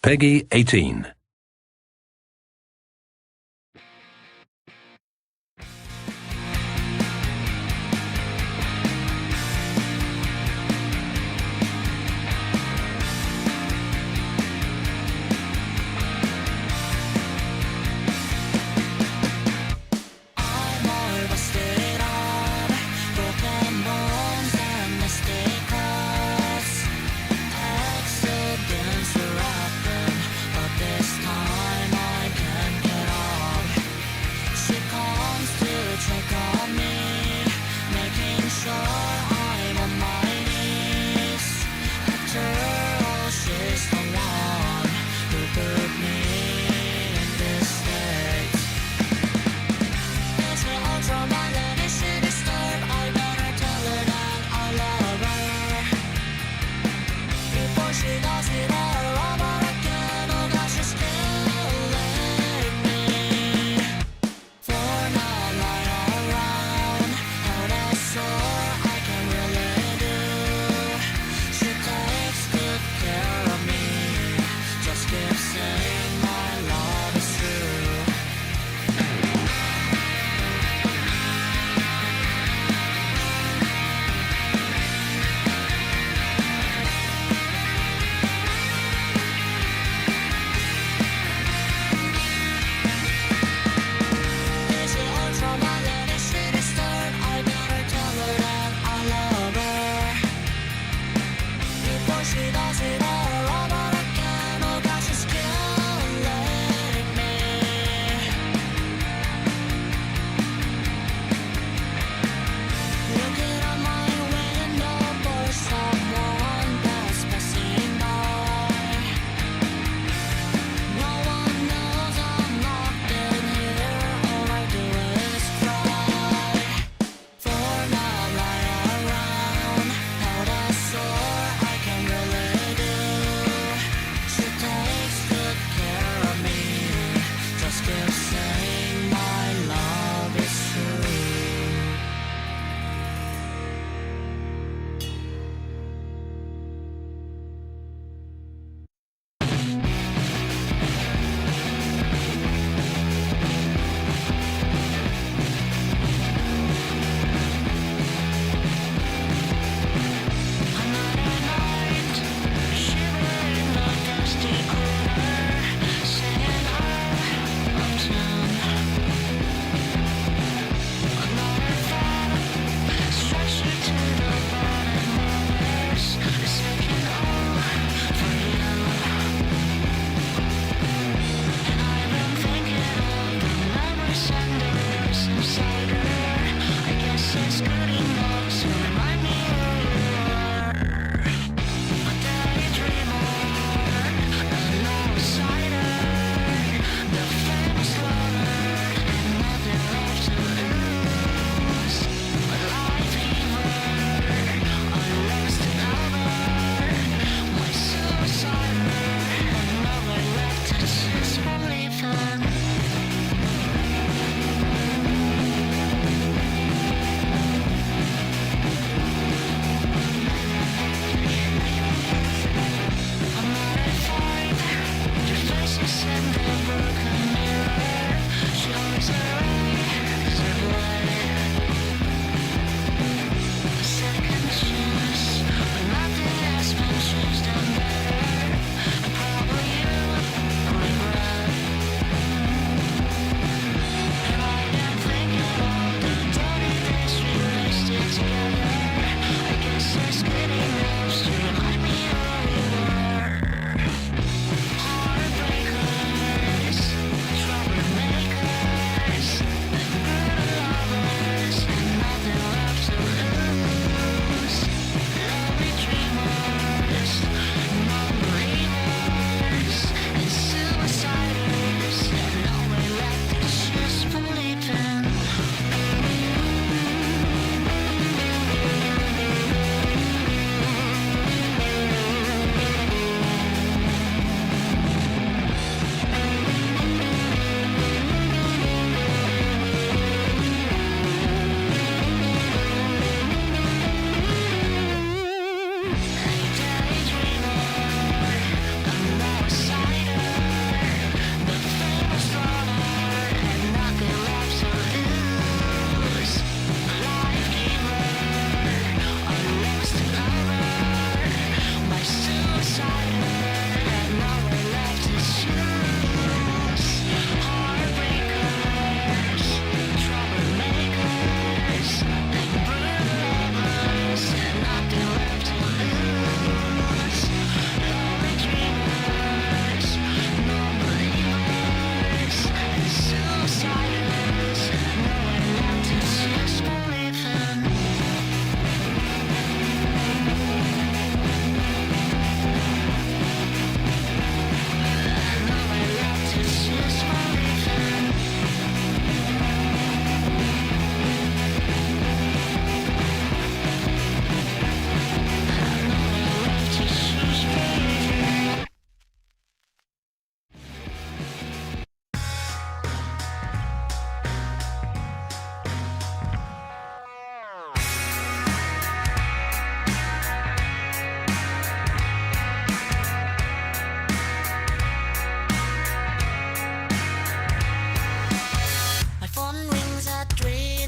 Pegi 18.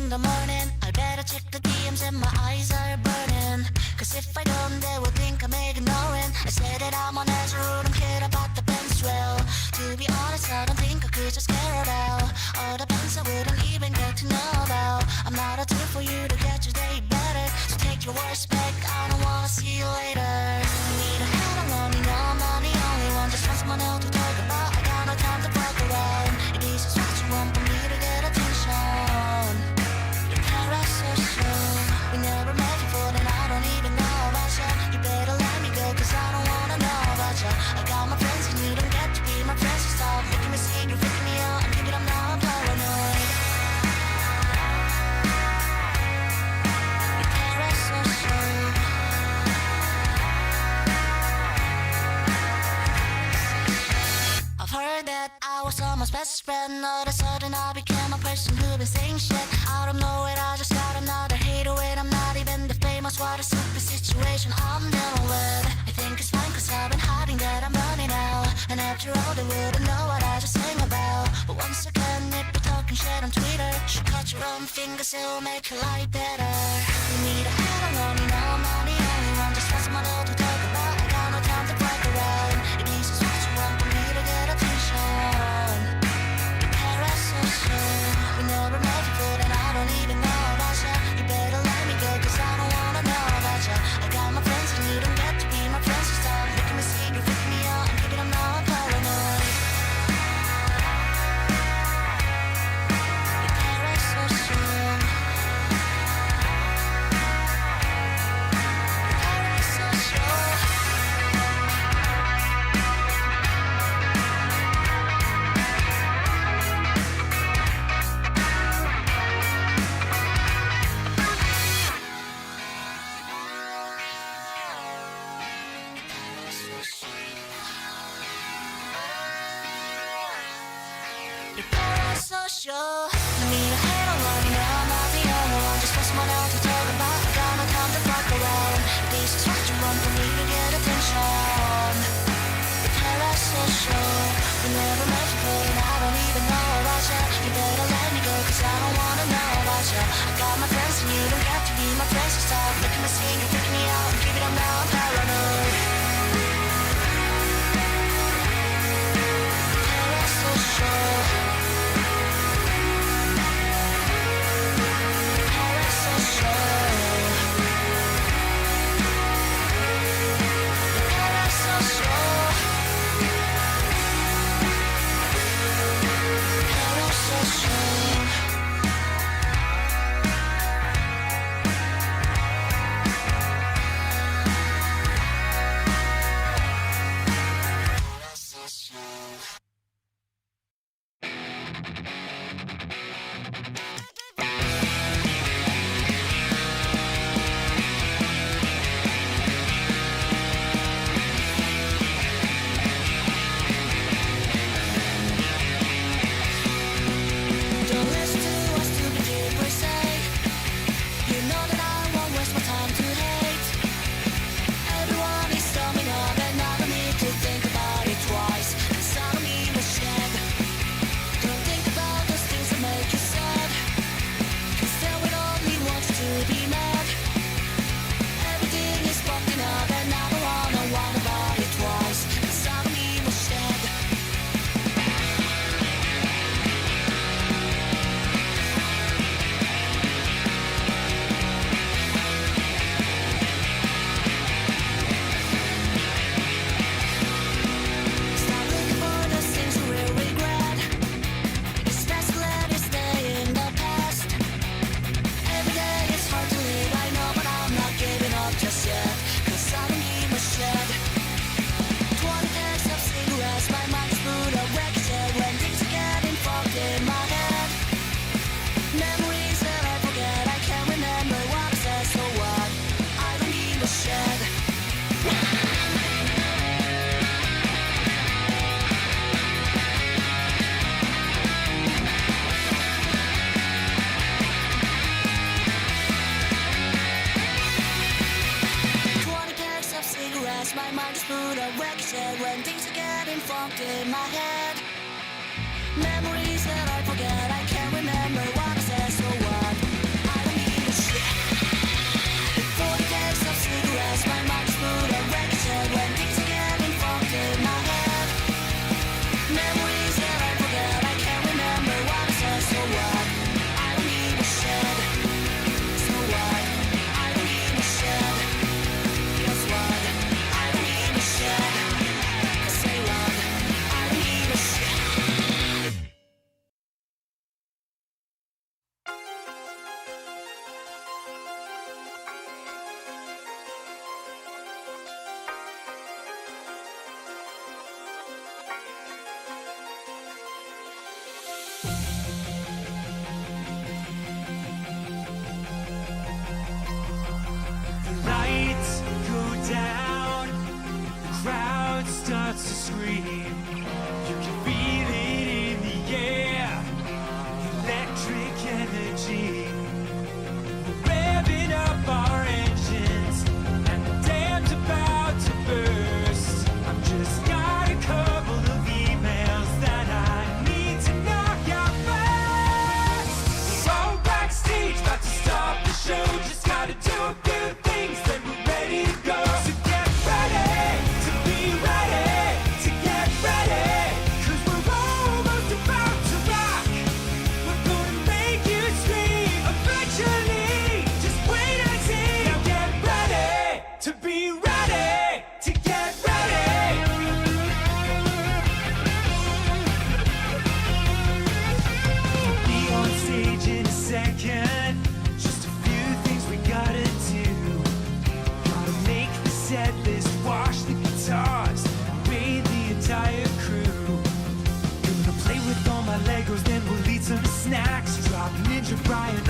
in the morning, I better check the DMs and my eyes are burning. Cause if I don't, they will think I'm ignoring. I say that I'm on as rude, don't care about the pens well. To be honest, I don't think I could just care about all the pens I wouldn't even get to know about. I'm not a tool for you to get your day better, so take your words back, I don't wanna see you later. Need a head alone, you know I'm not the only one. Just want someone else to talk about, I got no time to fuck around. It is just what you want from me to get attention. Your parasocial, we never met before and I don't even know about you. You better let me go cause I don't wanna know about you. I got my friends and you don't get to be my friends, so stop making me see, you're freaking me out. I'm thinking I'm now paranoid. Your parasocial. I've heard that I was someone's best friend. All of a sudden I became a person who been saying shit out of nowhere. I just got another hater when I'm not even the famous. What a stupid situation I'm dealing with. I think it's fine cause I've been hiding that I'm running out, and after all they wouldn't know what I just sing about. But once again, if you're talking shit on Twitter, you cut your own fingers, it'll make your life better. You need a head alone, you know I'm not the only one. Just want someone else to talk about, I got no time to fuck around. It is just what you want from me to get attention. Your parasocial, we never met before and I don't even know about you. You better let me go cause I don't wanna know about you. I got my friends and you don't get to be my friends, so stop making me see, you're freaking me out. I'm thinking I'm now paranoid. Your parasocial. You're parasocial. I need a head alone, you know I'm not the only one. Just want someone else to talk about, I got no time to fuck around. This is what you want from me to get attention. You're parasocial. We never met before and I don't even know about you. You better let me go cause I don't wanna know about you. I got my friends and you don't get to be my friends, so stop making me sing, you're freaking me out. Keep it up now, I'm paranoid. Parasocial. My mind is full of wreckage when things are getting funked in my head. Memories that I forget, I can't remember what I said, so what?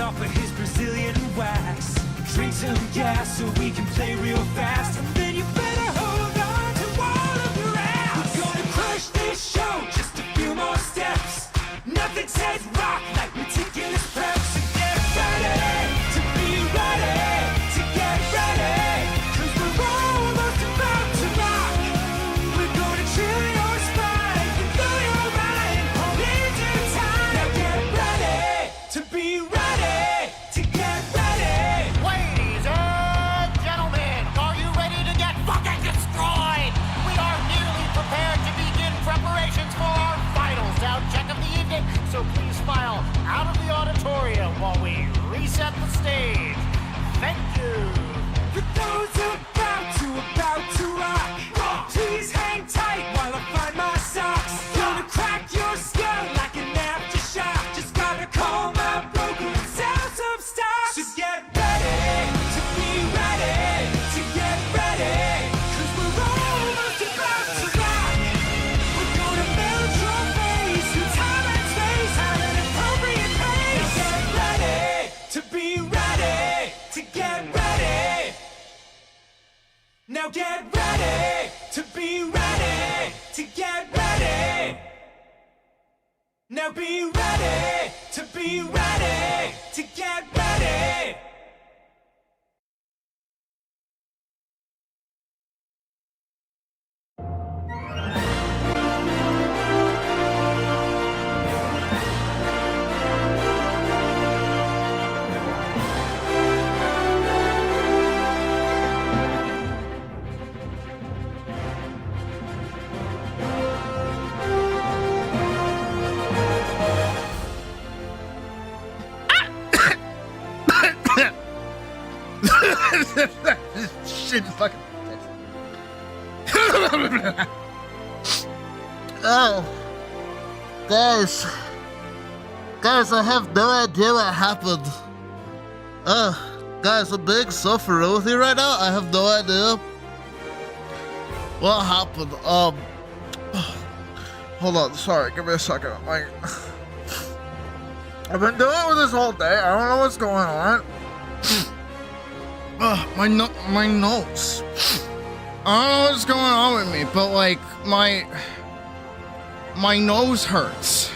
off of his Brazilian wax. Drink some gas so we can play real fast. And then you better hold on to all of your ass. We're gonna crush this show, just a few more steps. Nothing says rock like meticulous prep. So get ready to be ready to get ready. Cause we're almost about to rock. We're gonna chill your spine and blow your mind all into time. Now get ready to be ready to get ready. Ladies and gentlemen, are you ready to get fucking destroyed? We are nearly prepared to begin preparations for our final sound check of the evening, so please file out of the auditorium while we reset the stage. Thank you. For those about to rock, please hang tight while I find my socks. Gonna crack your skull like an aftershock. Just gotta call my broker and sell some stock. So get ready to be ready to get ready. Cause we're almost about to rock. We're gonna melt your face in time and space at an appropriate pace. Get ready to be ready to get ready. Now get ready to be ready to get ready. Now be ready to be ready to get ready. Shit, fucking. Oh, guys, I have no idea what happened. Guys, I'm being so for real with you right now. I have no idea what happened. Hold on, sorry, give me a second. I've been dealing with this all day. I don't know what's going on. My nose. I don't know what's going on with me, but like my nose hurts.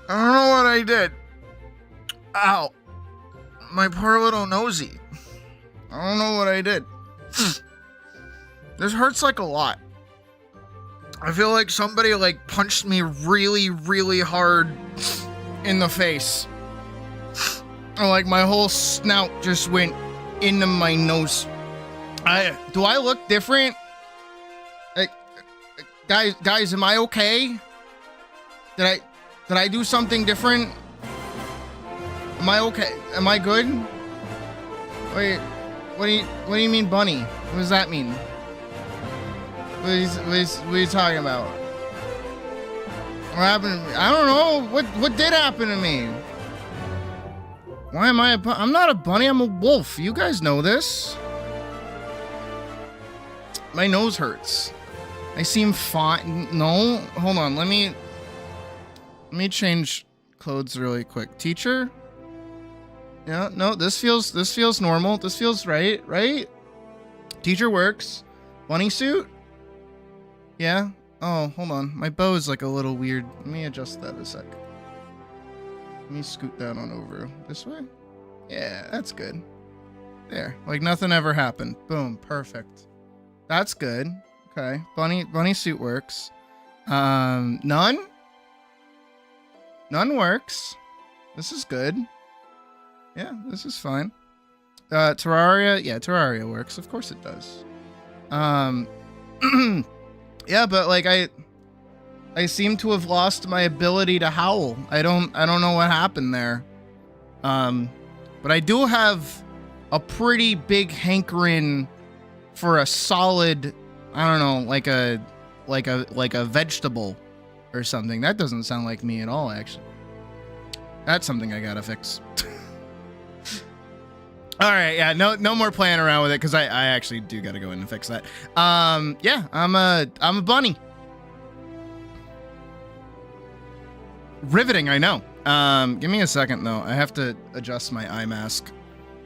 I don't know what I did. Ow. My poor little nosy. I don't know what I did. This hurts like a lot. I feel like somebody like punched me really, really hard in the face. Like my whole snout just went into my nose. Do I look different? Like, guys, am I okay? Did I do something different? Am I okay? Am I good? Wait, what do you mean, bunny? What does that mean? What are you talking about? What happened to me? I don't know. What did happen to me? Why am I I'm not a bunny, I'm a wolf. You guys know this. My nose hurts. I seem fine. No, hold on. Let me change clothes really quick. Teacher? Yeah, no, this feels normal. This feels right? Teacher works. Bunny suit? Yeah? Oh, hold on. My bow is like a little weird. Let me adjust that a sec. Let me scoot that on over this way. Yeah, that's good. There, like nothing ever happened. Boom, perfect. That's good. Okay, bunny suit works. None works. This is good. Yeah, this is fine. Terraria, yeah, Terraria works. Of course it does. Yeah, but like I seem to have lost my ability to howl. I don't know what happened there. But I do have a pretty big hankering for a solid, I don't know, like a vegetable or something. That doesn't sound like me at all, actually. That's something I gotta fix. All right, yeah, no more playing around with it because I actually do gotta go in and fix that. Yeah, I'm a bunny. Riveting, I know. Give me a second though. I have to adjust my eye mask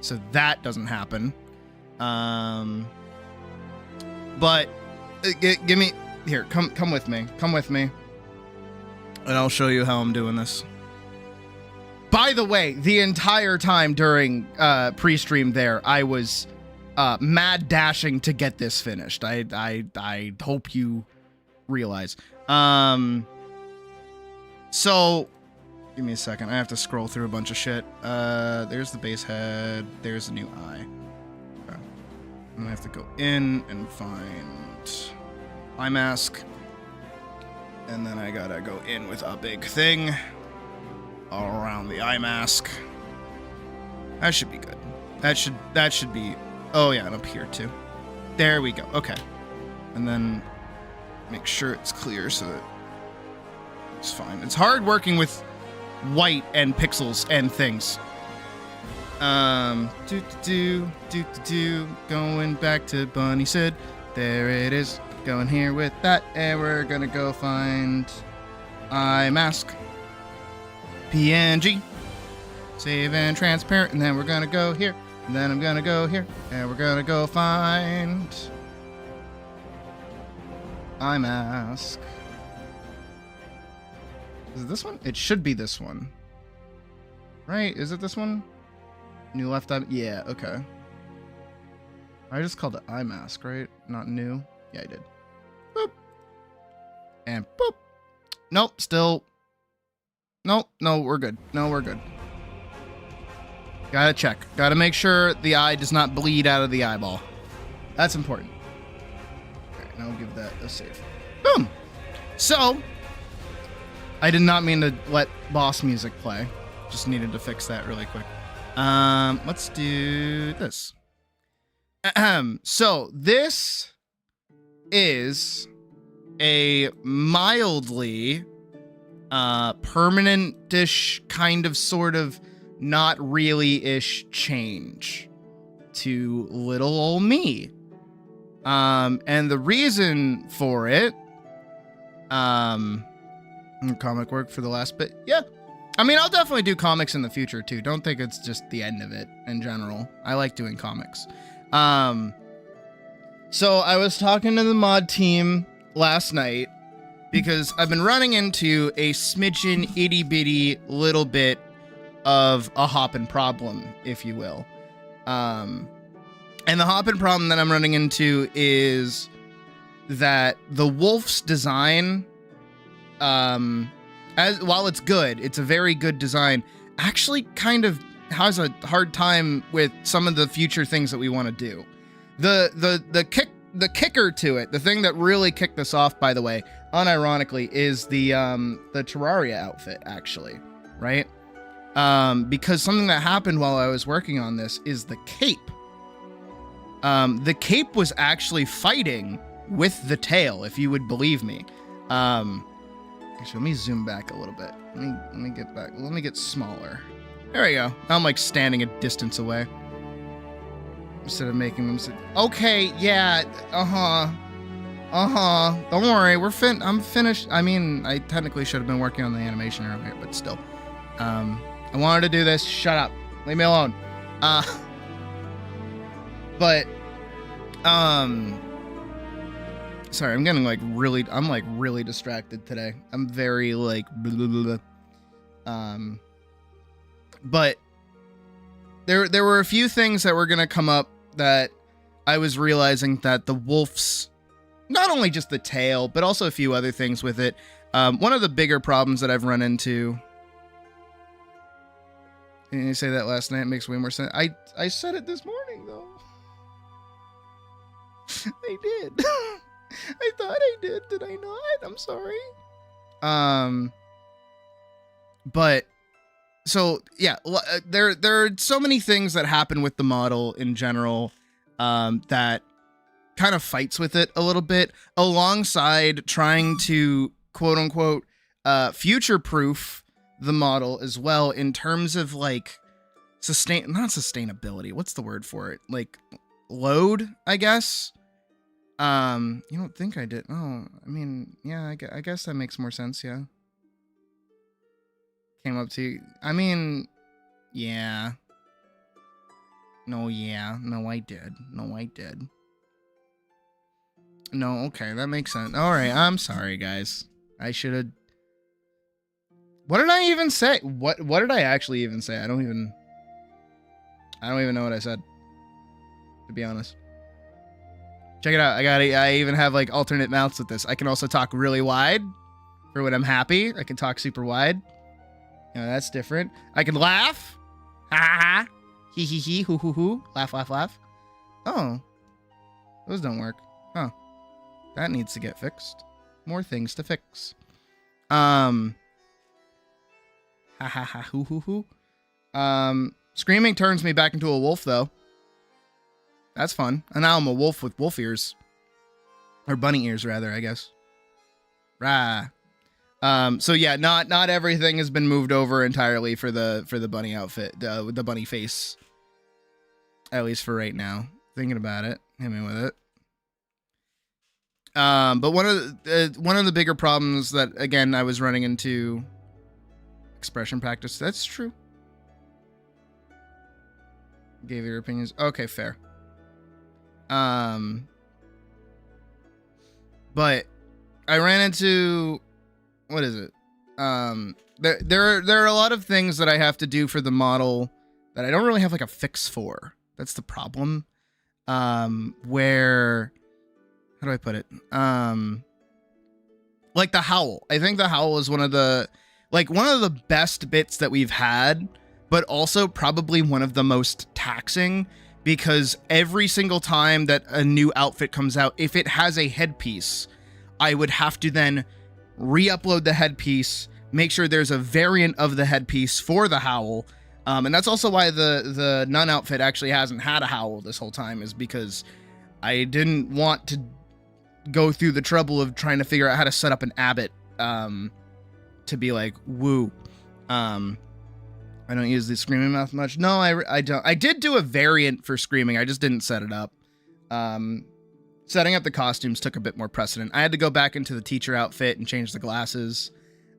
so that doesn't happen. But give me here. Come with me. Come with me, and I'll show you how I'm doing this. By the way, the entire time during pre-stream there, I was mad dashing to get this finished. I hope you realize. So give me a second. I have to scroll through a bunch of shit. There's the base head. There's the new eye. Okay. And I have to go in and find eye mask. And then I gotta go in with a big thing all around the eye mask. That should be good. That should be. Oh yeah, and up here too. There we go. Okay. And then make sure it's clear so that it's fine. It's hard working with white and pixels and things. Going back to Bunny said. There it is. Going here with that, and we're gonna go find eye mask. PNG. Save and transparent, and then we're gonna go here. And then I'm gonna go here, and we're gonna go find eye mask. Is it this one? It should be this one. Right? Is it this one? New left eye? Yeah, okay. I just called it eye mask, right? Not new? Yeah, I did. Boop. And boop. Nope, still. Nope, no, we're good. No, we're good. Gotta check. Gotta make sure the eye does not bleed out of the eyeball. That's important. Alright, now we'll give that a save. Boom! So, I did not mean to let boss music play. Just needed to fix that really quick. Let's do this. So, this is a mildly permanent-ish kind of sort of not really-ish change to little ol' me. And the reason for it, comic work for the last bit. Yeah. I mean, I'll definitely do comics in the future too. Don't think it's just the end of it in general. I like doing comics. So I was talking to the mod team last night because I've been running into a smidgen itty bitty little bit of a hoppin' problem, if you will. And the hoppin' problem that I'm running into is that the wolf's design, while it's good, it's a very good design, actually kind of has a hard time with some of the future things that we want to do. The kicker to it, the thing that really kicked this off, by the way, unironically, is the Terraria outfit, actually, right? Because something that happened while I was working on this is the cape. The cape was actually fighting with the tail, if you would believe me. Actually, let me zoom back a little bit. Let me get back. Let me get smaller. There we go. Now I'm like standing a distance away. Instead of making them sit. Okay, yeah, don't worry, I'm finished. I mean, I technically should have been working on the animation earlier, but still. I wanted to do this. Shut up. Leave me alone. Sorry, I'm getting really distracted today. I'm very like blah, blah, blah. But there were a few things that were gonna come up that I was realizing that the wolf's, not only just the tail, but also a few other things with it. One of the bigger problems that I've run into. Didn't you say that last night? It makes way more sense. I said it this morning though. I did. I thought I did. Did I not? I'm sorry. But so yeah, there are so many things that happen with the model in general that kind of fights with it a little bit, alongside trying to quote unquote future proof the model as well in terms of like not sustainability. What's the word for it? Like load, I guess. You don't think I did? Oh, I mean, yeah, I guess that makes more sense. Yeah. came up to you. I mean, yeah. No, yeah. No, I did. No, I did. No, okay, that makes sense. All right, I'm sorry, guys. I should have... What did I even say? What did I actually even say? I don't even know what I said, to be honest. Check it out. I even have like alternate mouths with this. I can also talk really wide for when I'm happy. I can talk super wide. You know, that's different. I can laugh. Ha ha ha. Hee hee hee. Hoo hoo hoo. Laugh, laugh, laugh. Oh. Those don't work. Huh. That needs to get fixed. More things to fix. Ha ha ha. Hoo hoo hoo. Screaming turns me back into a wolf, though. That's fun. And now I'm a wolf with wolf ears. Or bunny ears, rather, I guess. Rah. So yeah, not everything has been moved over entirely for the bunny outfit, with the bunny face. At least for right now. Thinking about it. Hit me with it. But one of the bigger problems that, again, I was running into expression practice. That's true. Gave your opinions. Okay, fair. But I ran into, what is it? There are a lot of things that I have to do for the model that I don't really have like a fix for. That's the problem. Where, how do I put it? Like the howl. I think the howl is one of the best bits that we've had, but also probably one of the most taxing, because every single time that a new outfit comes out, if it has a headpiece, I would have to then re-upload the headpiece, make sure there's a variant of the headpiece for the howl. And that's also why the nun outfit actually hasn't had a howl this whole time, is because I didn't want to go through the trouble of trying to figure out how to set up an Abbott to be like, woo. I don't use the screaming mouth much. No, I don't. I did do a variant for screaming. I just didn't set it up. Setting up the costumes took a bit more precedent. I had to go back into the teacher outfit and change the glasses.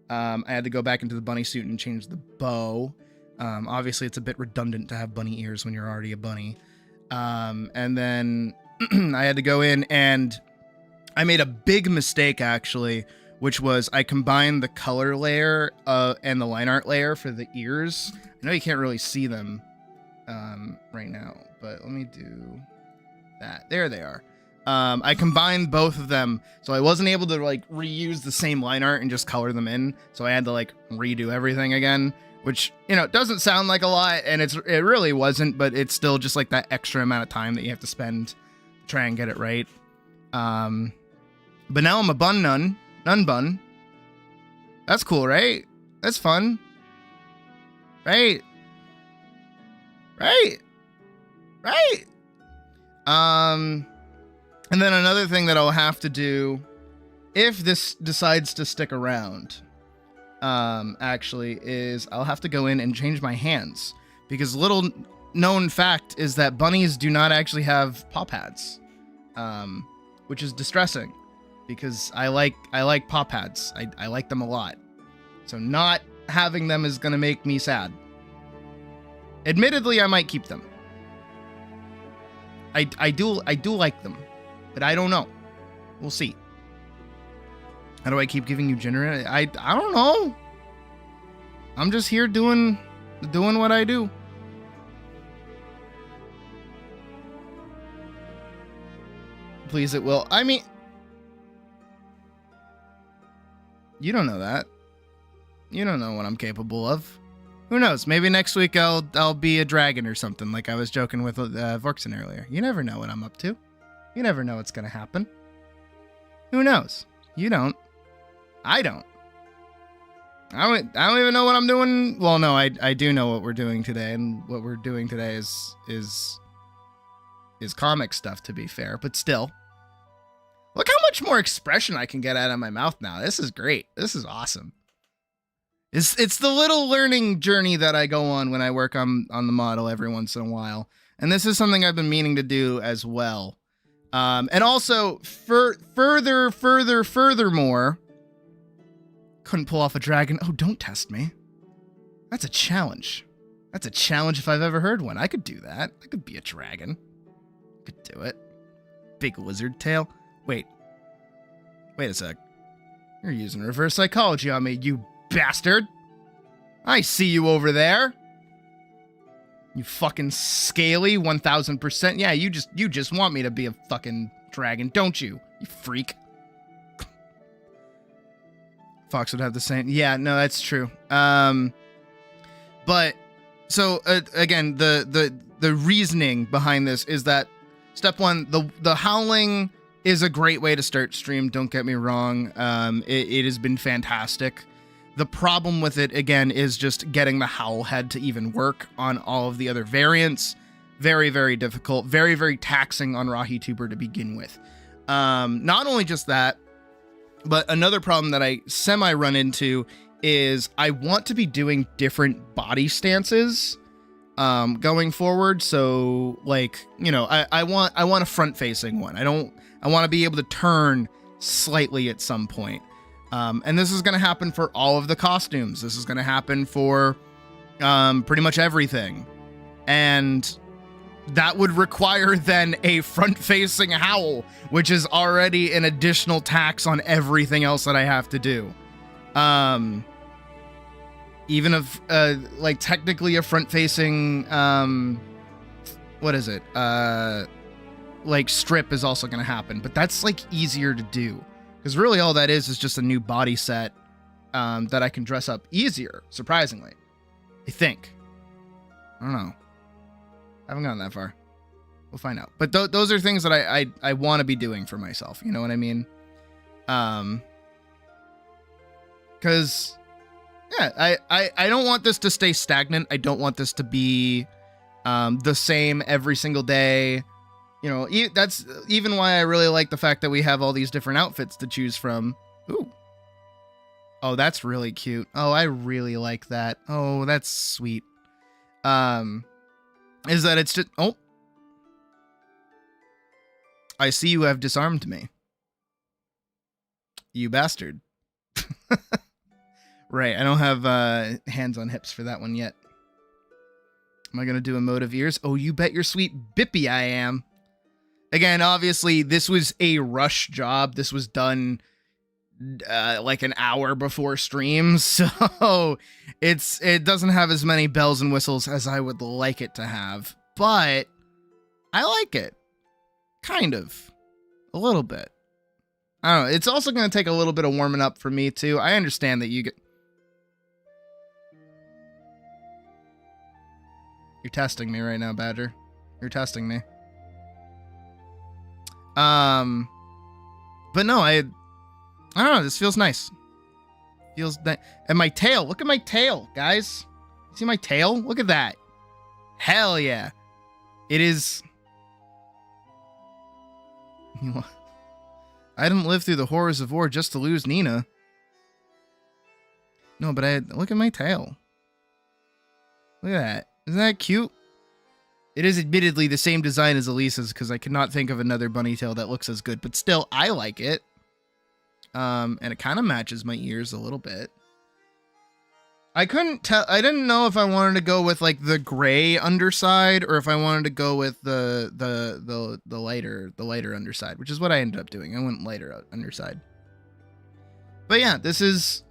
I had to go back into the bunny suit and change the bow. Obviously, it's a bit redundant to have bunny ears when you're already a bunny. And then I had to go in, and I made a big mistake, actually, which was I combined the color layer and the line art layer for the ears. I know you can't really see them right now, but let me do that. There they are. I combined both of them, so I wasn't able to like reuse the same line art and just color them in. So I had to like redo everything again, which, you know, doesn't sound like a lot, and it really wasn't, but it's still just like that extra amount of time that you have to spend to try and get it right. But now I'm a nun bun. That's cool, right? That's fun. Right? And then another thing that I'll have to do, if this decides to stick around, actually, is I'll have to go in and change my hands, because little known fact is that bunnies do not actually have paw pads, which is distressing, because I like paw pads. I like them a lot. So not having them is gonna make me sad. Admittedly, I might keep them. I do like them, but I don't know. We'll see. How do I keep giving you gender? I don't know. I'm just here doing what I do. Please, it will. I mean, you don't know that. You don't know what I'm capable of. Who knows? Maybe next week I'll be a dragon or something, like I was joking with Vorkson earlier. You never know what I'm up to. You never know what's gonna happen. Who knows? You don't. I don't. I don't even know what I'm doing. Well, no, I do know what we're doing today, and what we're doing today is comic stuff, to be fair, but still. Look how much more expression I can get out of my mouth now. This is great. This is awesome. It's the little learning journey that I go on when I work on the model every once in a while. And this is something I've been meaning to do as well. And also, furthermore, couldn't pull off a dragon. Oh, don't test me. That's a challenge. That's a challenge if I've ever heard one. I could do that. I could be a dragon. I could do it. Big lizard tail. Wait a sec. You're using reverse psychology on me, you bastard. I see you over there. You fucking scaly 1000%. Yeah, you just want me to be a fucking dragon, don't you? You freak. Fox would have the same. Yeah, no, that's true. But so again, the reasoning behind this is that step one, the howling is a great way to start stream. Don't get me wrong. It has been fantastic. The problem with it again is just getting the howl head to even work on all of the other variants. Very, very difficult. Very, very taxing on RahiTuber to begin with. Not only just that, but another problem that I run into is I want to be doing different body stances going forward. So like, you know, I want a front facing one. I want to be able to turn slightly at some point. And this is going to happen for all of the costumes. This is going to happen for pretty much everything. And that would require then a front-facing howl, which is already an additional tax on everything else that I have to do. Even if, like, technically a front-facing, what is it? Like, strip is also going to happen. But that's, like, easier to do. Because really all that is just a new body set that I can dress up easier, surprisingly. I think. I don't know. I haven't gotten that far. We'll find out. But those are things that I want to be doing for myself. You know what I mean? Because, yeah, I don't want this to stay stagnant. I don't want this to be the same every single day. You know, that's even why I really like the fact that we have all these different outfits to choose from. Ooh. Oh, that's really cute. Oh, I really like that. Oh, that's sweet. Is that it's just... Oh. I see you have disarmed me. You bastard. Right, I don't have hands on hips for that one yet. Am I going to do a mode of ears? Oh, you bet your sweet bippy I am. Again, obviously, this was a rush job. This was done like an hour before stream, so it doesn't have as many bells and whistles as I would like it to have, but I like it. Kind of. A little bit. I don't know. It's also going to take a little bit of warming up for me, too. I understand that you get... You're testing me right now, Badger. You're testing me. But no, I don't know, this feels nice. Feels that, and my tail, look at my tail, guys. See my tail? Look at that. Hell yeah. It is. I didn't live through the horrors of war just to lose Nina. No, but look at my tail. Look at that. Isn't that cute? It is admittedly the same design as Elisa's because I cannot think of another bunny tail that looks as good, but still, I like it. And it kind of matches my ears a little bit. I couldn't tell. I didn't know if I wanted to go with like the gray underside or if I wanted to go with the lighter underside, which is what I ended up doing. I went lighter underside. But yeah, this is,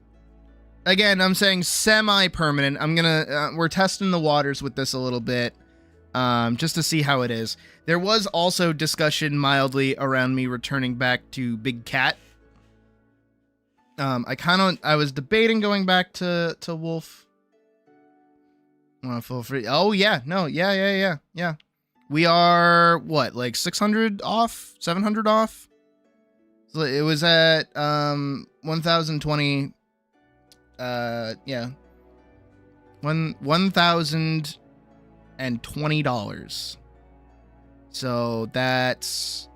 again, I'm saying semi-permanent. I'm gonna we're testing the waters with this a little bit. Just to see how it is. There was also discussion mildly around me returning back to Big Cat. I was debating going back to Wolf. Full free. Oh yeah, no, yeah. We are what, like 600 off, 700 off. So it was at 1020. Yeah, $1,020. So that's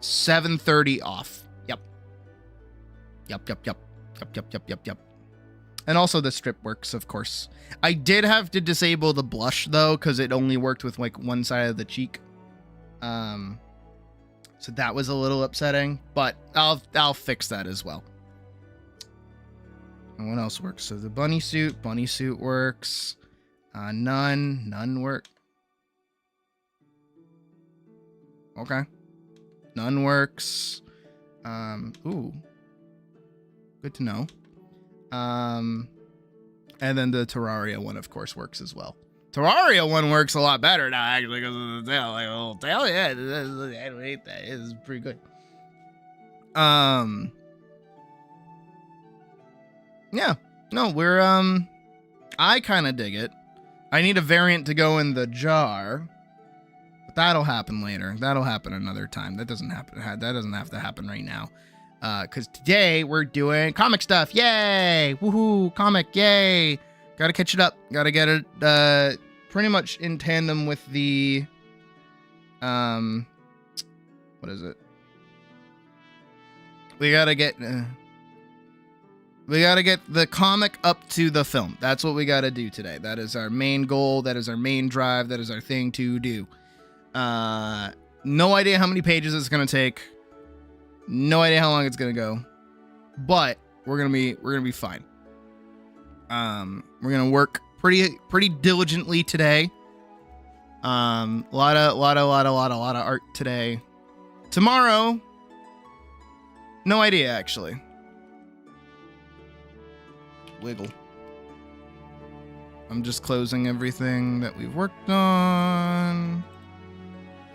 730 off. Yep. And also the strip works, of course. I did have to disable the blush though, because it only worked with like one side of the cheek. So that was a little upsetting, but I'll fix that as well. And what else works? So the bunny suit works. None work. Okay. None works. Ooh. Good to know. And then the Terraria one, of course, works as well. Terraria one works a lot better now, actually, because of the tail. Like a little tail, yeah. I hate that. It's pretty good. Yeah. No, we're I kind of dig it. I need a variant to go in the jar. But that'll happen later. That'll happen another time. That doesn't happen. That doesn't have to happen right now. Because today we're doing comic stuff. Yay! Woohoo! Comic! Yay! Gotta catch it up. Gotta get it pretty much in tandem with the what is it? We gotta get the comic up to the film. That's what we gotta do today. That is our main goal. That is our main drive. That is our thing to do. No idea how many pages it's gonna take. No idea how long it's gonna go, but we're gonna be fine. We're gonna work pretty diligently today. A lot of art today. Tomorrow, no idea actually. Wiggle. I'm just closing everything that we've worked on.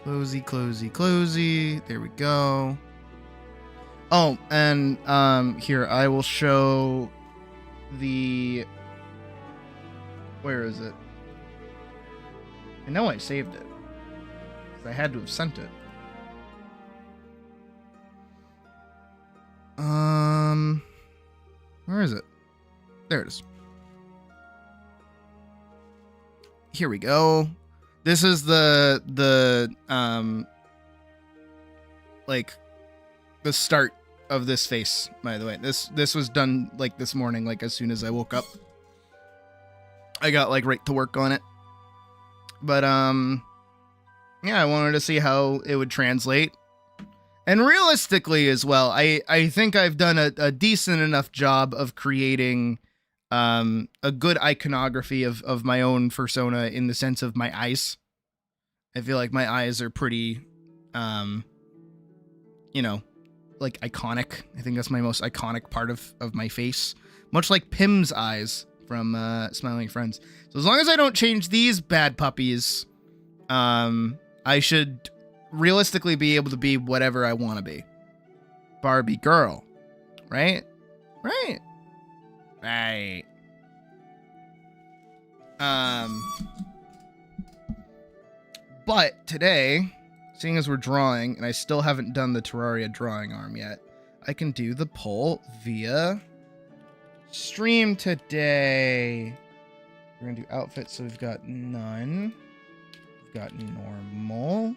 Closey, closey, closey. There we go. Oh, and here I will show the. Where is it? I know I saved it. I had to have sent it. Where is it? There it is. Here we go. This is the like the start of this face, by the way. This was done like this morning, like as soon as I woke up. I got like right to work on it. But yeah, I wanted to see how it would translate. And realistically as well, I think I've done a decent enough job of creating a good iconography of my own persona in the sense of my eyes. I feel like my eyes are pretty, you know, like iconic. I think that's my most iconic part of my face. Much like Pim's eyes from Smiling Friends. So as long as I don't change these bad puppies, I should realistically be able to be whatever I want to be. Barbie girl. Right? Right. Right. But today, seeing as we're drawing, and I still haven't done the Terraria drawing arm yet, I can do the poll via stream today. We're gonna do outfits, so we've got none. We've got normal.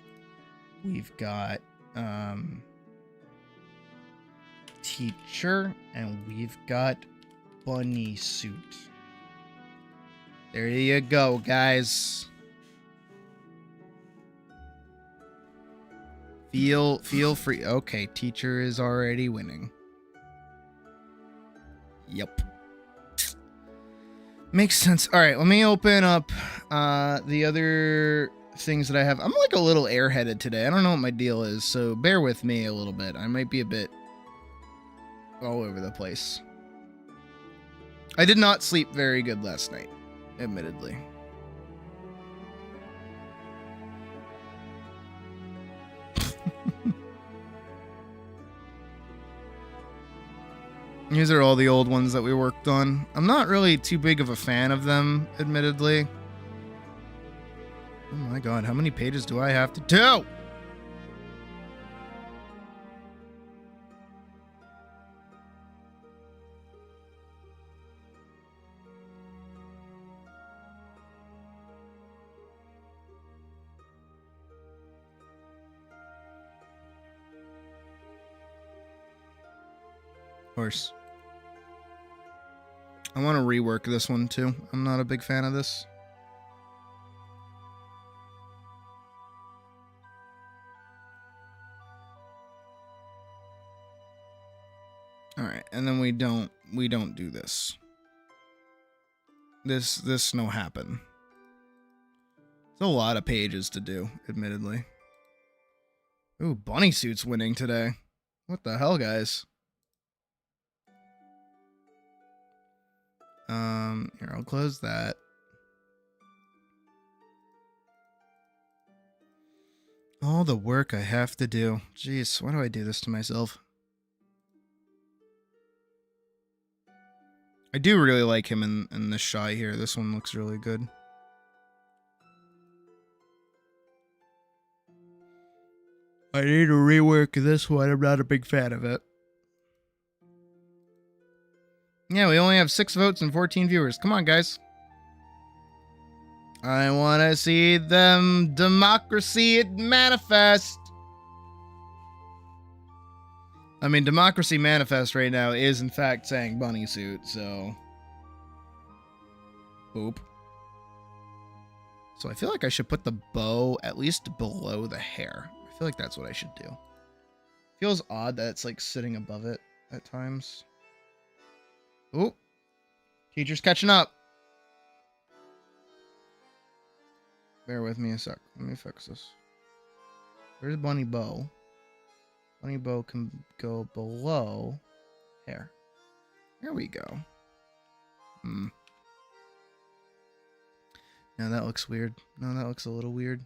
We've got teacher, and we've got bunny suit. There you go, guys. Feel free. Okay, teacher is already winning. Yep. Makes sense. All right, let me open up the other things that I have. I'm like a little airheaded today. I don't know what my deal is, so bear with me a little bit. I might be a bit all over the place. I did not sleep very good last night, admittedly. These are all the old ones that we worked on. I'm not really too big of a fan of them, admittedly. Oh my god, how many pages do I have to do? Of course. I want to rework this one too. I'm not a big fan of this. Alright, and then we don't we don't do this. This no happen. It's a lot of pages to do, admittedly. Ooh, Bunny Suit's winning today. What the hell, guys? Here, I'll close that. All the work I have to do. Jeez, why do I do this to myself? I do really like him in this shot here. This one looks really good. I need to rework this one. I'm not a big fan of it. Yeah, we only have 6 votes and 14 viewers. Come on, guys. I want to see them democracy manifest. I mean, democracy manifest right now is in fact saying bunny suit, so. Boop. So I feel like I should put the bow at least below the hair. I feel like that's what I should do. Feels odd that it's like sitting above it at times. Ooh. Teacher's catching up. Bear with me a sec. Let me fix this. Where's Bunny Bow? Bunny Bow can go below hair. There we go. Now that looks weird. No, that looks a little weird.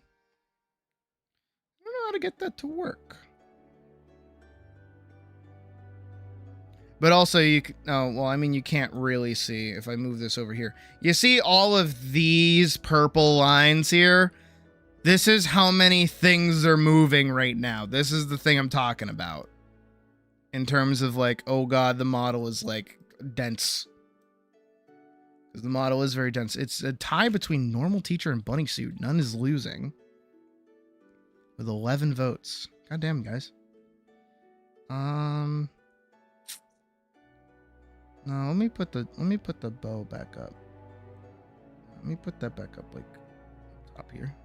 I don't know how to get that to work. But also, you can't really see if I move this over here. You see all of these purple lines here? This is how many things are moving right now. This is the thing I'm talking about. In terms of like, oh god, the model is like dense. Because the model is very dense. It's a tie between normal teacher and bunny suit. None is losing. With 11 votes. God damn, guys. No, let me put the bow back up. Let me put that back up like top here.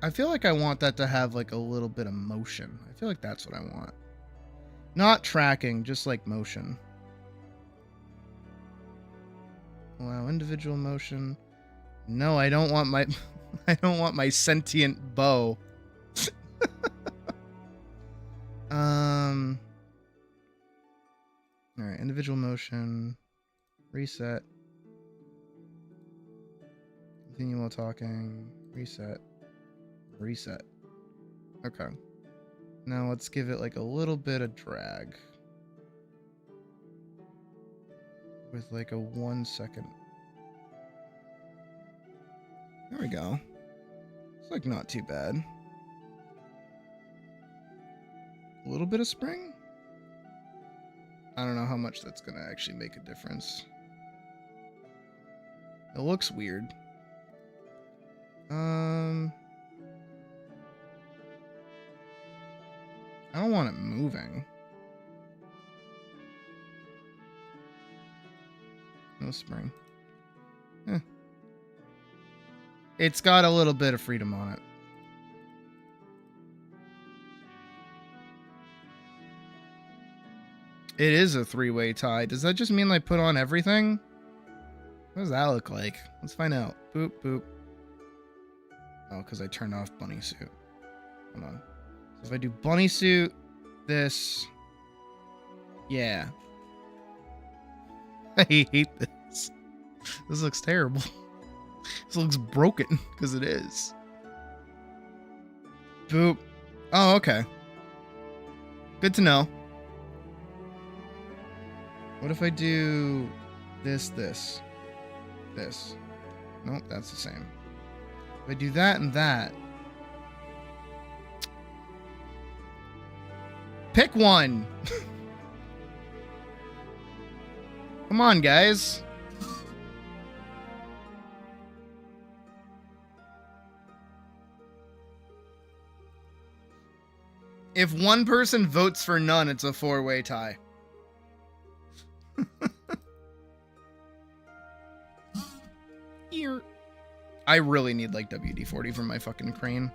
I feel like I want that to have like a little bit of motion. I feel like that's what I want. Not tracking, just like motion. Allow individual motion. No, I don't want my I don't want my sentient bow. All right, individual motion, reset, continue while talking, reset, reset. Okay. Now let's give it like a little bit of drag. With like a 1 second. There we go. It's like not too bad. A little bit of spring? I don't know how much that's gonna actually make a difference. It looks weird. I don't want it moving. No spring. It's got a little bit of freedom on it. It is a 3-way tie. Does that just mean I put on everything? What does that look like? Let's find out. Boop, boop. Oh, because I turned off bunny suit. Hold on. So if I do bunny suit, this. Yeah. I hate this. This looks terrible. This looks broken, because it is. Boop. Oh, okay. Good to know. What if I do this? Nope, that's the same. If I do that and that. Pick one! Come on, guys. If one person votes for none, it's a 4-way tie. Here. I really need like WD-40 for my fucking crane.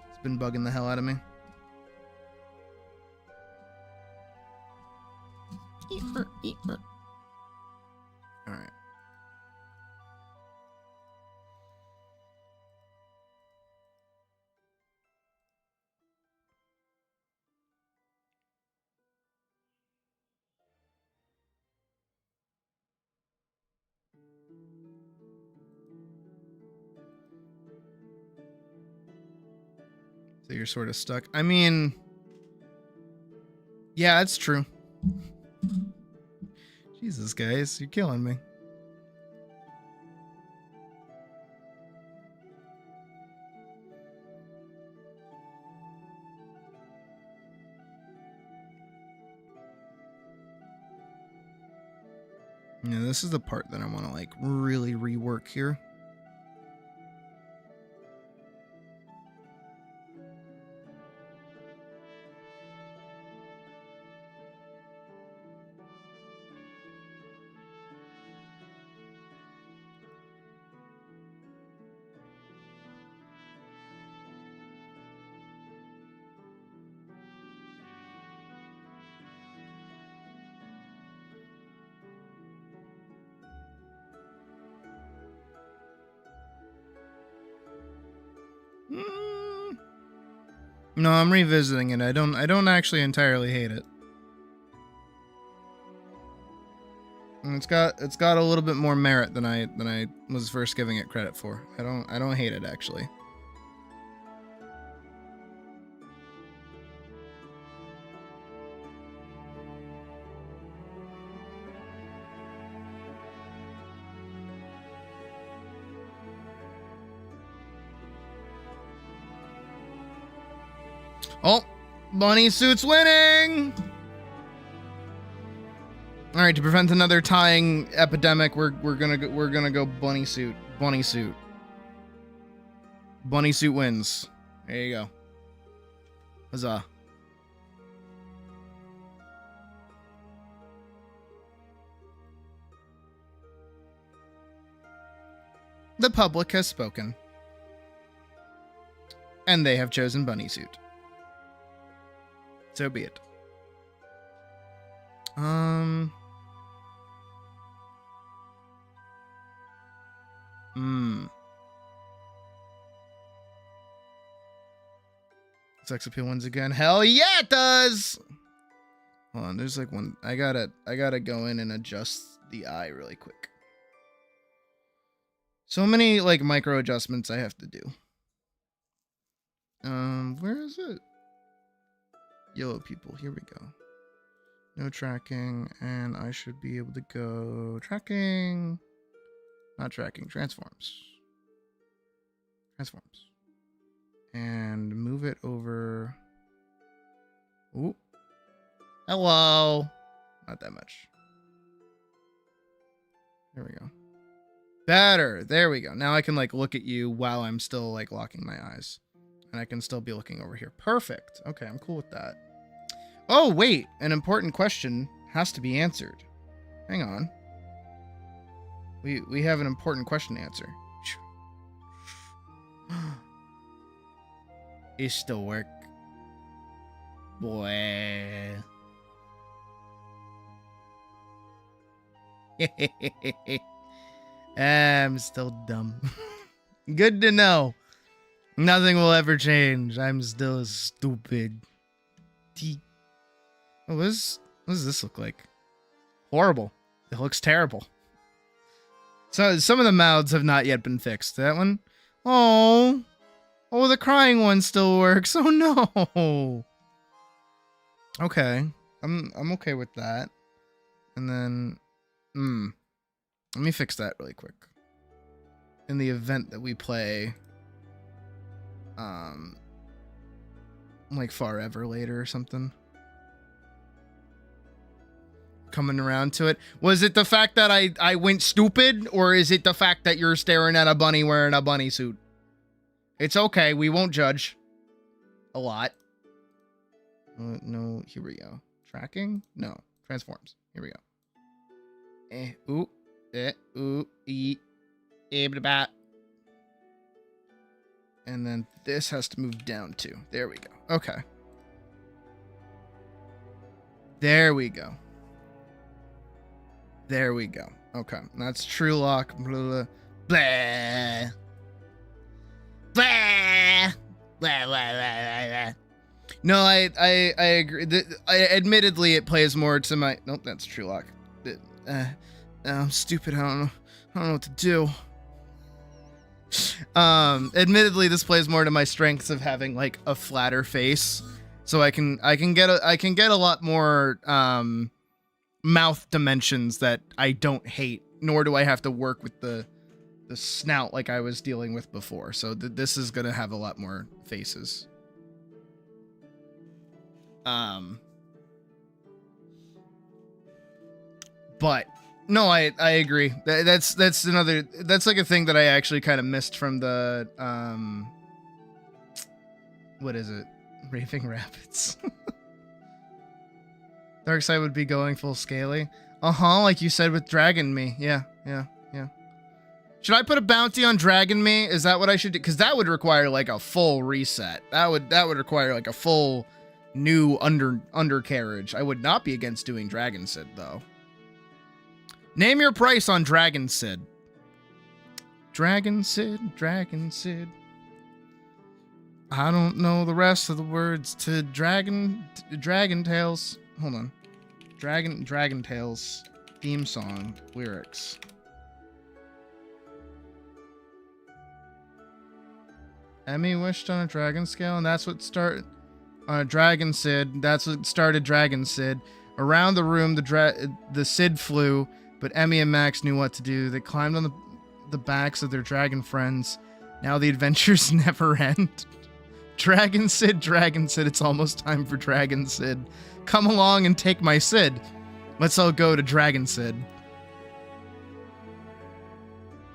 It's been bugging the hell out of me. So you're sort of stuck. I mean, yeah, it's true. Jesus, guys, you're killing me. Yeah, this is the part that I want to like really rework here. No, I'm revisiting it. I don't actually entirely hate it. And it's got a little bit more merit than I was first giving it credit for. I don't hate it actually. Oh, Bunny Suit's winning! All right, to prevent another tying epidemic, we're gonna go Bunny Suit. Bunny Suit. Bunny Suit wins. There you go. Huzzah. The public has spoken. And they have chosen Bunny Suit. So be it. Sex appeal wins again. Hell yeah, it does! Hold on, there's like one. I gotta go in and adjust the eye really quick. So many like micro adjustments I have to do. Where is it? Yellow people, here we go. No tracking, and I should be able to go tracking. Not tracking, transforms. Transforms. And move it over. Ooh. Hello. Not that much. There we go. Better. There we go. Now I can like look at you while I'm still like locking my eyes. And I can still be looking over here. Perfect. Okay, I'm cool with that. Oh, wait. An important question has to be answered. Hang on. We have an important question to answer. It still work. Boy. I'm still dumb. Good to know. Nothing will ever change. I'm still stupid. Oh, what does this look like? Horrible. It looks terrible. So some of the mouths have not yet been fixed. That one? Oh, the crying one still works. Oh no. Okay, I'm okay with that. And then, let me fix that really quick. In the event that we play, like forever later or something. Coming around to it. Was it the fact that I went stupid, or is it the fact that you're staring at a bunny wearing a bunny suit? It's okay. We won't judge. A lot. No, here we go. Tracking? No. Transforms. Here we go. And then this has to move down too. There we go. Okay. There we go. There we go. Okay. That's true lock. Blah, blah, blah. Blah. Blah, blah, blah, blah. No, I agree. Admittedly, it plays more to my... Nope, that's true lock. I'm stupid. I don't know what to do. Admittedly, this plays more to my strengths of having like a flatter face, so I can get a lot more mouth dimensions that I don't hate, nor do I have to work with the snout like I was dealing with before. So this is gonna have a lot more faces. But no, I agree. That's like a thing that I actually kind of missed from the what is it? Raving Rapids. Darkseid would be going full scaly. Like you said with Dragon Me. Yeah. Should I put a bounty on Dragon Me? Is that what I should do? Because that would require like a full reset. That would require like a full new undercarriage. I would not be against doing Dragon Sid though. Name your price on Dragon Sid. Dragon Sid. I don't know the rest of the words to Dragon Tales. Hold on. Dragon Tales theme song lyrics. Emmy wished on a dragon scale, and that's what started on a Dragon Sid. That's what started Dragon Sid. Around the room, the Sid flew, but Emmy and Max knew what to do. They climbed on the backs of their dragon friends. Now the adventures never end. Dragon Sid, it's almost time for Dragon Sid. Come along and take my Sid. Let's all go to Dragon Sid.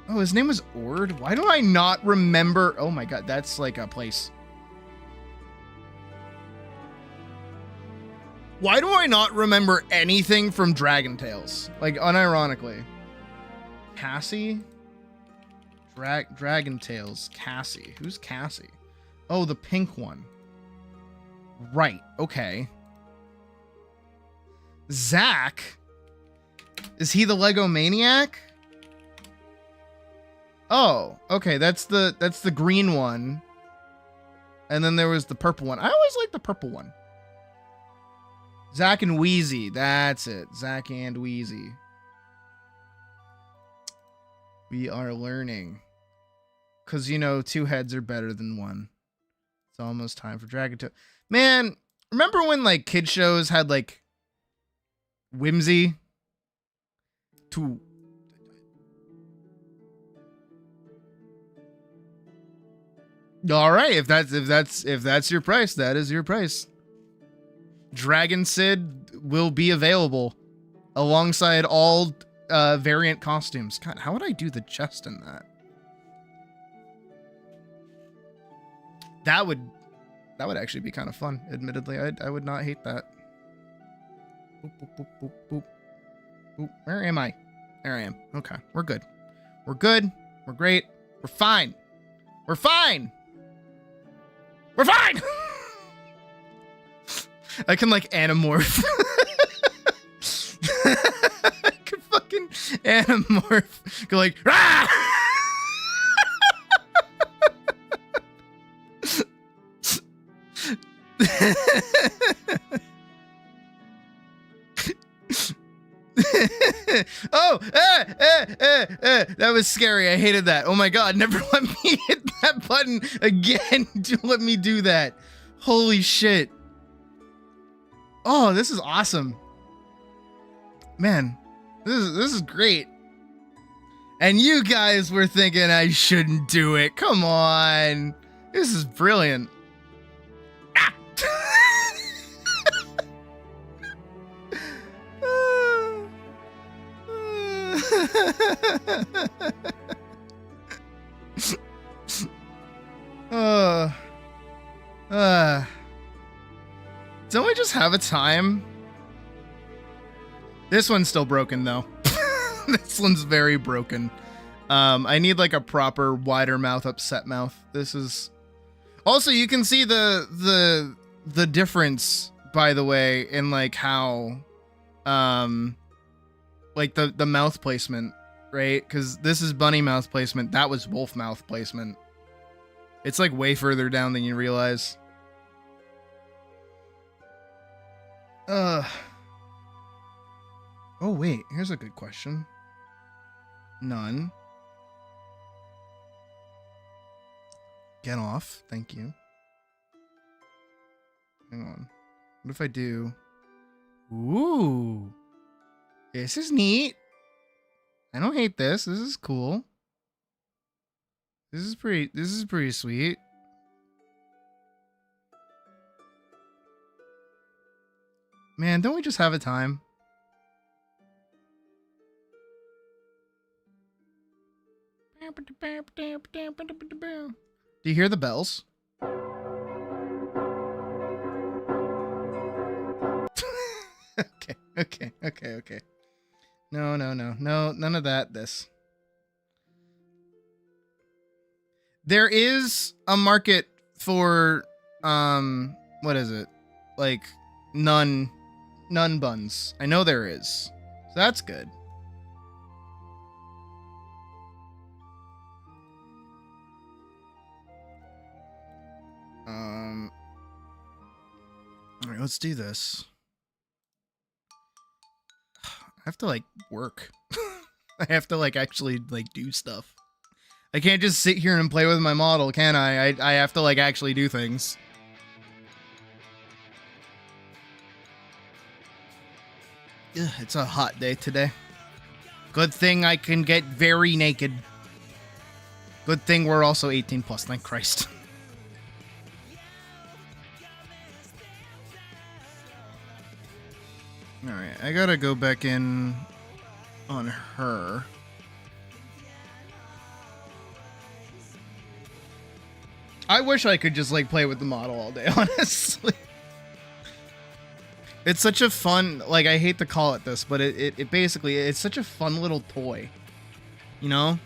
Oh, his name was Ord? Why do I not remember? Oh my god, that's like a place. Why do I not remember anything from Dragon Tales? Like, unironically. Cassie? Dragon Tales. Cassie. Who's Cassie? Oh, the pink one. Right, okay. Zach? Is he the Lego Maniac? Oh, okay, that's the green one. And then there was the purple one. I always like the purple one. Zach and Wheezy, that's it. Zach and Wheezy. We are learning. Because, you know, two heads are better than one. It's almost time for Dragon Tales. Man, remember when, like, kid shows had, like, whimsy? All right, if that's your price, that is your price. Dragon Sid will be available alongside all variant costumes. God, how would I do the chest in that? That would actually be kind of fun. Admittedly, I would not hate that. Boop, boop, boop, boop, boop. Boop. Where am I? There I am. Okay, we're good. We're good. We're great. We're fine. We're fine. We're fine. I can like anamorph. I can fucking anamorph. Go like, ah! Oh, that was scary. I hated that. Oh my god, never let me hit that button again. Don't let me do that. Holy shit. Oh, this is awesome. Man, this is great. And you guys were thinking I shouldn't do it. Come on. This is brilliant. Ah! Don't we just have a time? This one's still broken though. This one's very broken. I need like a proper wider mouth, upset mouth. This is also, you can see the difference, by the way, in like how like the mouth placement, right? Because this is bunny mouth placement, that was wolf mouth placement. It's like way further down than you realize. Oh wait, here's a good question. None. Get off. Thank you. Hang on. What if I do... Ooh. This is neat. I don't hate this. This is cool. This is pretty sweet. Man, don't we just have a time? Do you hear the bells? Okay. No, none of that. There is a market for, what is it? Like, nun buns. I know there is. So that's good. All right, let's do this. I have to, like, work. I have to, like, actually, like, do stuff. I can't just sit here and play with my model, can I? I have to, like, actually do things. Ugh, it's a hot day today. Good thing I can get very naked. Good thing we're also 18 plus, thank Christ. Alright, I gotta go back in on her. I wish I could just, like, play with the model all day, honestly. It's such a fun, like, I hate to call it this, but it basically, it's such a fun little toy. You know?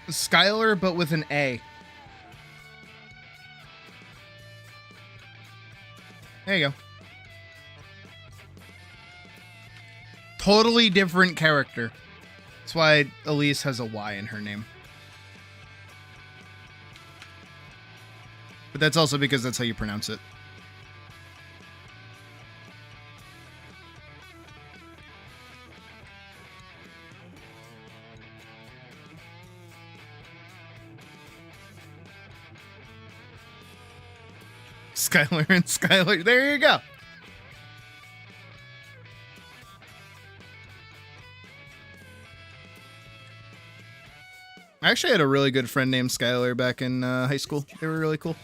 Skylar, but with an A. There you go. Totally different character. That's why Elise has a Y in her name. But that's also because that's how you pronounce it. Skylar and Skylar. There you go. I actually had a really good friend named Skylar back in high school. They were really cool.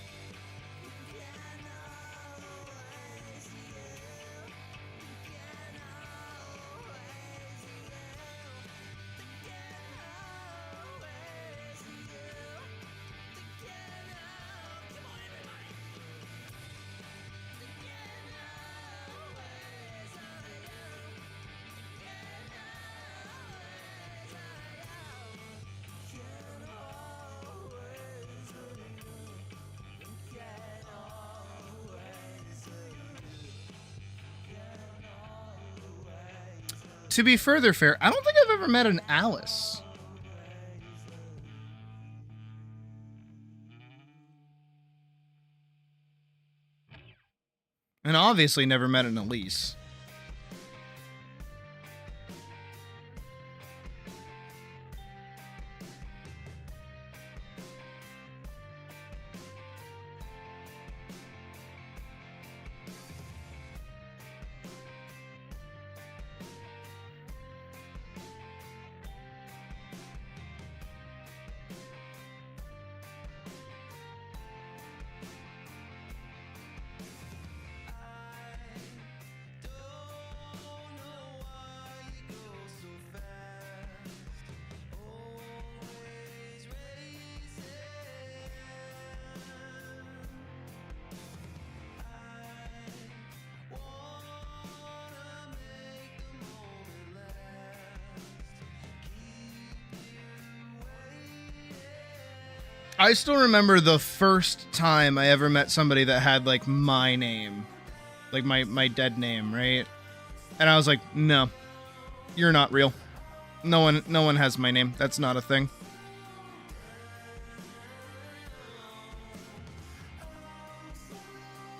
To be further fair, I don't think I've ever met an Alice. And obviously never met an Elise. I still remember the first time I ever met somebody that had like my name, like my dead name, right? And I was like, no, you're not real. No one has my name. That's not a thing.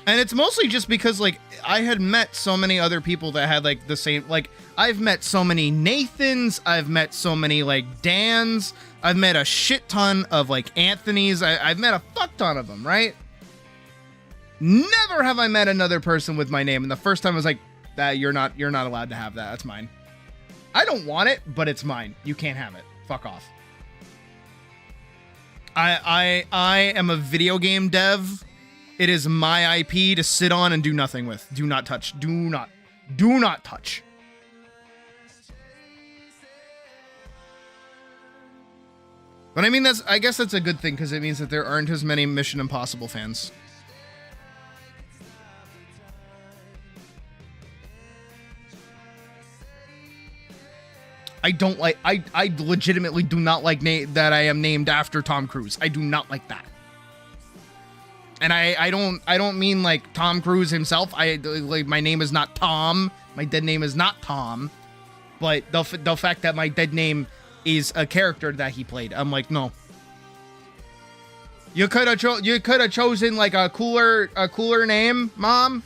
And it's mostly just because, like, I had met so many other people that had, like, the same, like, I've met so many Nathans, I've met so many, like, Dans, I've met a shit ton of, like, Anthonys, I've met a fuck ton of them, right? Never have I met another person with my name, and the first time I was like, that you're not allowed to have that, that's mine. I don't want it, but it's mine. You can't have it. Fuck off. I am a video game dev. It is my IP to sit on and do nothing with. Do not touch. Do not touch. But I mean, I guess that's a good thing, because it means that there aren't as many Mission Impossible fans. I legitimately do not like that I am named after Tom Cruise. I do not like that. And I don't mean like Tom Cruise himself. Like, my name is not Tom. My dead name is not Tom. But the fact that my dead name is a character that he played, I'm like, no. You could have chosen like a cooler name, Mom.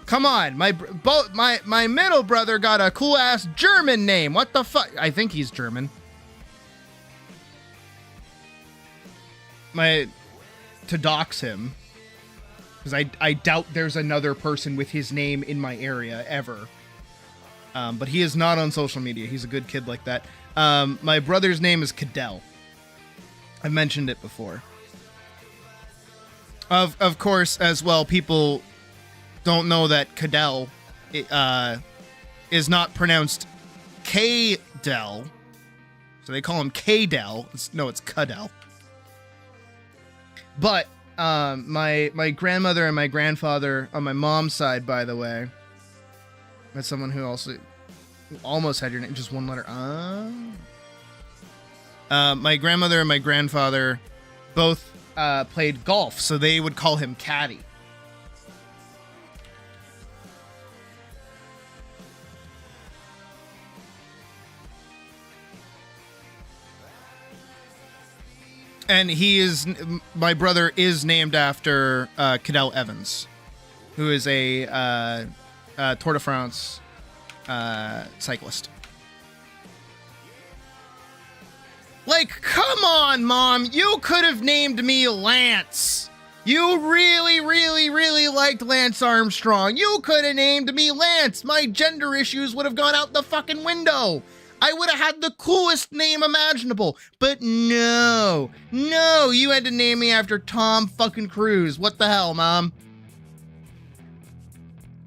Come on, my middle brother got a cool ass German name. What the fuck? I think he's German. To dox him, because I doubt there's another person with his name in my area ever. But he is not on social media. He's a good kid like that. My brother's name is Cadell. I've mentioned it before. Of course, as well, people don't know that Cadell is not pronounced K-Dell. So they call him K-Dell. No, it's Cadell. But my grandmother and my grandfather on my mom's side, by the way, that's someone who almost had your name, just one letter. My grandmother and my grandfather both played golf, so they would call him Caddy. And my brother is named after Cadell Evans, who is a Tour de France cyclist. Like, come on, Mom. You could have named me Lance. You really, really, really liked Lance Armstrong. You could have named me Lance. My gender issues would have gone out the fucking window. I would have had the coolest name imaginable. But no, you had to name me after Tom fucking Cruise. What the hell, Mom?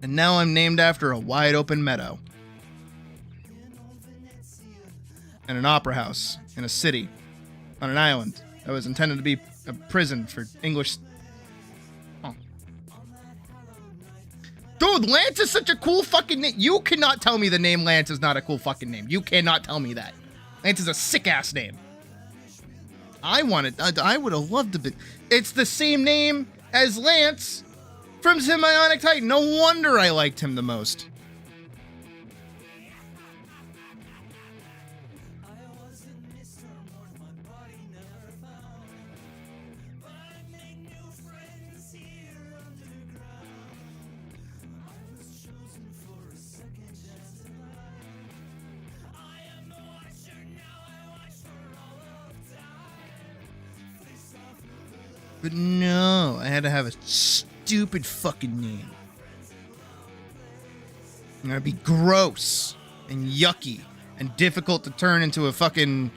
And now I'm named after a wide open meadow. And an opera house in a city on an island that was intended to be a prison for English. Oh. Dude, Lance is such a cool fucking name. You cannot tell me the name Lance is not a cool fucking name. You cannot tell me that. Lance is a sick ass name. I would have loved to be. It's the same name as Lance from Symbiotic Titan. No wonder I liked him the most. But no, I had to have a stupid fucking name. And it'd be gross and yucky and difficult to turn into a fucking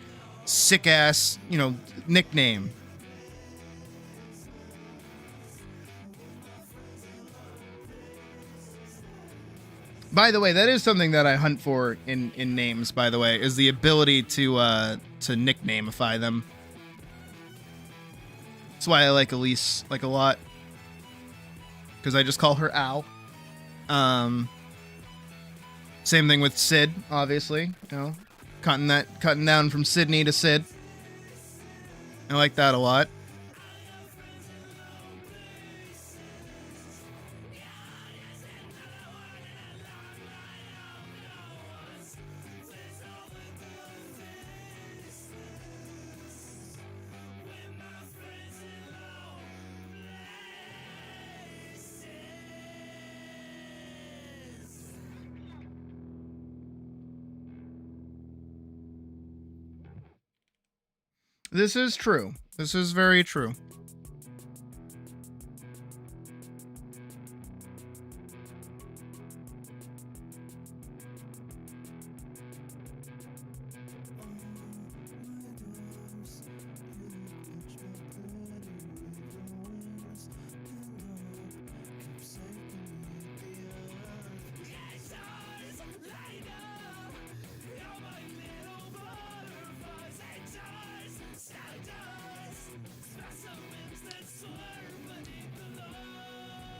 sick ass, nickname. By the way, that is something that I hunt for in names, by the way, is the ability to nicknameify them. That's why I like Elise a lot, because I just call her Al. Same thing with Sid, obviously. Cutting down from Sydney to Sid. I like that a lot. This is true. This is very true.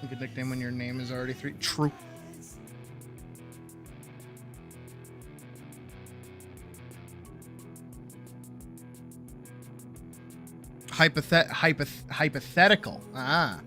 You could nickname when your name is already 3. True. Hypothetical. Ah.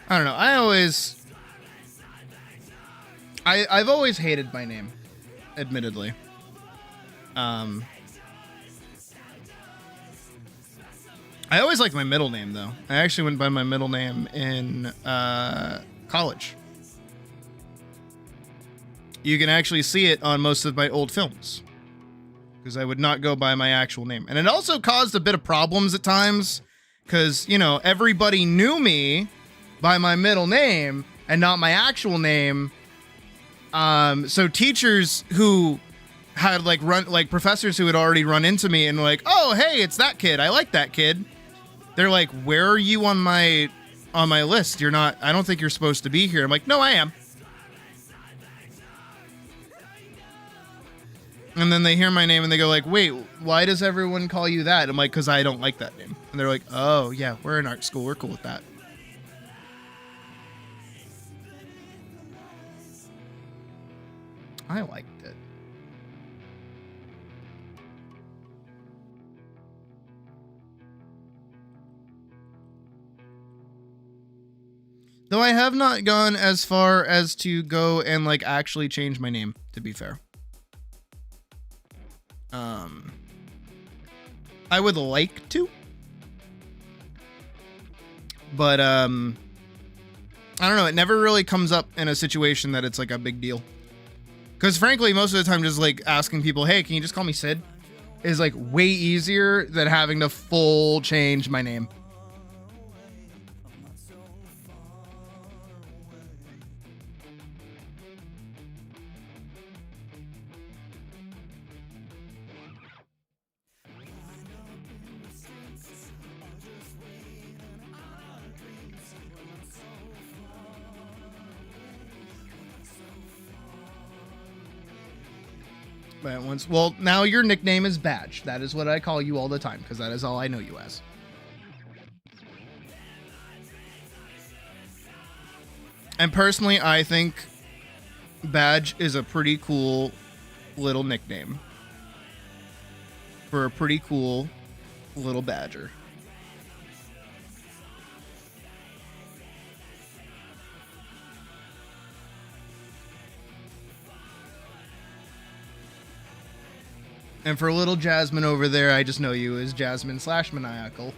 I don't know. I've always hated my name, admittedly. I always liked my middle name, though. I actually went by my middle name in college. You can actually see it on most of my old films, because I would not go by my actual name. And it also caused a bit of problems at times, because, you know, everybody knew me by my middle name and not my actual name. So teachers who had professors who had already run into me and were like, "Oh, hey, it's that kid. I like that kid." They're like, "Where are you on my list? You're not, I don't think you're supposed to be here." I'm like, "No, I am." And then they hear my name and they go like, "Wait, why does everyone call you that?" I'm like, "'Cause I don't like that name." And they're like, "Oh yeah, we're in art school. We're cool with that." I liked it. Though I have not gone as far as to go and like actually change my name, to be fair. I would like to. But I don't know, it never really comes up in a situation that it's like a big deal. Because frankly, most of the time, just like asking people, "Hey, can you just call me Sid?" is like way easier than having to full change my name. Well, now your nickname is Badge. That is what I call you all the time, because that is all I know you as. And personally, I think Badge is a pretty cool little nickname for a pretty cool little badger. And for little Jasmine over there, I just know you as Jasmine/Maniacal.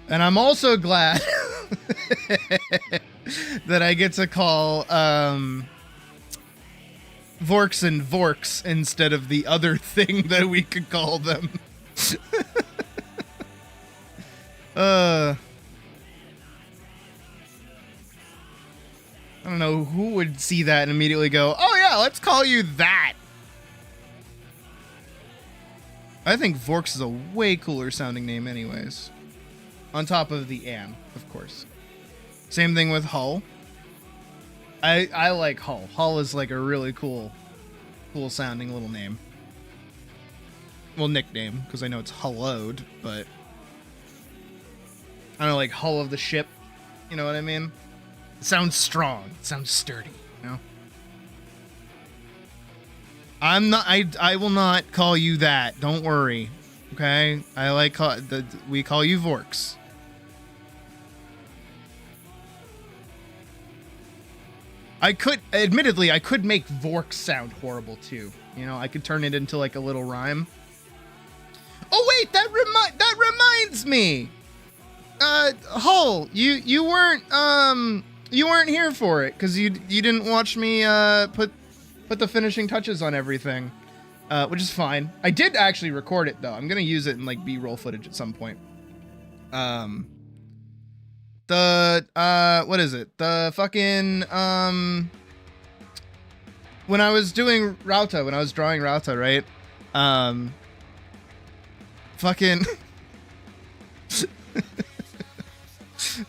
And I'm also glad that I get to call Vorks and Vorks instead of the other thing that we could call them. I don't know who would see that and immediately go, "Oh yeah, let's call you that." I think Vorks is a way cooler sounding name anyways. On top of the Anne, of course. Same thing with Hull. I like Hull. Hull is like a really cool sounding little name. Well, nickname, because I know it's Hullowed, but I don't know, like Hull of the ship, You know what I mean? It sounds strong. It sounds sturdy, you know? I'm not, I will not call you that. Don't worry. Okay? We call you Vorks. Admittedly, I could make Vorks sound horrible too. You know, I could turn it into like a little rhyme. Oh wait, that reminds me. Hull, you weren't here for it because you didn't watch me put the finishing touches on everything, which is fine. I did actually record it though. I'm gonna use it in like B-roll footage at some point. What is it? The fucking when I was doing Rauta, when I was drawing Rauta, right? Fucking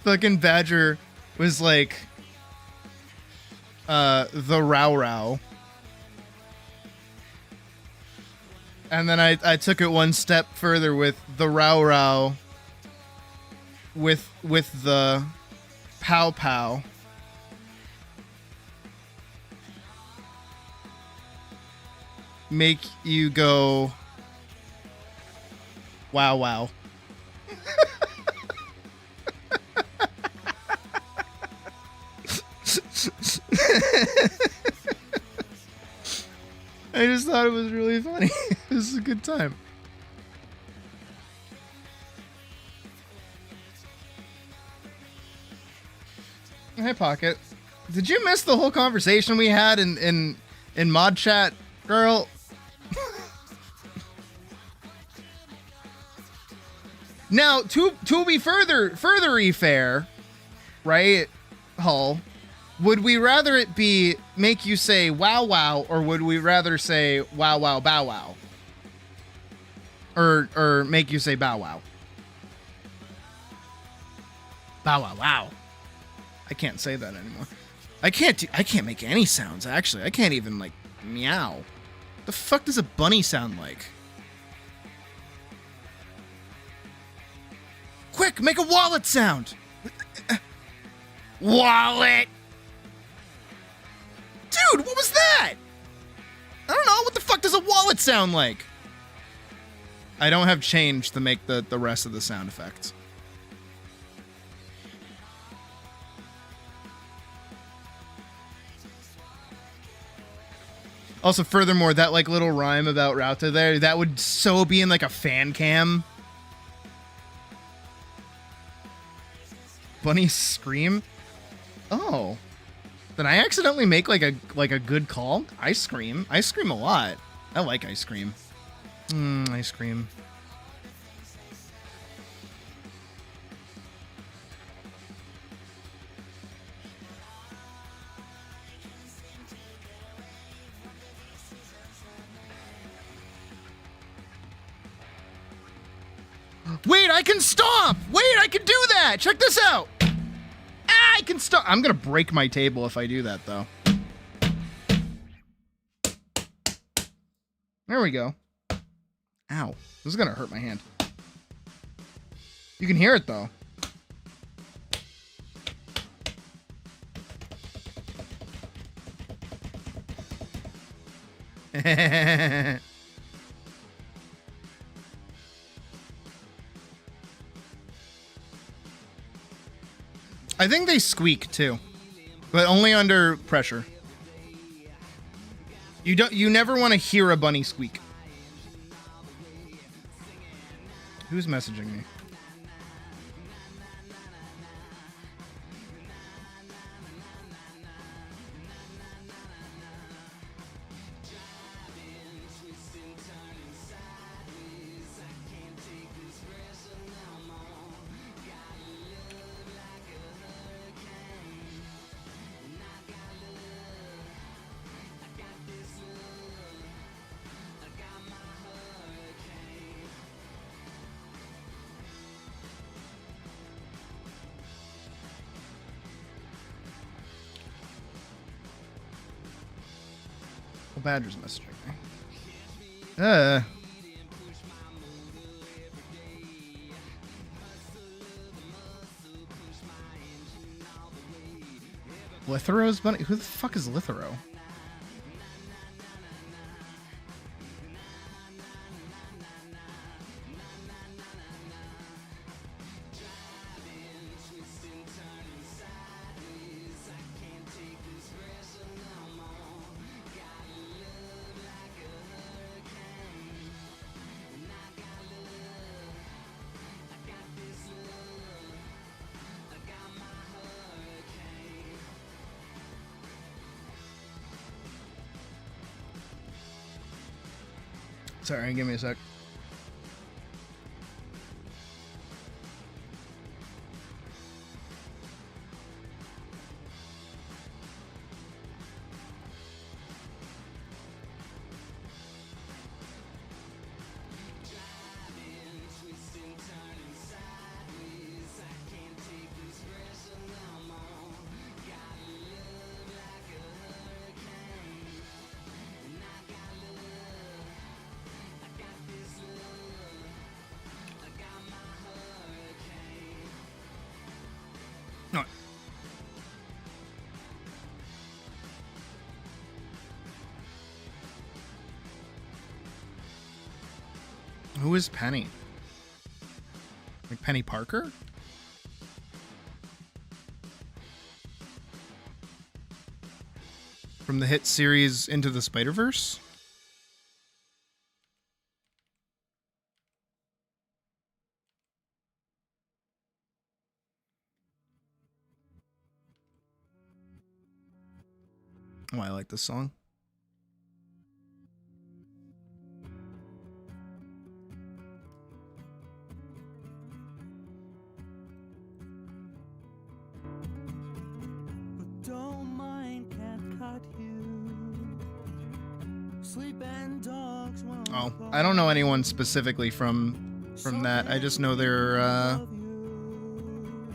fucking Badger was like the Rao. And then I took it one step further with the Rao with the Pow. Make you go wow. I just thought it was really funny. This is a good time. Hey, Pocket. Did you miss the whole conversation we had in mod chat, girl? Now, to be further fair, right, Hull? Would we rather it be make you say wow, or would we rather say wow bow wow? Or make you say bow wow? Bow wow. I can't say that anymore. I can't make any sounds, actually. I can't even, like, meow. The fuck does a bunny sound like? Quick, make a wallet sound! Wallet! Dude, what was that? I don't know. What the fuck does a wallet sound like? I don't have change to make the rest of the sound effects. Also, furthermore, that like little rhyme about Rauta there, that would so be in like a fan cam. Bunny scream? Oh. Did I accidentally make like a good call? Ice cream. Ice cream a lot. I like ice cream. Ice cream. Wait, I can stomp! Wait, I can do that! Check this out! I can stomp! I'm gonna break my table if I do that, though. There we go. Ow. This is gonna hurt my hand. You can hear it, though. I think they squeak too, but only under pressure. You never want to hear a bunny squeak. Who's messaging me? Badger's messaging me. Lithero's bunny? Who the fuck is Lithero? Sorry, give me a sec. No. Who is Penny? Like Penny Parker? From the hit series Into the Spider-Verse? Oh, I like this song. Don't mind, can't cut you. Sleep and dogs won't Oh, I don't know anyone specifically from that. I just know they're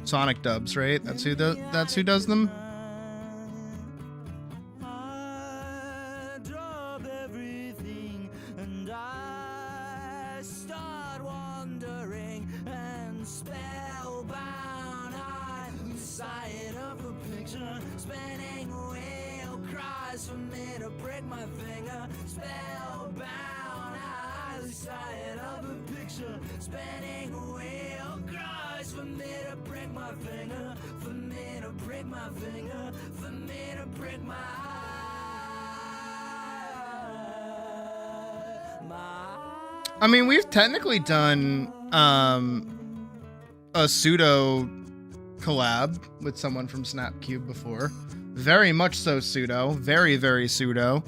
Sonic dubs, right? That's who does them. I drop everything and I start wandering and spellbound. I lose sight of the picture, spinning wheel cries for me to break my finger. Spellbound, I lose sight of the picture, spinning wheel cries for me to break my finger, for me to break my finger, for me to break my. I mean, we've technically done a pseudo collab with someone from Snapcube before. Very much so pseudo. Very, very pseudo.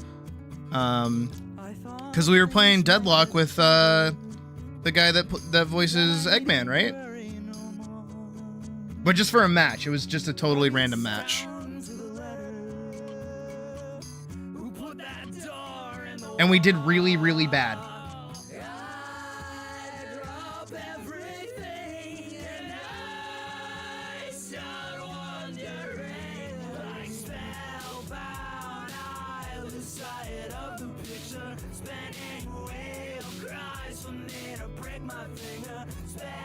Because we were playing Deadlock with the guy that voices Eggman, right? But just for a match. It was just a totally random match. And we did really, really bad.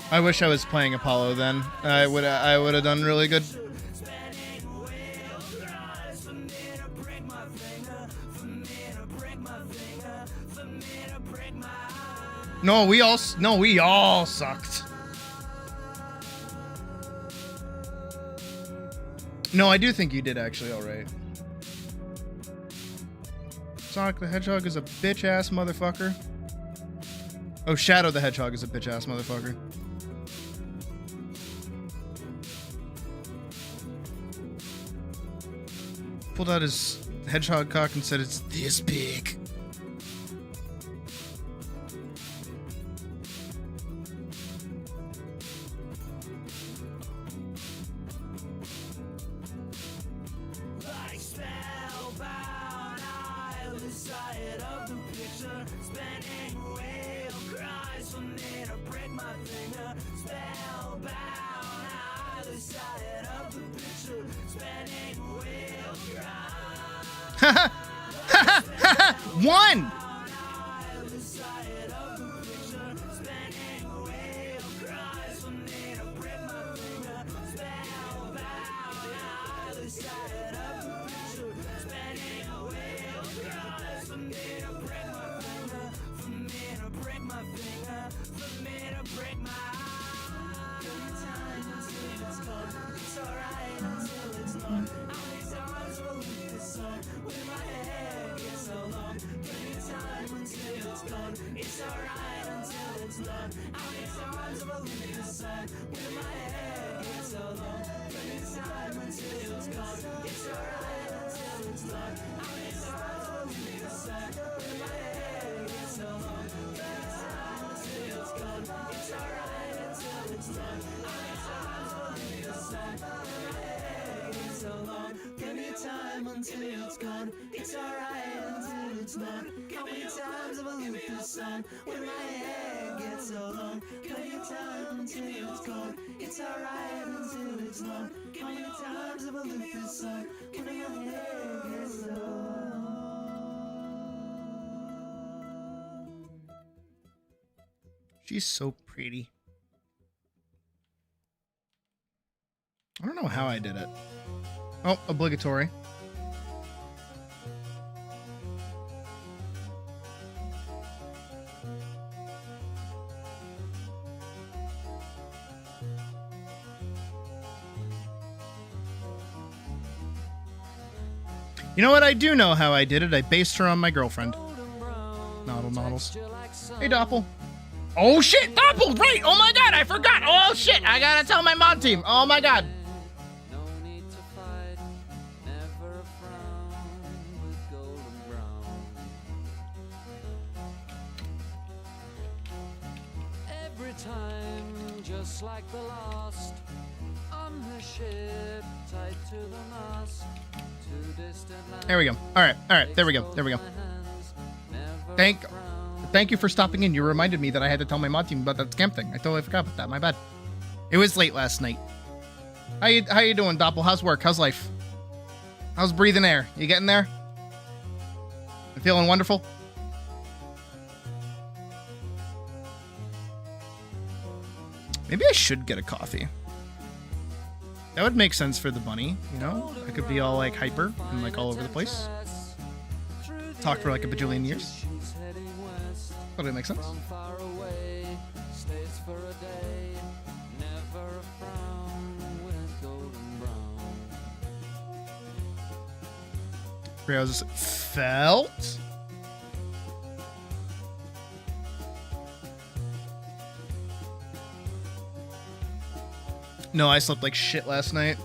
I wish I was playing Apollo then. I would have done really good. No, we all sucked. No, I do think you did actually all right. Sonic the Hedgehog is a bitch ass motherfucker. Oh, Shadow the Hedgehog is a bitch ass motherfucker. Pulled out his hedgehog cock and said it's this big. One! It's alright until it's not. How many times have I looked at the sun when my hair gets so long? Plenty of time until it's gone. It's alright until it's not. How many times have I looked at the sun when my hair gets so long? Plenty of time until it's gone. It's alright until it's not. How many times have I looked at the sun when my hair gets so long? Plenty of time until it's gone. It's alright until it's not. How many times have I looked at the sun when my hair gets so long? Plenty of time until it's gone. It's alright until it's not. How many times have I looked at the sun when my hair gets so long? She's so pretty. I don't know how I did it. Oh, obligatory. You know what? I do know how I did it. I based her on my girlfriend. Noddles. Hey, Doppel. Oh, shit! Doppel! Right! Oh, my God! I forgot! Oh, shit! I gotta tell my mod team! Oh, my God! No need to fight, never a frown with golden brown. Every time, just like the last, on the ship, tied to the mast, to distant lands. There we go. Alright, there we go. Thank you for stopping in. You reminded me that I had to tell my mod team about that scam thing. I totally forgot about that. My bad. It was late last night. How you doing, Doppel? How's work? How's life? How's breathing air? You getting there? You feeling wonderful? Maybe I should get a coffee. That would make sense for the bunny, you know? I could be all like hyper and like all over the place. Talk for like a bajillion years. Totally makes sense. Far away, stays for a day, never a frown with golden brown. Browse felt. No, I slept like shit last night.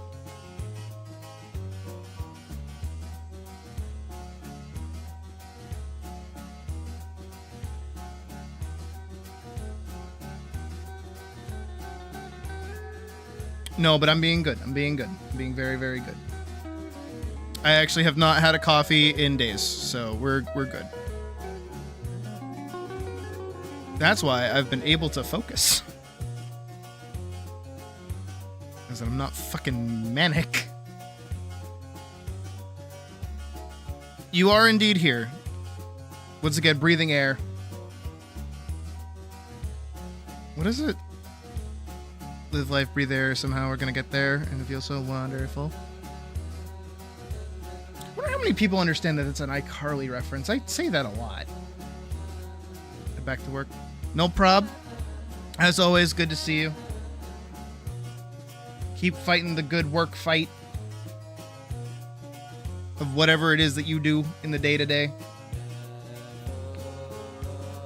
No, but I'm being good. I'm being good. I'm being very, very good. I actually have not had a coffee in days, so we're good. That's why I've been able to focus. Because I'm not fucking manic. You are indeed here. Once again, breathing air. What is it? Live life, breathe air. Somehow we're gonna get there, and it feels so wonderful. I wonder how many people understand that it's an iCarly reference. I say that a lot. Get back to work. No prob. As always, good to see you. Keep fighting the good work fight of whatever it is that you do in the day-to-day.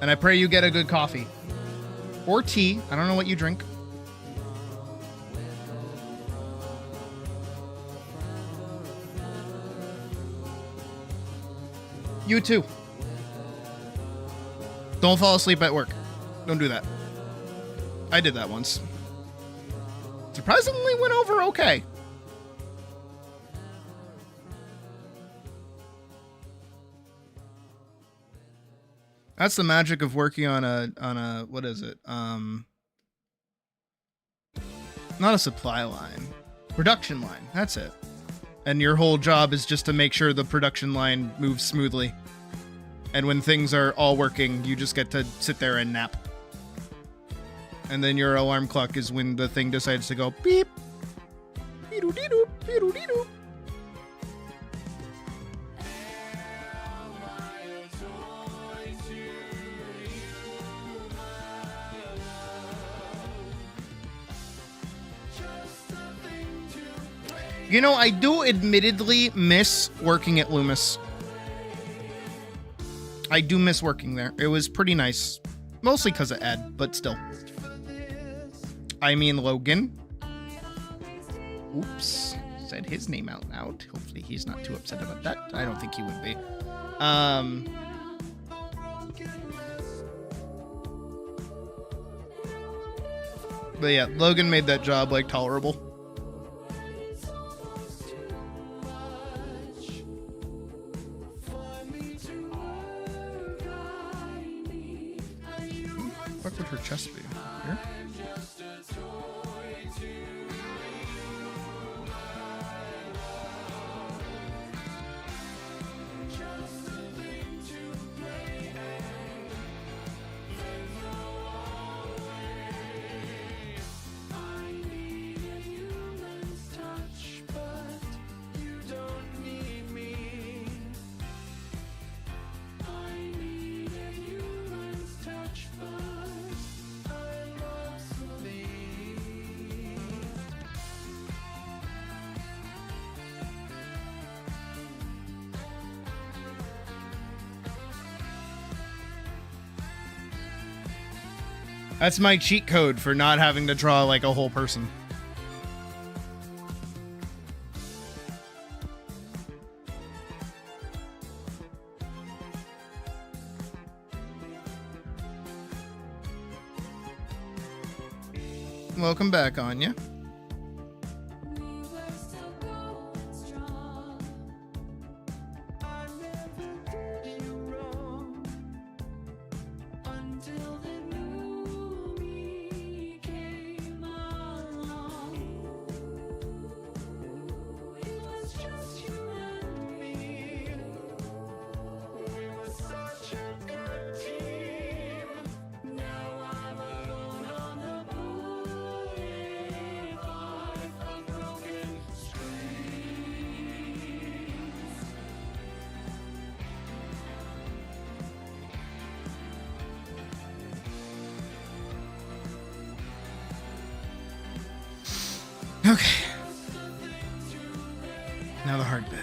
And I pray you get a good coffee. Or tea. I don't know what you drink. You too. Don't fall asleep at work. Don't do that. I did that once. Surprisingly went over okay. That's the magic of working on a what is it? Not a supply line. Production line. That's it. And your whole job is just to make sure the production line moves smoothly. And when things are all working, you just get to sit there and nap. And then your alarm clock is when the thing decides to go beep. Beep-doo-dee-doo, beep-doo-dee-doo. You know, I do admittedly miss working at Loomis. I do miss working there. It was pretty nice. Mostly because of Ed, but still. I mean Logan. Oops. Said his name out loud. Hopefully he's not too upset about that. I don't think he would be. But yeah, Logan made that job, like, tolerable. What would her chest be? Here? That's my cheat code for not having to draw like a whole person. Welcome back, Anya. Okay. Now the hard bit.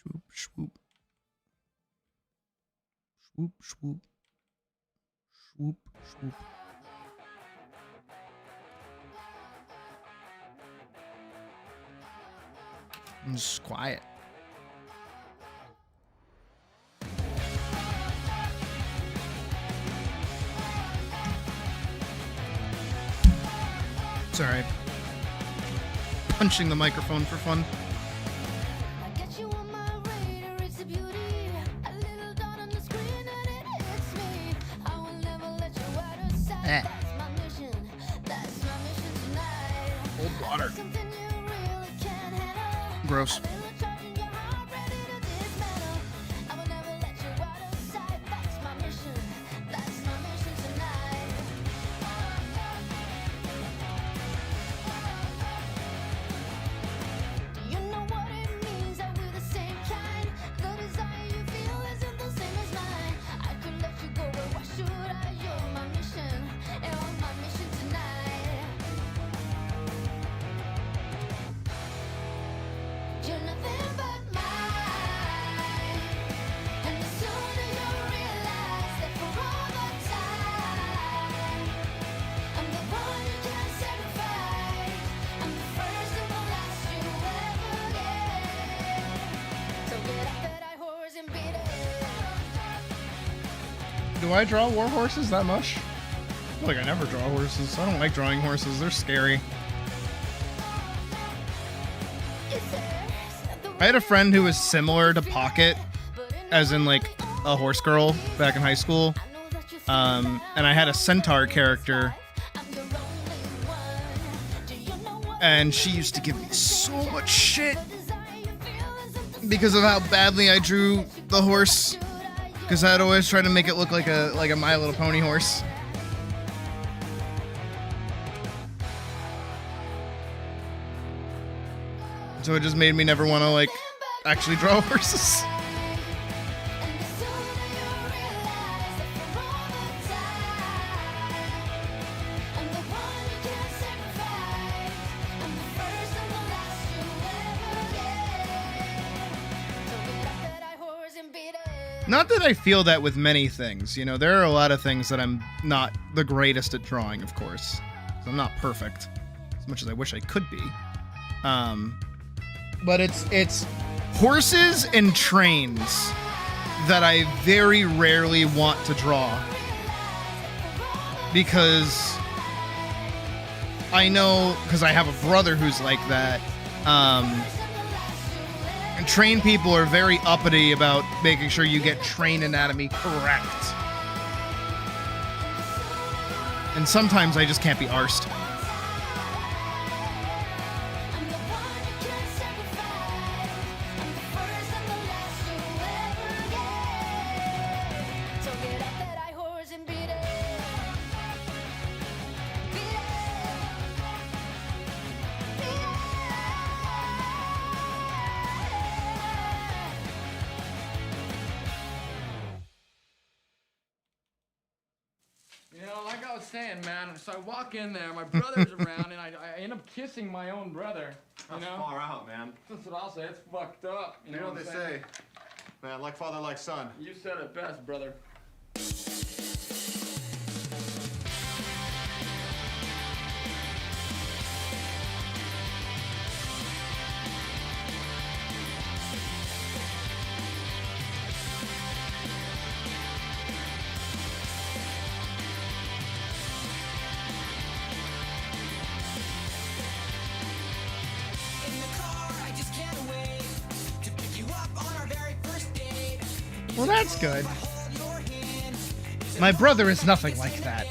Swoop, swoop. Swoop, swoop. Swoop, swoop. I'm just quiet. Sorry. Punching the microphone for fun. Cold water. Gross. Do I draw war horses that much? I feel like I never draw horses. I don't like drawing horses. They're scary. I had a friend who was similar to Pocket, as in like a horse girl back in high school. And I had a centaur character. And she used to give me so much shit because of how badly I drew the horse. Because I'd always try to make it look like a My Little Pony horse. So it just made me never want to like actually draw horses. Not that I feel that with many things, you know, there are a lot of things that I'm not the greatest at drawing, of course. I'm not perfect, as much as I wish I could be. But it's horses and trains that I very rarely want to draw. Because I know, because I have a brother who's like that, and train people are very uppity about making sure you get train anatomy correct. And sometimes I just can't be arsed. You know, like I was saying, man, so I walk in there, my brother's around, and I end up kissing my own brother. That's far out, man. That's what I'll say. It's fucked up. You know what they say? Man, like father, like son. You said it best, brother. Well, that's good. My brother is nothing like that.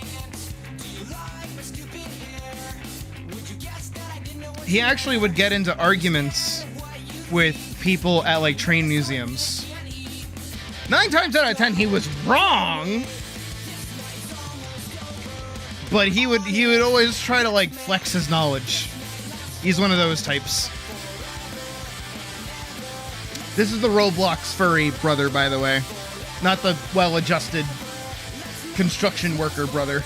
He actually would get into arguments with people at like train museums. 9 times out of 10 he was wrong. But he would always try to like flex his knowledge. He's one of those types. This is the Roblox furry brother, by the way. Not the well-adjusted construction worker brother.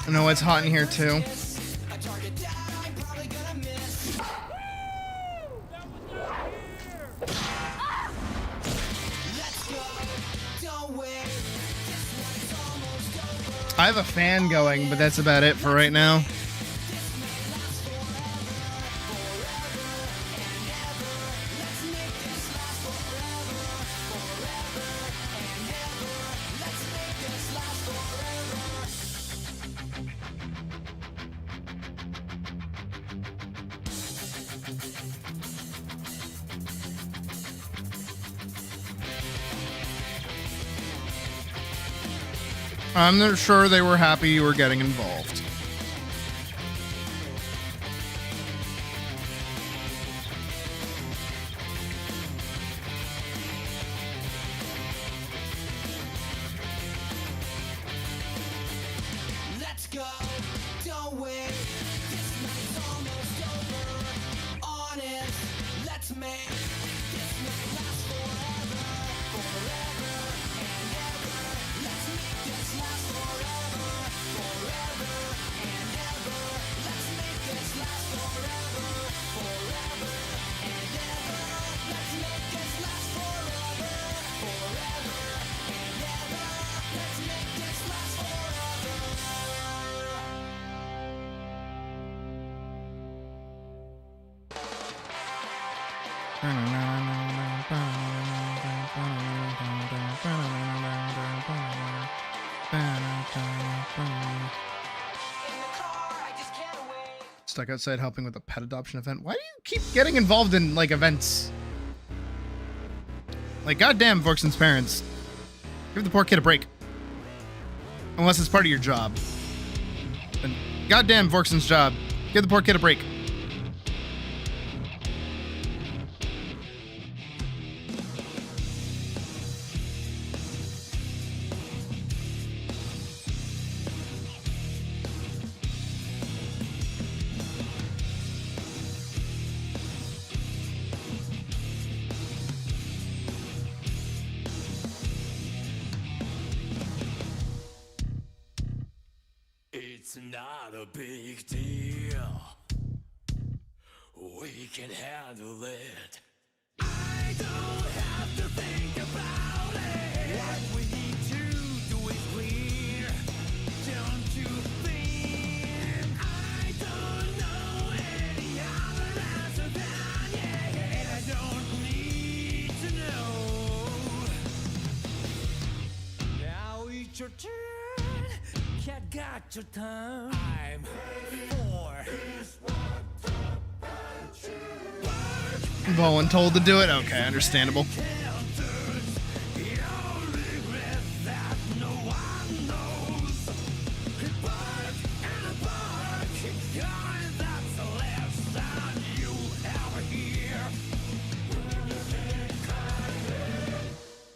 I know it's hot in here too. I have a fan going, but that's about it for right now. I'm not sure they were happy you were getting involved. Let's go, don't wait. This night's almost over. Honest, let's make this night last forever, forever and ever. Let's make this last forever, forever and ever. Stuck outside helping with a pet adoption event. Why do you keep getting involved in, like, events? Like, goddamn, Vorkson's parents. Give the poor kid a break. Unless it's part of your job. And goddamn, Vorkson's job. Give the poor kid a break. It's not a big deal. We can handle it. I don't have to think about it. What we need to do is clear. Don't you think? I don't know any other answer than yeah. And I don't need to know. Now it's your turn. Cat got your time. I'm for Voluntold to do it? Okay, understandable.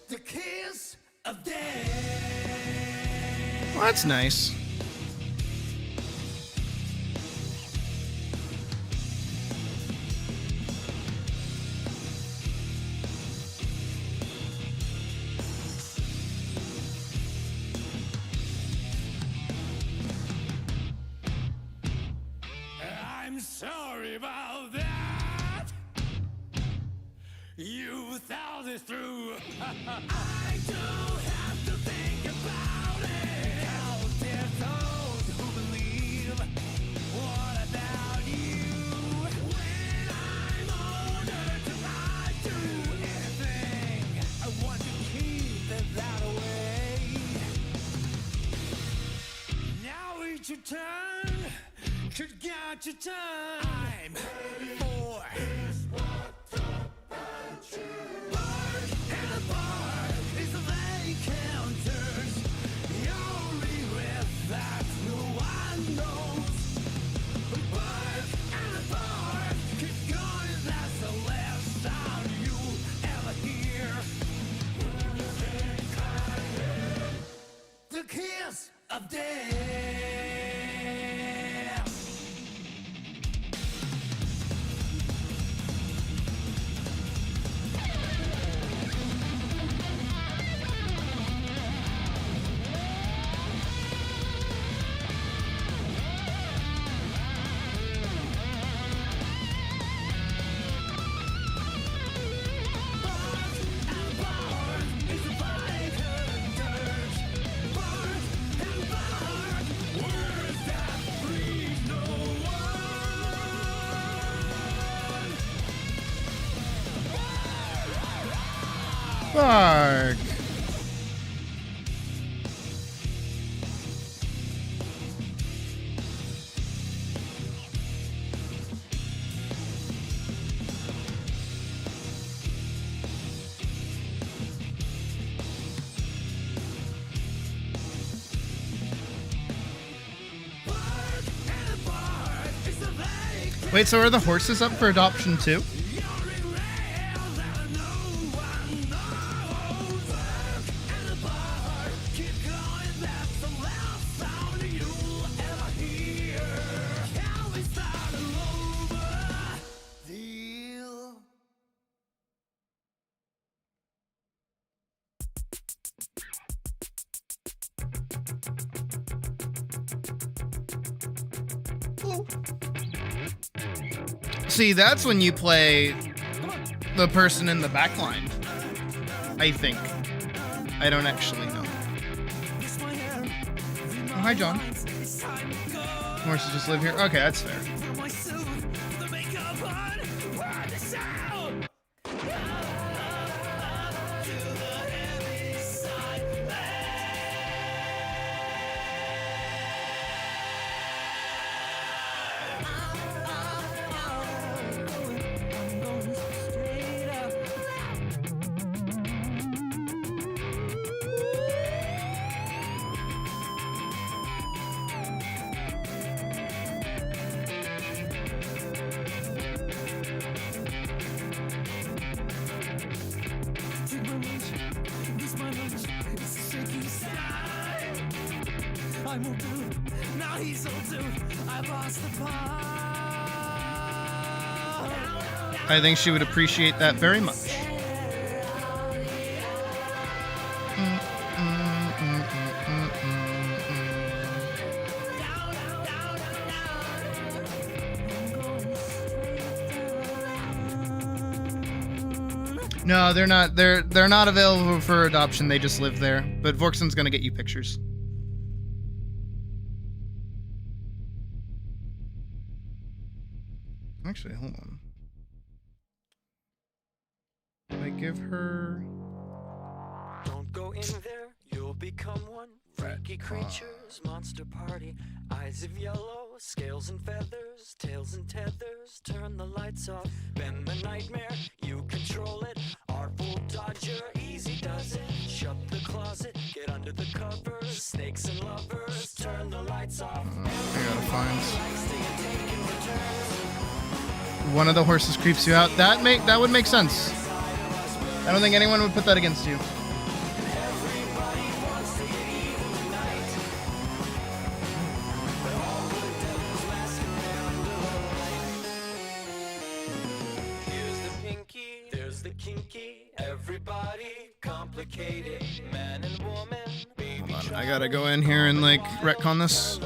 The kiss of death. Well, that's nice. I'm sorry about that. You thought it through. I don't have to think about it. Out there those who believe. What about you? When I'm older, do I do anything? I want to keep it that way. Now it's your turn. Could got your time. I'm for bark and a bark is the way counters. Your regret that no one knows. Bark and a bark, keep going. That's the last sound you ever hear. The kiss of death. Bark. Wait, so are the horses up for adoption too? See, that's when you play the person in the back line. I think. I don't actually know. Oh, hi, John. Horses just live here? Okay, that's fair. time will do. Now he's old too. I lost the part. I think she would appreciate that very much. No, they're not. They're not available for adoption. They just live there. But Vorkson's gonna get you pictures. Actually, hold on. Did I give her? Don't go in there, you'll become one. Freaky creatures, monster party. Eyes of yellow, scales and feathers, tails and tethers. Turn the lights off, bend the nightmare. You control it. Artful dodger, easy does it. Shut the closet, get under the covers. Snakes and lovers, turn the lights off. I gotta find. One of the horses creeps you out. That would make sense. I don't think anyone would put that against you. There's the kinky, everybody complicated, man and woman, baby. Hold on, I gotta go in here and like retcon this.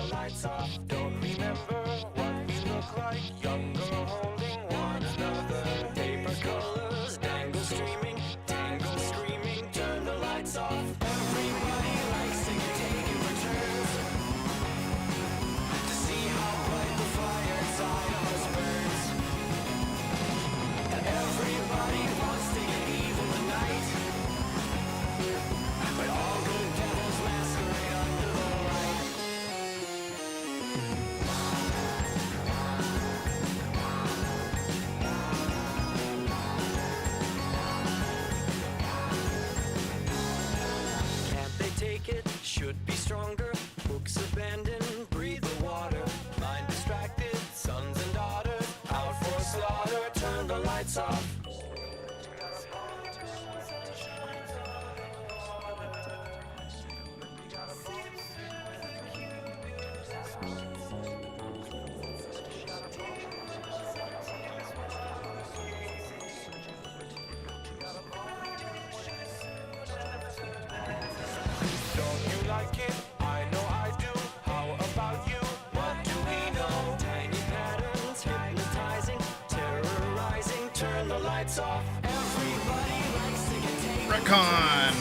Don't remember what we look like, younger holding one another. Paper colors, dangle streaming, tangle screaming, turn the lights off. Everybody likes to get taken returns to see how bright the fire inside of us burns. Everybody wants to get evil tonight, but all good devils masquerade under the light. Can't they take it? Should be stronger. Books abandoned, breathe the water. Mind distracted, sons and daughters out for slaughter. Turn the lights off. Don't you like it? I know I do. How about you? What do we know? Tiny patterns, hypnotizing, terrorizing. Turn the lights off. Everybody likes to get taken Retcon.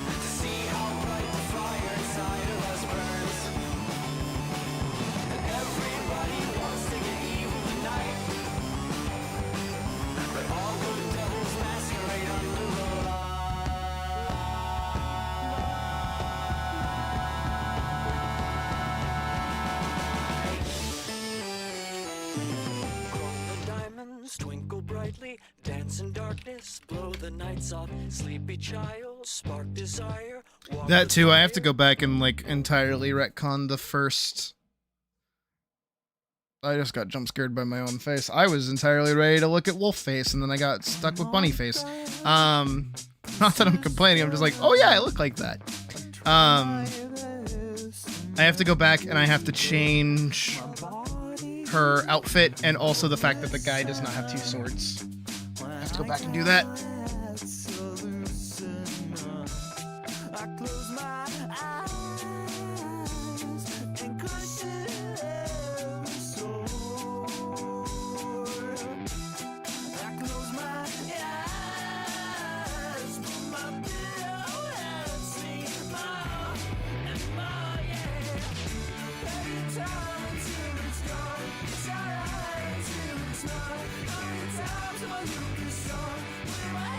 to see how bright the fire inside of us burns. And everybody wants to get evil tonight, but all good devils masquerade under the light. The diamonds twinkle brightly, dance in darkness, blow the nights off. Sleepy child, spark desire. Walk That the too. I have to fire. go back and like entirely retcon the first. I just got jump scared by my own face. I was entirely ready to look at wolf face, and then I got stuck with bunny face. Not that I'm complaining. I'm just like, oh yeah, I look like that. I have to go back and I have to change her outfit, and also the fact that the guy does not have two swords. I have to go back and do that. I close my eyes and cushion every soul. I close my eyes, put my pillow and sing more and more, yeah. Every time until it's gone, it's alright until it's not. How many times will you be strong? With my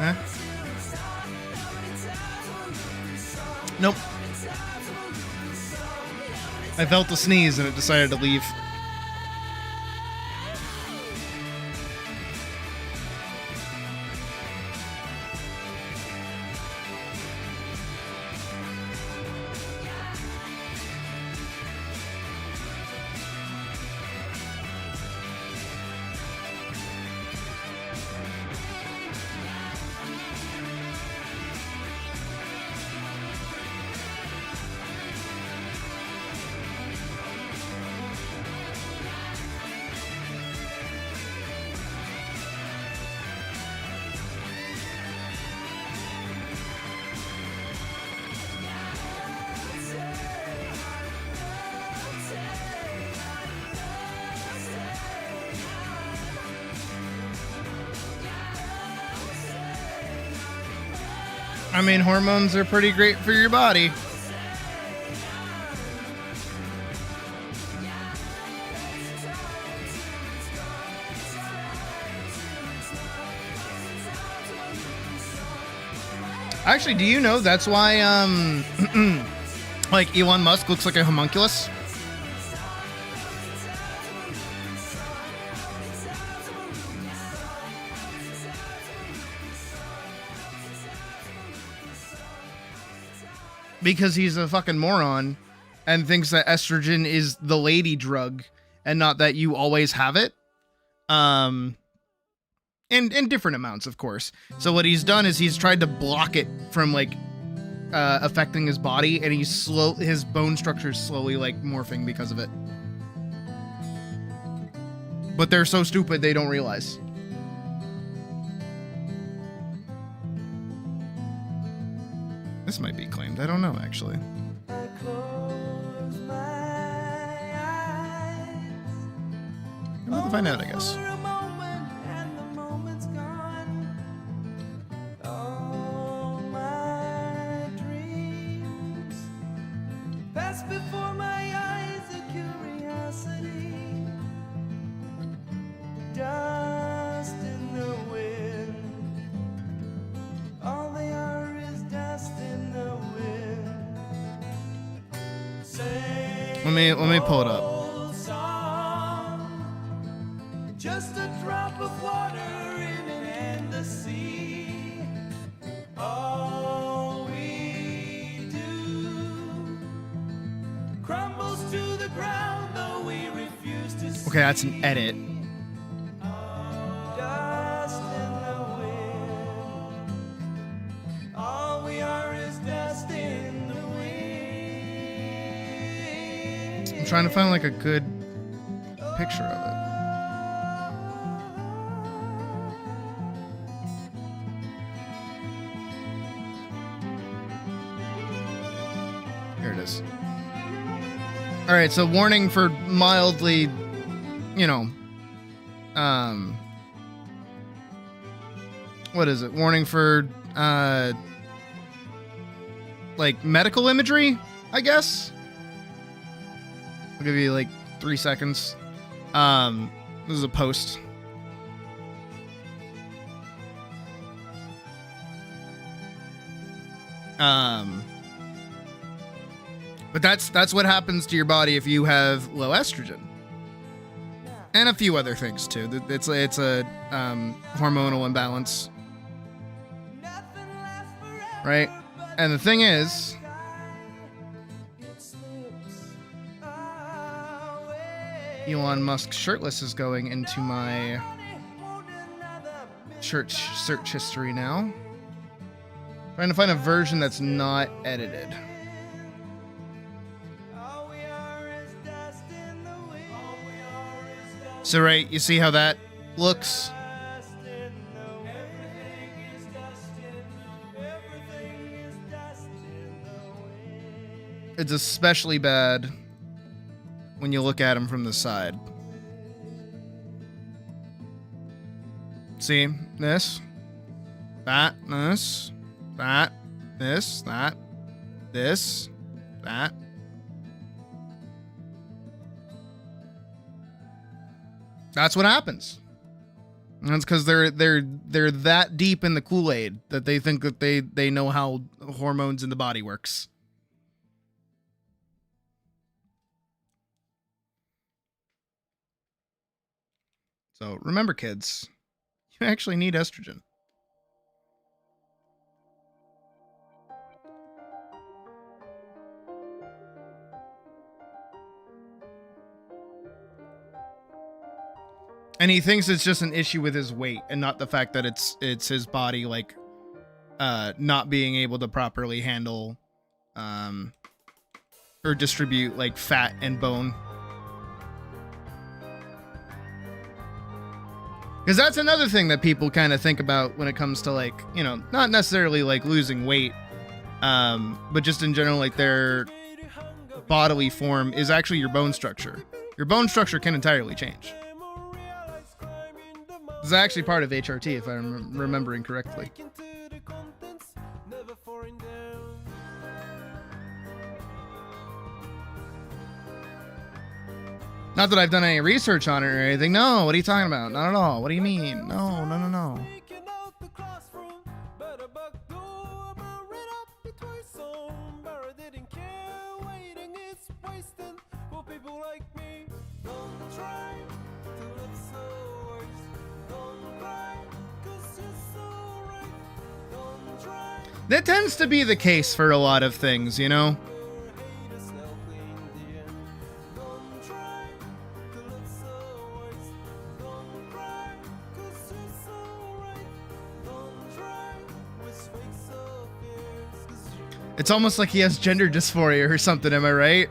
Huh? Nope. I felt the sneeze and it decided to leave. I mean, hormones are pretty great for your body. Actually, do you know that's why, like Elon Musk looks like a homunculus? Because he's a fucking moron and thinks that estrogen is the lady drug and not that you always have it. In different amounts, of course. So what he's done is he's tried to block it from like affecting his body, and his bone structure is slowly like morphing because of it. But they're so stupid they don't realize. This might be claimed. I don't know, actually. I close my eyes. We'll have to find out, I guess. For a moment, and the moment's gone. All my dreams pass before my eyes, a curiosity. Dust in the wind. All they are is dust in the wind. Let me pull it up. Old song, just a drop of water in an endless sea. All we do crumbles to the ground, though we refuse to see. Okay, that's an edit. Dust in the wind. All we are is dust in the wind. I'm trying to find like a good picture of it. Here it is. All right, so warning for mildly, you know, what is it? Warning for like medical imagery, I guess. I'll give you like 3 seconds. This is a post. But that's what happens to your body if you have low estrogen, and a few other things too. It's a hormonal imbalance, right? And the thing is, Elon Musk shirtless is going into my search history now. Trying to find a version that's not edited. So right, you see how that looks? It's especially bad when you look at him from the side. See? This. That. This. That. This. That. This. That. That's what happens. And that's because they're that deep in the Kool-Aid that they think that they know how hormones in the body works. So remember, kids, you actually need estrogen. And he thinks it's just an issue with his weight and not the fact that it's his body, like, not being able to properly handle or distribute, like, fat and bone. Because that's another thing that people kind of think about when it comes to, like, you know, not necessarily like losing weight, but just in general, like, their bodily form is actually your bone structure. Your bone structure can entirely change. This is actually part of HRT, if I'm remembering correctly. Not that I've done any research on it or anything. No, what are you talking about? Not at all. What do you mean? No, no, no, no. That tends to be the case for a lot of things, you know? It's almost like he has gender dysphoria or something, am I right?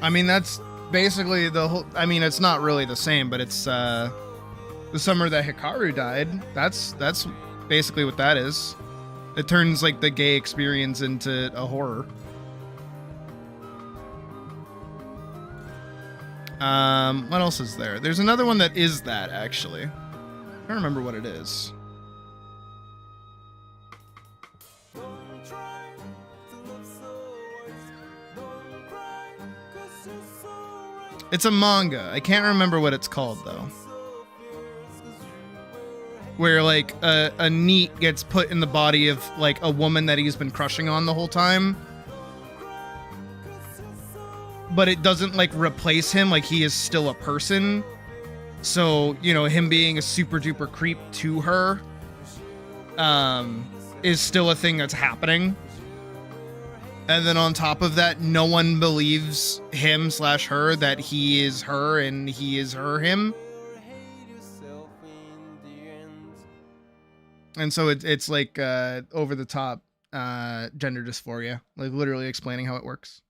I mean, that's basically the whole... I mean, it's not really the same, but it's the summer that Hikaru died. That's basically what that is. It turns, like, the gay experience into a horror. What else is there? There's another one that is that, actually. I don't remember what it is. It's a manga. I can't remember what it's called, though. Where, like, a NEET gets put in the body of, like, a woman that he's been crushing on the whole time. But it doesn't, like, replace him. Like, he is still a person. So, you know, him being a super duper creep to her is still a thing that's happening. And then on top of that, no one believes him/her that he is her and he is him. And so it's like over the top gender dysphoria, like literally explaining how it works.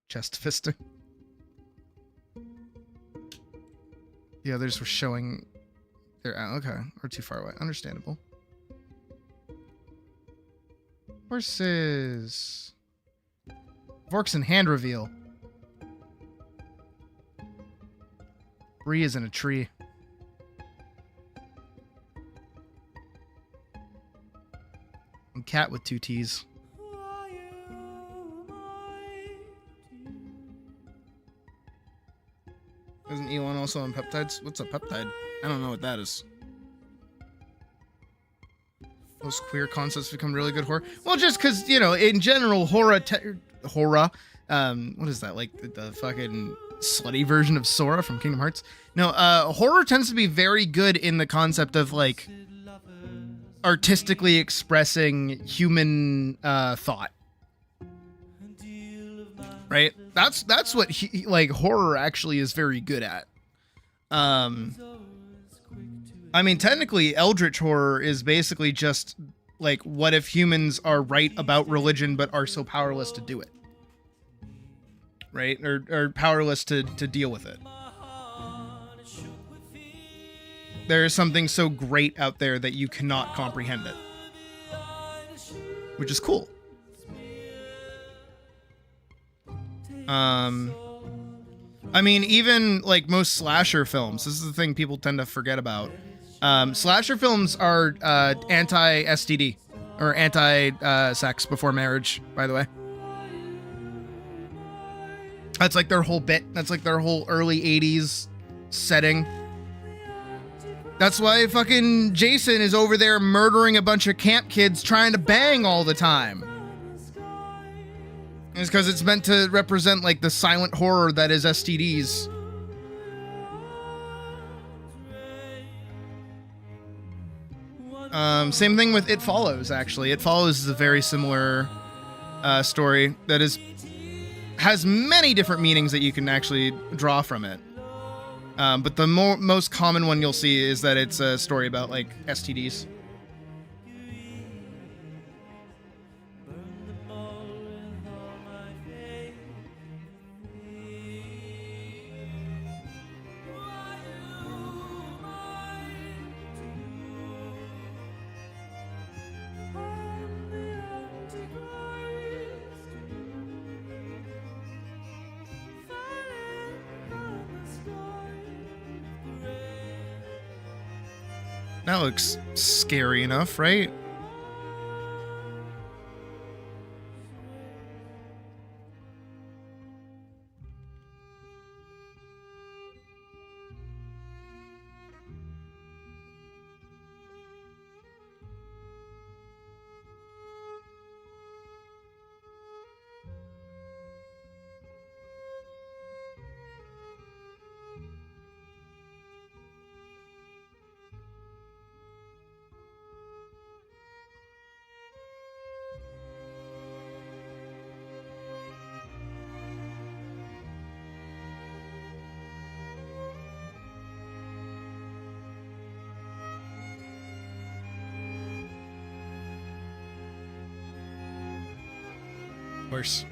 Chest fisting. The others were showing their okay, or too far away. Understandable. Horses. Vork's and hand reveal. Bree is in a tree. And cat with 2 T's. Isn't Elon also on peptides? What's a peptide? I don't know what that is. Those queer concepts become really good horror. Well, just because, you know, in general, horror, what is that? Like the fucking slutty version of Sora from Kingdom Hearts? No, horror tends to be very good in the concept of, like, artistically expressing human thought. Right? That's what like horror actually is very good at. I mean, technically, eldritch horror is basically just like, what if humans are right about religion but are so powerless to do it, right? Or powerless to deal with it. There is something so great out there that you cannot comprehend it, which is cool. I mean, even like most slasher films, this is the thing people tend to forget about. Slasher films are anti-STD or anti-sex before marriage, by the way. That's like their whole bit. That's like their whole early 80s setting. That's why fucking Jason is over there murdering a bunch of camp kids trying to bang all the time. It's because it's meant to represent like the silent horror that is STDs. Same thing with It Follows, actually. It Follows is a very similar story that has many different meanings that you can actually draw from it. But the most common one you'll see is that it's a story about like STDs. That looks scary enough, right? Worse.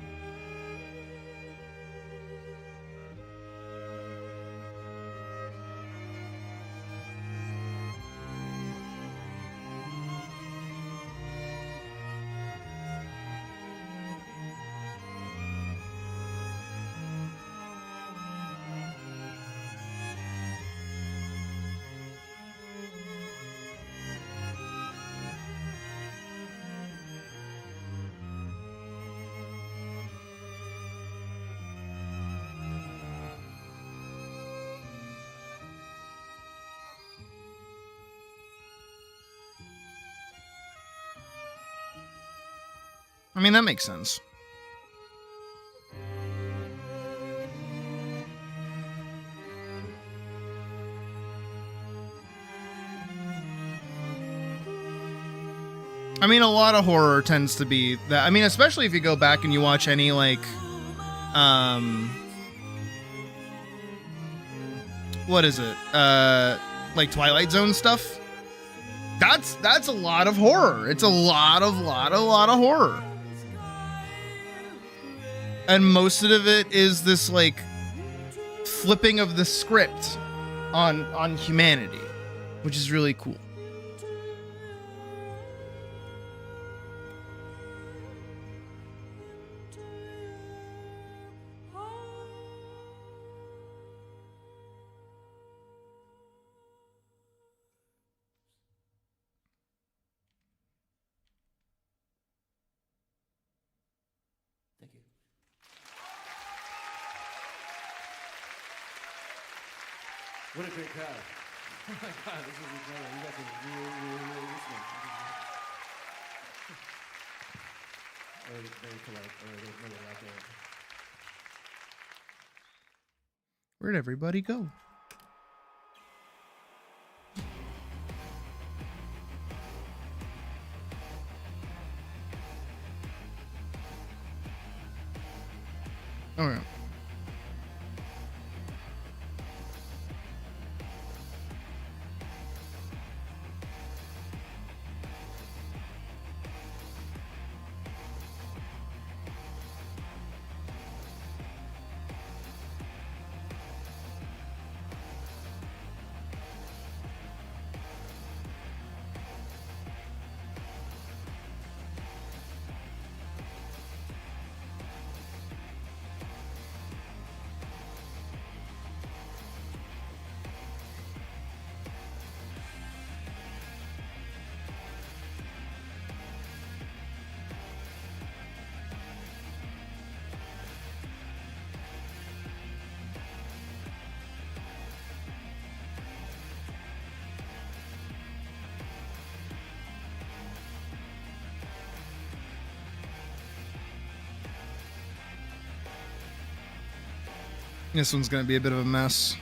I mean, that makes sense. I mean, a lot of horror tends to be that. I mean, especially if you go back and you watch any, like, what is it? Like Twilight Zone stuff? That's a lot of horror. It's a lot of horror. And most of it is this, like, flipping of the script on humanity, which is really cool. Thank you. What a great crowd. Oh my God, this is incredible. You guys are really listening. Very polite. There's no way out there. Where'd everybody go? All right. This one's gonna be a bit of a mess.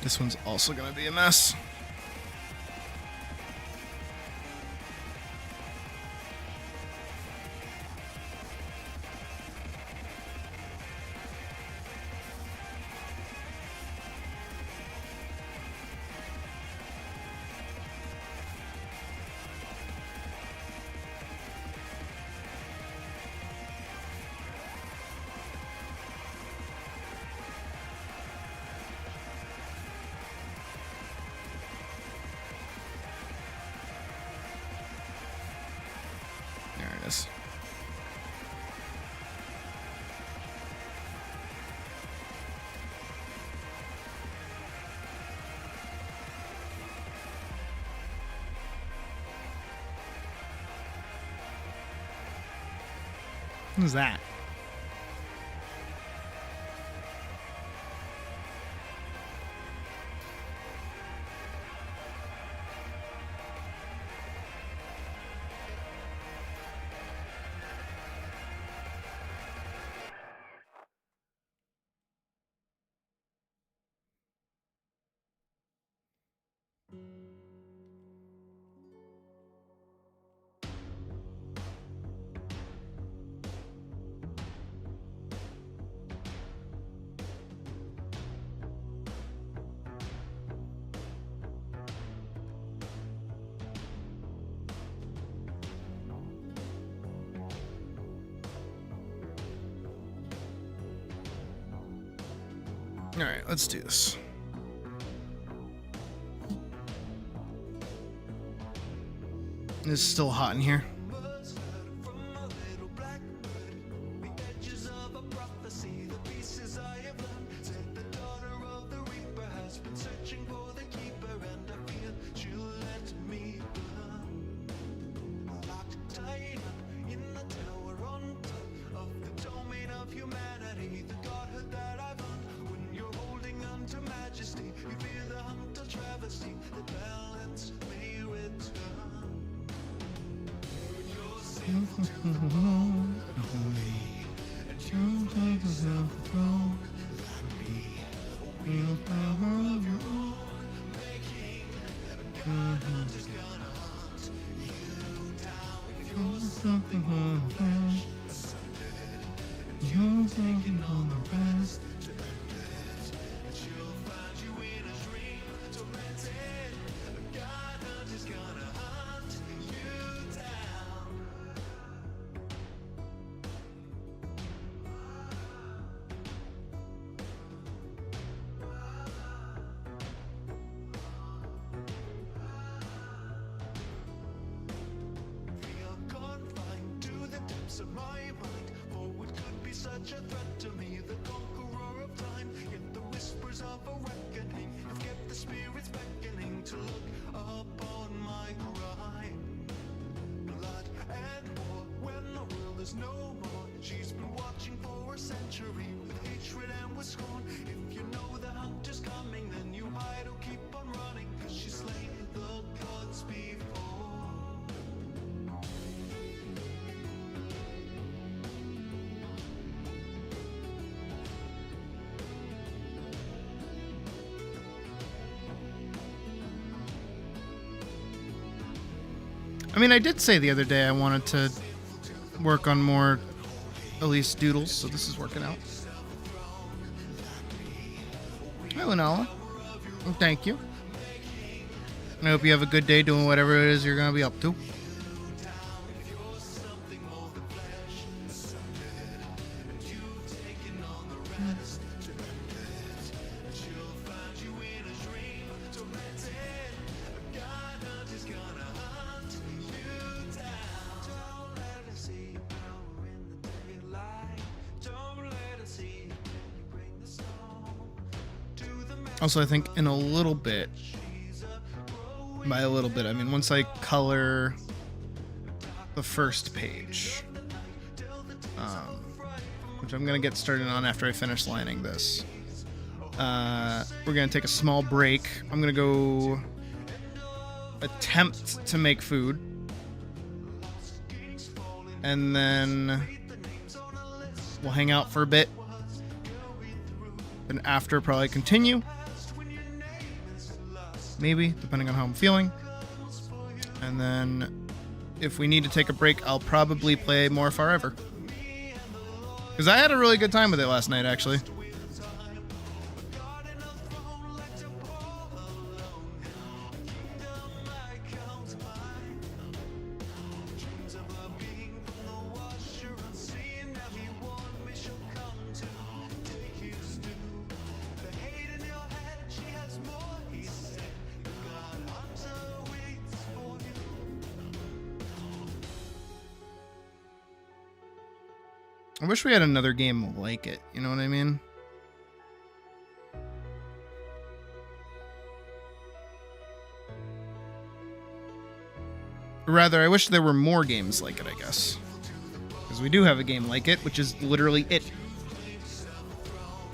This one's also gonna be a mess. There it is. Who's that? All right, let's do this. It's still hot in here. I mean, I did say the other day I wanted to work on more, at least doodles, so this is working out. Hi, Lunala. Well, thank you. I hope you have a good day doing whatever it is you're going to be up to. Also, I think in a little bit, by a little bit, I mean once I color the first page, which I'm going to get started on after I finish lining this, we're going to take a small break. I'm going to go attempt to make food. And then we'll hang out for a bit. And after, probably continue. Maybe, depending on how I'm feeling. And then, if we need to take a break, I'll probably play more Forever. Because I had a really good time with it last night, actually. I wish we had another game like it, you know what I mean? Or rather, I wish there were more games like it, I guess. Because we do have a game like it, which is literally it.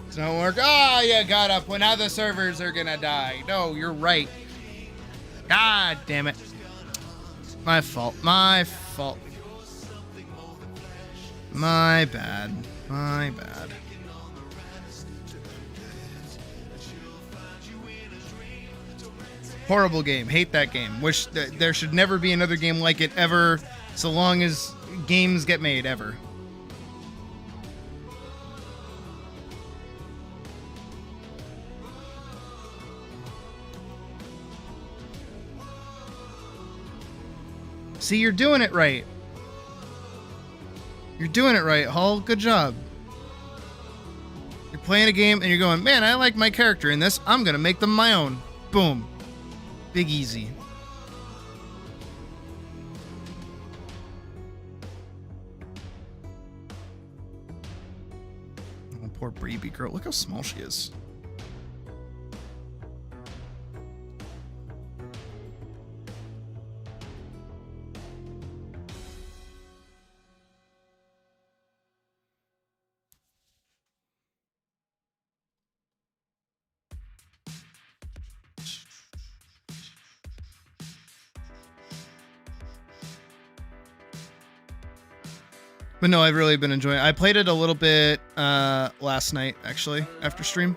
It's not work. Oh, you got up when other servers are gonna die. No, you're right. God damn it. My fault. My fault. My bad. My bad. Horrible game. Hate that game. Wish that there should never be another game like it ever, so long as games get made, ever. See, you're doing it right. You're doing it right, Hull. Good job. You're playing a game and you're going, man, I like my character in this. I'm going to make them my own. Boom. Big easy. Oh, poor baby girl. Look how small she is. But no, I've really been enjoying it. I played it a little bit last night, actually, after stream.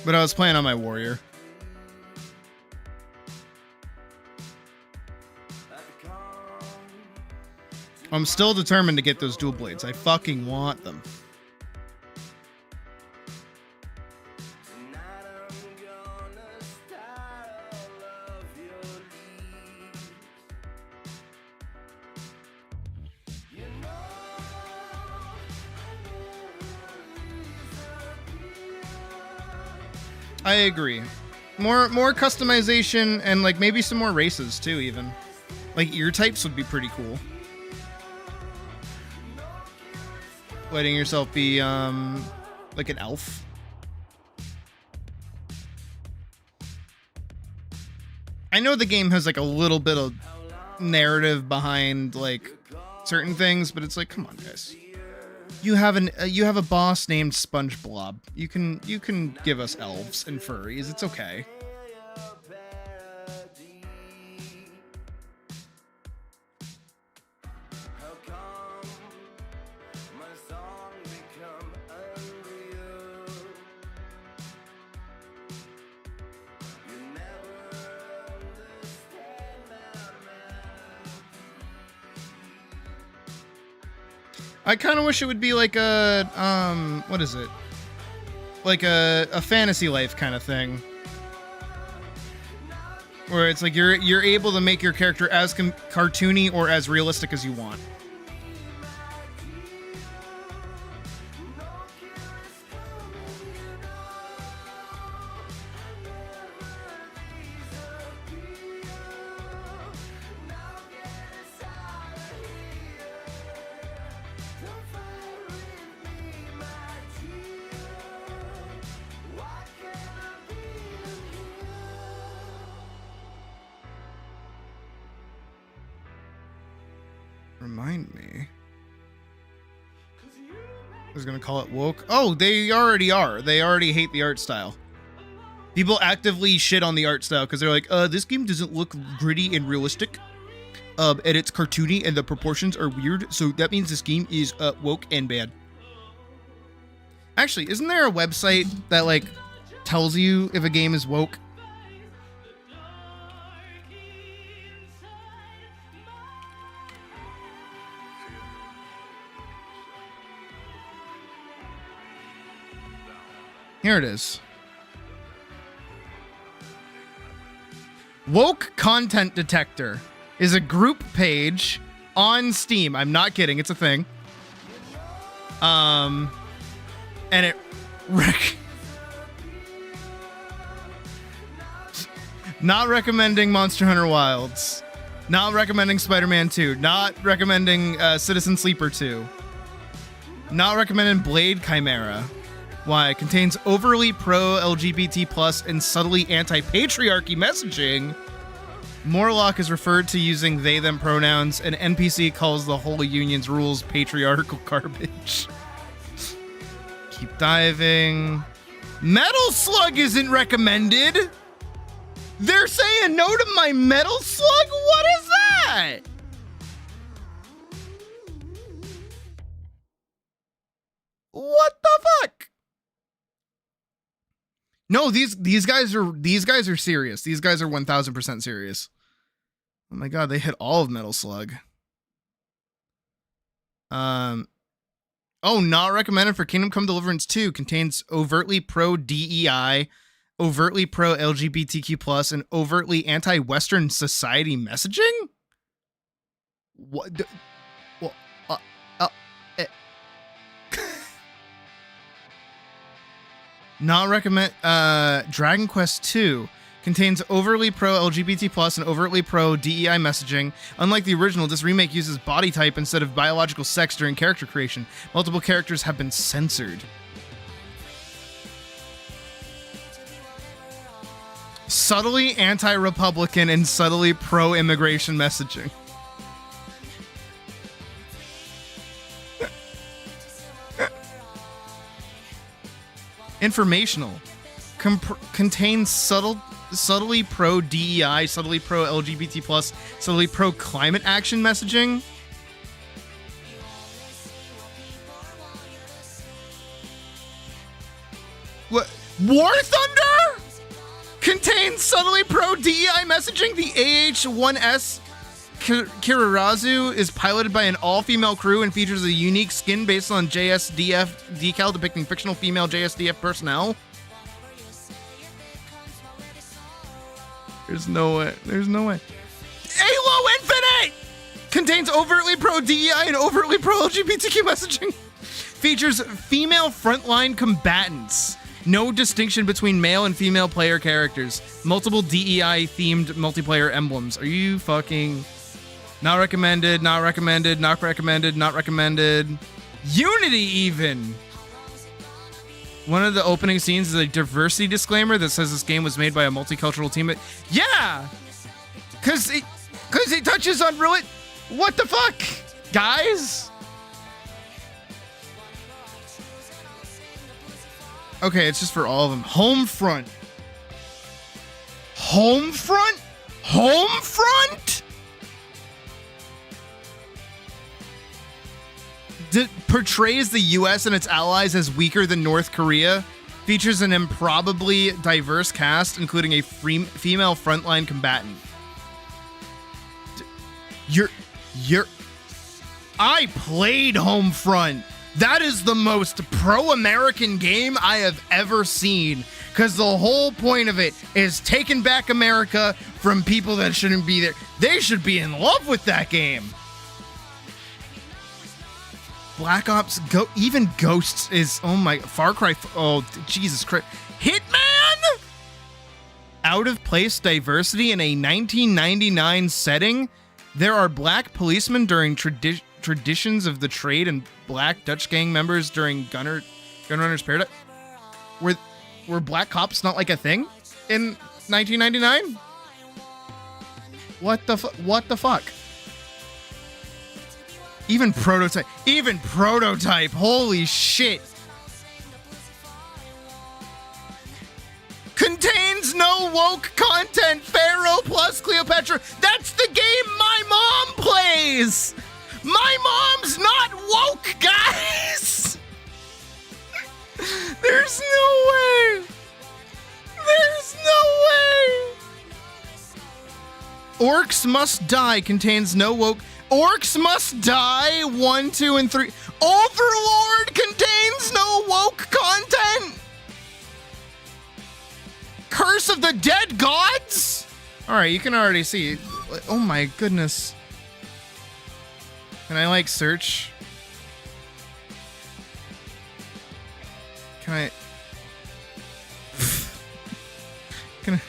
But I was playing on my warrior. I'm still determined to get those dual blades. I fucking want them. I agree. More customization and like maybe some more races too, even. Like ear types would be pretty cool. Letting yourself be like an elf. I know the game has like a little bit of narrative behind like certain things, but it's like, come on, guys. You have a boss named SpongeBob. You can give us elves and furries. It's okay. I kind of wish it would be like a, what is it? Like a fantasy life kind of thing. Where it's like you're able to make your character as cartoony or as realistic as you want. remind me. I was gonna call it woke. Oh, they already are. They already hate the art style. People actively shit on the art style because they're like, this game doesn't look gritty and realistic. And it's cartoony and the proportions are weird. So that means this game is woke and bad. Actually, isn't there a website that like tells you if a game is woke? Here it is. Woke Content Detector is a group page on Steam. I'm not kidding. It's a thing. And it not recommending Monster Hunter Wilds. Not recommending Spider-Man 2. Not recommending Citizen Sleeper 2. Not recommending Blade Chimera. Why? Contains overly pro-LGBT plus and subtly anti-patriarchy messaging. Morlock is referred to using they-them pronouns, and NPC calls the Holy Union's rules patriarchal garbage. Keep diving. Metal Slug isn't recommended! They're saying no to my Metal Slug? What is that? What the fuck? No, these guys are serious. These guys are 1000% serious. Oh my god, they hit all of Metal Slug. Oh, not recommended for Kingdom Come Deliverance 2. Contains overtly pro DEI, overtly pro LGBTQ+, and overtly anti-Western society messaging? What? Well, not recommend. Dragon Quest 2 contains overly pro LGBT+ and overtly pro DEI messaging. Unlike the original, this remake uses body type instead of biological sex during character creation. Multiple characters have been censored. Subtly anti-Republican and subtly pro-immigration messaging. Informational. Contains subtly pro DEI, subtly pro LGBT+, subtly pro climate action messaging. What? War Thunder? Contains subtly pro DEI messaging. The AH-1S Kirirazu is piloted by an all-female crew and features a unique skin based on JSDF decal depicting fictional female JSDF personnel. There's no way. There's no way. Halo Infinite contains overtly pro DEI and overtly pro LGBTQ messaging. Features female frontline combatants. No distinction between male and female player characters. Multiple DEI-themed multiplayer emblems. Are you fucking... Not recommended, not recommended, not recommended, not recommended. Unity, even! One of the opening scenes is a diversity disclaimer that says this game was made by a multicultural team. Yeah! Cause it touches on really... What the fuck? Guys? Okay, it's just for all of them. Homefront. Homefront? Homefront? Portrays the U.S. and its allies as weaker than North Korea. Features an improbably diverse cast, including a female frontline combatant. I played Homefront. That is the most pro-American game I have ever seen. Because the whole point of it is taking back America from people that shouldn't be there. They should be in love with that game. Black Ops, even Ghosts is, oh my, Far Cry, oh, Jesus Christ. Hitman? Out of place diversity in a 1999 setting. There are black policemen during traditions of the trade and black Dutch gang members during Gunrunner's Paradise. Were black cops not like a thing in 1999? What the fuck? Even prototype. Even prototype. Holy shit. Contains no woke content. Pharaoh plus Cleopatra. That's the game my mom plays. My mom's not woke, guys. There's no way. There's no way. Orcs Must Die contains no woke. Orcs Must Die 1, 2, and 3. Overlord contains no woke content. Curse of the Dead Gods? Alright, you can already see. Oh my goodness. Can I, like, search? Can I... Can I...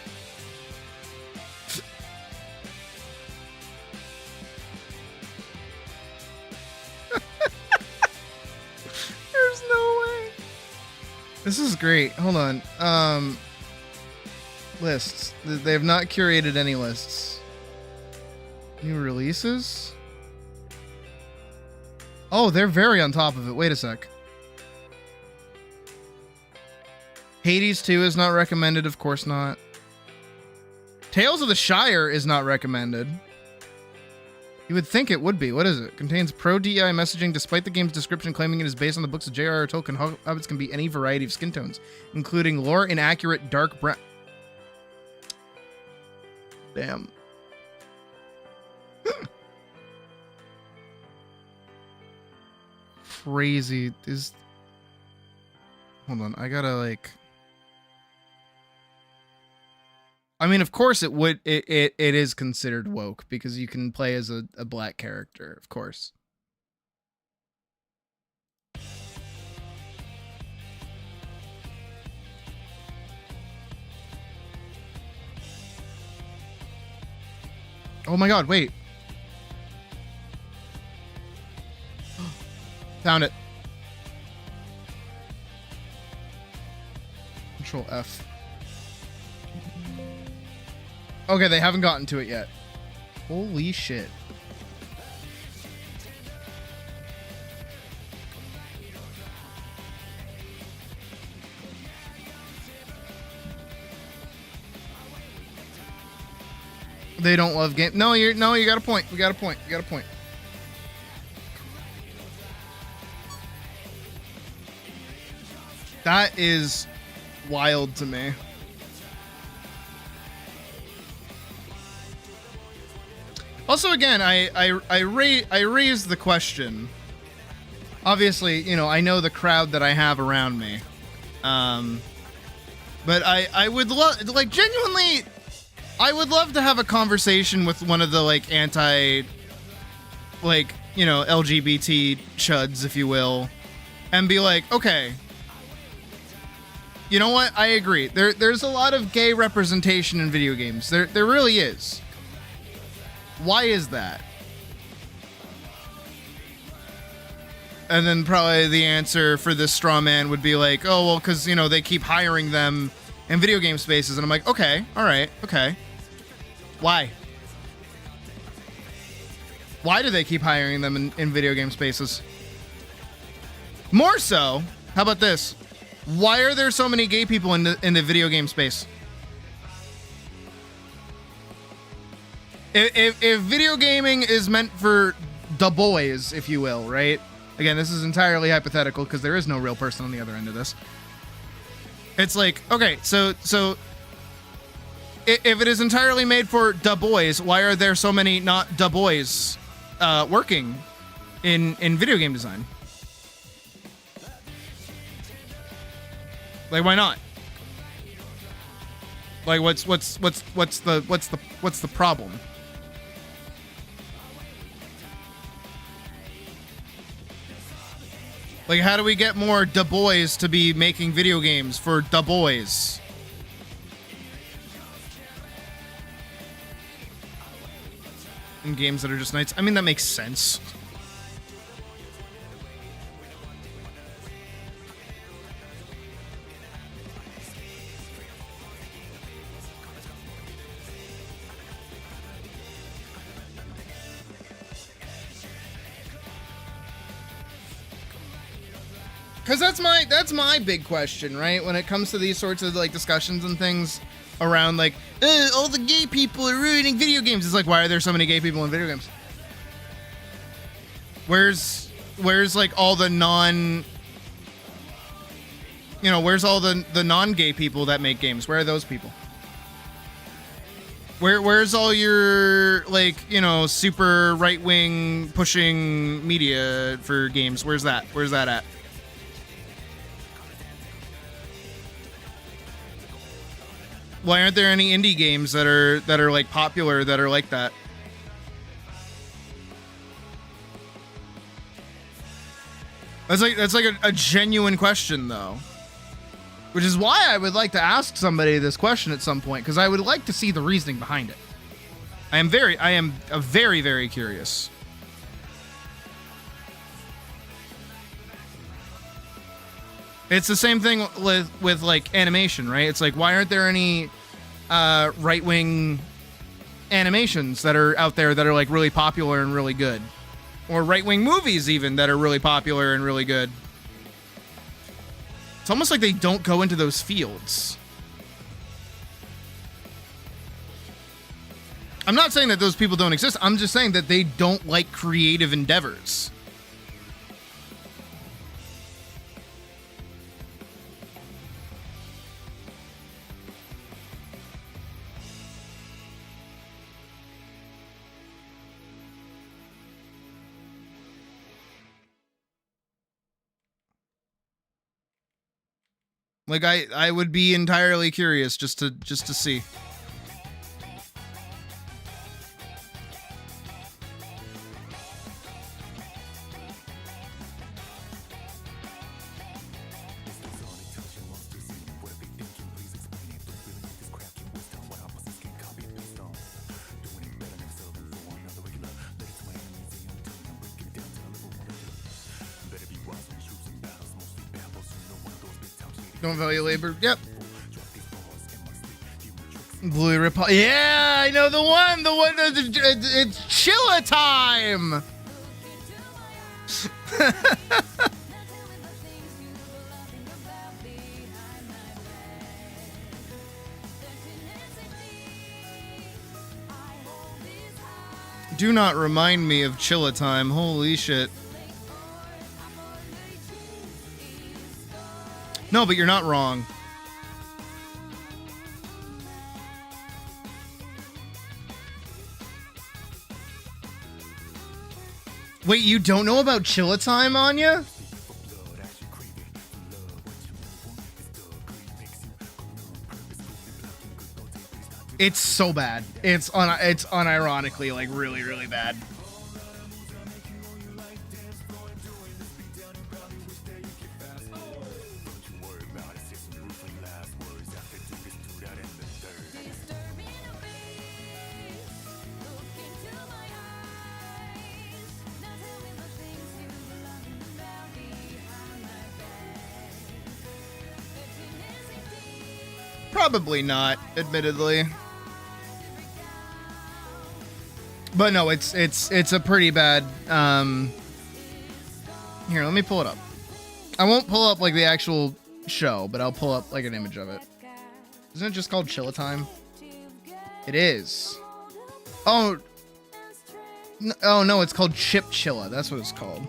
There's no way. This is great. Hold on. Lists. They have not curated any lists. New releases? Oh, they're very on top of it. Wait a sec. Hades 2 is not recommended. Of course not. Tales of the Shire is not recommended. You would think it would be. What is it? Contains pro-DEI messaging despite the game's description claiming it is based on the books of J.R.R. Tolkien. Hobbits can be any variety of skin tones, including lore inaccurate dark brown. Damn. Crazy. Hold on. I gotta, like... I mean, of course it would. It is considered woke because you can play as a black character, of course. Oh my god, wait. Found it. Control F. Okay, they haven't gotten to it yet. Holy shit. They don't love game. No, you got a point. You got a point. You got a point. That is wild to me. Also, again, I raised the question. Obviously, you know, I know the crowd that I have around me. But I would love, like, genuinely, I would love to have a conversation with one of the, like, like, you know, LGBT chuds, if you will, and be like, okay, you know what? I agree. There's a lot of gay representation in video games. There really is. Why is that? And then probably the answer for this straw man would be like, oh, well, because, you know, they keep hiring them in video game spaces. And I'm like, okay, all right, okay. Why? Why do they keep hiring them in video game spaces? More so, how about this? Why are there so many gay people in the video game space? If video gaming is meant for the boys, if you will, right? Again, this is entirely hypothetical because there is no real person on the other end of this. It's like, okay, so if it is entirely made for the boys, why are there so many not the boys working in video game design? Like, why not? Like, what's the problem? Like, how do we get more da boys to be making video games for da boys? In games that are just nights. I mean, that makes sense. Because that's my big question, right? When it comes to these sorts of like discussions and things around like, all the gay people are ruining video games. It's like, why are there so many gay people in video games? Where's like all the where's all the non-gay people that make games? Where are those people? Where's all your like, super right-wing pushing media for games? Where's that? Where's that at? Why aren't there any indie games that are like popular that are like that? That's like a genuine question though. Which is why I would like to ask somebody this question at some point, because I would like to see the reasoning behind it. I am very, very curious. It's the same thing with like animation, right? It's like, why aren't there any right-wing animations that are out there that are like really popular and really good? Or right-wing movies even that are really popular and really good? It's almost like they don't go into those fields. I'm not saying that those people don't exist. I'm just saying that they don't like creative endeavors. Like I would be entirely curious just to see. Don't value labor. Yep. Blue Rip. Yeah, I know the one. It's Chilla time. Do not remind me of Chilla time. Holy shit. No, but you're not wrong. Wait, you don't know about Chilla Time, Anya? It's so bad. It's unironically like really, really bad. Probably not, admittedly. But no, it's a pretty bad. Here, let me pull it up. I won't pull up like the actual show, but I'll pull up like an image of it. Isn't it just called Chilla Time? It is. Oh no, it's called Chip Chilla. That's what it's called.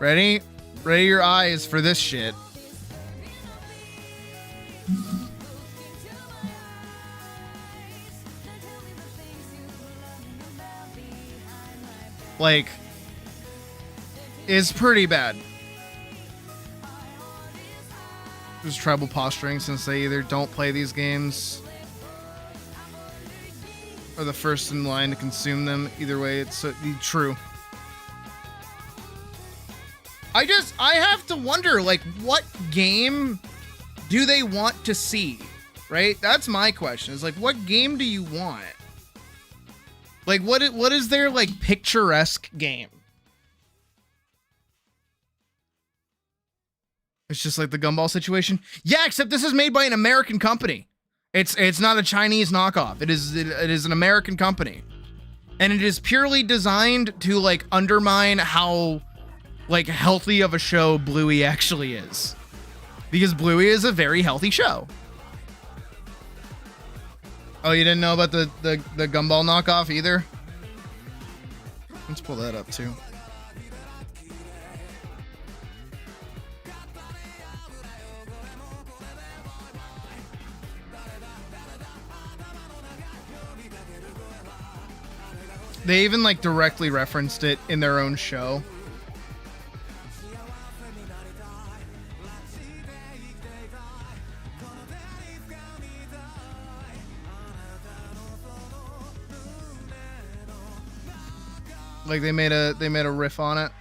Ready? Ready your eyes for this shit. Like, it's pretty bad. There's tribal posturing since they either don't play these games or the first in line to consume them. Either way, it's true. I have to wonder, like, what game do they want to see, right? That's my question. Is like, what game do you want? Like, what is their, like, picturesque game? It's just like the Gumball situation. Yeah, except this is made by an American company. It's not a Chinese knockoff. It is an American company. And it is purely designed to like undermine how like healthy of a show Bluey actually is. Because Bluey is a very healthy show. Oh, you didn't know about the Gumball knockoff either? Let's pull that up too. They even like directly referenced it in their own show. Like they made a riff on it.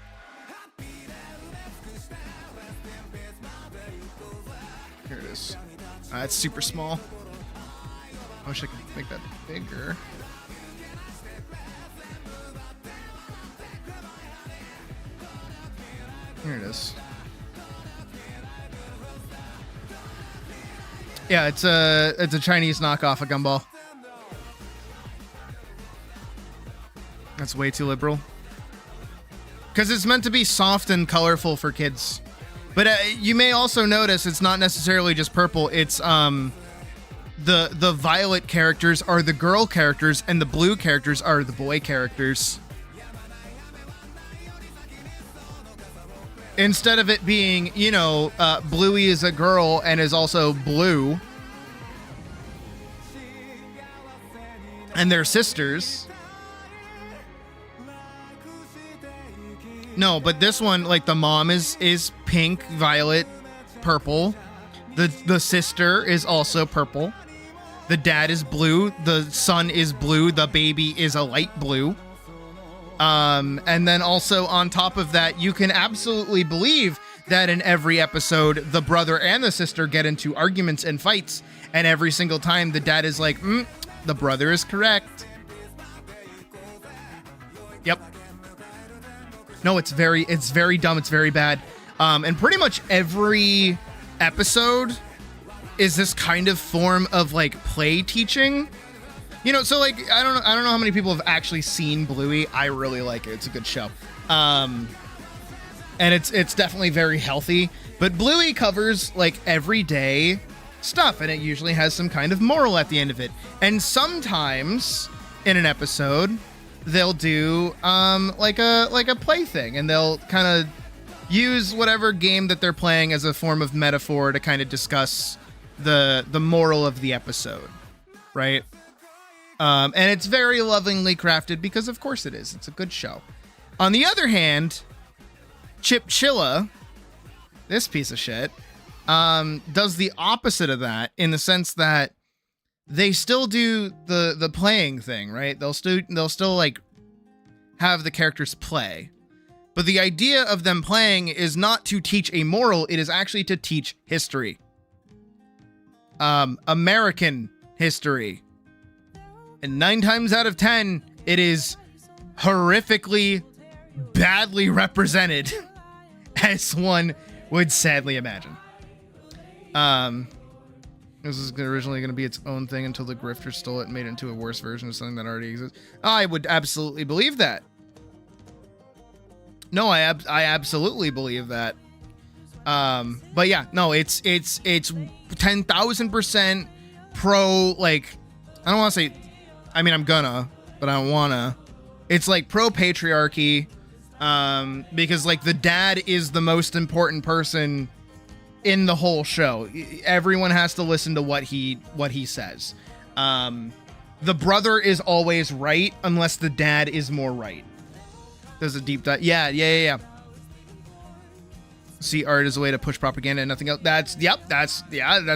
Here it is. It's super small. I wish I could make that bigger. Here it is. Yeah, it's a Chinese knockoff of Gumball. That's way too liberal. Because it's meant to be soft and colorful for kids. But you may also notice it's not necessarily just purple. It's the violet characters are the girl characters and the blue characters are the boy characters. Instead of it being, you know, Bluey is a girl and is also blue. And they're sisters. No, but this one, like the mom is pink, violet, purple. The sister is also purple. The dad is blue. The son is blue. The baby is a light blue. And then also on top of that, you can absolutely believe that in every episode, the brother and the sister get into arguments and fights. And every single time the dad is like, the brother is correct. Yep. No, it's very dumb. It's very bad. And pretty much every episode is this kind of form of like play teaching. You know, so like I don't know how many people have actually seen Bluey. I really like it. It's a good show. And it's definitely very healthy. But Bluey covers like everyday stuff, and it usually has some kind of moral at the end of it. And sometimes in an episode, they'll do like a play thing, and they'll kind of use whatever game that they're playing as a form of metaphor to kind of discuss the moral of the episode, right? And it's very lovingly crafted because of course it is. It's a good show. On the other hand, Chip Chilla, this piece of shit, does the opposite of that in the sense that they still do the playing thing, right? They'll still like have the characters play. But the idea of them playing is not to teach a moral, it is actually to teach history. American history. And 9 times out of 10, it is horrifically badly represented, as one would sadly imagine. This is originally going to be its own thing until the grifter stole it and made it into a worse version of something that already exists. I would absolutely believe that. No, I absolutely believe that. But yeah, no, it's 10,000% pro, like, I don't want to say, I mean, I'm gonna, but I don't wanna. It's like pro patriarchy, because like the dad is the most important person in the whole show. Everyone has to listen to what he says. The brother is always right unless the dad is more right. There's a deep dive. Yeah. See art as a way to push propaganda and nothing else. That's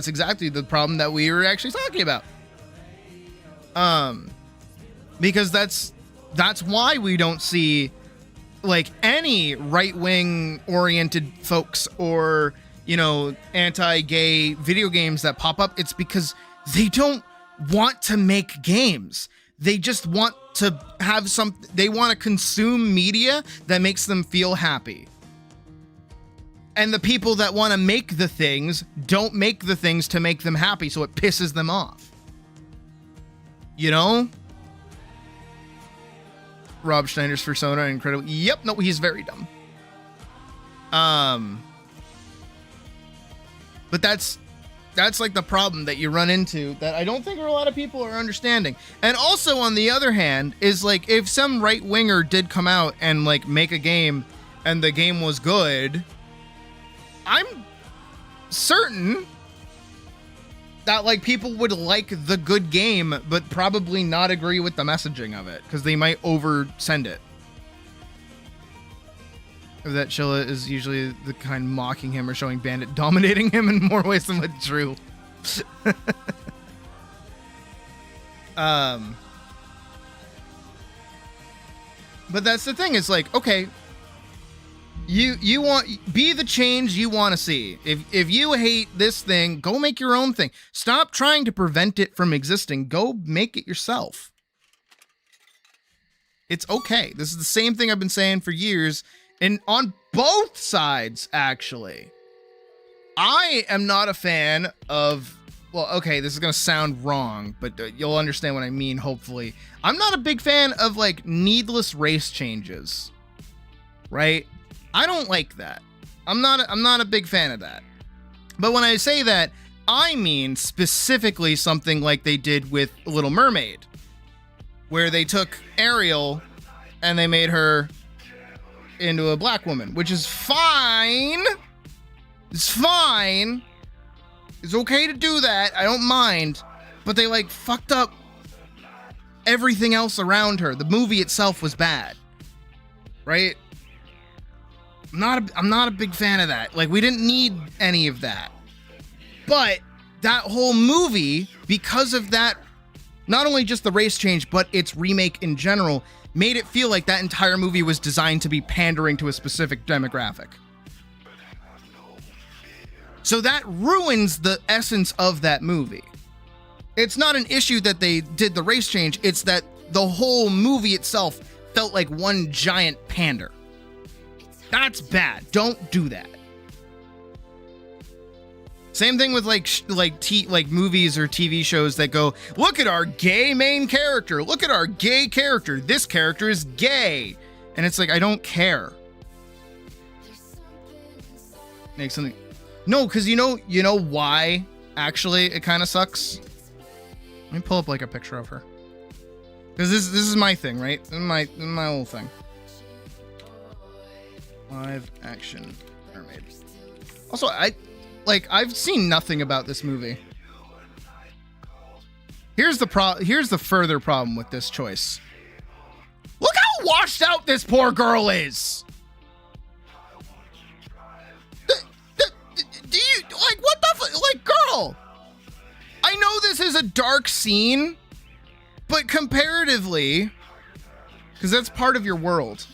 exactly the problem that we were actually talking about. Because that's why we don't see like any right-wing oriented folks or, you know, anti-gay video games that pop up. It's because they don't want to make games. They just want to have they want to consume media that makes them feel happy. And the people that want to make the things don't make the things to make them happy, so it pisses them off. You know? Rob Schneider's persona incredible. Yep, no, he's very dumb. But that's like the problem that you run into that I don't think a lot of people are understanding. And also on the other hand is like if some right winger did come out and like make a game and the game was good, I'm certain that like people would like the good game but probably not agree with the messaging of it because they might oversend it. That Chilla is usually the kind mocking him or showing Bandit dominating him in more ways than what's true. But that's the thing. It's like, okay, you want be the change you want to see. If you hate this thing, go make your own thing. Stop trying to prevent it from existing. Go make it yourself. It's okay. This is the same thing I've been saying for years. And on both sides, actually, I am not a fan of, well, okay, this is going to sound wrong, but you'll understand what I mean, hopefully. I'm not a big fan of, like, needless race changes, right? I don't like that. I'm not a big fan of that. But when I say that, I mean specifically something like they did with Little Mermaid, where they took Ariel and they made her into a black woman, which is fine. It's fine. It's okay to do that. I don't mind. But they like fucked up everything else around her. The movie itself was bad. Right? I'm not a big fan of that. Like, we didn't need any of that. But that whole movie, because of that, not only just the race change, but its remake in general, made it feel like that entire movie was designed to be pandering to a specific demographic. So that ruins the essence of that movie. It's not an issue that they did the race change, it's that the whole movie itself felt like one giant pander. That's bad. Don't do that. Same thing with like movies or TV shows that go, look at our gay main character. Look at our gay character. This character is gay. And it's like, I don't care. Make something. No, because you know why actually it kind of sucks? Let me pull up like a picture of her. Because this is my thing, right? This is my whole thing. Live action mermaid. Also, I've seen nothing about this movie. Here's the further problem with this choice. Look how washed out this poor girl is. Do you like what the like, girl? I know this is a dark scene, but comparatively, because that's part of your world.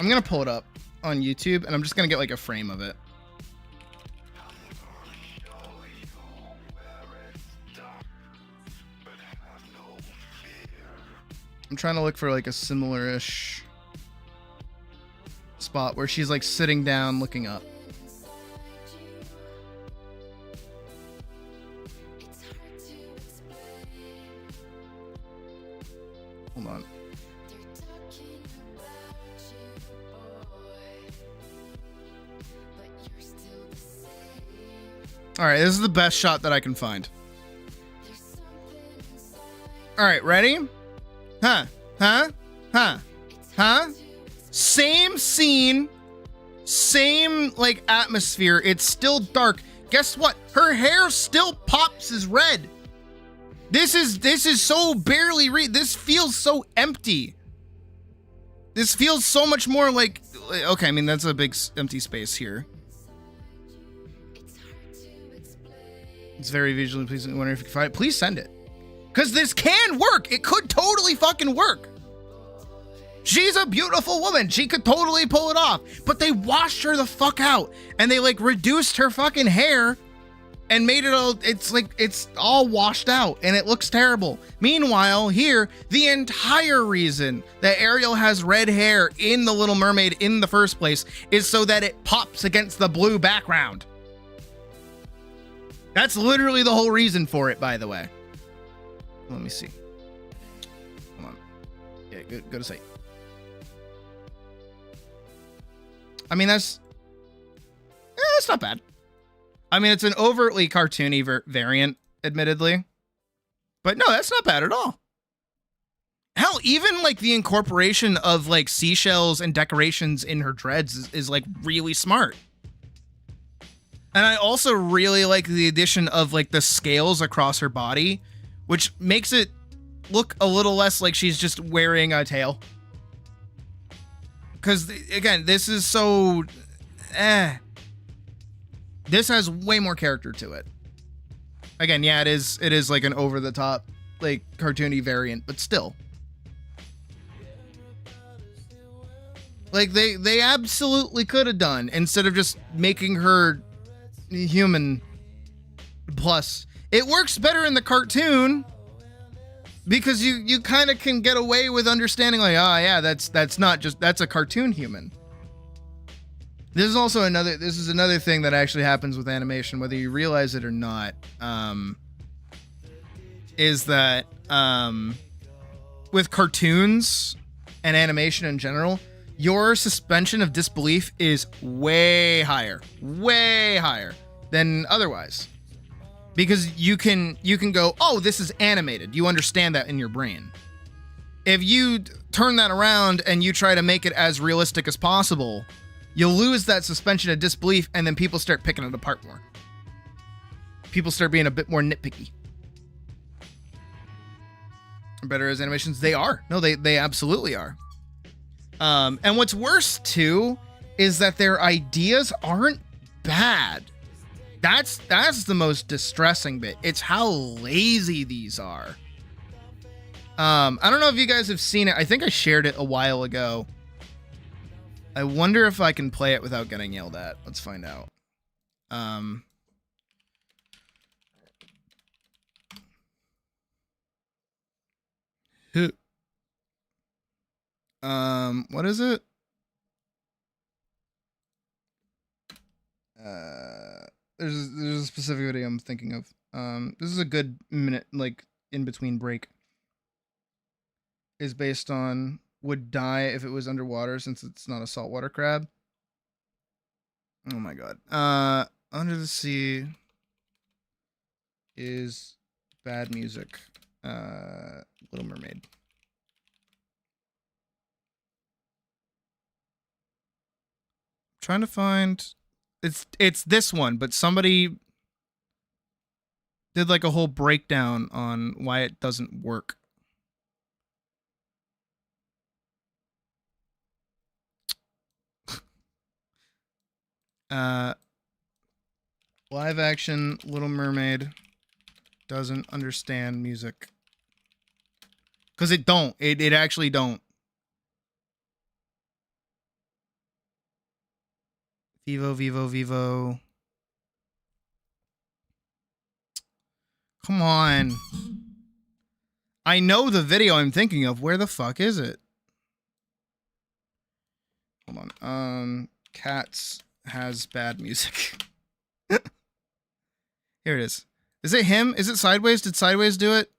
I'm gonna pull it up on YouTube, and I'm just gonna get like a frame of it. I'm trying to look for like a similar-ish spot where she's like sitting down looking up. Hold on. All right, this is the best shot that I can find. All right, ready? Huh? Same scene, same like atmosphere. It's still dark. Guess what? Her hair still pops as red. This is so barely this feels so empty. This feels so much more like, okay, I mean, that's a big empty space here. It's very visually pleasing. I wonder if you can find it. Please send it. Because this can work. It could totally fucking work. She's a beautiful woman. She could totally pull it off. But they washed her the fuck out. And they like reduced her fucking hair and made it all, it's all washed out and it looks terrible. Meanwhile, here, the entire reason that Ariel has red hair in The Little Mermaid in the first place is so that it pops against the blue background. That's literally the whole reason for it, by the way. Let me see. go to site. I mean, that's not bad. I mean, it's an overtly cartoony variant, admittedly. But no, that's not bad at all. Hell, even like the incorporation of like seashells and decorations in her dreads is like really smart. And I also really like the addition of like the scales across her body, which makes it look a little less like she's just wearing a tail. Because again, this is so this has way more character to it. Again, yeah, it is like an over the top, like cartoony variant, but still. Like they absolutely could have done, instead of just making her human plus. It works better in the cartoon because you kind of can get away with understanding like, oh yeah, that's not just, that's a cartoon human. This is also another thing that actually happens with animation, whether you realize it or not, is that with cartoons and animation in general, your suspension of disbelief is way higher than otherwise. Because you can go, oh, this is animated. You understand that in your brain. If you turn that around and you try to make it as realistic as possible, you'll lose that suspension of disbelief, and then people start picking it apart more. People start being a bit more nitpicky. Better as animations, they are. No, they absolutely are. And what's worse too is that their ideas aren't bad. That's the most distressing bit. It's how lazy these are. I don't know if you guys have seen it. I think I shared it a while ago. I wonder if I can play it without getting yelled at. Let's find out. What is it? There's a specific video I'm thinking of. This is a good minute, like in between break. Is based on would die if it was underwater since it's not a saltwater crab. Oh my god. Under the sea is bad music. Little Mermaid. Trying to find it's this one, but somebody did like a whole breakdown on why it doesn't work. Live action Little Mermaid doesn't understand music. Cause it don't. It actually don't. Vivo. Come on. I know the video I'm thinking of. Where the fuck is it? Hold on. Cats has bad music. Here it is. Is it him? Is it Sideways? Did Sideways do it?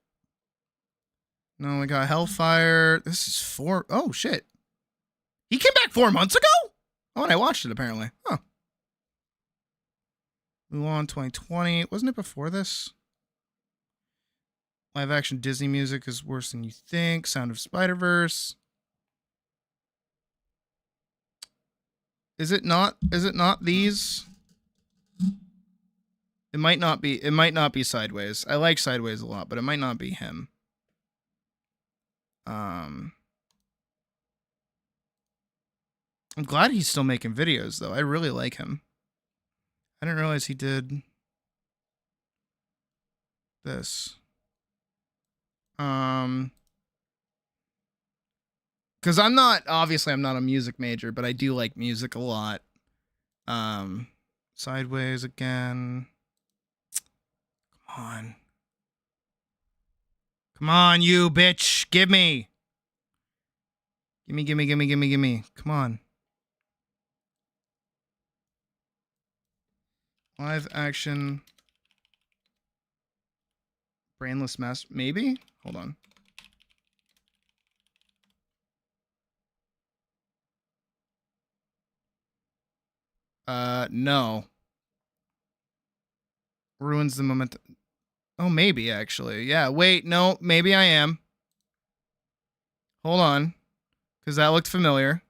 No, we got Hellfire. This is 4. Oh, shit. He came back 4 months ago? Oh, and I watched it, apparently. Huh. Mulan 2020. Wasn't it before this? Live action Disney music is worse than you think. Sound of Spider-Verse. Is it not these? It might not be Sideways. I like Sideways a lot, but it might not be him. I'm glad he's still making videos, though. I really like him. I didn't realize he did this. Because I'm not a music major, but I do like music a lot. Sideways again. Come on, you bitch. Give me. Come on. Live action. Brainless Master. Maybe? Hold on. No. Ruins the moment. Oh, maybe, actually. Yeah, wait, no, maybe I am. Hold on. Because that looked familiar.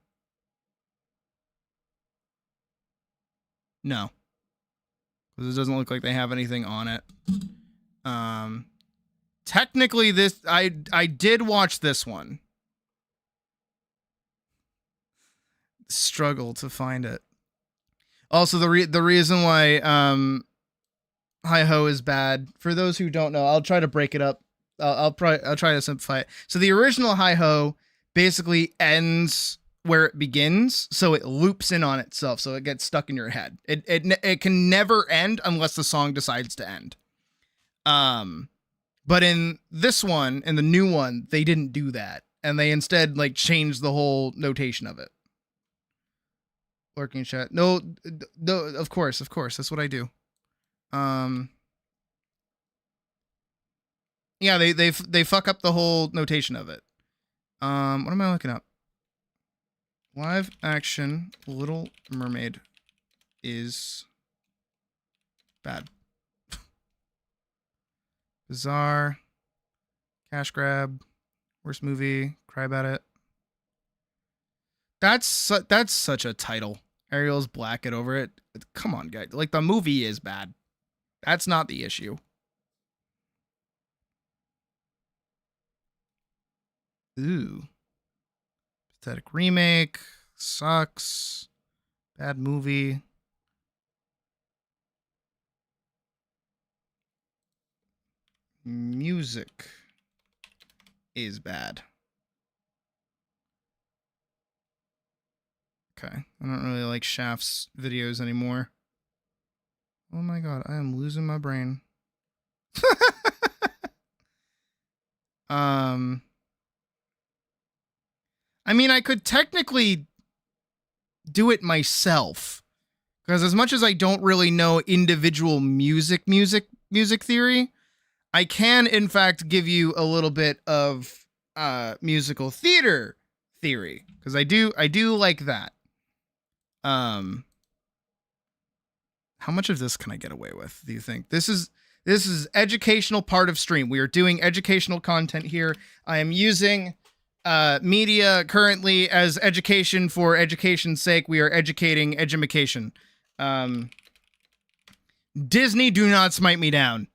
No. Because it doesn't look like they have anything on it. Technically, this... I did watch this one. Struggle to find it. Also, the reason why Hi-Ho is bad, for those who don't know, I'll try to break it up. I'll try to simplify it. So the original Hi-Ho basically ends where it begins, so it loops in on itself, so it gets stuck in your head. It can never end unless the song decides to end. But in this one, in the new one, they didn't do that, and they instead like changed the whole notation of it. Lurking chat. No, of course, that's what I do. Yeah, they fuck up the whole notation of it. What am I looking up? Live action Little Mermaid is bad. Bizarre. Cash grab. Worst movie. Cry about it. That's such a title. Ariel's black, get over it. Come on, guys. Like, the movie is bad. That's not the issue. Ooh. Pathetic remake. Sucks. Bad movie. Music is bad. Okay. I don't really like Shaft's videos anymore. Oh my god, I am losing my brain. I mean, I could technically do it myself. Because as much as I don't really know individual music theory, I can, in fact, give you a little bit of musical theater theory. Because I do like that. How much of this can I get away with, do you think? This is educational part of stream. We are doing educational content here. I am using media currently as education for education's sake. We are educating edumacation. Disney, do not smite me down.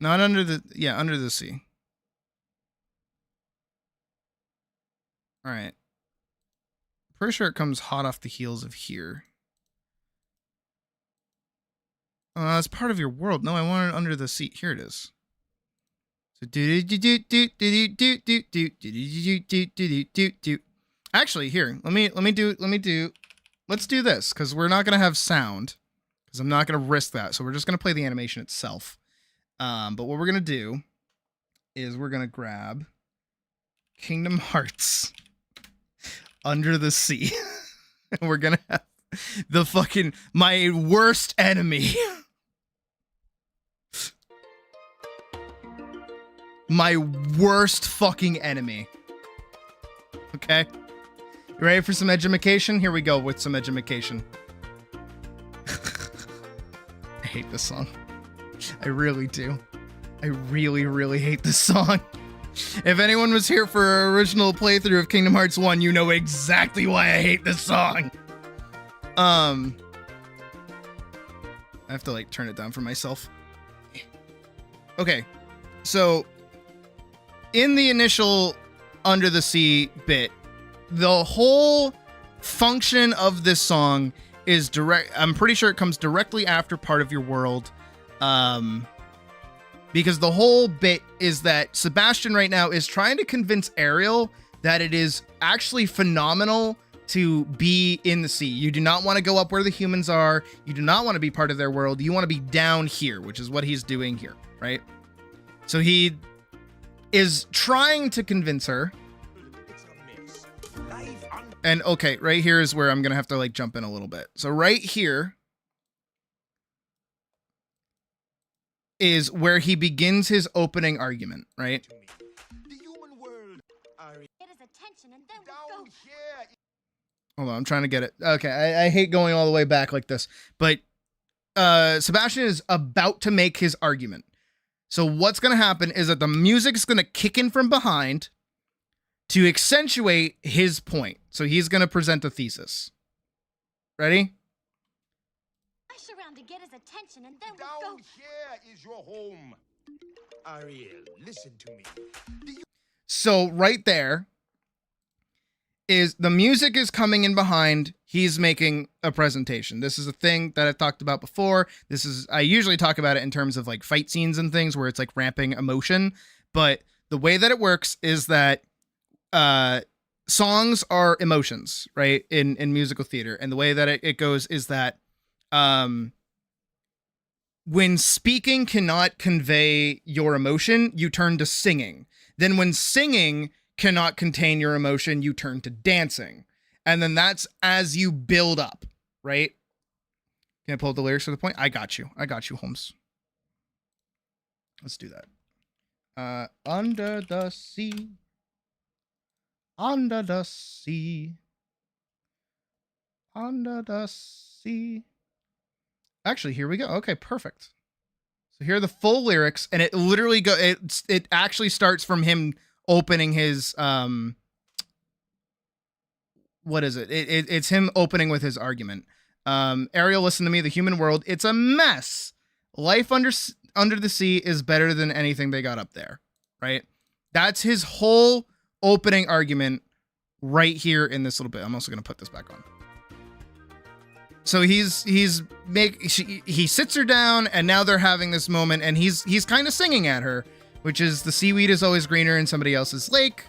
Not under the... Yeah, Under the Sea. Alright. Pretty sure it comes hot off the heels of here. It's part of your world. No, I want it Under the Sea. Here it is. So actually, here, let's do this, because we're not gonna have sound, because I'm not gonna risk that. So we're just gonna play the animation itself. But what we're gonna do is we're gonna grab Kingdom Hearts Under the Sea. And we're gonna have the fucking my worst enemy. My worst fucking enemy. Okay? You ready for some edumacation? Here we go with some edumacation. I hate this song. I really do. I really, really hate this song. If anyone was here for our original playthrough of Kingdom Hearts 1, you know exactly why I hate this song. I have to, like, turn it down for myself. Okay. So, in the initial Under the Sea bit, the whole function of this song is direct. I'm pretty sure it comes directly after Part of Your World. Because the whole bit is that Sebastian right now is trying to convince Ariel that it is actually phenomenal to be in the sea. You do not want to go up where the humans are. You do not want to be part of their world. You want to be down here, which is what he's doing here, right? So he is trying to convince her. And okay, right here is where I'm going to have to like jump in a little bit. So right here is where he begins his opening argument, right? The human world are... It is attention and then we go... Hold on, I'm trying to get it. Okay, I hate going all the way back like this, but Sebastian is about to make his argument. So what's going to happen is that the music's going to kick in from behind to accentuate his point. So he's going to present a thesis. Ready? Rush around to get his attention, and then Down here is your home. Ariel, listen to me. So right there is the music is coming in behind. He's making a presentation. This is a thing that I've talked about before. I usually talk about it in terms of like fight scenes and things where it's like ramping emotion. But the way that it works is that songs are emotions, right? In musical theater. And the way that it goes is that when speaking cannot convey your emotion, you turn to singing. Then when singing cannot contain your emotion, you turn to dancing. And then that's as you build up, right? Can I pull up the lyrics for the point? I got you, Holmes. Let's do that. Under the sea. Under the sea. Under the sea. Actually, here we go. Okay, perfect. So here are the full lyrics, and it literally it actually starts from him opening his what is it? It's him opening with his argument. Ariel, listen to me. The human world, it's a mess. Life under the sea is better than anything they got up there, right? That's his whole opening argument right here in this little bit. I'm also going to put this back on. So he sits her down, and now they're having this moment, and he's kind of singing at her, which is the seaweed is always greener in somebody else's lake.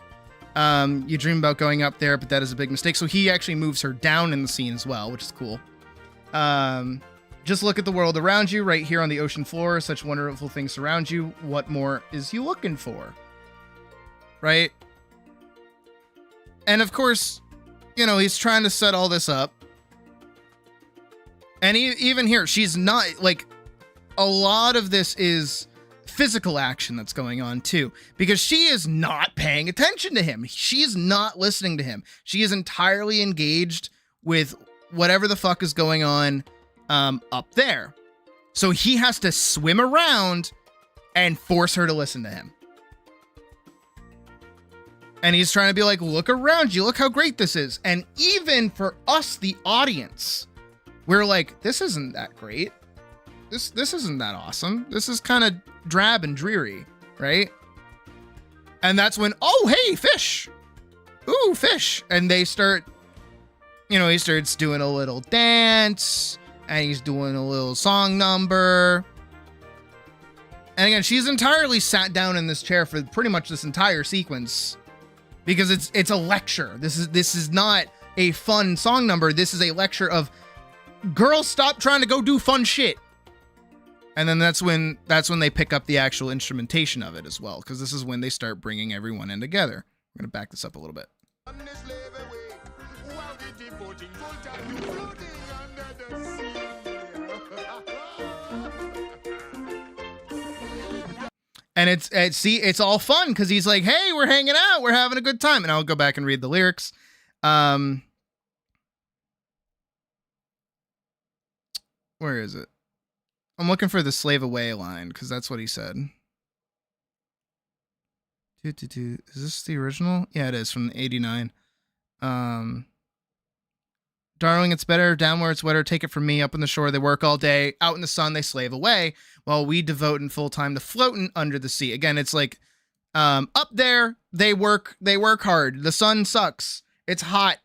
You dream about going up there, but that is a big mistake. So he actually moves her down in the scene as well, which is cool. Just look at the world around you right here on the ocean floor. Such wonderful things surround you. What more is you looking for? Right? And of course, you know, he's trying to set all this up. And even here, she's not, like, a lot of this is physical action that's going on too, because she is not paying attention to him. She is not listening to him. She is entirely engaged with whatever the fuck is going on up there. So he has to swim around and force her to listen to him. And he's trying to be like, look around you, look how great this is. And even for us, the audience, we're like, this isn't that great. This isn't that awesome. This is kind of drab and dreary, right? And that's when, oh, hey, fish. Ooh, fish. And they start, you know, he starts doing a little dance, and he's doing a little song number. And again, she's entirely sat down in this chair for pretty much this entire sequence, because it's a lecture. This is not a fun song number. This is a lecture of, girls, stop trying to go do fun shit. And then that's when they pick up the actual instrumentation of it as well, because this is when they start bringing everyone in together. I'm going to back this up a little bit. And it's all fun because he's like, hey, we're hanging out, we're having a good time. And I'll go back and read the lyrics. Where is it? I'm looking for the slave away line because that's what he said. Is this the original? Yeah, it is, from 89. Darling, it's better down where it's wetter. Take it from me. Up on the shore, they work all day. Out in the sun, they slave away. While we devote in full time to floating under the sea. Again, it's like up there, they work hard. The sun sucks. It's hot.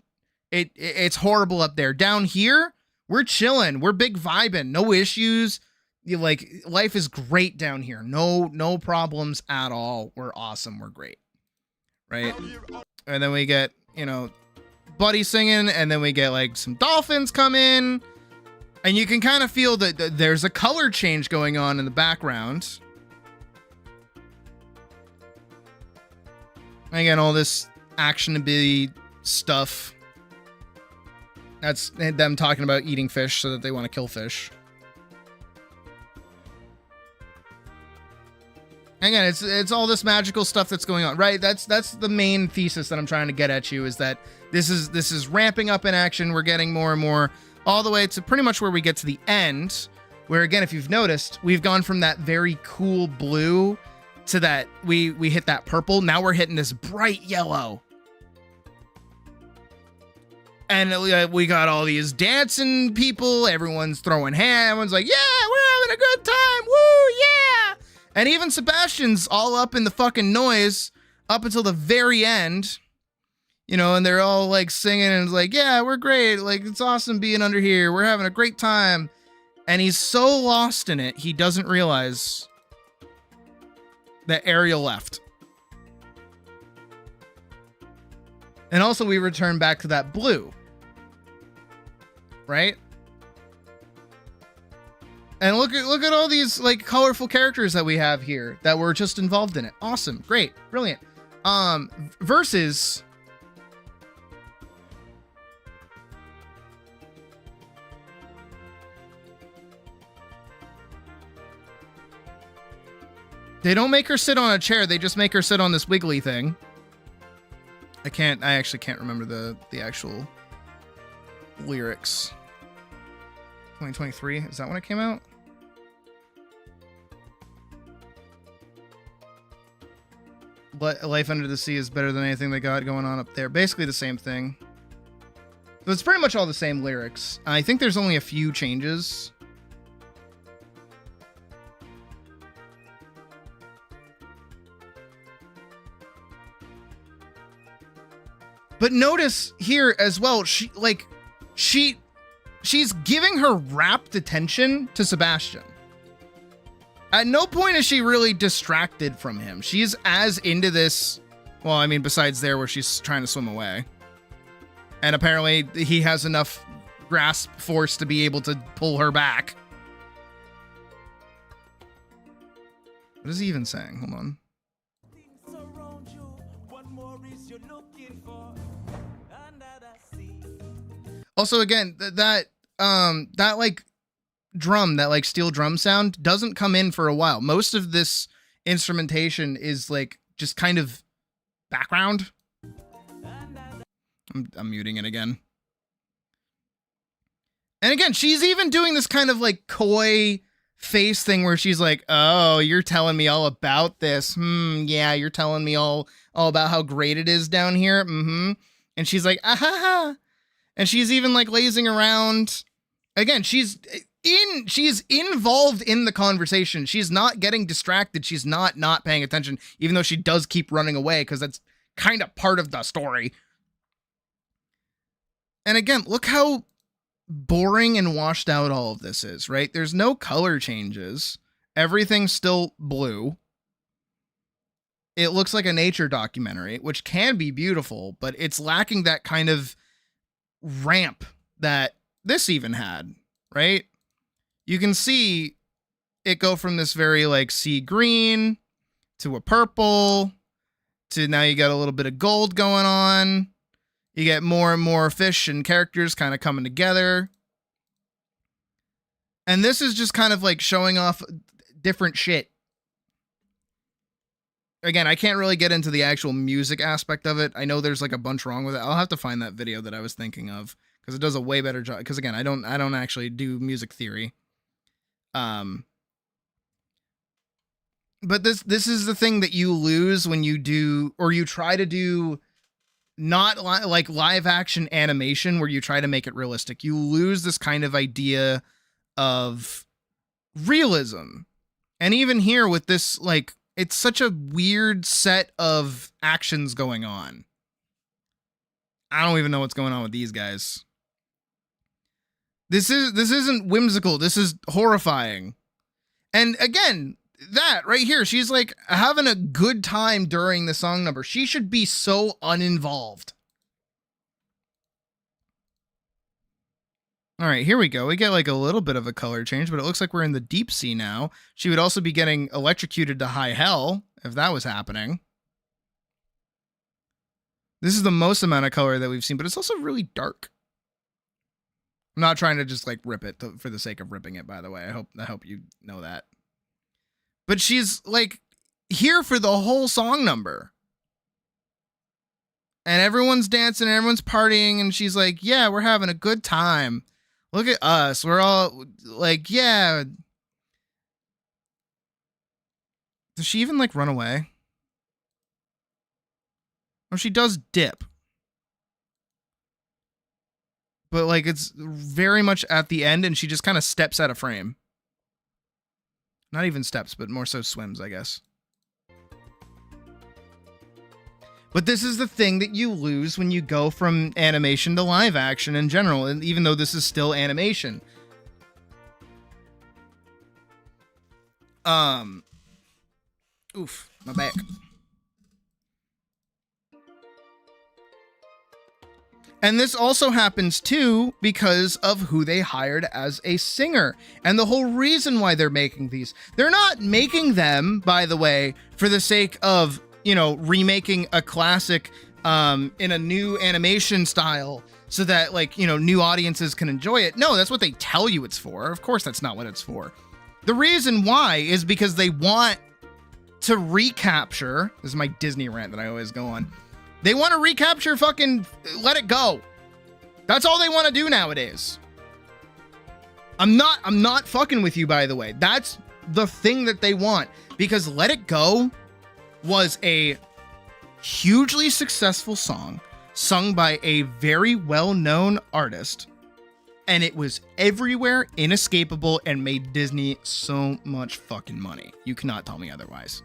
It's horrible up there. Down here, we're chilling. We're big vibing. No issues. Life is great down here. No problems at all. We're awesome. We're great. Right? And then we get, Buddy singing, and then we get like some dolphins come in, and you can kind of feel that there's a color change going on in the background. And again, all this action-y stuff. That's them talking about eating fish so that they want to kill fish. Again, it's all this magical stuff that's going on, right? That's the main thesis that I'm trying to get at you, is that this is ramping up in action. We're getting more and more, all the way to pretty much where we get to the end, where again, if you've noticed, we've gone from that very cool blue to that we hit that purple. Now we're hitting this bright yellow. And we got all these dancing people. Everyone's throwing hands. Everyone's like, yeah, we're having a good time. Woo, yeah. And even Sebastian's all up in the fucking noise up until the very end. You know, and they're all like singing and it's like, yeah, we're great. Like, it's awesome being under here. We're having a great time. And he's so lost in it, he doesn't realize that Ariel left. And also we return back to that blue. Right? And look at all these like colorful characters that we have here that were just involved in it. Awesome, great, brilliant. Versus they don't make her sit on a chair, they just make her sit on this wiggly thing. I actually can't remember the actual lyrics. 2023, is that when it came out? Life under the sea is better than anything they got going on up there. Basically the same thing. So it's pretty much all the same lyrics. I think there's only a few changes. But notice here as well, she's giving her rapt attention to Sebastian. At no point is she really distracted from him. She's as into this, well, I mean, besides there where she's trying to swim away. And apparently he has enough grasp force to be able to pull her back. What is he even saying? Hold on. Also, again, that like drum, that like steel drum sound doesn't come in for a while. Most of this instrumentation is like just kind of background. I'm muting it again. And again, she's even doing this kind of like coy face thing where she's like, oh, you're telling me all about this. Yeah, you're telling me all about how great it is down here. And she's like, ah ha ha. And she's even like lazing around. Again, she's involved in the conversation. She's not getting distracted. She's not paying attention, even though she does keep running away because that's kind of part of the story. And again, look how boring and washed out all of this is, right? There's no color changes. Everything's still blue. It looks like a nature documentary, which can be beautiful, but it's lacking that kind of ramp that this even had, right? You can see it go from this very like sea green to a purple to now you got a little bit of gold going on. You get more and more fish and characters kind of coming together. And this is just kind of like showing off different shit. Again, I can't really get into the actual music aspect of it. I know there's like a bunch wrong with it. I'll have to find that video that I was thinking of because it does a way better job. Because again, I don't actually do music theory. But this is the thing that you lose when you do, or you try to do not like live action animation where you try to make it realistic. You lose this kind of idea of realism. And even here with this, like, it's such a weird set of actions going on. I don't even know what's going on with these guys. This isn't whimsical. This is horrifying. And again, that right here, she's like having a good time during the song number. She should be so uninvolved. All right, here we go. We get like a little bit of a color change, but it looks like we're in the deep sea now. She would also be getting electrocuted to high hell if that was happening. This is the most amount of color that we've seen, but it's also really dark. I'm not trying to just like rip it for the sake of ripping it, by the way. I hope you know that. But she's like here for the whole song number. And everyone's dancing, and everyone's partying, and she's like, yeah, we're having a good time. Look at us. We're all like, yeah. Does she even like run away? Or she does dip. But like it's very much at the end, and she just kind of steps out of frame. Not even steps, but more so swims, I guess. But this is the thing that you lose when you go from animation to live action in general, and even though this is still animation. Oof, my back. And this also happens too because of who they hired as a singer. And the whole reason why they're making these. They're not making them, by the way, for the sake of, you know, remaking a classic in a new animation style so that, like, you know, new audiences can enjoy it. No, that's what they tell you it's for. Of course, that's not what it's for. The reason why is because they want to recapture. This is my Disney rant that I always go on. They want to recapture fucking Let It Go. That's all they want to do nowadays. I'm not fucking with you, by the way. That's the thing that they want, because Let It Go was a hugely successful song sung by a very well-known artist, and it was everywhere, inescapable, and made Disney so much fucking money. You cannot tell me otherwise.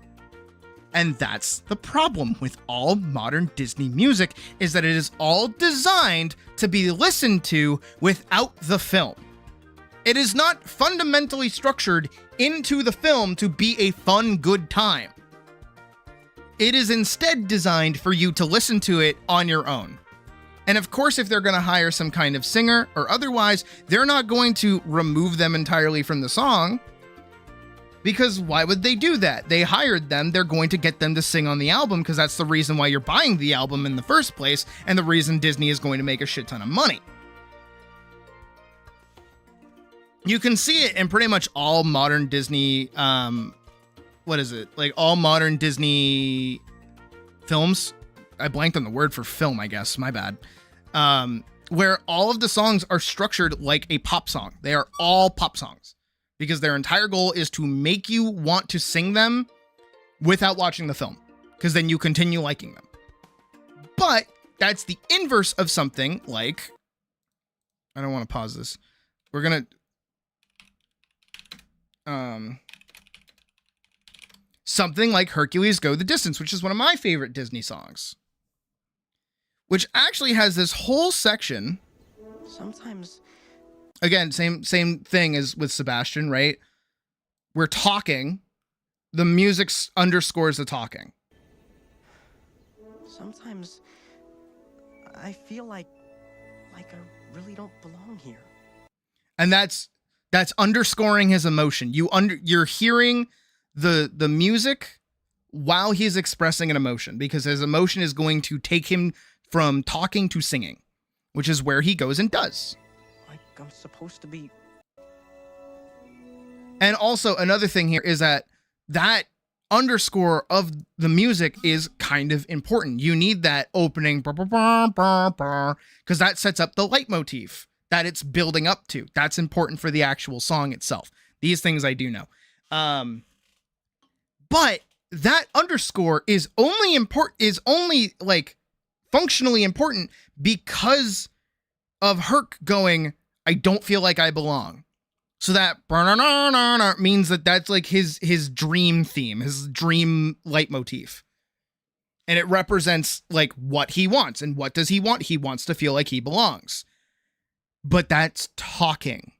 And that's the problem with all modern Disney music, is that it is all designed to be listened to without the film. It is not fundamentally structured into the film to be a fun, good time. It is instead designed for you to listen to it on your own. And of course, if they're going to hire some kind of singer or otherwise, they're not going to remove them entirely from the song. Because why would they do that? They hired them. They're going to get them to sing on the album, because that's the reason why you're buying the album in the first place, and the reason Disney is going to make a shit ton of money. You can see it in pretty much all modern Disney, what is it? Like all modern Disney films. I blanked on the word for film, I guess. My bad. Where all of the songs are structured like a pop song. They are all pop songs, because their entire goal is to make you want to sing them without watching the film, because then you continue liking them. But that's the inverse of something like, I don't want to pause this. We're going to, something like Hercules Go the Distance, which is one of my favorite Disney songs, which actually has this whole section. Sometimes. Again, same thing as with Sebastian, right? We're talking. The music underscores the talking. Sometimes I feel like I really don't belong here. And that's underscoring his emotion. You're hearing the music while he's expressing an emotion, because his emotion is going to take him from talking to singing, which is where he goes and does. I'm supposed to be. And also another thing here is that underscore of the music is kind of important. You need that opening because that sets up the leitmotif that it's building up to. That's important for the actual song itself. These things I do know. But that underscore is only like functionally important because of Herc going, I don't feel like I belong. So that means that that's like his dream theme, his dream leitmotif. And it represents like what he wants. And what does he want? He wants to feel like he belongs. But that's talking.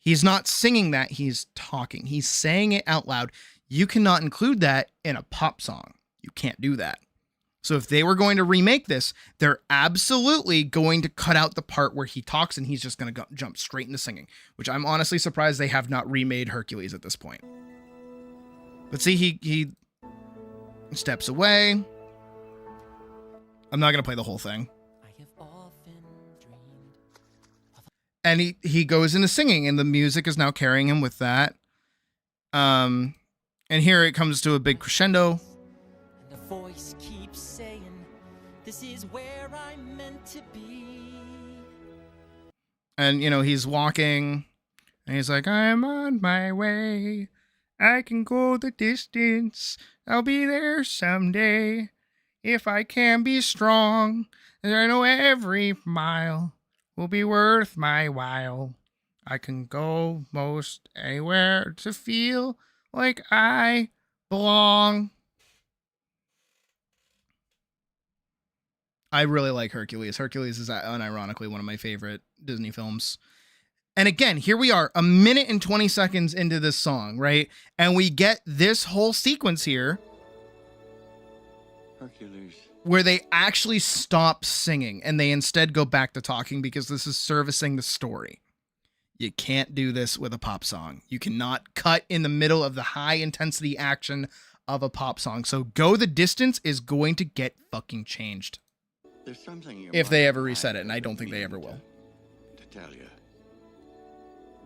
He's not singing that, he's talking. He's saying it out loud. You cannot include that in a pop song. You can't do that. So if they were going to remake this, they're absolutely going to cut out the part where he talks and he's just going to jump straight into singing, which I'm honestly surprised they have not remade Hercules at this point. But see, he steps away. I'm not going to play the whole thing. And he goes into singing, and the music is now carrying him with that. And here it comes to a big crescendo. And a voice keeps saying, this is where I'm meant to be. And, you know, he's walking and he's like, I'm on my way. I can go the distance. I'll be there someday. If I can be strong, and I know every mile will be worth my while. I can go most anywhere to feel like I belong. I really like Hercules. Hercules is unironically one of my favorite Disney films. And again, here we are, a minute and 20 seconds into this song, right? And we get this whole sequence here. Hercules. Where they actually stop singing and they instead go back to talking because this is servicing the story. You can't do this with a pop song. You cannot cut in the middle of the high intensity action of a pop song. So Go the Distance is going to get fucking changed. There's something if they ever reset it, and I don't think they ever will. To tell you.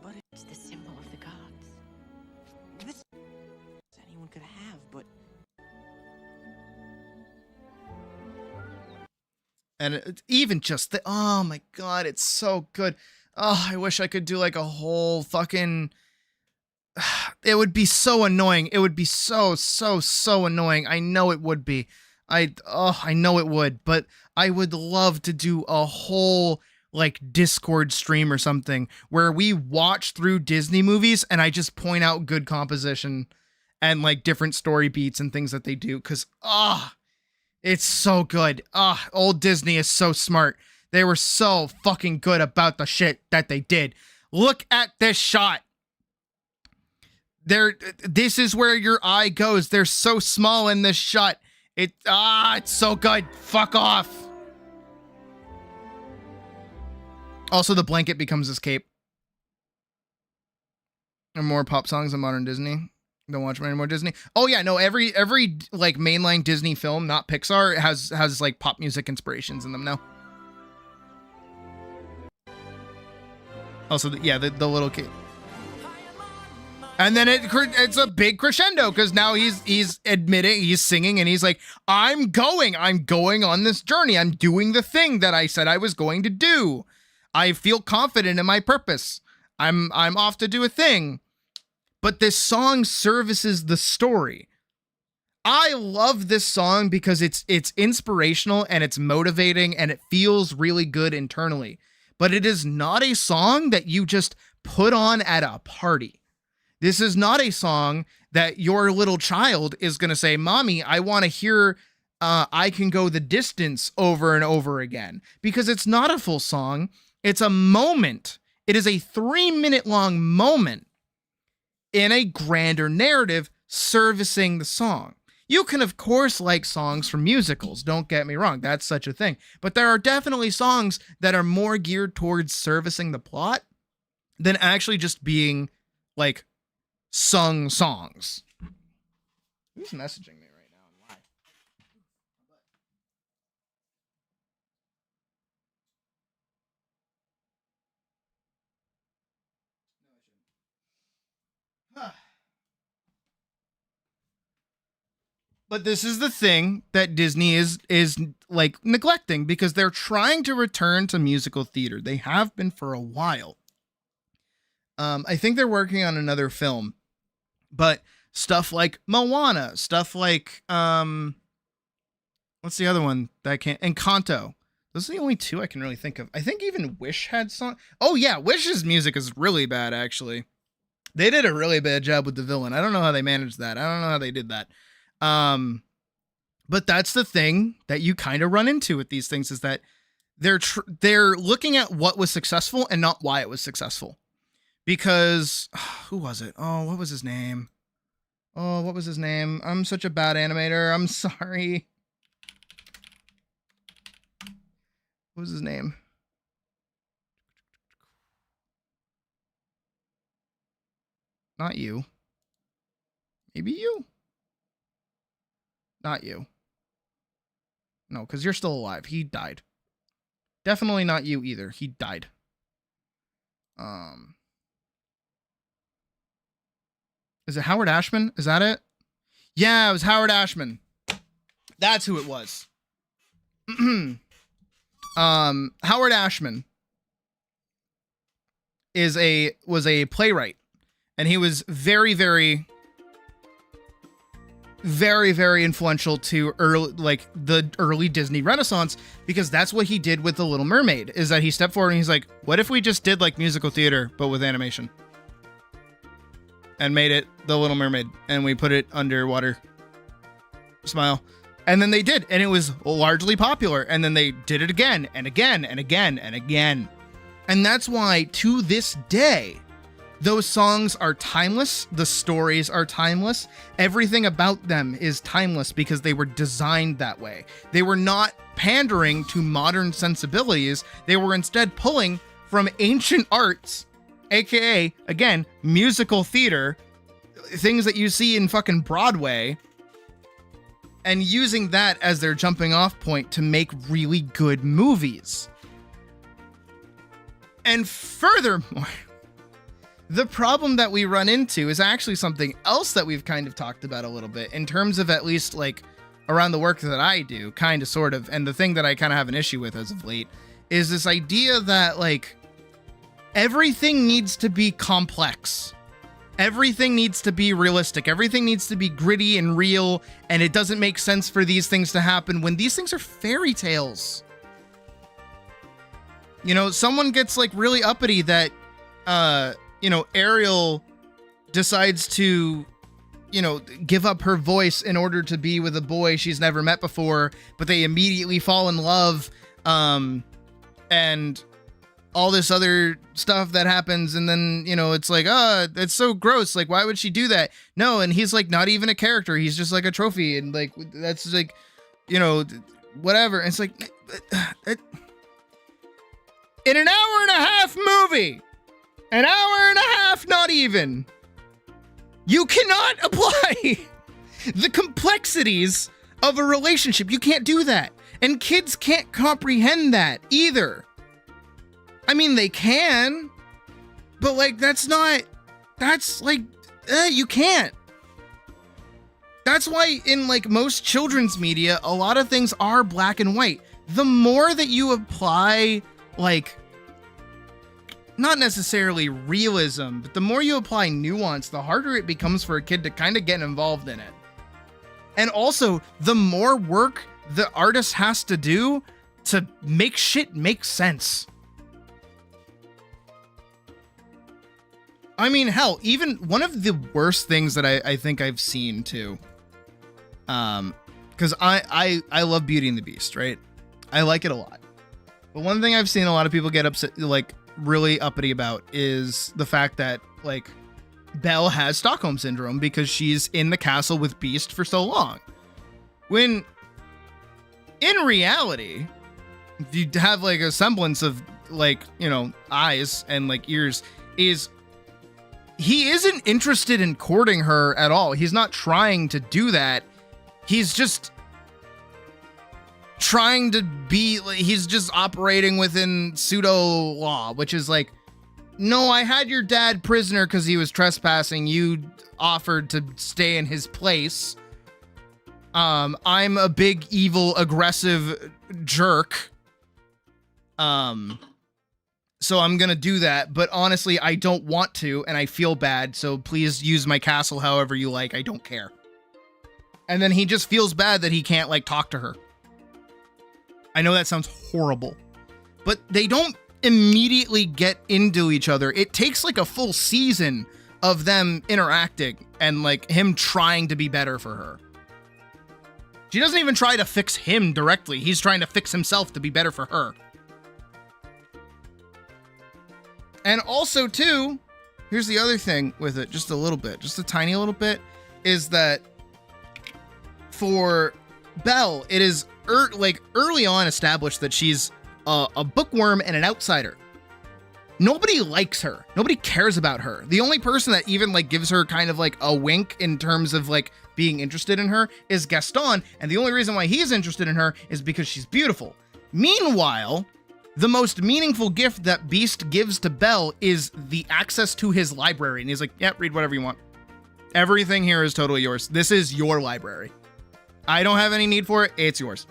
But it's the symbol of the gods. This anyone could have, but And it's even just the, oh my God, it's so good. Oh, I wish I could do like a whole fucking, it would be so annoying. It would be so annoying. I know it would be. I know it would, but I would love to do a whole like Discord stream or something where we watch through Disney movies and I just point out good composition and like different story beats and things that they do. Cause, it's so good. Old Disney is so smart. They were so fucking good about the shit that they did. Look at this shot. This is where your eye goes. They're so small in this shot. It's so good. Fuck off. Also, the blanket becomes his cape. And more pop songs in modern Disney. Don't watch any more Disney. Oh yeah, no, every like mainline Disney film, not Pixar, has like pop music inspirations in them now. Also, the little kid. And then it's a big crescendo because now he's admitting, he's singing, and he's like, I'm going on this journey. I'm doing the thing that I said I was going to do. I feel confident in my purpose. I'm off to do a thing. But this song services the story. I love this song because it's inspirational and it's motivating and it feels really good internally. But it is not a song that you just put on at a party. This is not a song that your little child is going to say, Mommy, I want to hear I Can Go the Distance over and over again. Because it's not a full song. It's a moment. It is a 3-minute long moment in a grander narrative servicing the song. You can, of course, like songs from musicals. Don't get me wrong. That's such a thing. But there are definitely songs that are more geared towards servicing the plot than actually just being, like, sung songs. Who's messaging me right now and why? But this is the thing that Disney is like neglecting because they're trying to return to musical theater. They have been for a while. I think they're working on another film, but stuff like Moana, stuff like what's the other one that I can't? Encanto. Those are the only two I can really think of. I think even Wish had song. Oh yeah, Wish's music is really bad actually. They did a really bad job with the villain. I don't know how they managed that. I don't know how they did that. But that's the thing that you kind of run into with these things is that they're looking at what was successful and not why it was successful. Because who was it? Oh, what was his name? I'm such a bad animator. I'm sorry. What was his name? Not you. Maybe you. Not you. No, because you're still alive. He died. Definitely not you either. He died. Is it Howard Ashman? Is that it? Yeah, it was Howard Ashman. That's who it was. Howard Ashman was a playwright, and he was very, very, very, very influential to the early Disney Renaissance, because that's what he did with The Little Mermaid, is that he stepped forward and he's like, what if we just did like musical theater but with animation and made it The Little Mermaid and we put it underwater? Smile. And then they did, and it was largely popular, and then they did it again and again and again and again. And that's why to this day those songs are timeless, the stories are timeless, everything about them is timeless because they were designed that way. They were not pandering to modern sensibilities, they were instead pulling from ancient arts, aka, again, musical theater, things that you see in fucking Broadway, and using that as their jumping off point to make really good movies. And furthermore, the problem that we run into is actually something else that we've kind of talked about a little bit in terms of at least like around the work that I do, kind of, sort of, and the thing that I kind of have an issue with as of late is this idea that like everything needs to be complex. Everything needs to be realistic. Everything needs to be gritty and real, and it doesn't make sense for these things to happen when these things are fairy tales. You know, someone gets like really uppity that, Ariel decides to, give up her voice in order to be with a boy she's never met before, but they immediately fall in love, and all this other stuff that happens, and then, it's like, it's so gross, like, why would she do that? No, and he's like not even a character, he's just like a trophy, and like, that's like, whatever. And it's like, in an hour and a half movie, an hour and a half, not even, you cannot apply the complexities of a relationship. You can't do that, and kids can't comprehend that either. I mean, they can, but like, you can't. That's why in like most children's media, a lot of things are black and white. The more that you apply, like, not necessarily realism, but the more you apply nuance, the harder it becomes for a kid to kind of get involved in it. And also, the more work the artist has to do to make shit make sense. I mean, hell, even one of the worst things that I think I've seen too, because I love Beauty and the Beast, right? I like it a lot. But one thing I've seen a lot of people get upset, like really uppity about, is the fact that like Belle has Stockholm Syndrome because she's in the castle with Beast for so long. When in reality, if you have like a semblance of like, eyes and like ears, he isn't interested in courting her at all. He's not trying to do that. He's just trying to be, he's just operating within pseudo law, which is like, no, I had your dad prisoner because he was trespassing. You offered to stay in his place. I'm a big, evil, aggressive jerk. So I'm gonna do that, but honestly, I don't want to, and I feel bad, so please use my castle however you like, I don't care. And then he just feels bad that he can't, like, talk to her. I know that sounds horrible, but they don't immediately get into each other. It takes, like, a full season of them interacting and, like, him trying to be better for her. She doesn't even try to fix him directly. He's trying to fix himself to be better for her. And also, too, here's the other thing with it, just a little bit, just a tiny little bit, is that for Belle, it is early on established that she's a bookworm and an outsider. Nobody likes her. Nobody cares about her. The only person that even like gives her kind of like a wink in terms of like being interested in her is Gaston. And the only reason why he's interested in her is because she's beautiful. Meanwhile, the most meaningful gift that Beast gives to Belle is the access to his library. And he's like, yeah, read whatever you want. Everything here is totally yours. This is your library. I don't have any need for it. It's yours.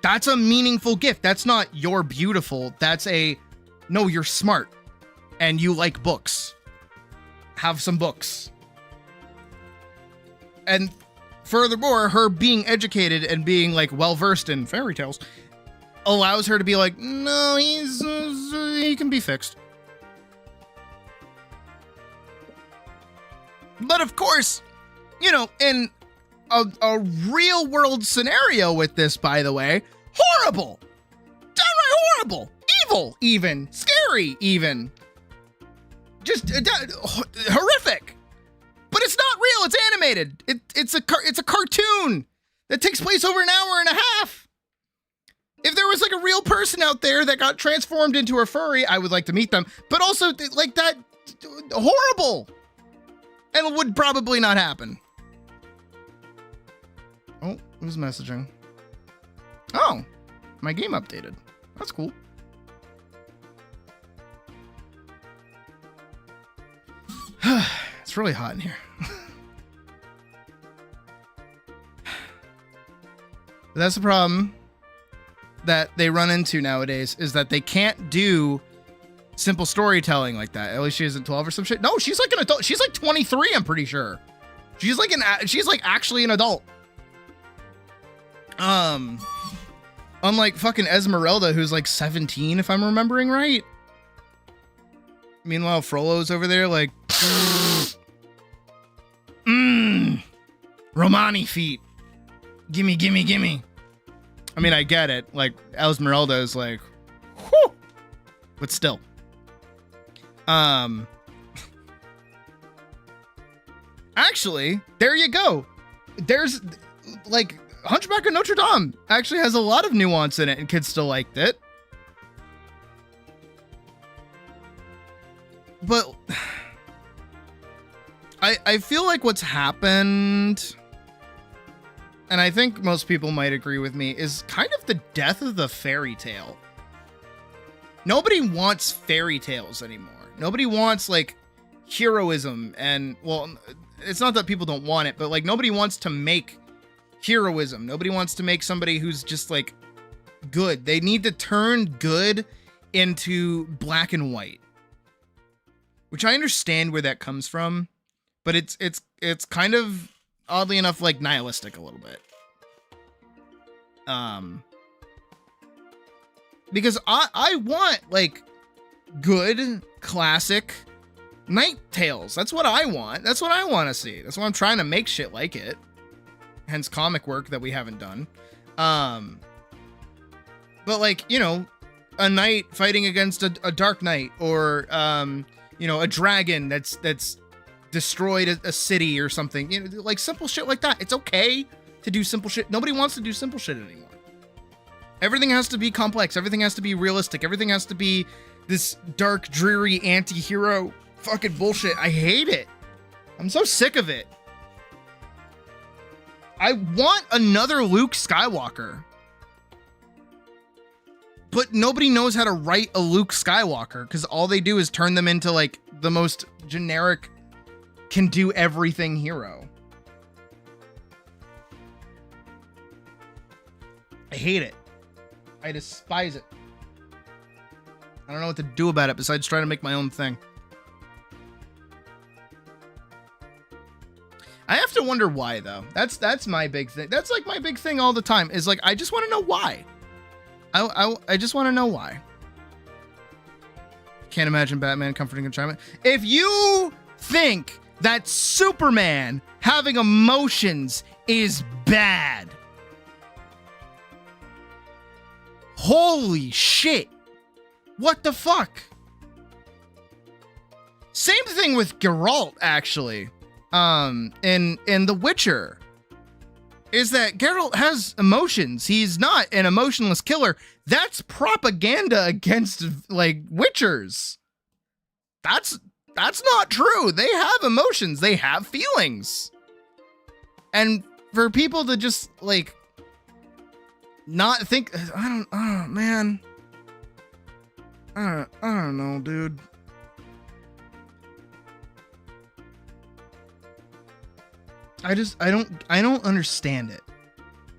That's a meaningful gift. That's not you're beautiful. That's no, you're smart and you like books. Have some books. And furthermore, her being educated and being like well-versed in fairy tales allows her to be like, no, he can be fixed. But of course, you know, in a real world scenario with this, by the way, horrible, downright horrible, evil, even scary, even just horrific. But it's not real. It's animated. It's a cartoon that takes place over an hour and a half. If there was like a real person out there that got transformed into a furry, I would like to meet them. But also like that, horrible, and it would probably not happen. Oh, who's messaging? Oh, my game updated. That's cool. It's really hot in here. That's the problem that they run into nowadays, is that they can't do simple storytelling like that. At least she isn't 12 or some shit. No, she's like an adult. She's like 23, I'm pretty sure. She's like actually an adult. Unlike fucking Esmeralda, who's like 17, if I'm remembering right. Meanwhile, Frollo's over there like, Romani feet. Gimme, gimme, gimme. I mean, I get it. Like, Esmeralda is like, whew. But still. Actually, there you go. There's, like, Hunchback of Notre Dame actually has a lot of nuance in it, and kids still liked it. But I feel like what's happened, and I think most people might agree with me, is kind of the death of the fairy tale. Nobody wants fairy tales anymore. Nobody wants like heroism, and well, it's not that people don't want it, but like nobody wants to make heroism. Nobody wants to make somebody who's just like good. They need to turn good into black and white. Which I understand where that comes from, but it's kind of oddly enough like nihilistic a little bit. Because I want like good classic night tales. That's what I want. That's what I want to see. That's why I'm trying to make shit like it. Hence comic work that we haven't done. But like, you know, a knight fighting against a dark knight, or you know, a dragon that's destroyed a city or something. You know, like simple shit like that. It's okay to do simple shit. Nobody wants to do simple shit anymore. Everything has to be complex. Everything has to be realistic. Everything has to be this dark, dreary anti-hero fucking bullshit. I hate it. I'm so sick of it. I want another Luke Skywalker. But nobody knows how to write a Luke Skywalker, because all they do is turn them into like the most generic, can do everything hero. I hate it. I despise it. I don't know what to do about it besides trying to make my own thing. I have to wonder why, though. That's my big thing. That's like my big thing all the time, is like, I just want to know why. I just want to know why. Can't imagine Batman comforting a child. If you think that Superman having emotions is bad, holy shit. What the fuck? Same thing with Geralt, actually. In The Witcher. Is that Geralt has emotions. He's not an emotionless killer. That's propaganda against, like, Witchers. That's not true. They have emotions. They have feelings. And for people to just, like, not think... I don't man. I don't know, dude. I don't understand it.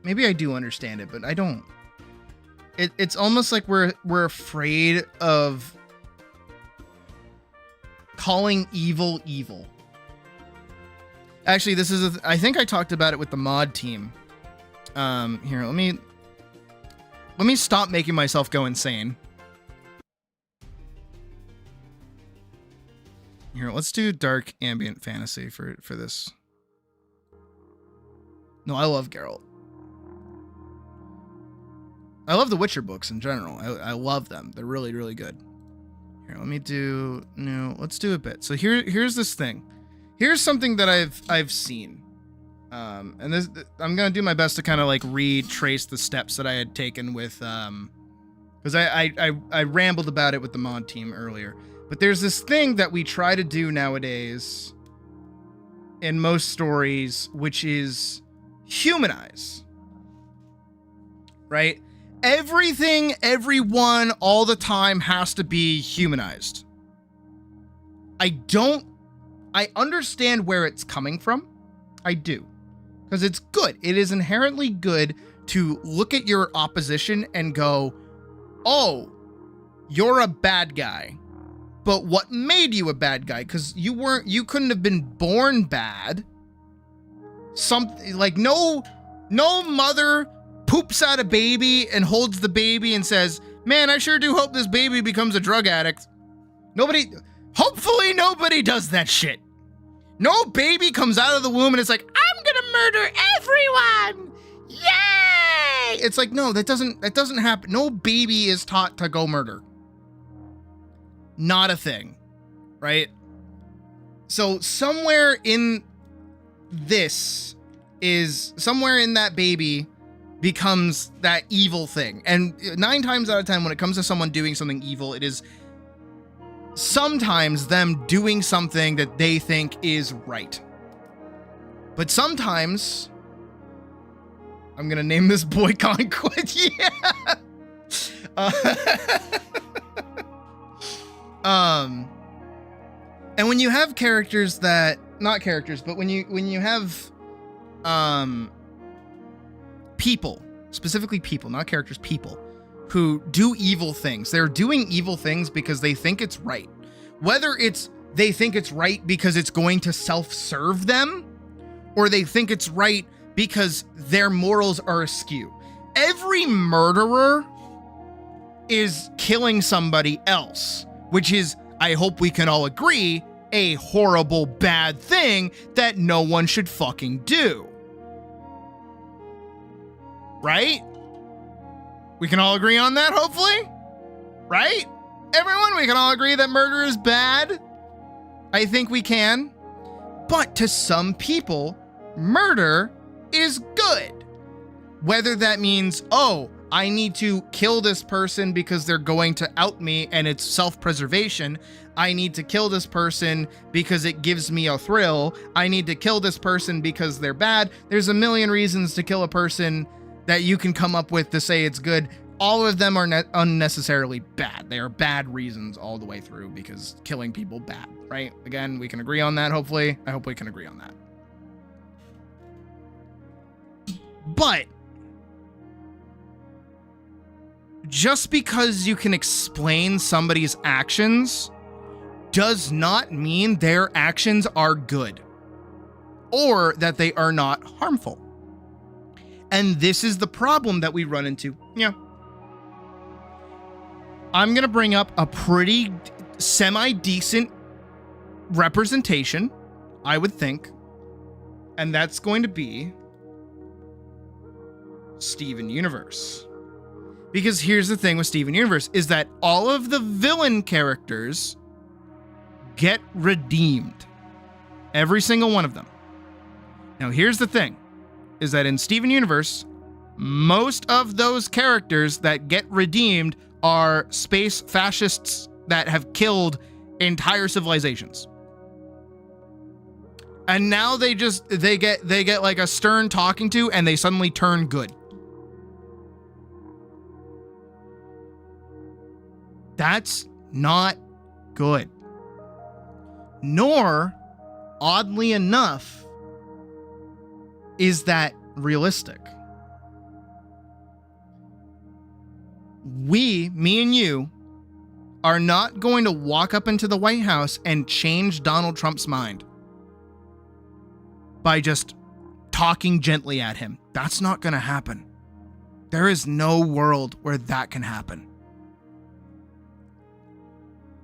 Maybe I do understand it, but I don't. It's almost like we're afraid of calling evil evil. Actually, this is I think I talked about it with the mod team. Here, let me stop making myself go insane. Here, let's do dark ambient fantasy for this. No, I love Geralt. I love the Witcher books in general. I love them. They're really, really good. Here, let me do let's do a bit. So here's this thing. Here's something that I've seen. And this I'm gonna do my best to kind of like retrace the steps that I had taken with because I rambled about it with the mod team earlier. But there's this thing that we try to do nowadays in most stories, which is humanize. Right? Everything, everyone, all the time has to be humanized. I understand where it's coming from. I do. Because it's good. It is inherently good to look at your opposition and go, oh, you're a bad guy. But what made you a bad guy? Because you couldn't have been born bad. Something like no mother poops out a baby and holds the baby and says, man, I sure do hope this baby becomes a drug addict. Hopefully nobody does that shit. No baby comes out of the womb and it's like, I'm gonna murder everyone. Yay! It's like, no, that doesn't happen. No baby is taught to go murder. Not a thing, right? So somewhere in that baby becomes that evil thing. And 9 times out of 10, when it comes to someone doing something evil, it is sometimes them doing something that they think is right. But sometimes, I'm gonna name this boy Conquest. Yeah. And when you have characters that, not characters, but when you have people, specifically people, not characters, people who do evil things. They're doing evil things because they think it's right. Whether it's they think it's right because it's going to self-serve them, or they think it's right because their morals are askew. Every murderer is killing somebody else, which is, I hope we can all agree, a horrible, bad thing that no one should fucking do. Right? We can all agree on that, hopefully? Right? Everyone, we can all agree that murder is bad? I think we can. But to some people, murder is good. Whether that means, oh, I need to kill this person because they're going to out me and it's self-preservation. I need to kill this person because it gives me a thrill. I need to kill this person because they're bad. There's a million reasons to kill a person that you can come up with to say it's good. All of them are unnecessarily bad. They are bad reasons all the way through because killing people bad, right? Again, we can agree on that, hopefully. I hope we can agree on that. But just because you can explain somebody's actions does not mean their actions are good or that they are not harmful. And this is the problem that we run into. Yeah. I'm going to bring up a pretty semi-decent representation, I would think. And that's going to be Steven Universe. Because here's the thing with Steven Universe is that all of the villain characters get redeemed. Every single one of them. Now here's the thing, is that in Steven Universe, most of those characters that get redeemed are space fascists that have killed entire civilizations. And now they get like a stern talking to and they suddenly turn good. That's not good. Nor, oddly enough, is that realistic? Me and you, are not going to walk up into the White House and change Donald Trump's mind by just talking gently at him. That's not going to happen. There is no world where that can happen.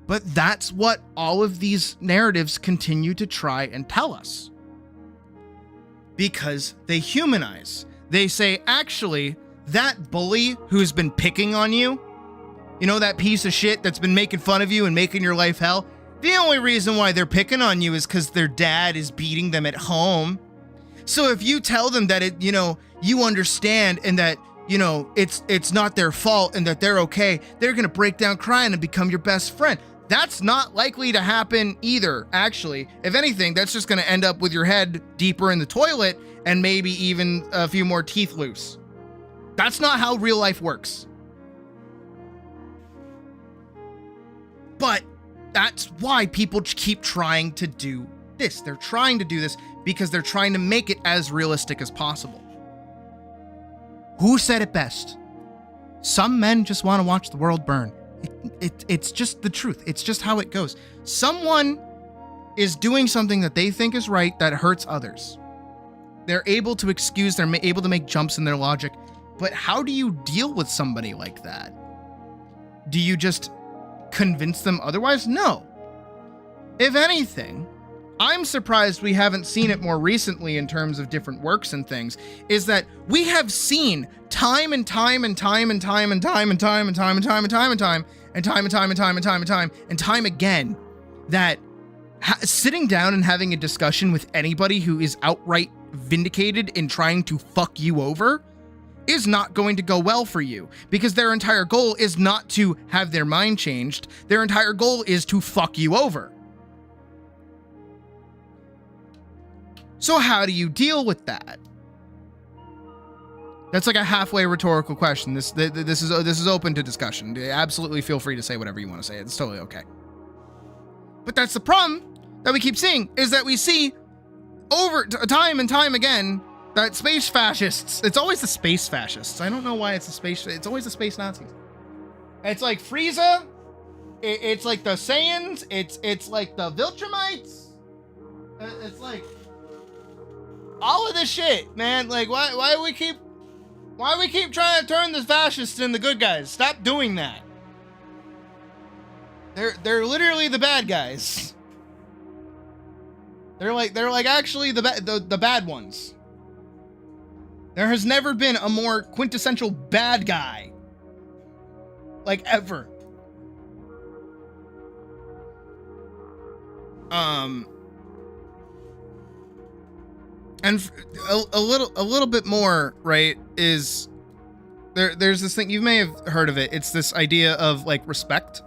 But that's what all of these narratives continue to try and tell us. Because they humanize. They say, actually, that bully who's been picking on you, you know, that piece of shit that's been making fun of you and making your life hell, the only reason why they're picking on you is because their dad is beating them at home. So if you tell them that it, you know, you understand and that, you know, it's not their fault and that they're okay, they're going to break down crying and become your best friend. That's not likely to happen either, actually. If anything, that's just going to end up with your head deeper in the toilet and maybe even a few more teeth loose. That's not how real life works. But that's why people keep trying to do this. They're trying to do this because they're trying to make it as realistic as possible. Who said it best? Some men just want to watch the world burn. It's just the truth. It's just how it goes. Someone is doing something that they think is right that hurts others. They're able to excuse, they're able to make jumps in their logic. But how do you deal with somebody like that? Do you just convince them otherwise? No. If anything, I'm surprised we haven't seen it more recently in terms of different works and things, is that we have seen time and time and time and time and time and time and time and time and time and time and time and time and time and time and time and time again that sitting down and having a discussion with anybody who is outright vindicated in trying to fuck you over is not going to go well for you, because their entire goal is not to have their mind changed. Their entire goal is to fuck you over. So how do you deal with that? That's like a halfway rhetorical question. This is open to discussion. Absolutely feel free to say whatever you want to say. It's totally okay. But that's the problem that we keep seeing, is that we see over time and time again that space fascists, it's always the space fascists. I don't know why it's always the space Nazis. It's like Frieza, it's like the Saiyans, it's like the Viltrumites. It's like all of this shit, man. Like why we keep trying to turn the fascists into the good guys? Stop doing that. They're literally the bad guys. They're like actually the bad ones. There has never been a more quintessential bad guy. Like, ever. And a little bit more, right, is there's this thing, you may have heard of it. It's this idea of like respect.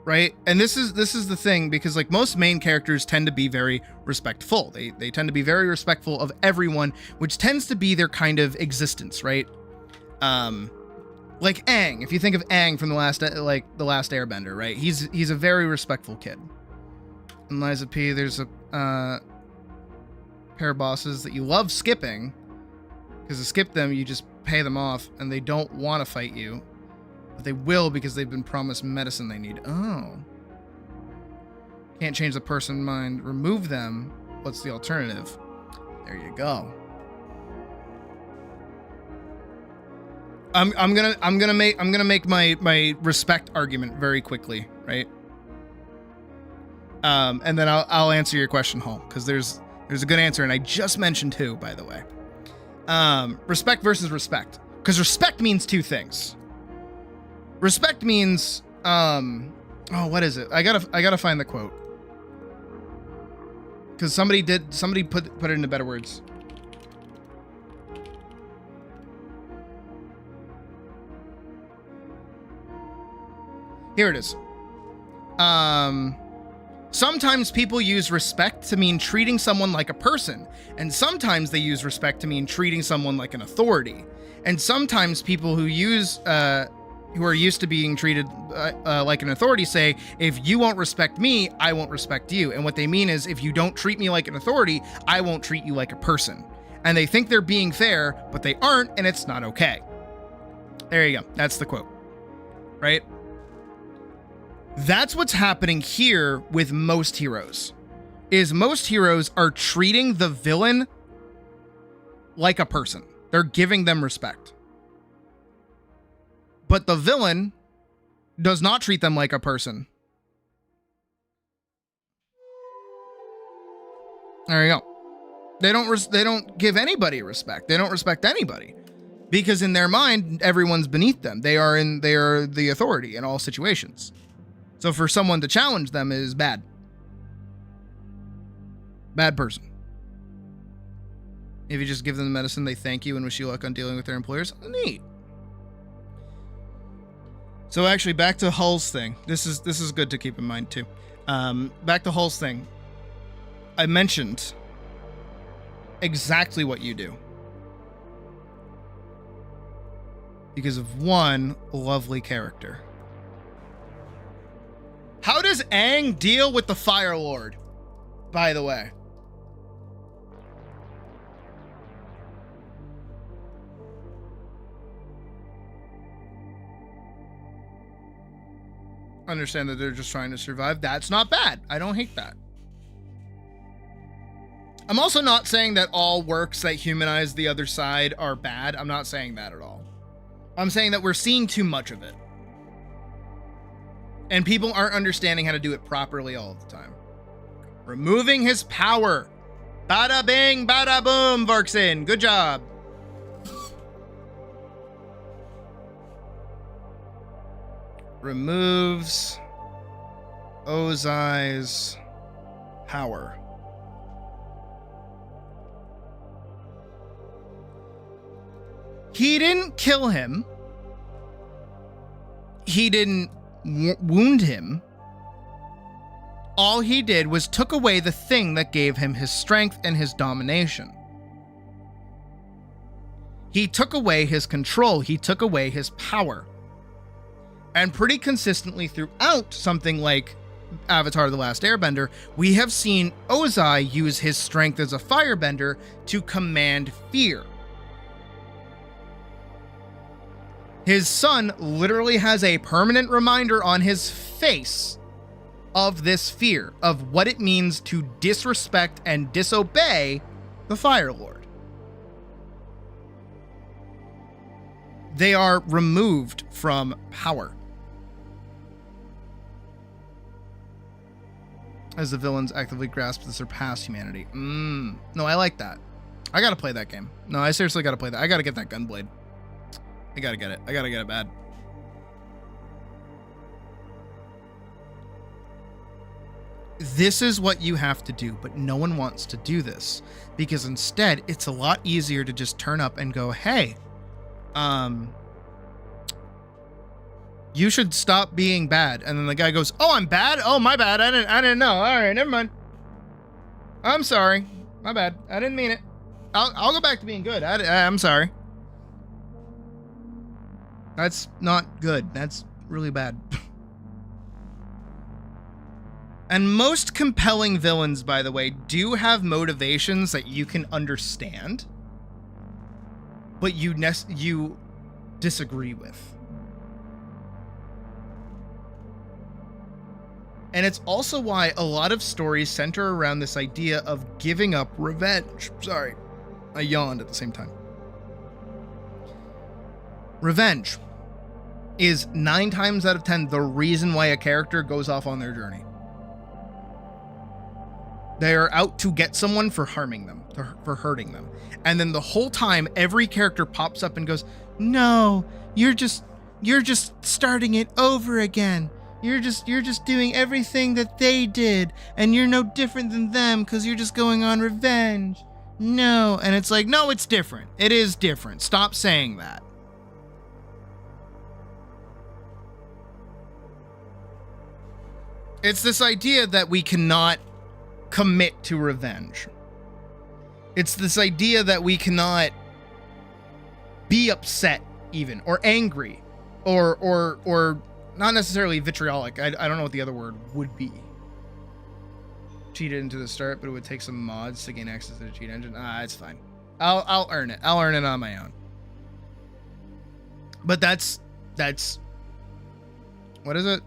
Right? And this is the thing, because like most main characters tend to be very respectful. They tend to be very respectful of everyone, which tends to be their kind of existence, right? Like Aang, if you think of Aang from the last Airbender, right? He's a very respectful kid. In Lies of P, there's a pair of bosses that you love skipping, because to skip them you just pay them off and they don't want to fight you. But they will, because they've been promised medicine they need. Oh. Can't change the person's mind. Remove them. What's the alternative? There you go. I'm gonna make my respect argument very quickly, right? And then I'll answer your question, Hall, because there's a good answer, and I just mentioned who, by the way. Respect versus respect, because respect means two things. Respect means, what is it? I gotta find the quote. Because somebody put it into better words. Here it is. Sometimes people use respect to mean treating someone like a person, and sometimes they use respect to mean treating someone like an authority. And sometimes people who use who are used to being treated like an authority say, if you won't respect me, I won't respect you. And what they mean is, if you don't treat me like an authority, I won't treat you like a person. And they think they're being fair, but they aren't, and it's not okay. There you go. That's the quote. Right? That's what's happening here with most heroes. Is most heroes are treating the villain like a person. They're giving them respect. But the villain does not treat them like a person. There you go. They don't give anybody respect. They don't respect anybody. Because in their mind, everyone's beneath them. They are the authority in all situations. So for someone to challenge them is bad. Bad person. If you just give them the medicine, they thank you and wish you luck on dealing with their employers. Neat. So actually, back to Hull's thing. This is good to keep in mind too. Back to Hull's thing. I mentioned exactly what you do because of one lovely character. How does Aang deal with the Fire Lord, by the way? Understand that they're just trying to survive. That's not bad. I don't hate that. I'm also not saying that all works that humanize the other side are bad. I'm not saying that at all. I'm saying that we're seeing too much of it. And people aren't understanding how to do it properly all the time. Removing his power. Bada bing, bada boom, Varksin. Good job. Removes Ozai's power. He didn't kill him. He didn't wound him. All he did was took away the thing that gave him his strength and his domination. He took away his control. He took away his power. And pretty consistently throughout something like Avatar: The Last Airbender, we have seen Ozai use his strength as a firebender to command fear. His son literally has a permanent reminder on his face of this fear, of what it means to disrespect and disobey the Fire Lord. They are removed from power. As the villains actively grasp to surpass humanity. No, I like that. I gotta play that game. No, I seriously gotta play that. I gotta get that gunblade. I gotta get it. I gotta get it bad. This is what you have to do, but no one wants to do this. Because instead, it's a lot easier to just turn up and go, hey, you should stop being bad. And then the guy goes, oh, I'm bad? Oh, my bad. I didn't know. All right, never mind. I'm sorry. My bad. I didn't mean it. I'll go back to being good. I'm sorry. That's not good. That's really bad. And most compelling villains, by the way, do have motivations that you can understand, but you disagree with. And it's also why a lot of stories center around this idea of giving up revenge. Sorry, I yawned at the same time. Revenge is 9 times out of 10 the reason why a character goes off on their journey. They are out to get someone for harming them, for hurting them. And then the whole time, every character pops up and goes, no, you're just starting it over again. You're just doing everything that they did, and you're no different than them because you're just going on revenge. No. And it's like, no, it's different. It is different. Stop saying that. It's this idea that we cannot commit to revenge. It's this idea that we cannot be upset even, or angry, or not necessarily vitriolic. I don't know what the other word would be. Cheated into the start, but it would take some mods to gain access to the cheat engine. It's fine. I'll earn it. I'll earn it on my own. But that's what is it?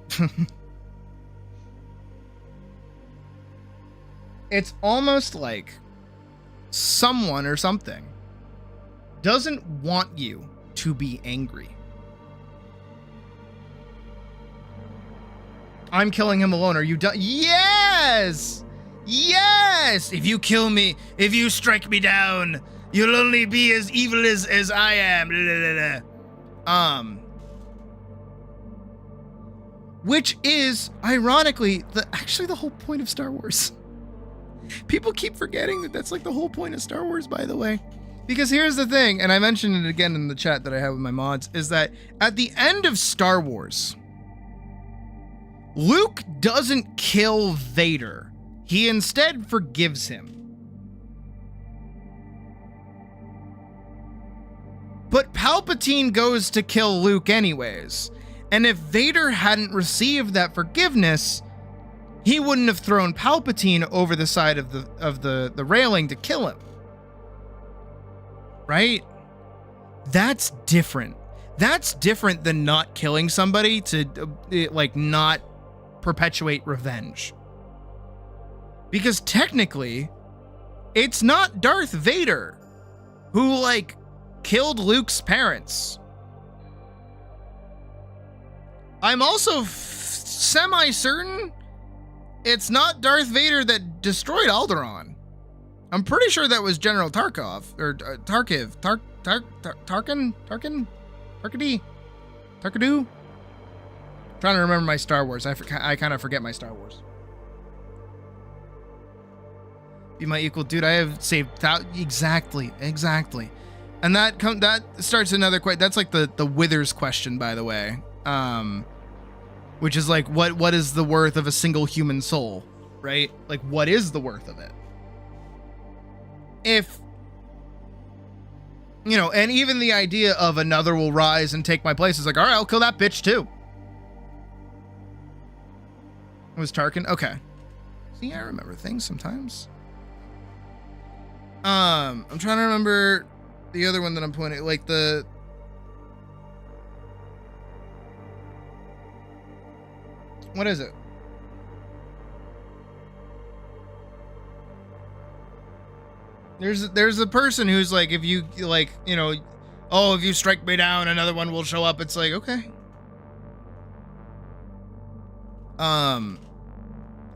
It's almost like someone or something doesn't want you to be angry. I'm killing him alone. Are you done? Yes! Yes! If you kill me, if you strike me down, you'll only be as evil as I am. Blah, blah, blah. Which is, ironically, actually the whole point of Star Wars. People keep forgetting that that's like the whole point of Star Wars, by the way. Because here's the thing, and I mentioned it again in the chat that I have with my mods, is that at the end of Star Wars, Luke doesn't kill Vader. He instead forgives him. But Palpatine goes to kill Luke anyways. And if Vader hadn't received that forgiveness, he wouldn't have thrown Palpatine over the side of the railing to kill him. Right? That's different. That's different than not killing somebody to like not perpetuate revenge. Because technically, it's not Darth Vader who like killed Luke's parents. I'm also semi-certain it's not Darth Vader that destroyed Alderaan. I'm pretty sure that was General Tarkov, or Tarkiv, Tarkin? Tarkadu? Trying to remember my Star Wars. I kind of forget my Star Wars. Be my equal, dude. I have saved that exactly. And that starts another question. That's like the Withers question, by the way. Which is like, what is the worth of a single human soul, right? Like, what is the worth of it? If, you know, and even the idea of another will rise and take my place is like, all right, I'll kill that bitch too. It was Tarkin? Okay. See, I remember things sometimes. I'm trying to remember the other one that I'm pointing, like the... What is it? There's a person who's like, if you like, you know, oh, if you strike me down, another one will show up. It's like, okay.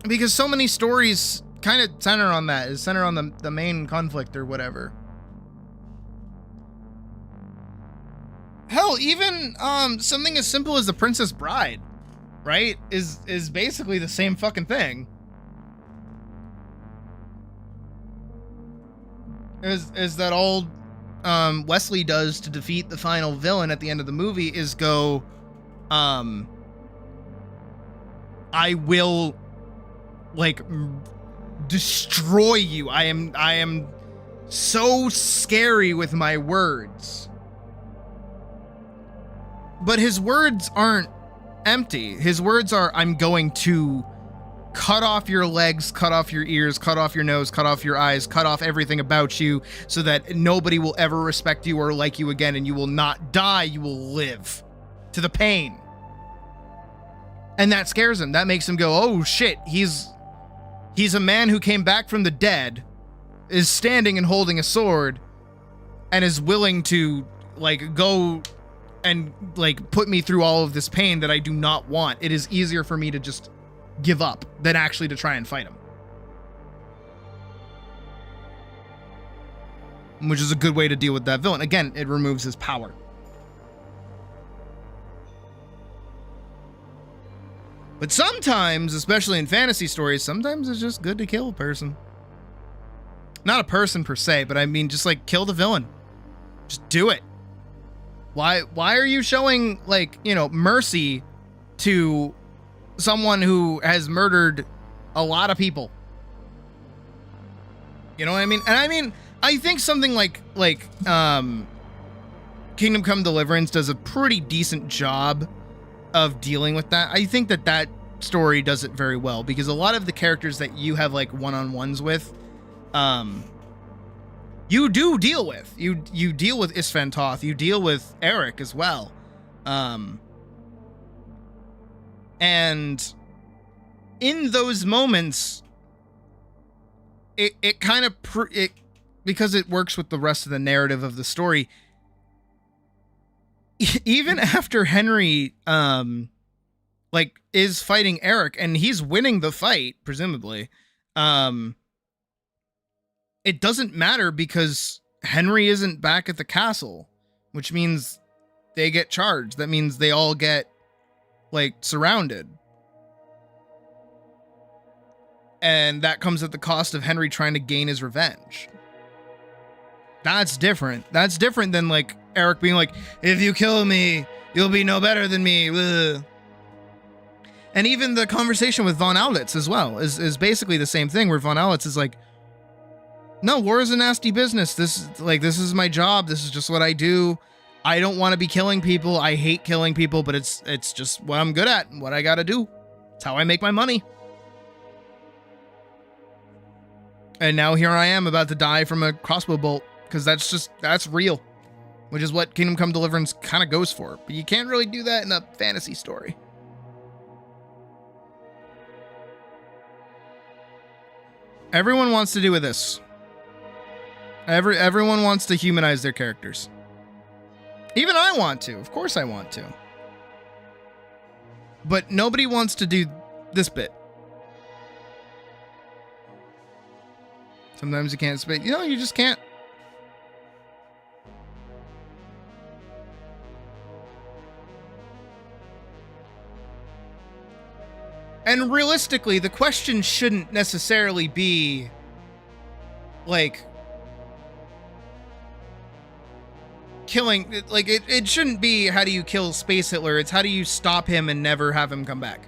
Because so many stories kind of center on that, is center on the main conflict or whatever. Hell, even something as simple as The Princess Bride, right, is basically the same fucking thing. Is that all Wesley does to defeat the final villain at the end of the movie is go, I will like destroy you. I am so scary with my words. But his words aren't empty. His words are, I'm going to cut off your legs, cut off your ears, cut off your nose, cut off your eyes, cut off everything about you so that nobody will ever respect you or like you again, and you will not die, you will live to the pain. And that scares him. That makes him go, oh shit, he's a man who came back from the dead, is standing and holding a sword, and is willing to like go and like put me through all of this pain that I do not want. It is easier for me to just give up than actually to try and fight him. Which is a good way to deal with that villain. Again, it removes his power. But sometimes, especially in fantasy stories, sometimes it's just good to kill a person. Not a person per se, but I mean just like kill the villain. Just do it. Why are you showing like, you know, mercy to someone who has murdered a lot of people? You know what I mean? And I mean, I think something like Kingdom Come Deliverance does a pretty decent job of dealing with that. I think that story does it very well, because a lot of the characters that you have like one-on-ones with, you do deal with. You deal with Isfan Toth, you deal with Eric as well. And in those moments, it kind of because it works with the rest of the narrative of the story. Even after Henry like is fighting Eric and he's winning the fight, presumably, it doesn't matter because Henry isn't back at the castle, which means they get charged. That means they all get like surrounded. And that comes at the cost of Henry trying to gain his revenge. That's different. That's different than like Eric being like, if you kill me, you'll be no better than me. Ugh. And even the conversation with Von Aulitz as well is basically the same thing, where Von Aulitz is like, no, war is a nasty business. This is my job. This is just what I do. I don't want to be killing people. I hate killing people, but it's just what I'm good at and what I got to do. It's how I make my money. And now here I am about to die from a crossbow bolt, because that's real, which is what Kingdom Come Deliverance kind of goes for. But you can't really do that in a fantasy story. Everyone wants to do with this. Everyone wants to humanize their characters. Even I want to. Of course I want to. But nobody wants to do this bit. Sometimes you can't speak. You know, you just can't. And realistically, the question shouldn't necessarily be like killing, like it shouldn't be how do you kill Space Hitler, it's how do you stop him and never have him come back.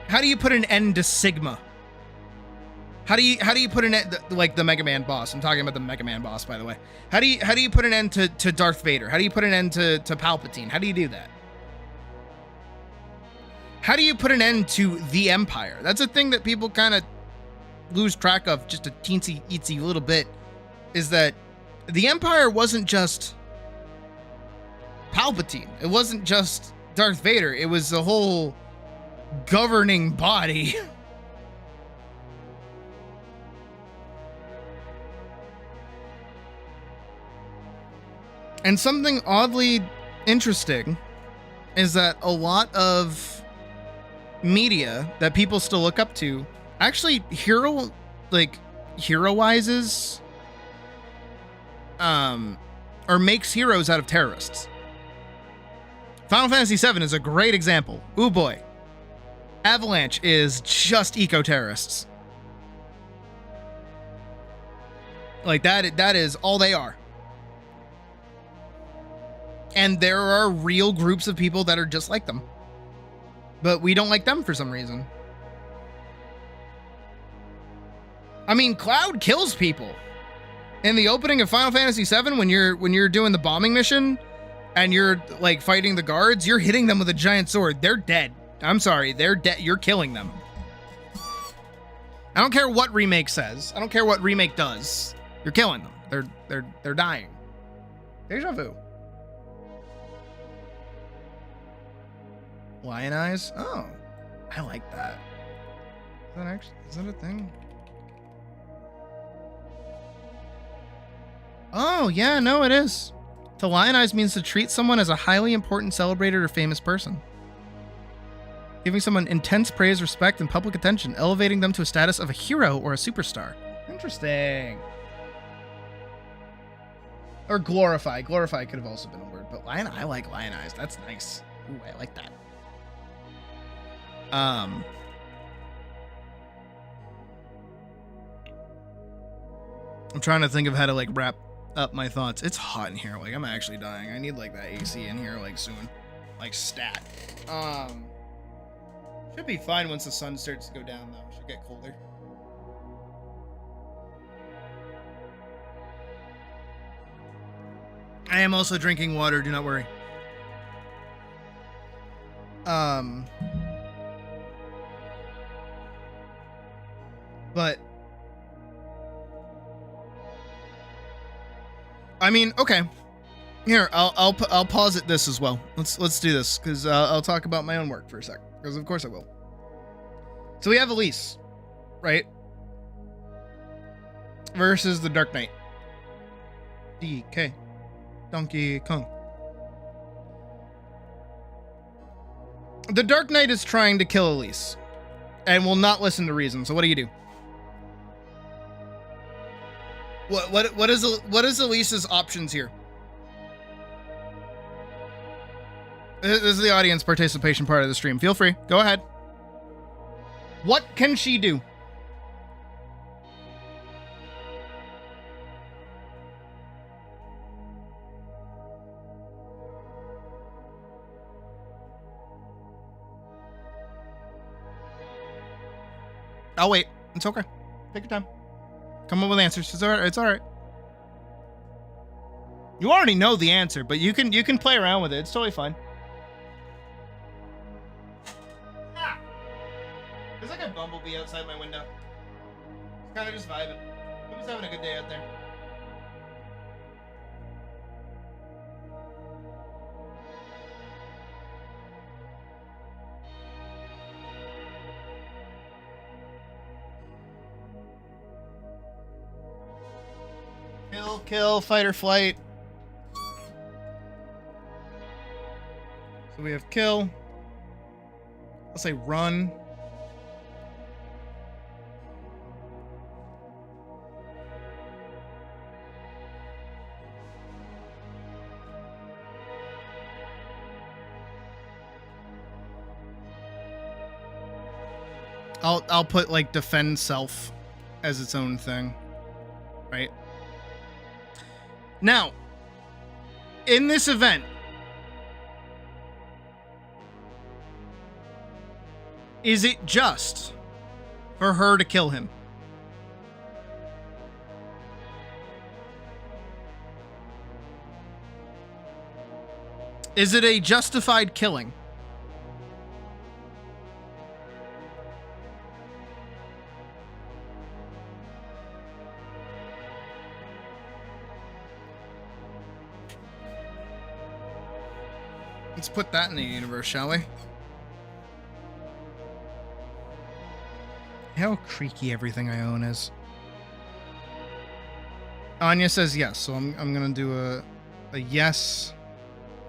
How do you put an end to Sigma? How do you put an end, like the Mega Man boss? I'm talking about the Mega Man boss, by the way. How do you put an end to Darth Vader? How do you put an end to Palpatine? How do you do that? How do you put an end to the Empire? That's a thing that people kind of lose track of just a teensy little bit, is that the Empire wasn't just Palpatine. It wasn't just Darth Vader. It was the whole governing body. And something oddly interesting is that a lot of media that people still look up to actually heroizes or makes heroes out of terrorists. Final Fantasy VII is a great example. Ooh boy. Avalanche is just eco-terrorists. Like that is all they are. And there are real groups of people that are just like them. But we don't like them for some reason. I mean, Cloud kills people. In the opening of Final Fantasy VII, when you're doing the bombing mission and you're like fighting the guards, you're hitting them with a giant sword. They're dead. I'm sorry, they're dead. You're killing them. I don't care what Remake says. I don't care what Remake does. You're killing them. They're dying. Deja vu. Lion eyes? Oh, I like that. Is that a thing? Oh, yeah, no, it is. To lionize means to treat someone as a highly important, celebrated, or famous person. Giving someone intense praise, respect, and public attention, elevating them to a status of a hero or a superstar. Interesting. Or glorify. Glorify could have also been a word, but I like lionize. That's nice. Ooh, I like that. I'm trying to think of how to like wrap up my thoughts. It's hot in here. Like I'm actually dying. I need like that AC in here like soon. Like stat. Should be fine once the sun starts to go down though. Should get colder. I am also drinking water, do not worry. But I mean, okay. Here, I'll pause at this as well. Let's do this because I'll talk about my own work for a sec, because of course I will. So we have Elise, right? Versus the Dark Knight. DK. Donkey Kong. The Dark Knight is trying to kill Elise and will not listen to reason. So what do? What is Elise's options here? This is the audience participation part of the stream. Feel free. Go ahead. What can she do? I'll wait. It's okay. Take your time. Come up with answers. It's all right. It's all right. You already know the answer, but you can play around with it. It's totally fine. Ah! There's like a bumblebee outside my window. It's kind of just vibing. Who's having a good day out there? Kill, fight or flight. So we have kill. I'll say run. I'll put like defend self as its own thing, right? Now, in this event, is it just for her to kill him? Is it a justified killing? Let's put that in the universe, shall we? How creaky everything I own is. Anya says yes, so I'm gonna do a yes,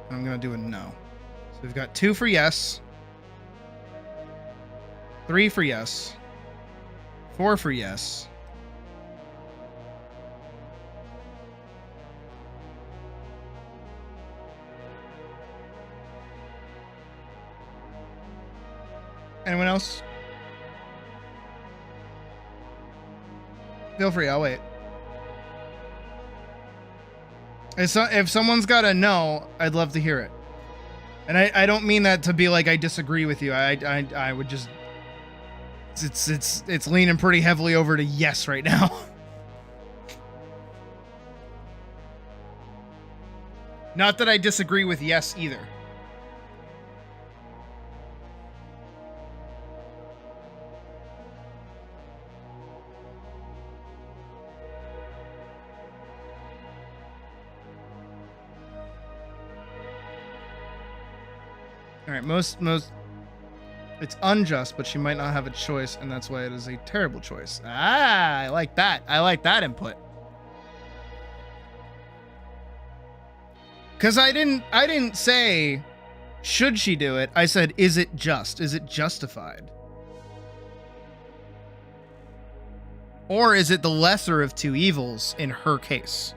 and I'm gonna do a no. So we've got 2 for yes, 3 for yes, 4 for yes. Anyone else? Feel free, I'll wait. If someone's got a no, I'd love to hear it. And I don't mean that to be like I disagree with you. I would just it's leaning pretty heavily over to yes right now. Not that I disagree with yes either. All right, most it's unjust, but she might not have a choice, and that's why it is a terrible choice. Ah, I like that. I like that input. Cuz I didn't say should she do it? I said is it just? Is it justified? Or is it the lesser of 2 evils in her case?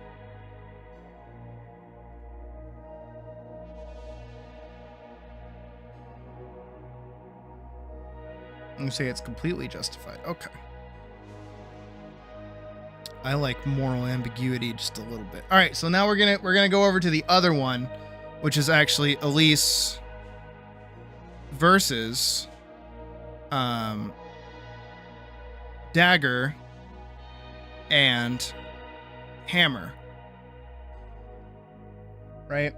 You say it's completely justified. Okay. I like moral ambiguity just a little bit. All right, so now we're gonna go over to the other one, which is actually Elise versus Dagger and Hammer. right?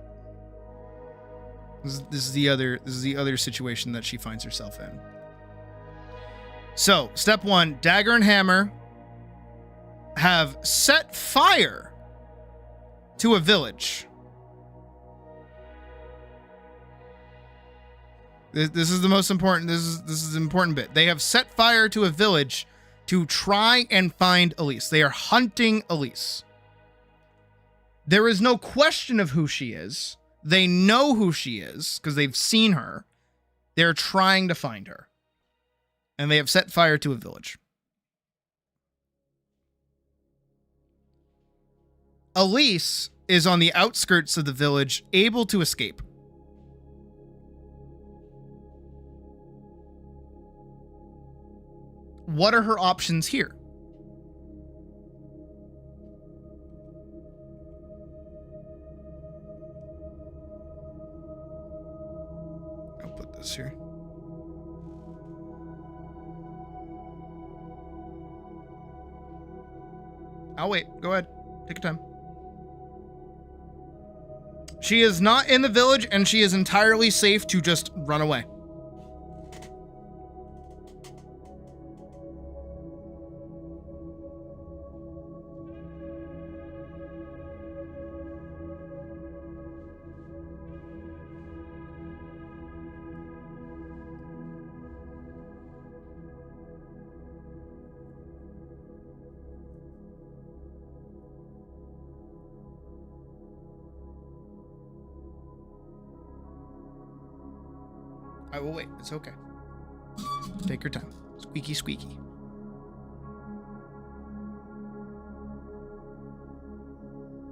This is the other situation that she finds herself in. So, step 1, Dagger and Hammer have set fire to a village. This is the most important. This is an important bit. They have set fire to a village to try and find Elise. They are hunting Elise. There is no question of who she is. They know who she is because they've seen her. They're trying to find her. And they have set fire to a village. Elise is on the outskirts of the village, able to escape. What are her options here? I'll put this here. I'll wait. Go ahead. Take your time. She is not in the village, and she is entirely safe to just run away. I will wait. It's okay. Take your time. Squeaky, squeaky.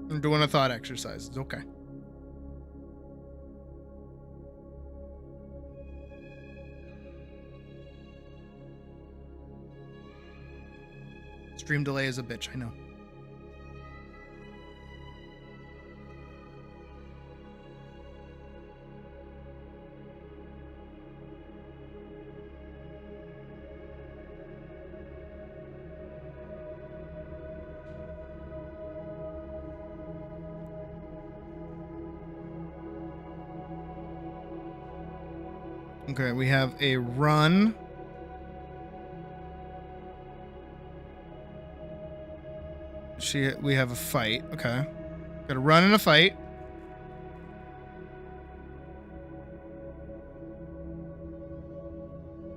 I'm doing a thought exercise. It's okay. Stream delay is a bitch, I know. Okay, we have a run. We have a fight. Okay. Got a run and a fight.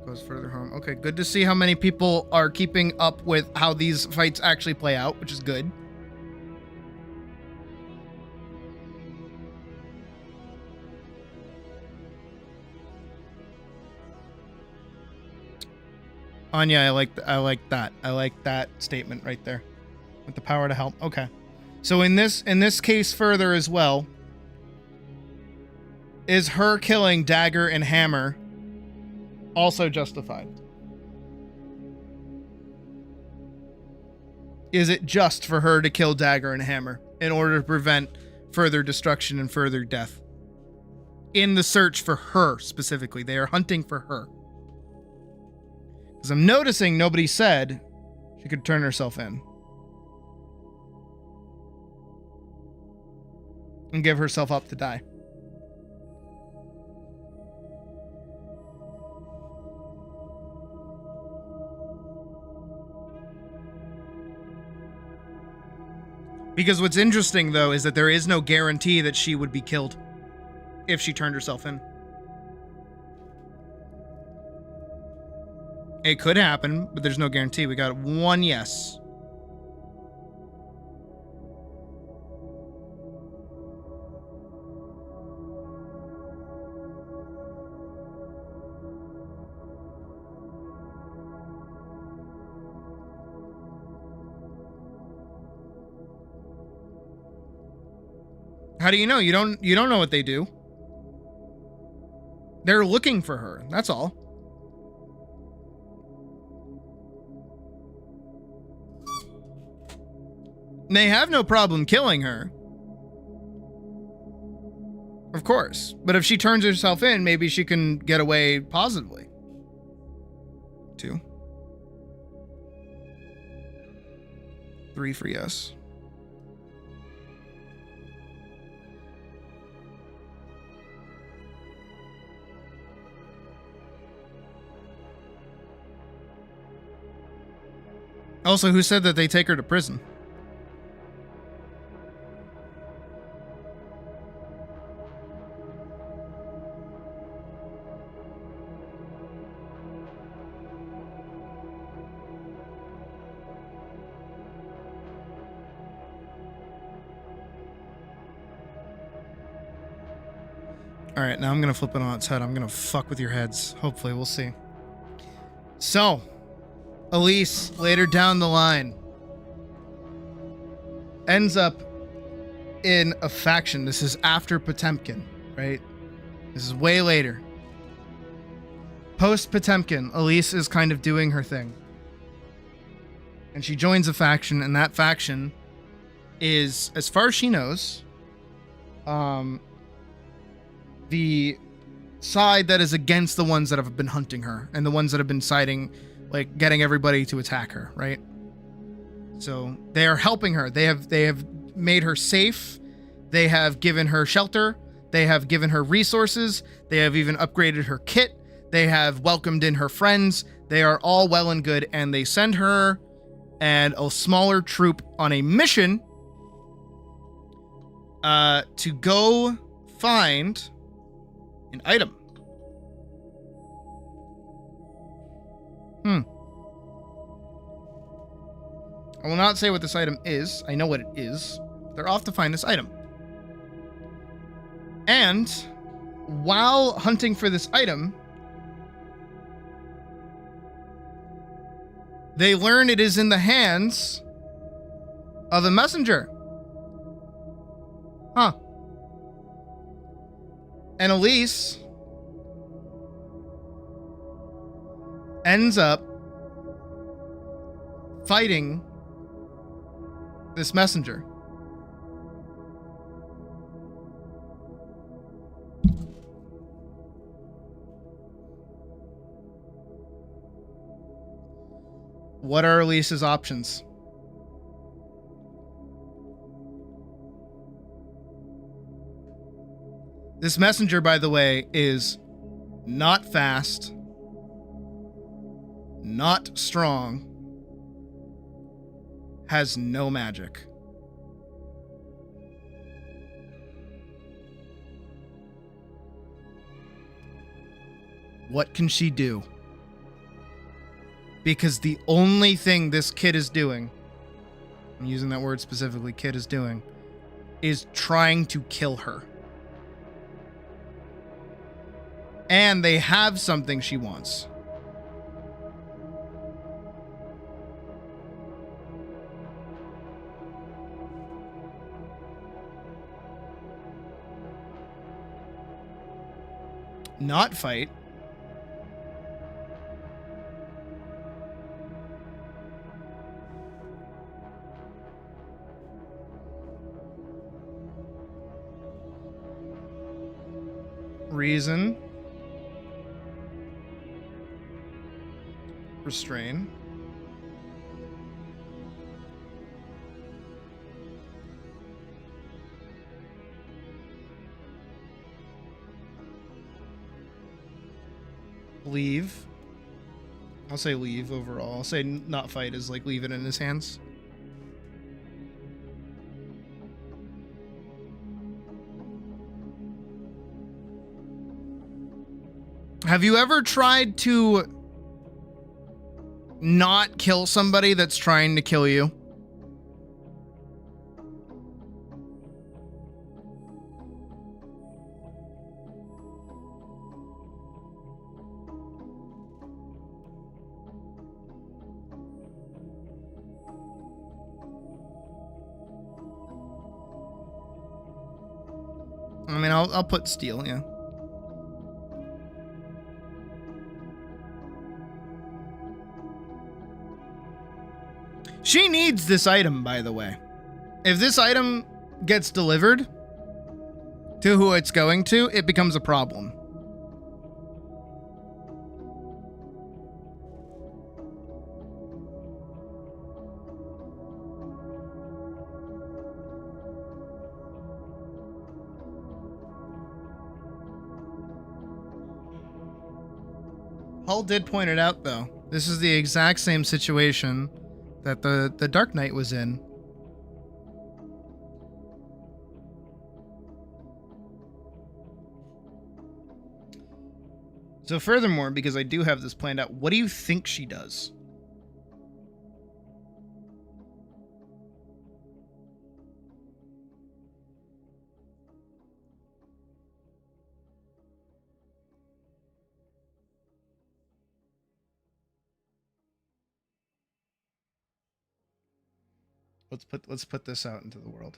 Goes further home. Okay, good to see how many people are keeping up with how these fights actually play out, which is good. Anya, I like that. I like that statement right there. With the power to help. Okay. So in this case further as well, is her killing Dagger and Hammer also justified? Is it just for her to kill Dagger and Hammer in order to prevent further destruction and further death? In the search for her specifically. They are hunting for her. Because I'm noticing nobody said she could turn herself in. And give herself up to die. Because what's interesting, though, is that there is no guarantee that she would be killed if she turned herself in. It could happen, but there's no guarantee. We got one yes. How do you know? You don't know what they do. They're looking for her. That's all. They have no problem killing her. Of course. But if she turns herself in, maybe she can get away positively. 2. 3 for yes. Also, who said that they take her to prison? Alright, now I'm gonna flip it on its head. I'm gonna fuck with your heads. Hopefully, we'll see. So, Elise, later down the line, ends up in a faction. This is after Potemkin, right? This is way later. Post Potemkin, Elise is kind of doing her thing. And she joins a faction, and that faction is, as far as she knows, the side that is against the ones that have been hunting her and the ones that have been siding, like getting everybody to attack her, right? So they are helping her. They have made her safe. They have given her shelter. They have given her resources. They have even upgraded her kit. They have welcomed in her friends. They are all well and good, and they send her and a smaller troop on a mission to go find an item. I will not say what this item is. I know what it is. They're off to find this item. And while hunting for this item, they learn it is in the hands of a messenger. Huh. And Elise ends up fighting this messenger. What are Elise's options? This messenger, by the way, is not fast, not strong, has no magic. What can she do? Because the only thing this kid is doing, I'm using that word specifically, kid is doing, is trying to kill her. And they have something she wants. Not fight. Reason. Restrain. Leave. I'll say leave overall. I'll say not fight is like leave it in his hands. Have you ever tried to not kill somebody that's trying to kill you? I mean, I'll put steel, yeah. She needs this item, by the way. If this item gets delivered to who it's going to, it becomes a problem. Hull did point it out, though. This is the exact same situation that the Dark Knight was in. So furthermore, because I do have this planned out, what do you think she does? Let's put this out into the world.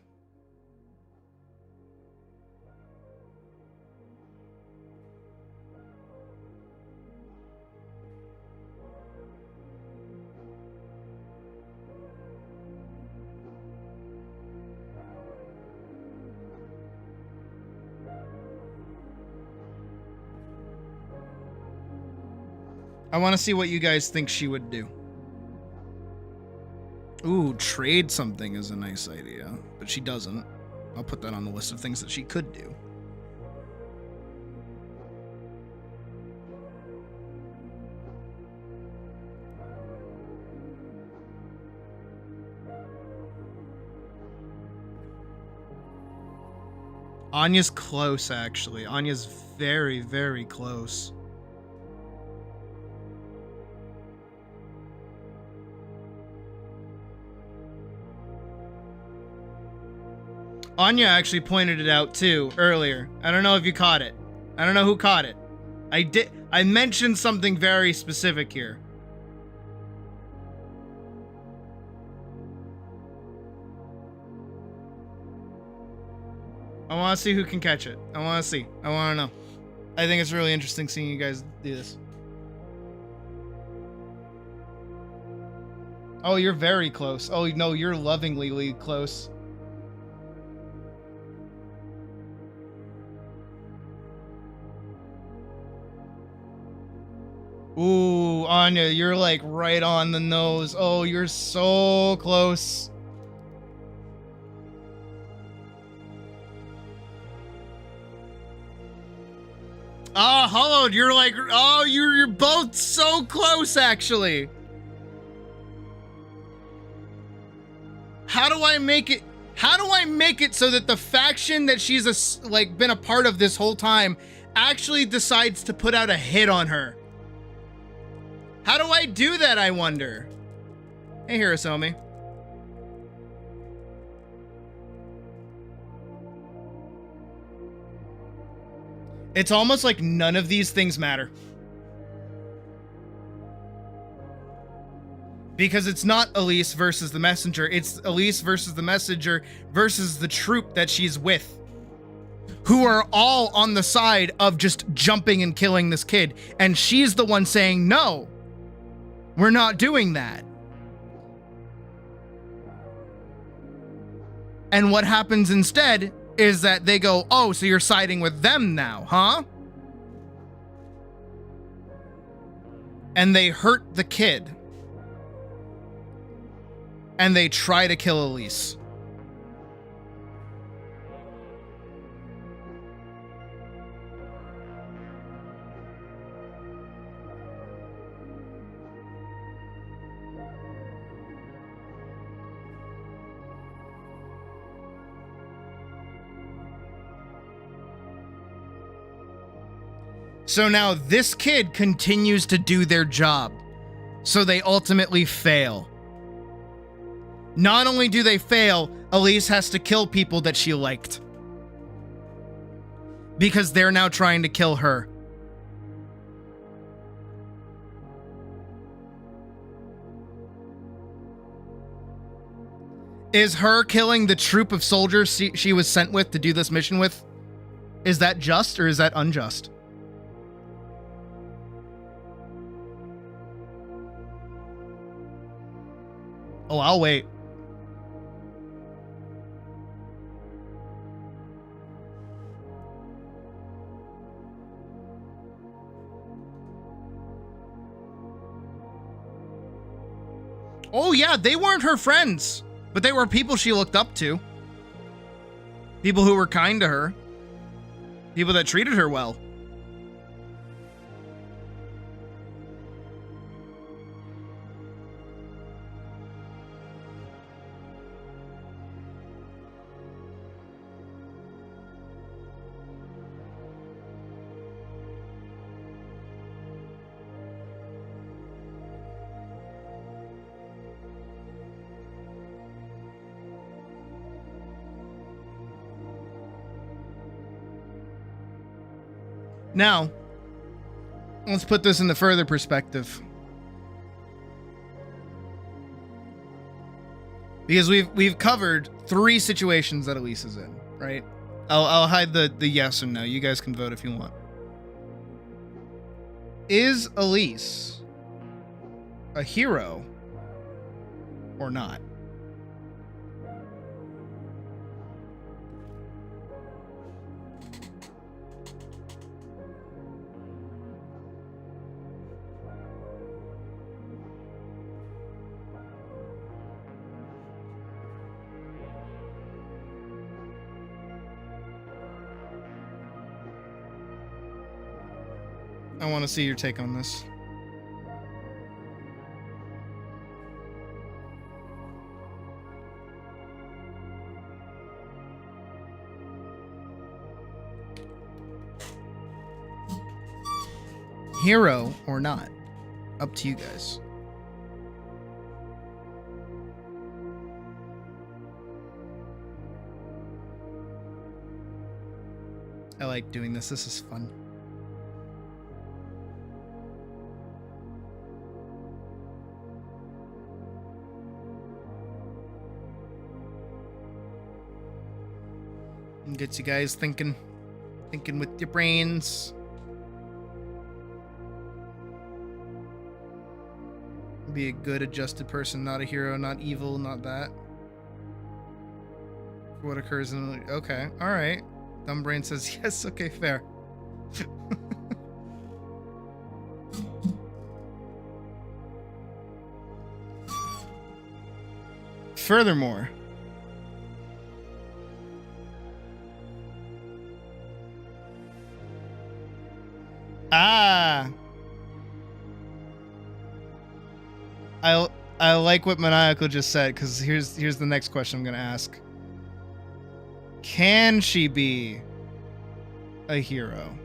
I want to see what you guys think she would do. Ooh, trade something is a nice idea, but she doesn't. I'll put that on the list of things that she could do. Anya's close, actually. Anya's very, very close. Anya actually pointed it out too earlier. I don't know if you caught it. I don't know who caught it. I mentioned something very specific here. I want to see who can catch it. I want to see. I want to know. I think it's really interesting seeing you guys do this. Oh, you're very close. Oh, no, you're lovingly close. Ooh, Anya, you're like right on the nose. Oh, you're so close. Oh, Hollowed, you're like, oh, you're both so close, actually. How do I make it? How do I make it so that the faction that she's been a part of this whole time actually decides to put out a hit on her? How do I do that, I wonder? Hey, Hirosomi. It's almost like none of these things matter. Because it's not Elise versus the messenger. It's Elise versus the messenger versus the troop that she's with, who are all on the side of just jumping and killing this kid. And she's the one saying, no, we're not doing that. And what happens instead is that they go, oh, so you're siding with them now, huh? And they hurt the kid. And they try to kill Elise. So now this kid continues to do their job. So they ultimately fail. Not only do they fail, Elise has to kill people that she liked. Because they're now trying to kill her. Is her killing the troop of soldiers she was sent with to do this mission with, is that just or is that unjust? Oh, I'll wait. Oh yeah, they weren't her friends, but they were people she looked up to. People who were kind to her. People that treated her well. Now, let's put this into further perspective. Because we've covered 3 situations that Elise is in, right? I'll hide the yes or no. You guys can vote if you want. Is Elise a hero or not? I want to see your take on this. Hero or not? Up to you guys. I like doing this. This is fun. Gets you guys thinking with your brains. Be a good adjusted person, not a hero, not evil, not that. What occurs in... Okay, alright. Dumb brain says yes, okay, fair. Furthermore, I like what Maniacal just said, because here's the next question I'm gonna ask. Can she be a hero?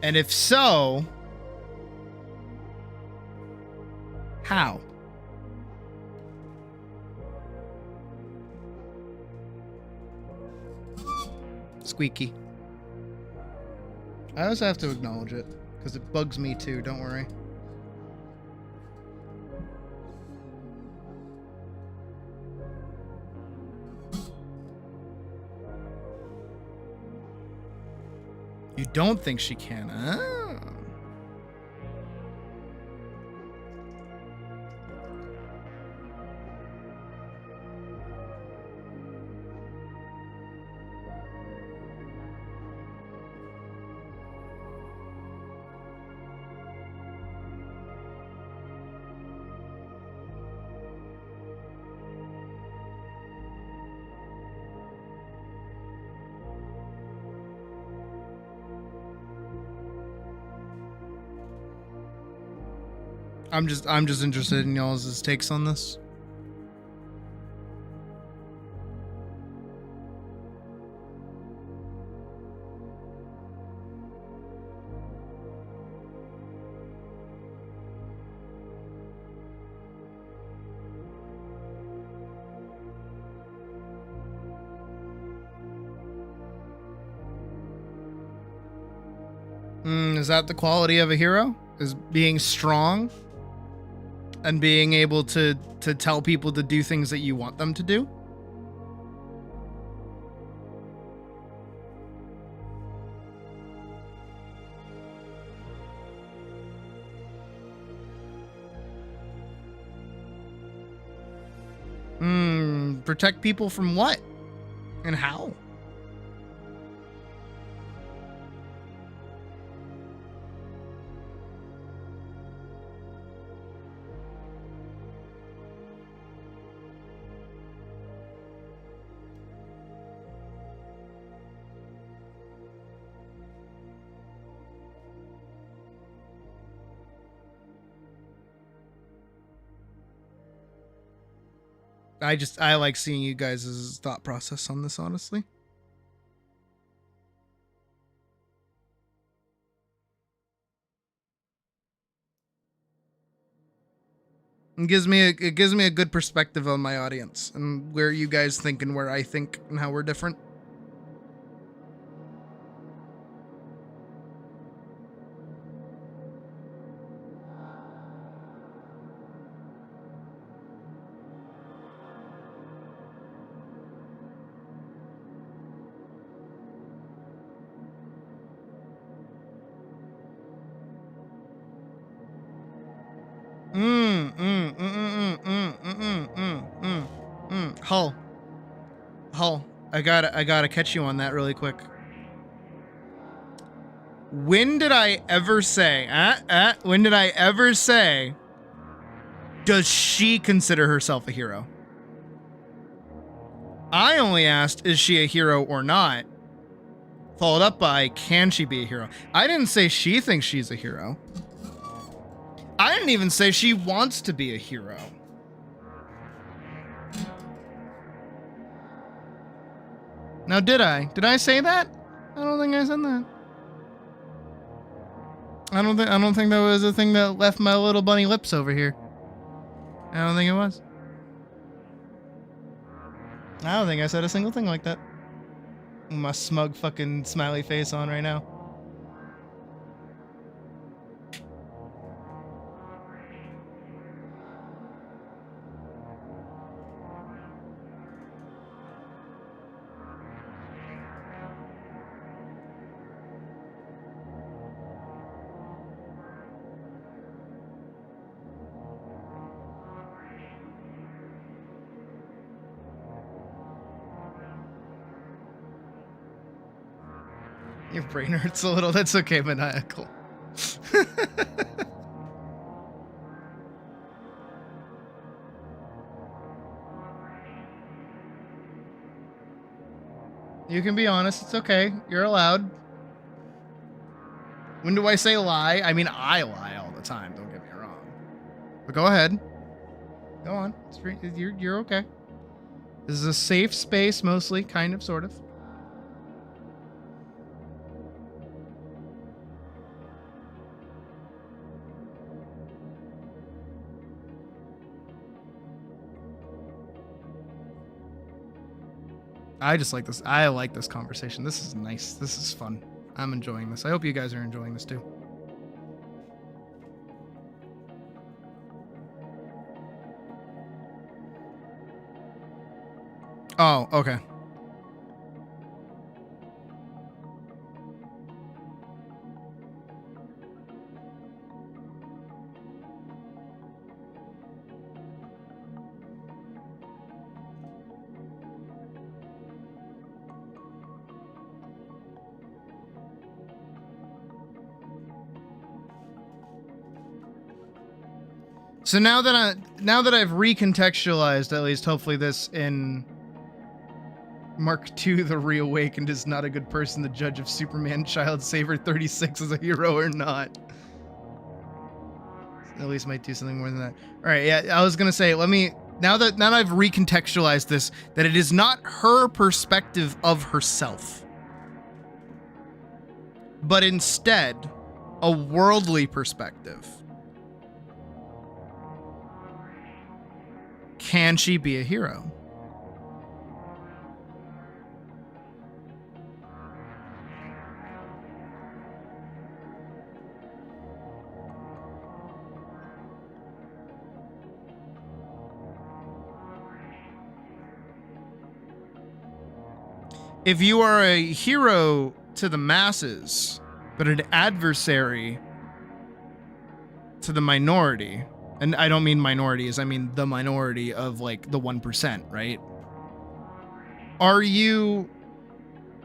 And if so, how? Squeaky. I also have to acknowledge it, because it bugs me too, don't worry. You don't think she can? Oh. I'm just interested in y'all's takes on this. Is that the quality of a hero? Is being strong? And being able to tell people to do things that you want them to do? Protect people from what? And how? I like seeing you guys' thought process on this, honestly. It gives me a good perspective on my audience and where you guys think and where I think and how we're different. Hull, I gotta catch you on that really quick. When did I ever say, when did I ever say, does she consider herself a hero? I only asked, is she a hero or not? Followed up by, can she be a hero? I didn't say she thinks she's a hero. I didn't even say she wants to be a hero. Now, did I? Did I say that? I don't think I said that. I don't think that was a thing that left my little bunny lips over here. I don't think it was. I don't think I said a single thing like that. My smug fucking smiley face on right now. Your brain hurts a little. That's okay, maniacal. You can be honest. It's okay. You're allowed. When do I say lie? I mean, I lie all the time. Don't get me wrong. But go ahead. Go on. It's free. You're okay. This is a safe space, mostly, kind of, sort of. I just like this. I like this conversation. This is nice. This is fun. I'm enjoying this. I hope you guys are enjoying this too. Oh, okay. So now that I've recontextualized, at least hopefully this in Mark II, the Reawakened is not a good person, the judge of Superman Child Saver 36 is a hero or not. At least might do something more than that. All right, yeah, I was gonna say, now that I've recontextualized this, that it is not her perspective of herself, but instead a worldly perspective. Can she be a hero? If you are a hero to the masses, but an adversary to the minority, and I don't mean minorities, I mean the minority of like the 1%, right? Are you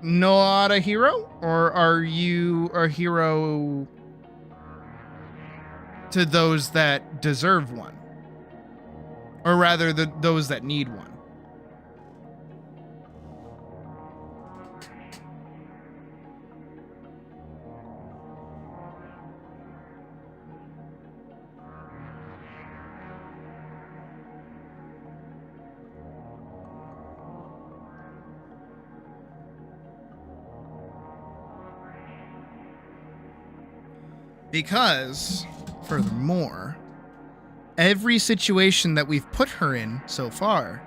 not a hero? Or are you a hero to those that deserve one? Or rather, those that need one? Because, furthermore, every situation that we've put her in so far,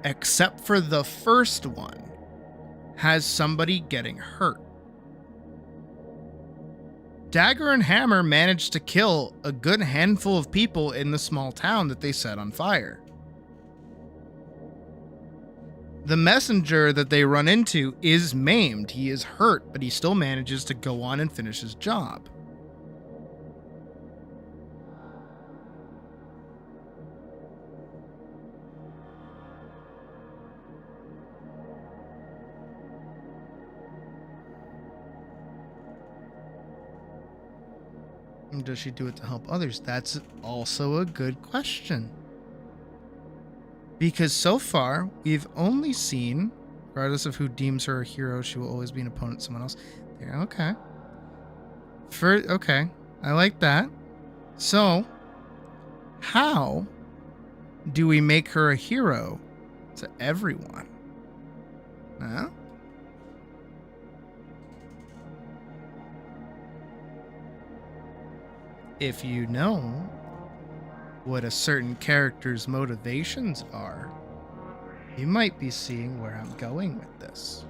except for the first one, has somebody getting hurt. Dagger and Hammer managed to kill a good handful of people in the small town that they set on fire. The messenger that they run into is maimed. He is hurt, but he still manages to go on and finish his job. And does she do it to help others? That's also a good question. Because so far, we've only seen, regardless of who deems her a hero, she will always be an opponent to someone else. Yeah, okay. Okay, I like that. So, how do we make her a hero to everyone? Huh? If you know what a certain character's motivations are, you might be seeing where I'm going with this.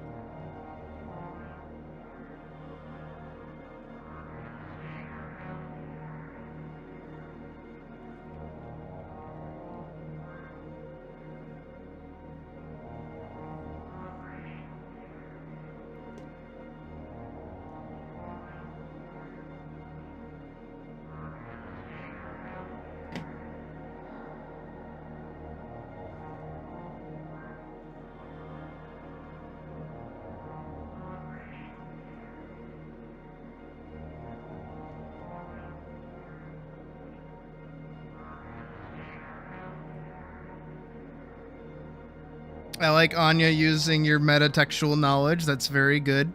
I like Anya using your metatextual knowledge. That's very good.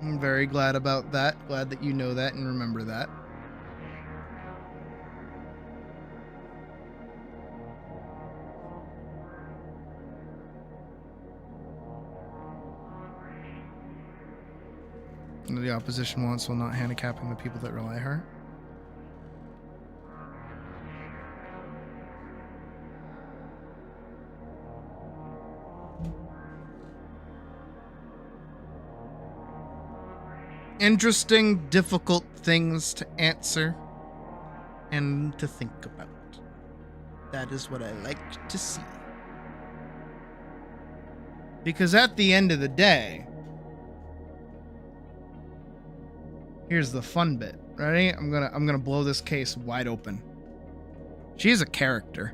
I'm very glad about that. Glad that you know that and remember that. The opposition wants while not handicapping the people that rely on her. Interesting, difficult things to answer and to think about. That is what I like to see. Because at the end of the day, here's the fun bit. Ready? I'm gonna blow this case wide open. She's a character.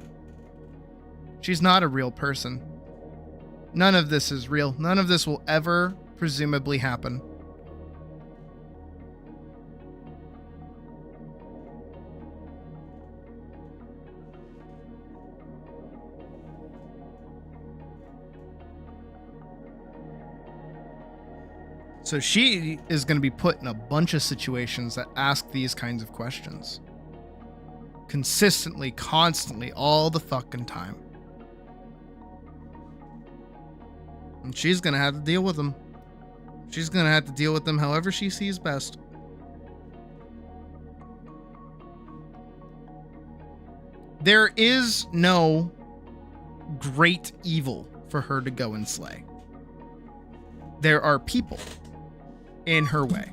She's not a real person. None of this is real. None of this will ever presumably happen. So she is going to be put in a bunch of situations that ask these kinds of questions. Consistently, constantly, all the fucking time. And she's going to have to deal with them. She's going to have to deal with them however she sees best. There is no great evil for her to go and slay. There are people in her way.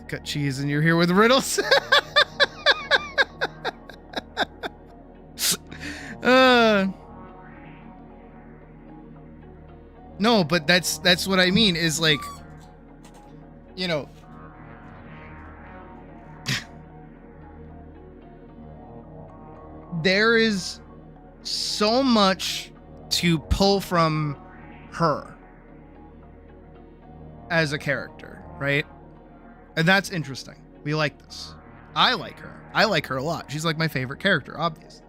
Cut cheese and you're here with riddles. No, but that's what I mean is like, you know, there is so much to pull from her as a character, right? And that's interesting. We like this. I like her. I like her a lot. She's like my favorite character, obviously.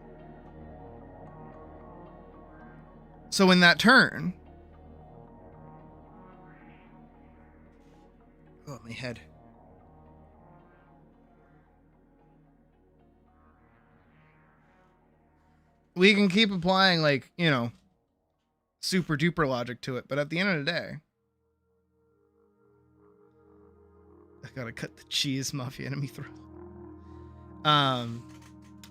So in that turn, oh, my head. We can keep applying, like, you know, super duper logic to it, but at the end of the day, I gotta cut the cheese, Mafia enemy throat. I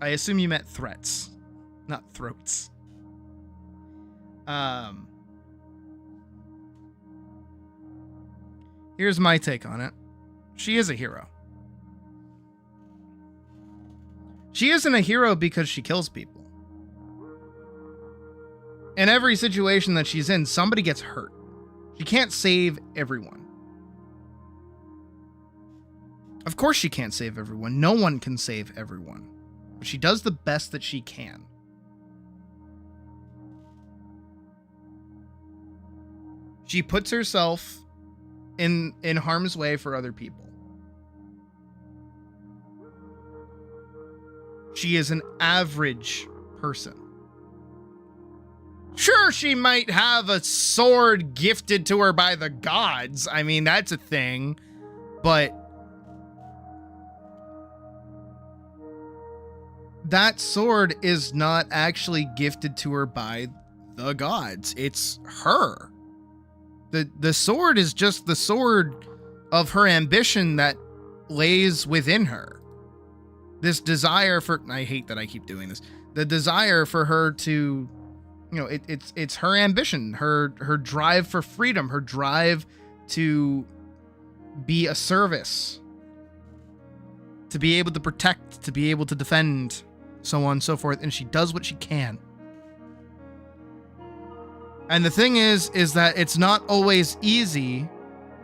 assume you meant threats, not throats. Here's my take on it. She is a hero. She isn't a hero because she kills people. In every situation that she's in, somebody gets hurt. She can't save everyone. Of course she can't save everyone. No one can save everyone. But she does the best that she can. She puts herself in harm's way for other people. She is an average person. Sure, she might have a sword gifted to her by the gods. I mean, that's a thing. But that sword is not actually gifted to her by the gods. It's her. The sword is just the sword of her ambition that lays within her. This desire for, I hate that I keep doing this. The desire for her to, you know, it's her ambition, her drive for freedom, her drive to be a service, to be able to protect, to be able to defend, so on and so forth. And she does what she can. And the thing is that it's not always easy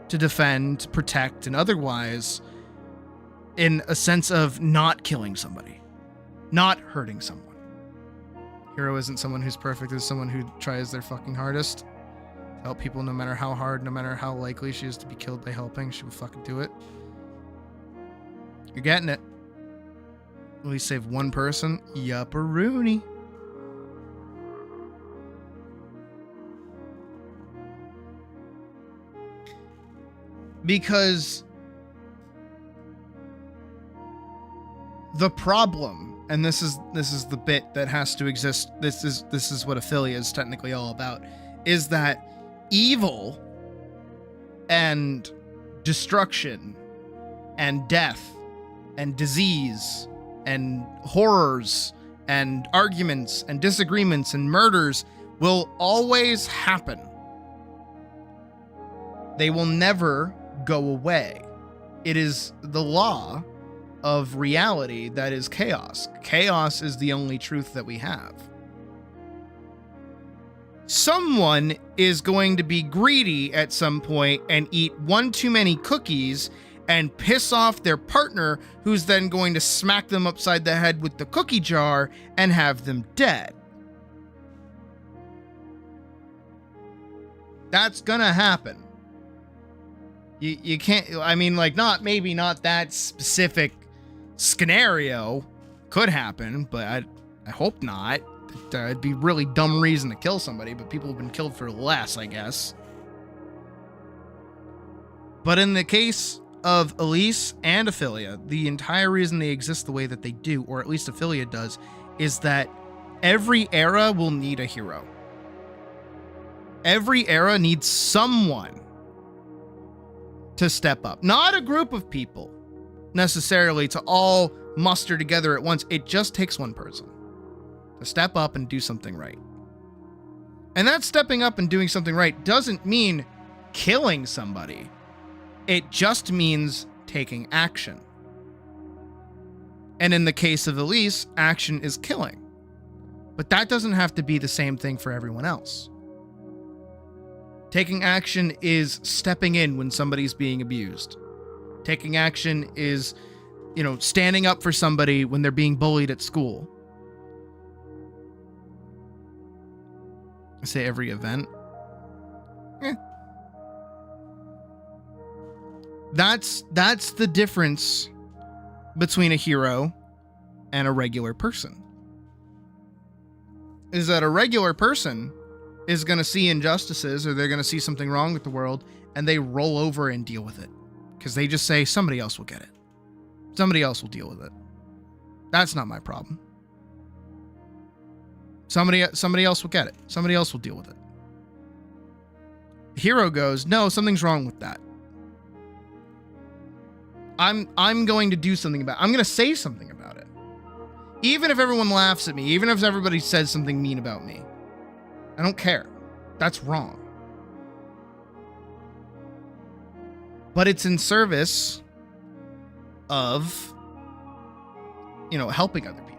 to defend, protect, and otherwise, in a sense of not killing somebody, not hurting someone. Hero isn't someone who's perfect, it's someone who tries their fucking hardest to help people no matter how hard, no matter how likely she is to be killed by helping, she will fucking do it. You're getting it. Will he save one person? Yupperoonie. Because the problem, and this is the bit that has to exist, this is what Ophelia is technically all about, is that evil and destruction and death and disease and horrors and arguments and disagreements and murders will always happen. They will never go away. It is the law of reality that is chaos. Chaos is the only truth that we have. Someone is going to be greedy at some point and eat one too many cookies and piss off their partner, who's then going to smack them upside the head with the cookie jar and have them dead. That's gonna happen. You can't, I mean, like, maybe not that specific scenario could happen, but I hope not. It'd be a really dumb reason to kill somebody, but people have been killed for less, I guess. But in the case of Elise and Ophelia, the entire reason they exist the way that they do, or at least Ophelia does, is that every era will need a hero. Every era needs someone to step up. Not a group of people necessarily to all muster together at once. It just takes one person to step up and do something right. And that stepping up and doing something right doesn't mean killing somebody. It just means taking action. And in the case of Elise, action is killing. But that doesn't have to be the same thing for everyone else. Taking action is stepping in when somebody's being abused. Taking action is, standing up for somebody when they're being bullied at school. I say every event. That's the difference between a hero and a regular person. Is that a regular person is going to see injustices, or they're going to see something wrong with the world, and they roll over and deal with it. Because they just say, somebody else will get it. Somebody else will deal with it. That's not my problem. Somebody else will get it. Somebody else will deal with it. hero goes, no, something's wrong with that. I'm going to do something about it. I'm going to say something about it. Even if everyone laughs at me, even if everybody says something mean about me, I don't care. That's wrong. But it's in service of, helping other people.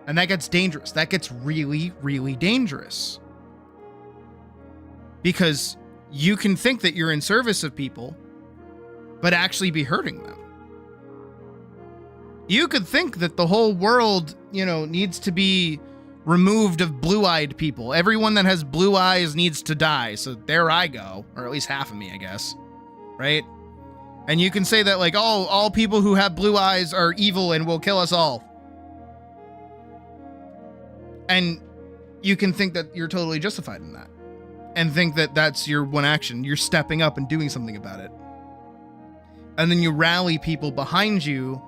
And that gets dangerous. That gets really, really dangerous. Because you can think that you're in service of people, but actually be hurting them. You could think that the whole world, needs to be removed of blue-eyed people. Everyone that has blue eyes needs to die. So there I go. Or at least half of me, I guess. Right? And you can say that, like, all people who have blue eyes are evil and will kill us all. And you can think that you're totally justified in that. And think that that's your one action. You're stepping up and doing something about it. And then you rally people behind you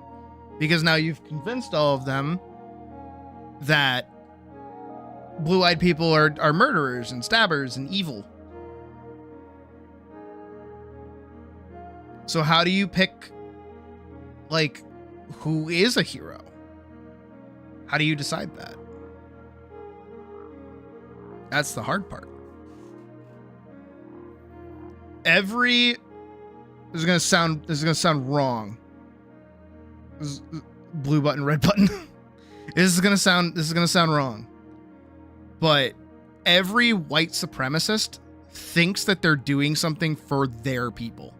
because now you've convinced all of them that blue-eyed people are murderers and stabbers and evil. So how do you pick, like, who is a hero? How do you decide that? That's the hard part. This is gonna sound wrong. Blue button, red button. This is gonna sound wrong. But every white supremacist thinks that they're doing something for their people.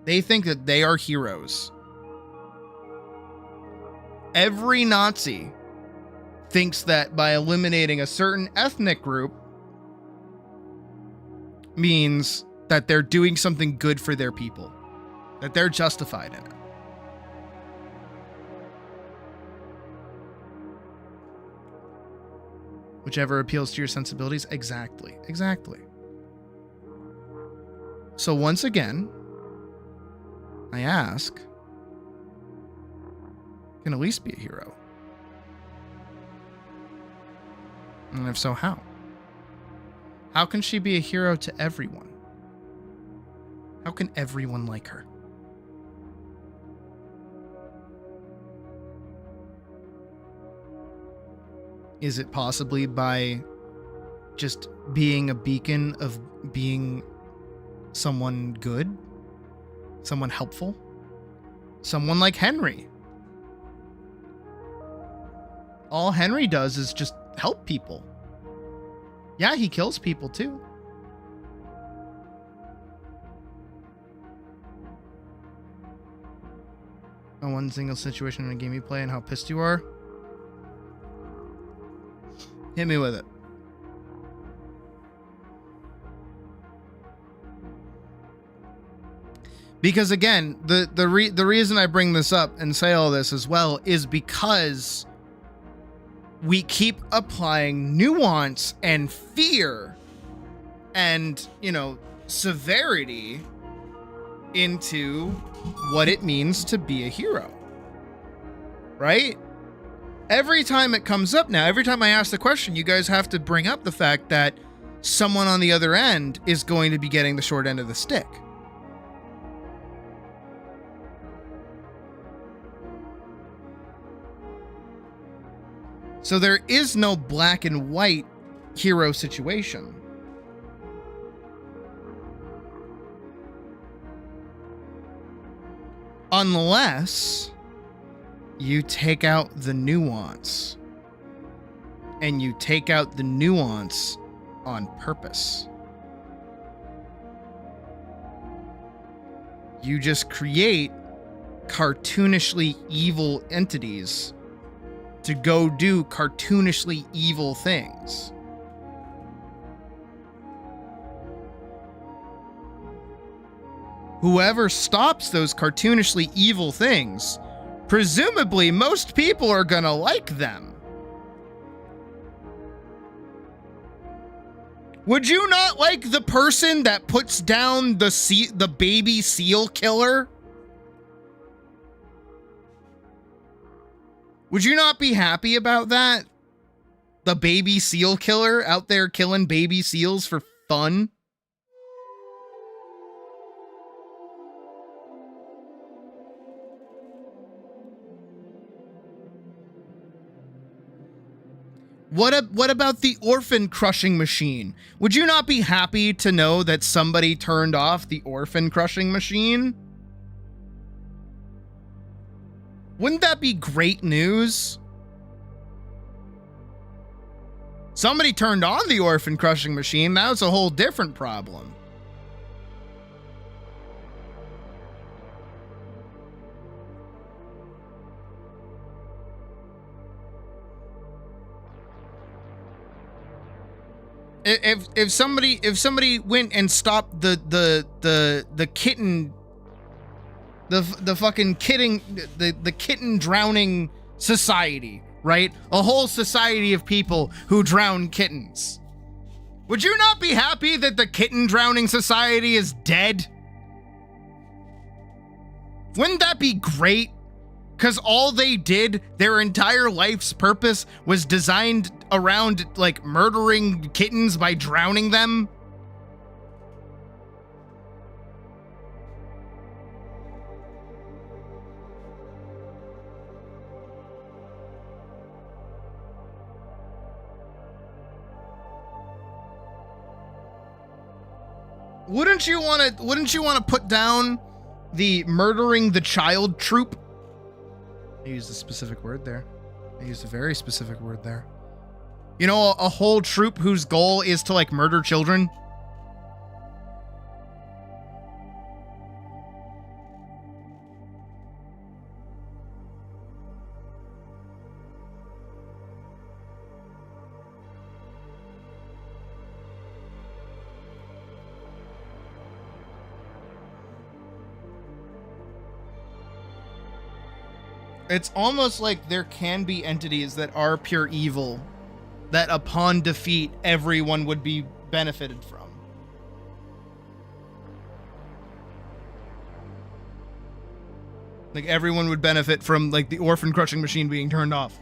They think that they are heroes. Every Nazi thinks that by eliminating a certain ethnic group means that they're doing something good for their people, that they're justified in it. Whichever appeals to your sensibilities. Exactly. So once again, I ask, can Elise be a hero? And if so, how? How can she be a hero to everyone? How can everyone like her? Is it possibly by just being a beacon of being someone good? Someone helpful? Someone like Henry? All Henry does is just help people. Yeah, he kills people too. On one single situation in a game you play and how pissed you are. Hit me with it. Because again, the reason I bring this up and say all this as well is because we keep applying nuance and fear and, severity into what it means to be a hero. Right? Every time it comes up now, every time I ask the question, you guys have to bring up the fact that someone on the other end is going to be getting the short end of the stick. So there is no black and white hero situation. Unless you take out the nuance. And you take out the nuance on purpose. You just create cartoonishly evil entities to go do cartoonishly evil things. Whoever stops those cartoonishly evil things, presumably most people are gonna like them. Would you not like the person that puts down the baby seal killer? Would you not be happy about that? The baby seal killer out there killing baby seals for fun? What about the orphan crushing machine? Would you not be happy to know that somebody turned off the orphan crushing machine? Wouldn't that be great news? Somebody turned on the orphan crushing machine. That was a whole different problem. If somebody went and stopped the kitten, the fucking the kitten drowning society, right? A whole society of people who drown kittens. Would you not be happy that the kitten drowning society is dead? Wouldn't that be great? Because all they did, their entire life's purpose was designed around, like, murdering kittens by drowning them. Wouldn't you want to put down the murdering the child troop? I used a specific word there. I used a very specific word there. You know, a whole troop whose goal is to, like, murder children. It's almost like there can be entities that are pure evil that upon defeat everyone would be benefited from. Like everyone would benefit from, like, the orphan crushing machine being turned off.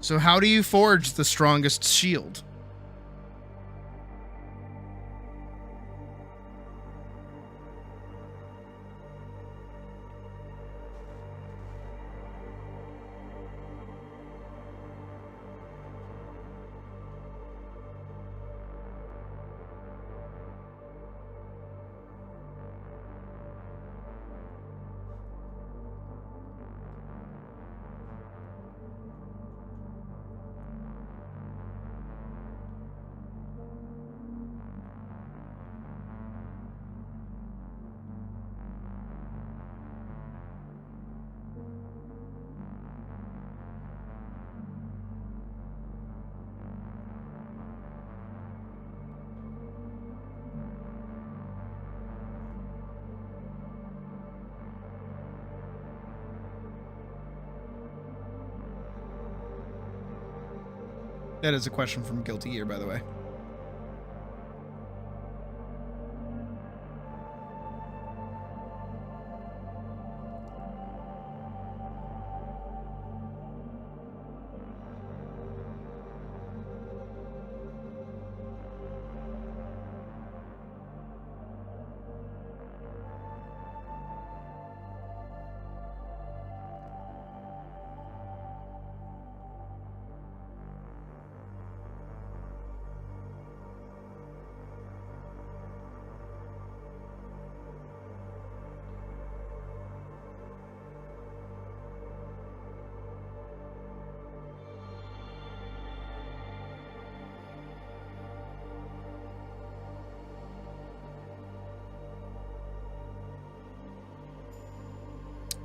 So how do you forge the strongest shield? That is a question from Guilty Gear, by the way.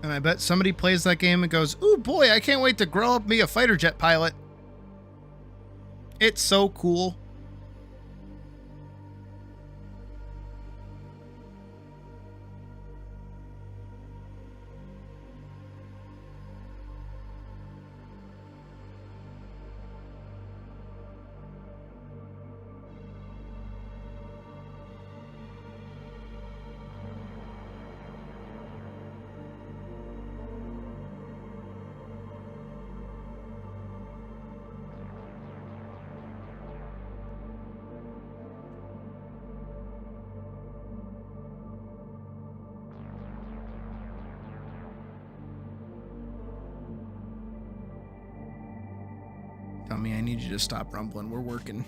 And I bet somebody plays that game and goes, "Ooh boy, I can't wait to grow up and be a fighter jet pilot. It's so cool." on me. I need you to stop rumbling. We're working.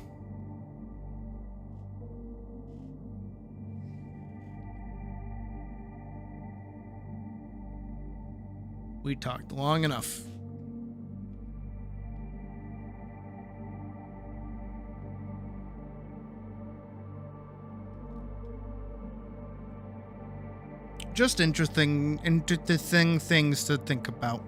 We talked long enough. Just interesting things to think about.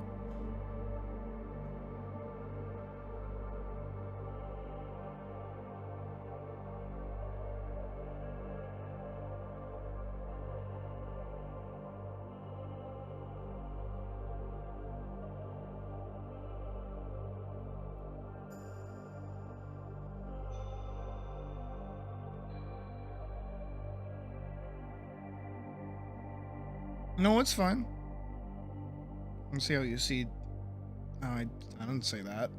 No, it's fine. Let's see how you see. Oh, I didn't say that.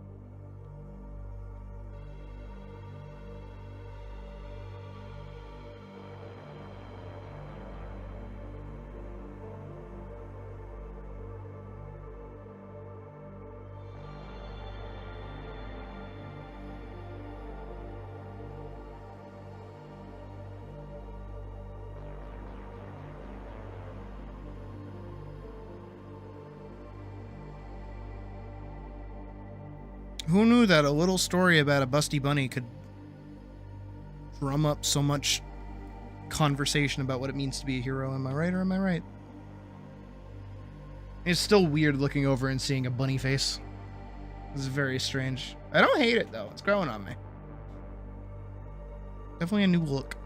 Who knew that a little story about a busty bunny could drum up so much conversation about what it means to be a hero? Am I right or am I right? It's still weird looking over and seeing a bunny face. This is very strange. I don't hate it though. It's growing on me. Definitely a new look.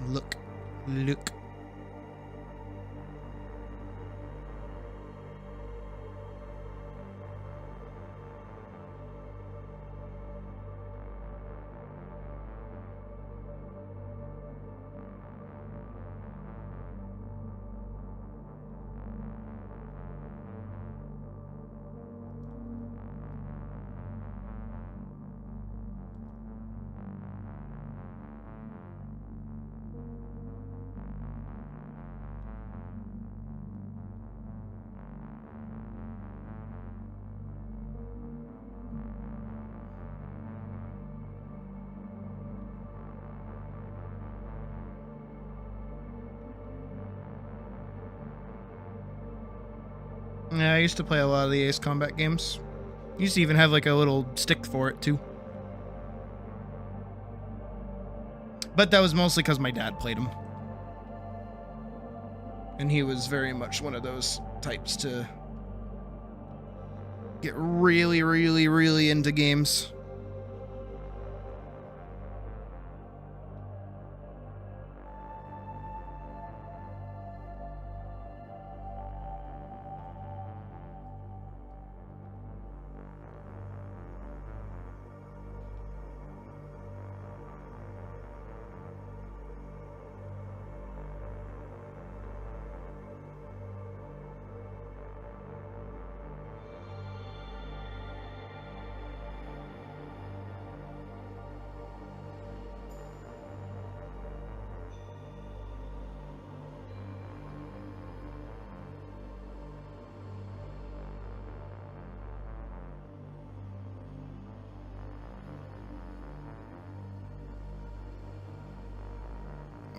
Look. Yeah, I used to play a lot of the Ace Combat games. Used to even have like a little stick for it too. But that was mostly because my dad played them. And he was very much one of those types to get really, really, really into games.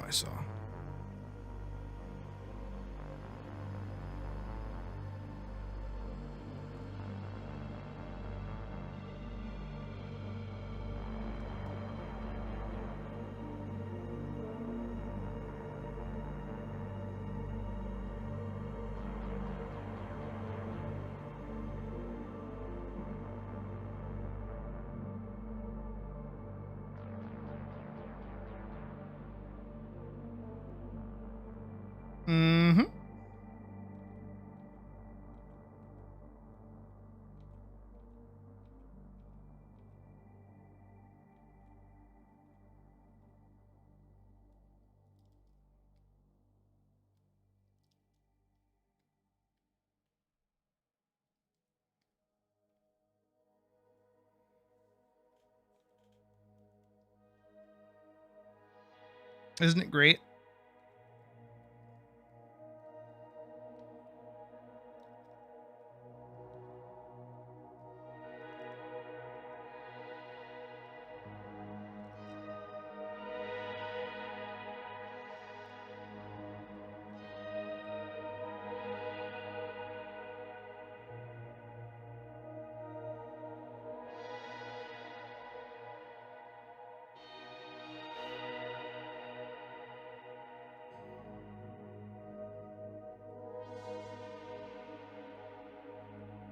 I saw. Mm-hmm. Isn't it great?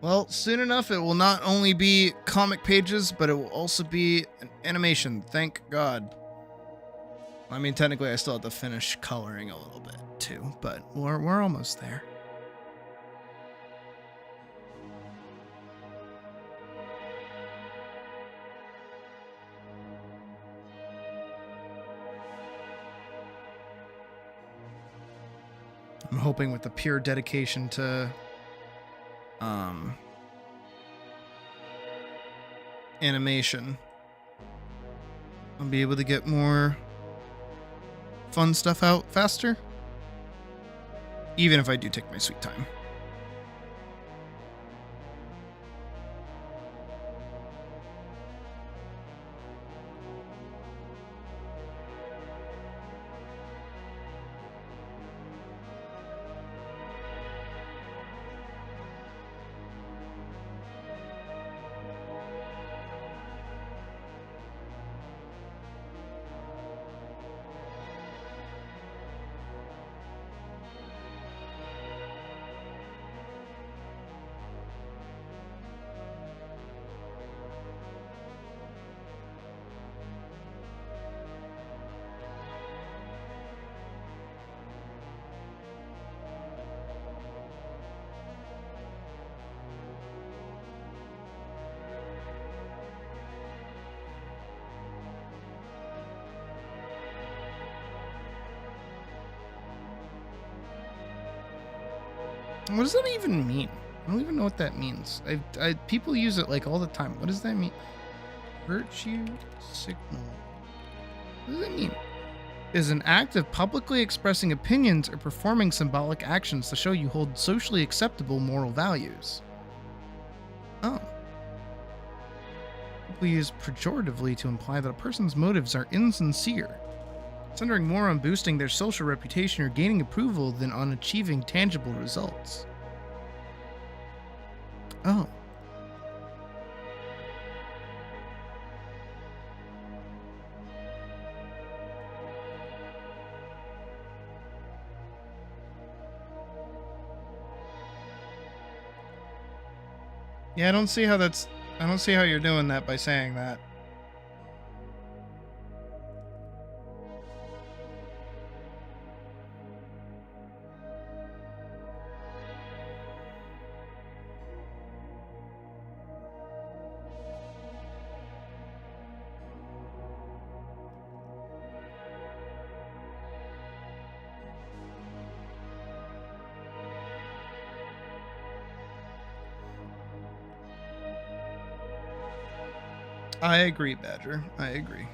Well, soon enough, it will not only be comic pages, but it will also be an animation. Thank God. I mean, technically, I still have to finish coloring a little bit too, but we're almost there. I'm hoping with the pure dedication to animation, I'll be able to get more fun stuff out faster, even if I do take my sweet time. What does that even mean? I don't even know what that means. People use it like all the time. What does that mean? Virtue signal. What does that mean? Is an act of publicly expressing opinions or performing symbolic actions to show you hold socially acceptable moral values. Oh. People use pejoratively to imply that a person's motives are insincere, centering more on boosting their social reputation or gaining approval than on achieving tangible results. Oh. Yeah, I don't see how you're doing that by saying that. I agree, Badger. I agree.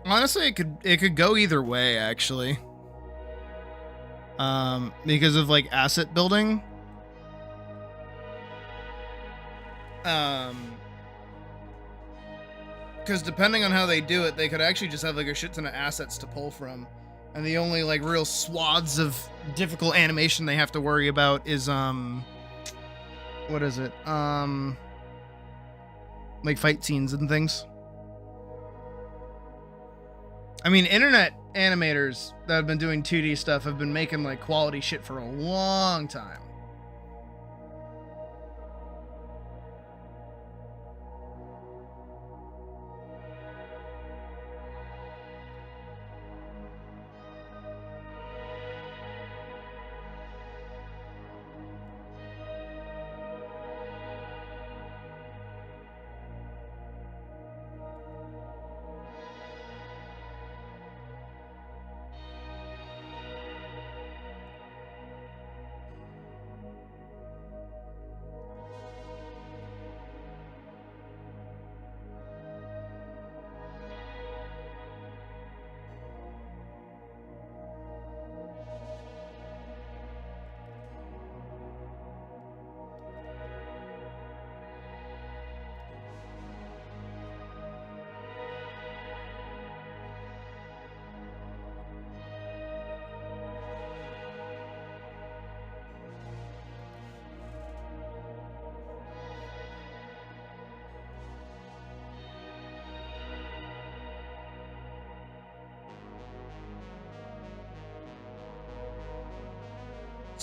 Honestly, it could go either way, actually. Because of like asset building. Because depending on how they do it, they could actually just have like a shit ton of assets to pull from, and the only like real swaths of difficult animation they have to worry about is what is it? Like fight scenes and things. I mean, internet animators that have been doing 2D stuff have been making like quality shit for a long time.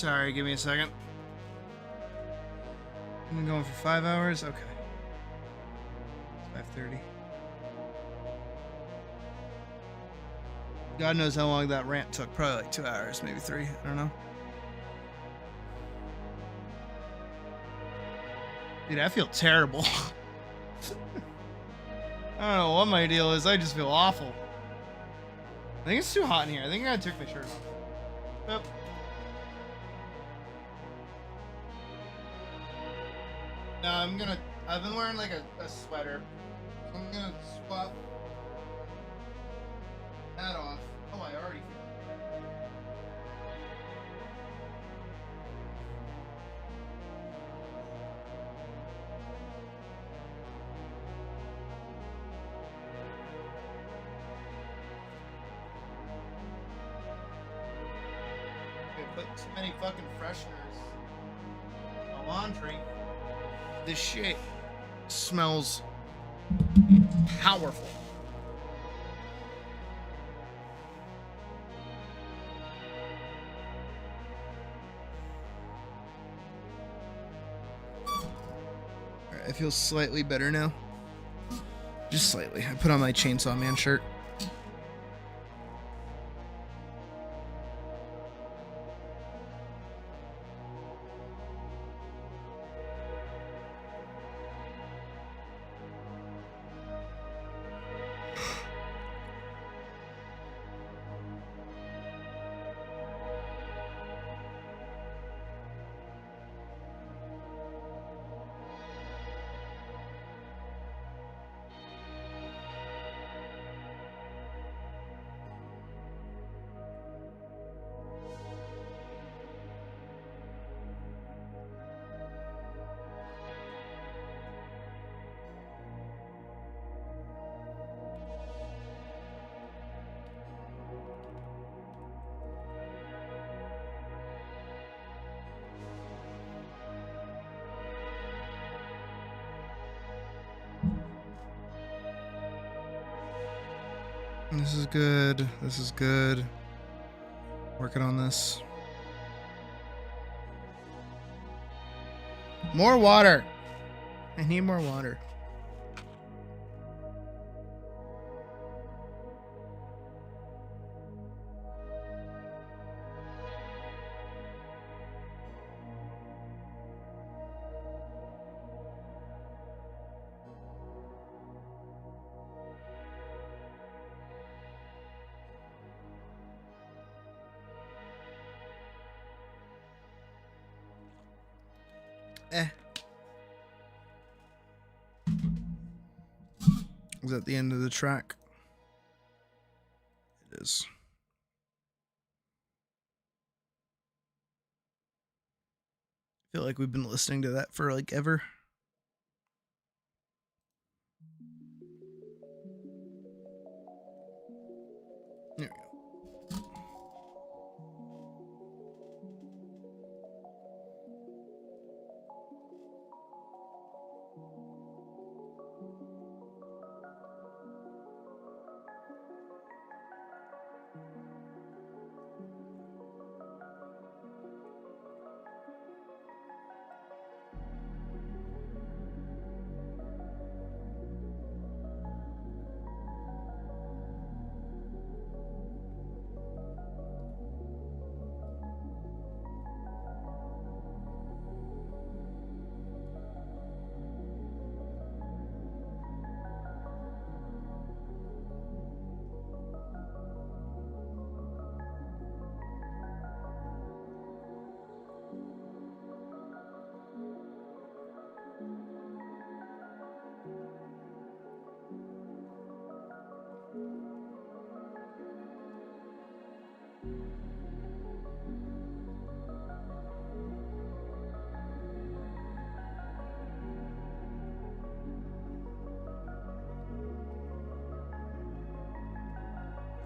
Sorry, give me a second. I'm going for 5 hours? Okay. It's 5:30. God knows how long that rant took. Probably like 2 hours, maybe 3. I don't know. Dude, I feel terrible. I don't know what my deal is. I just feel awful. I think it's too hot in here. I think I gotta take my shirt off. Yep. No, I've been wearing like a sweater. So I'm gonna swap that off. Oh, I already feel put too many fucking fresheners in the laundry. This shit smells powerful. Alright, I feel slightly better now. Just slightly. I put on my Chainsaw Man shirt. This is good. This is good. Working on this. More water. I need more water. Is that the end of the track? It is. I feel like we've been listening to that for like ever.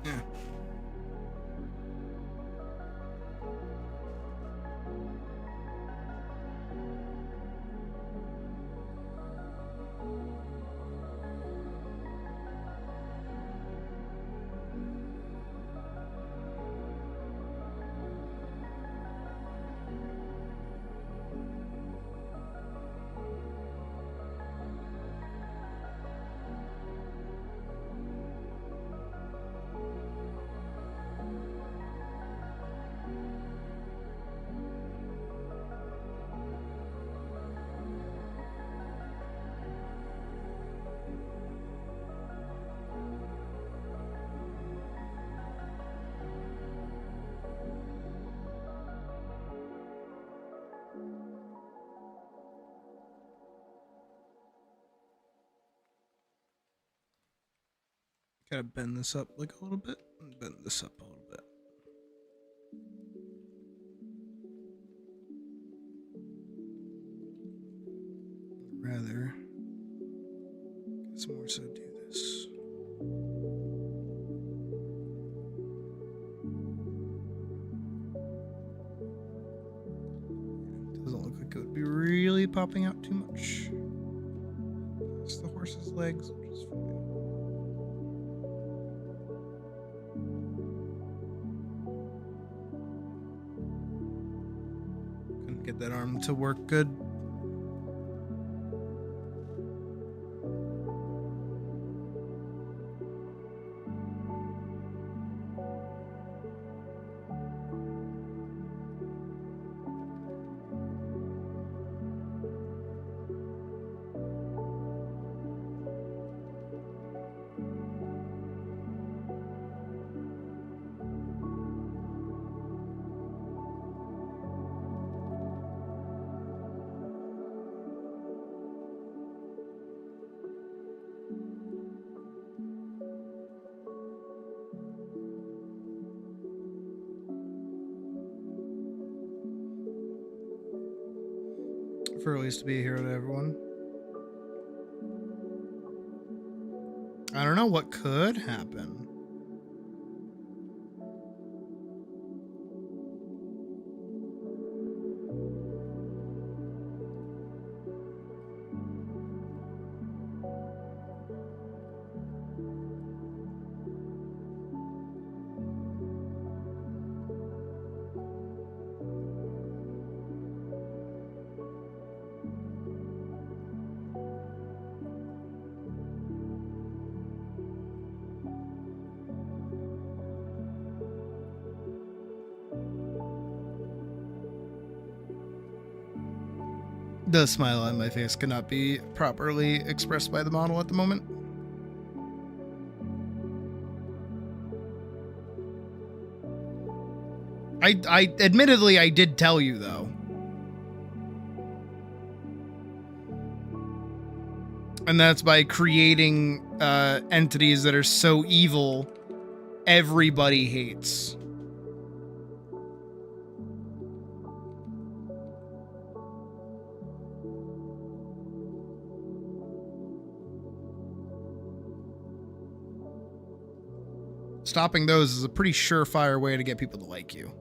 There we go. Gotta bend this up like a little bit. Bend this up a little bit. Rather, guess more so do this. Doesn't look like it would be really popping out too much. It's the horse's legs, which is fine. Couldn't get that arm to work good. Furley's to be a hero to everyone. I don't know what could happen. The smile on my face cannot be properly expressed by the model at the moment. I admittedly I did tell you though. And that's by creating entities that are so evil everybody hates. Stopping those is a pretty surefire way to get people to like you.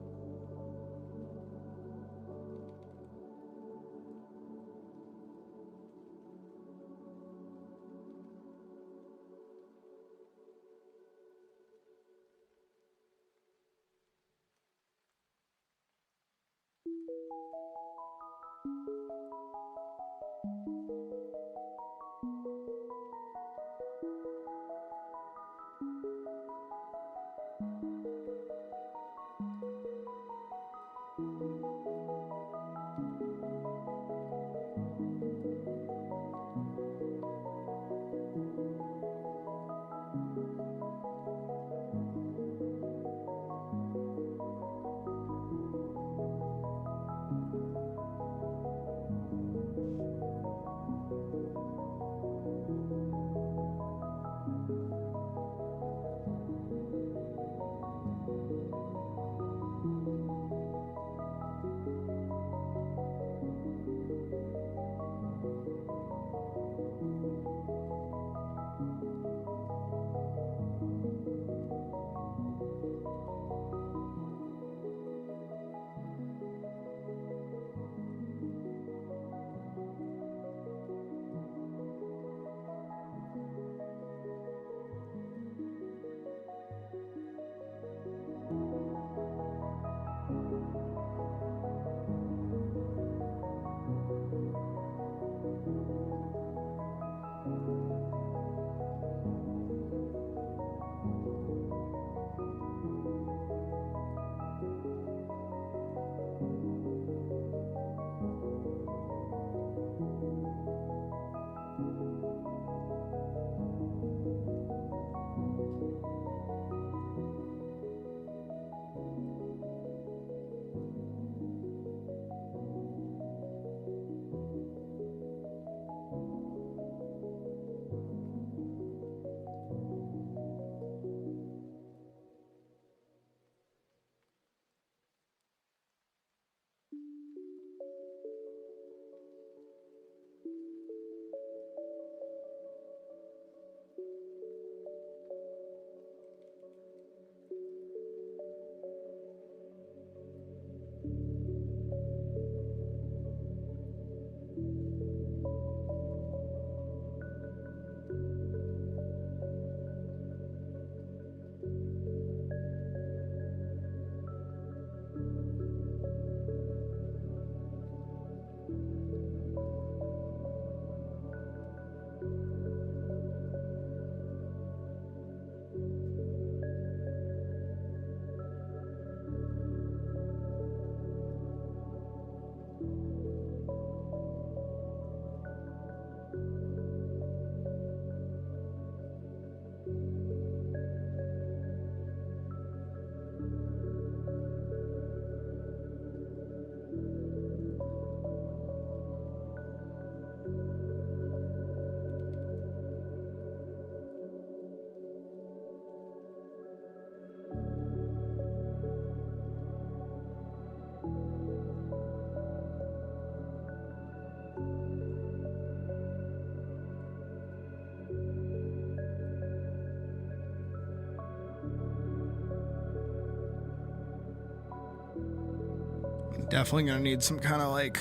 Definitely gonna need some kind of like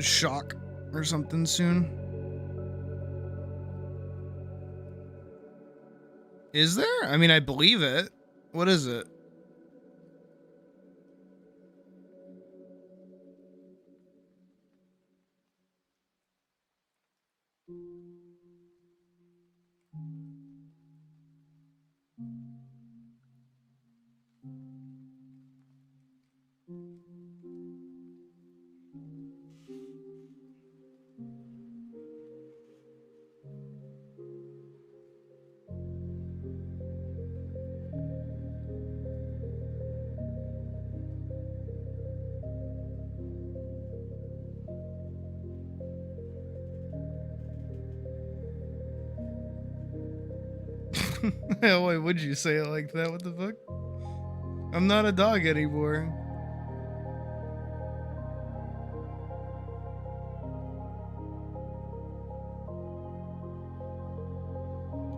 shock or something soon. Is there? I mean, I believe it. What is it? Why would you say it like that? What the fuck? I'm not a dog anymore.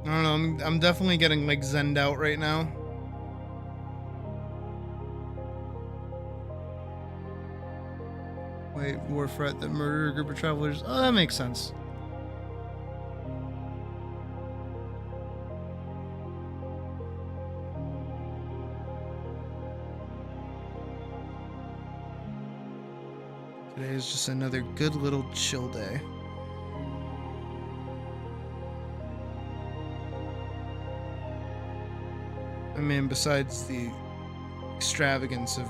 I don't know. I'm definitely getting like zenned out right now. Wait, war threat that murder a group of travelers. Oh, that makes sense. Today is just another good little chill day. I mean, besides the extravagance of,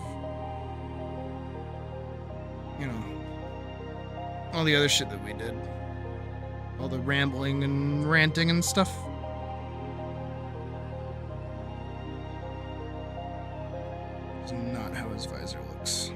you know, all the other shit that we did. All the rambling and ranting and stuff. It's not how his visor looks.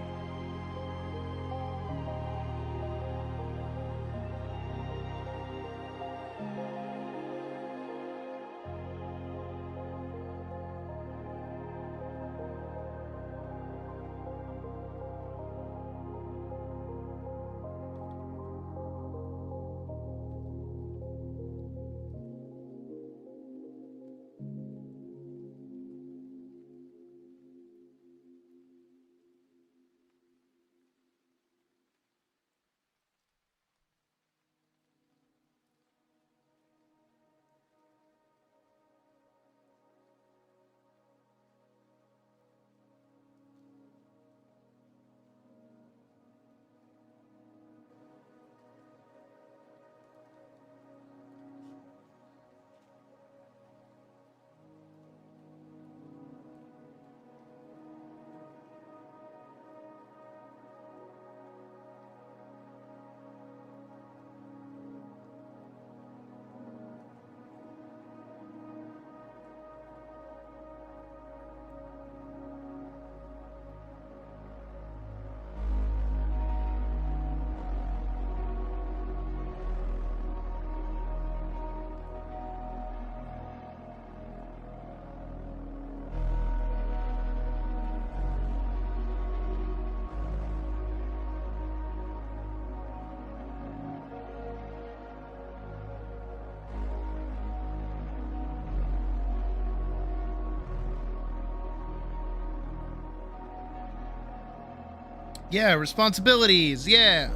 Yeah, responsibilities, yeah.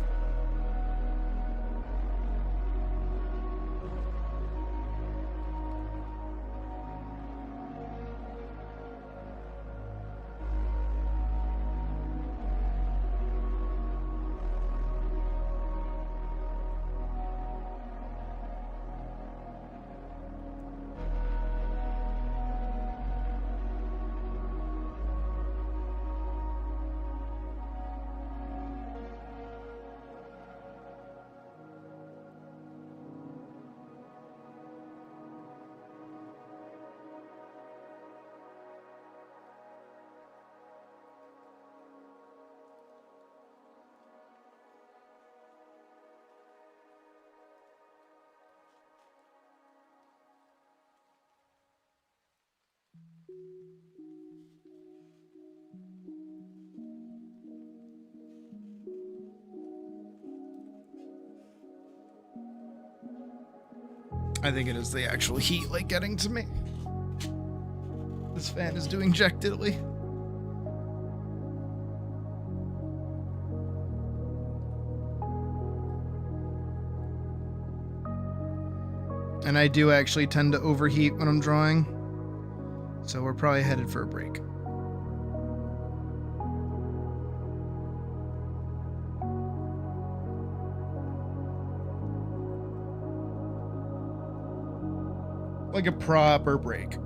I think it is the actual heat, like, getting to me. This fan is doing Jack Diddley. And I do actually tend to overheat when I'm drawing. So we're probably headed for a break. Like a proper break.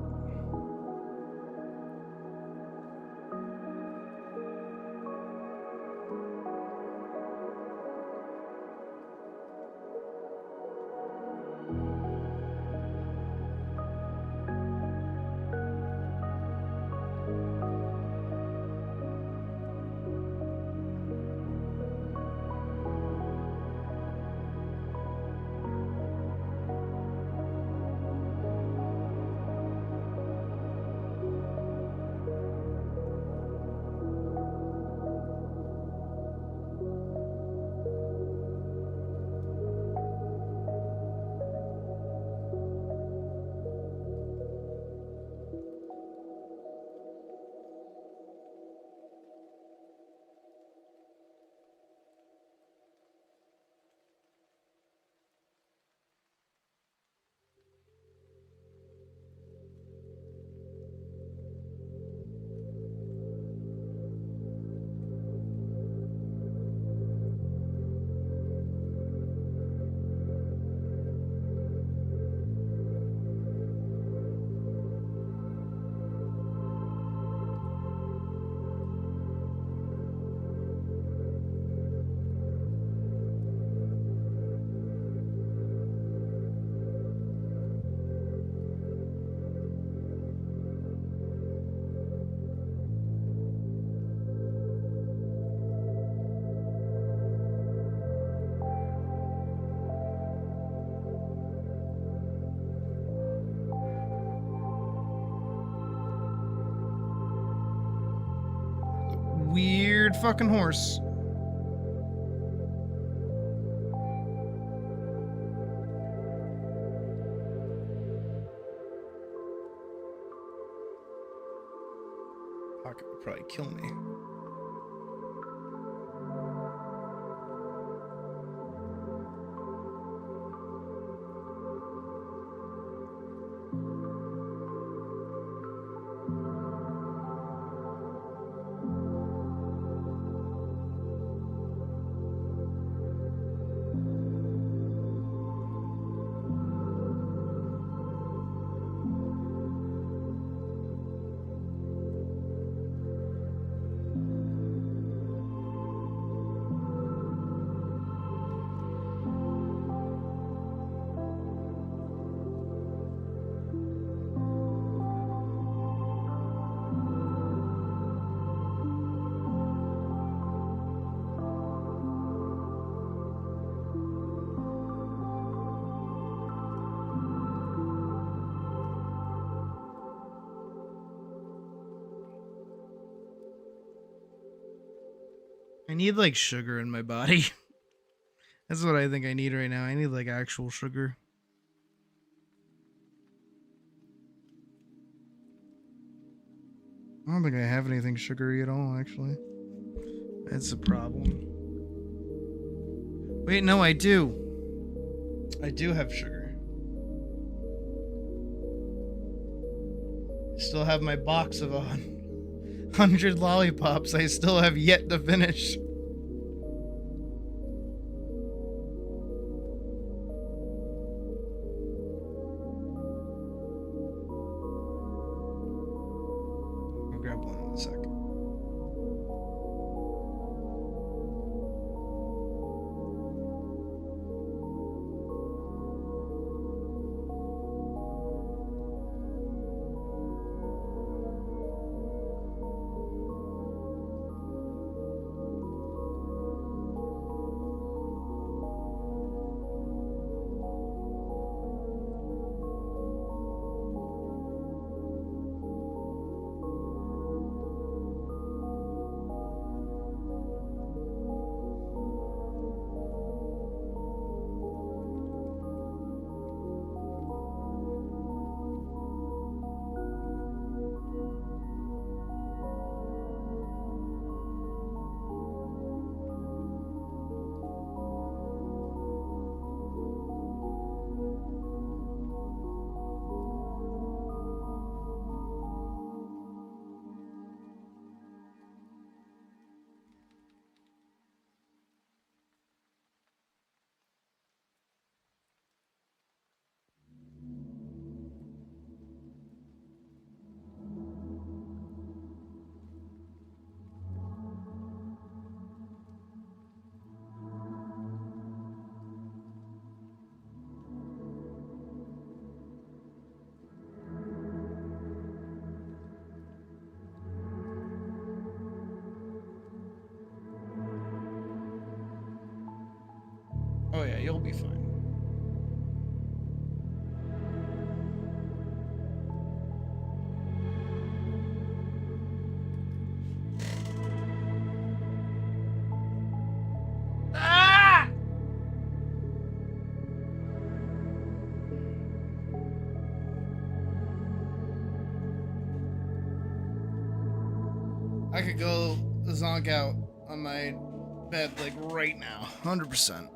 Weird fucking horse. Pocket would probably kill me. I need like sugar in my body. That's what I think I need right now. I need like actual sugar. I don't think I have anything sugary at all, actually. That's a problem. Wait, no, I do. I do have sugar. I still have my box of 100 lollipops I still have yet to finish. I'll grab one in a sec. You'll be fine. Ah! I could go zonk out on my bed like right now, 100%.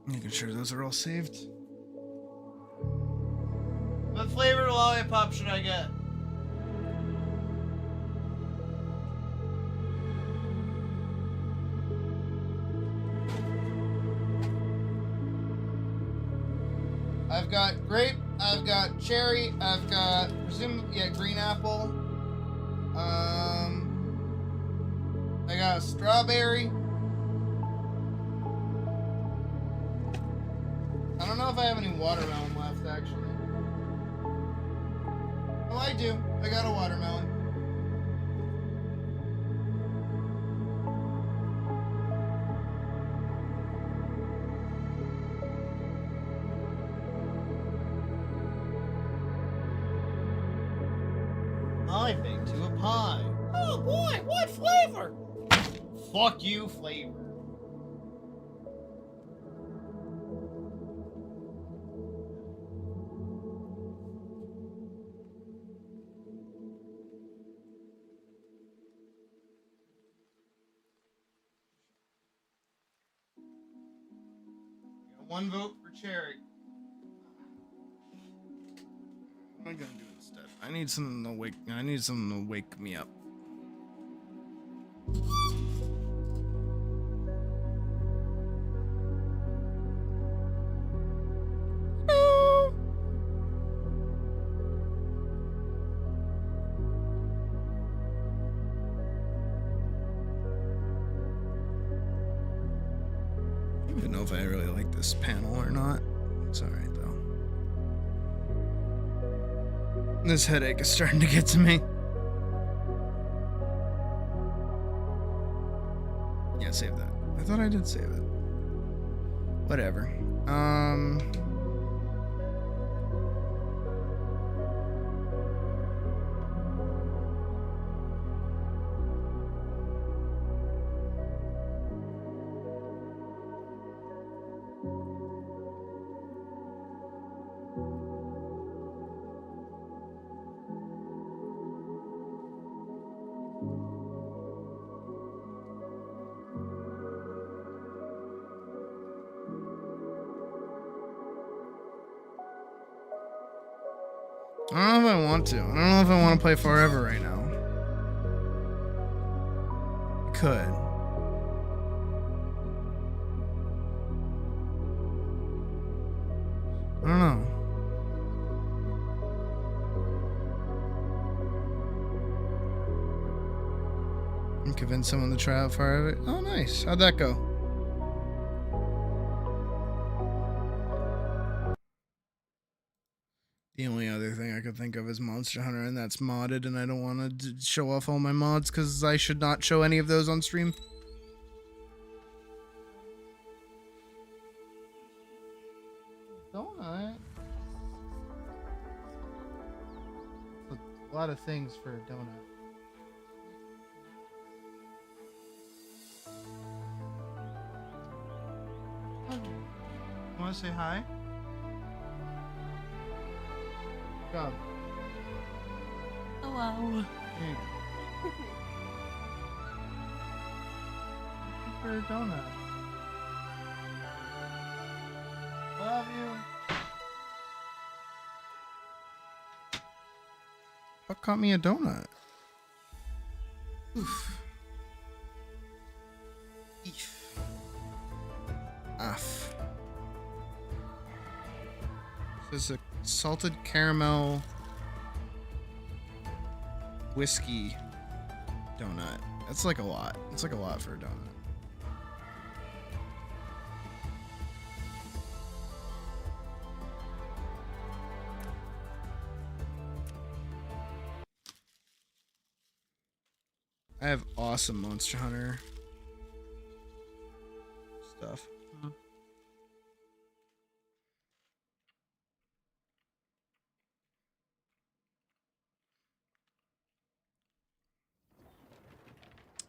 Making sure those are all saved. What flavored lollipop should I get? I've got grape, I've got cherry, I've got presumably green apple. I got a strawberry. I don't know if I have any watermelon left actually. Oh, I do. I got a watermelon. I baked you a pie. Oh boy, what flavor? Fuck you, flavor. One vote for cherry. What am I gonna do instead? I need something to wake me up. I don't even know if I really like this panel or not. It's alright though. This headache is starting to get to me. Yeah, save that. I thought I did save it. Whatever. I don't know if I want to. I don't know if I want to play forever right now. I could. I don't know. And convince someone to try out forever. Oh, nice. How'd that go? The only other thing I could think of is Monster Hunter, and that's modded, and I don't want to show off all my mods because I should not show any of those on stream. Donut? A lot of things for a donut. Want to say hi? Go. Hello. Here you go. For a donut. Love you. What got me a donut? Oof. Eef. Off. This is a salted caramel whiskey donut. That's like a lot. It's like a lot for a donut. I have awesome Monster Hunter stuff.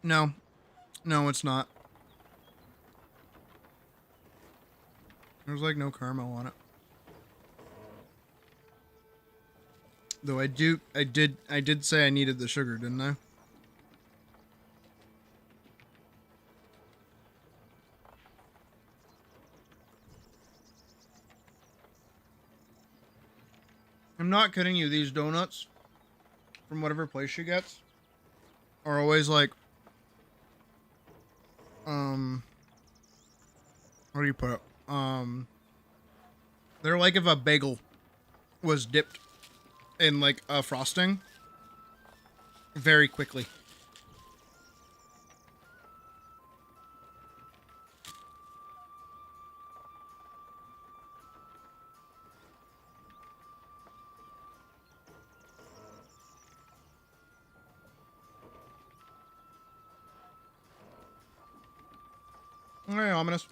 No. No, it's not. There's like no caramel on it. Though I did say I needed the sugar, didn't I? I'm not kidding you, these donuts from whatever place she gets are always like what do you put it? They're like if a bagel was dipped in like a frosting very quickly. Very ominous.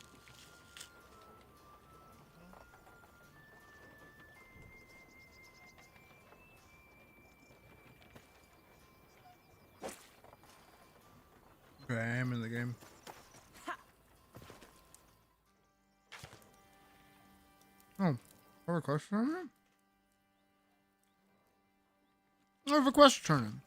Okay, I am in the game. Oh, I have a question on it? I have a question.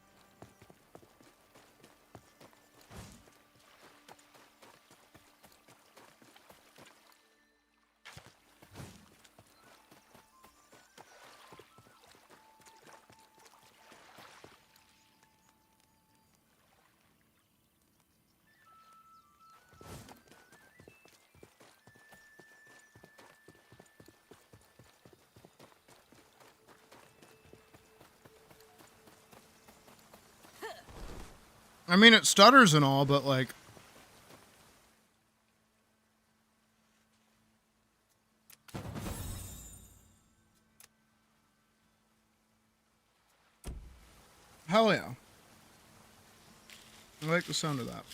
I mean, it stutters and all, but like... Hell yeah. I like the sound of that.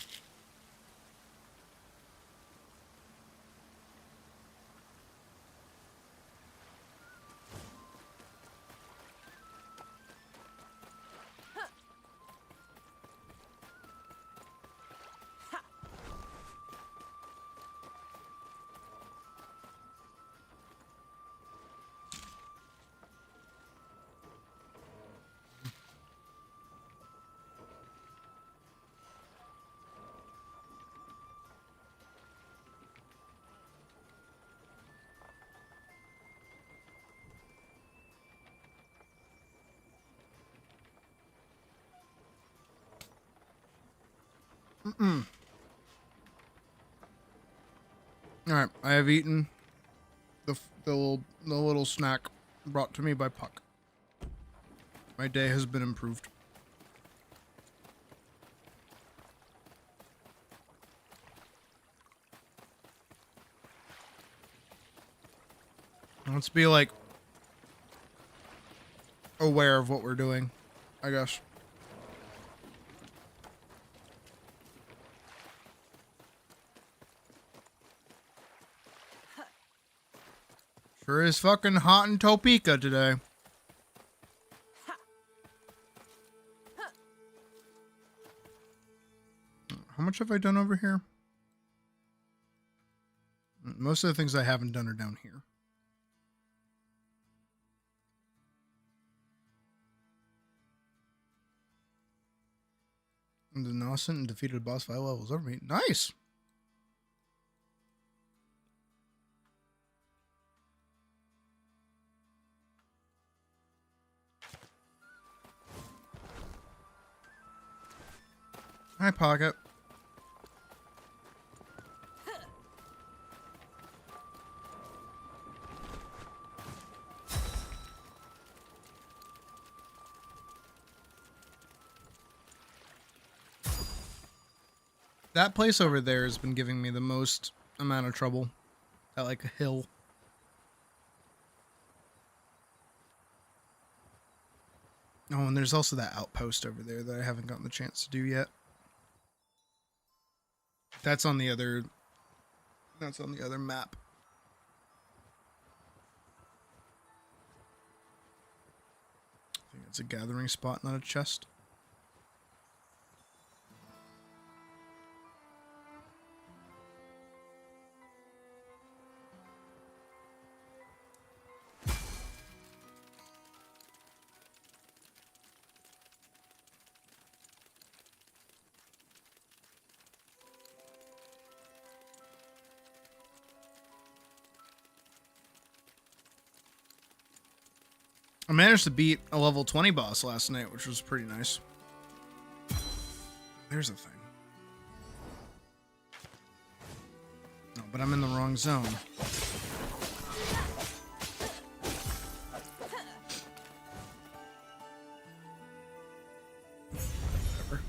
Alright, I have eaten the little snack brought to me by Puck. My day has been improved. Let's be like aware of what we're doing, I guess. Sure is fucking hot in Topeka today. How much have I done over here? Most of the things I haven't done are down here. And the Innocent and defeated boss 5 levels over me. Nice! Hi, Pocket. That place over there has been giving me the most amount of trouble. At like a hill. Oh, and there's also that outpost over there that I haven't gotten the chance to do yet. That's on the other. That's on the other map. I think it's a gathering spot, not a chest. I managed to beat a level 20 boss last night, which was pretty nice. There's a thing. No, but I'm in the wrong zone. Whatever.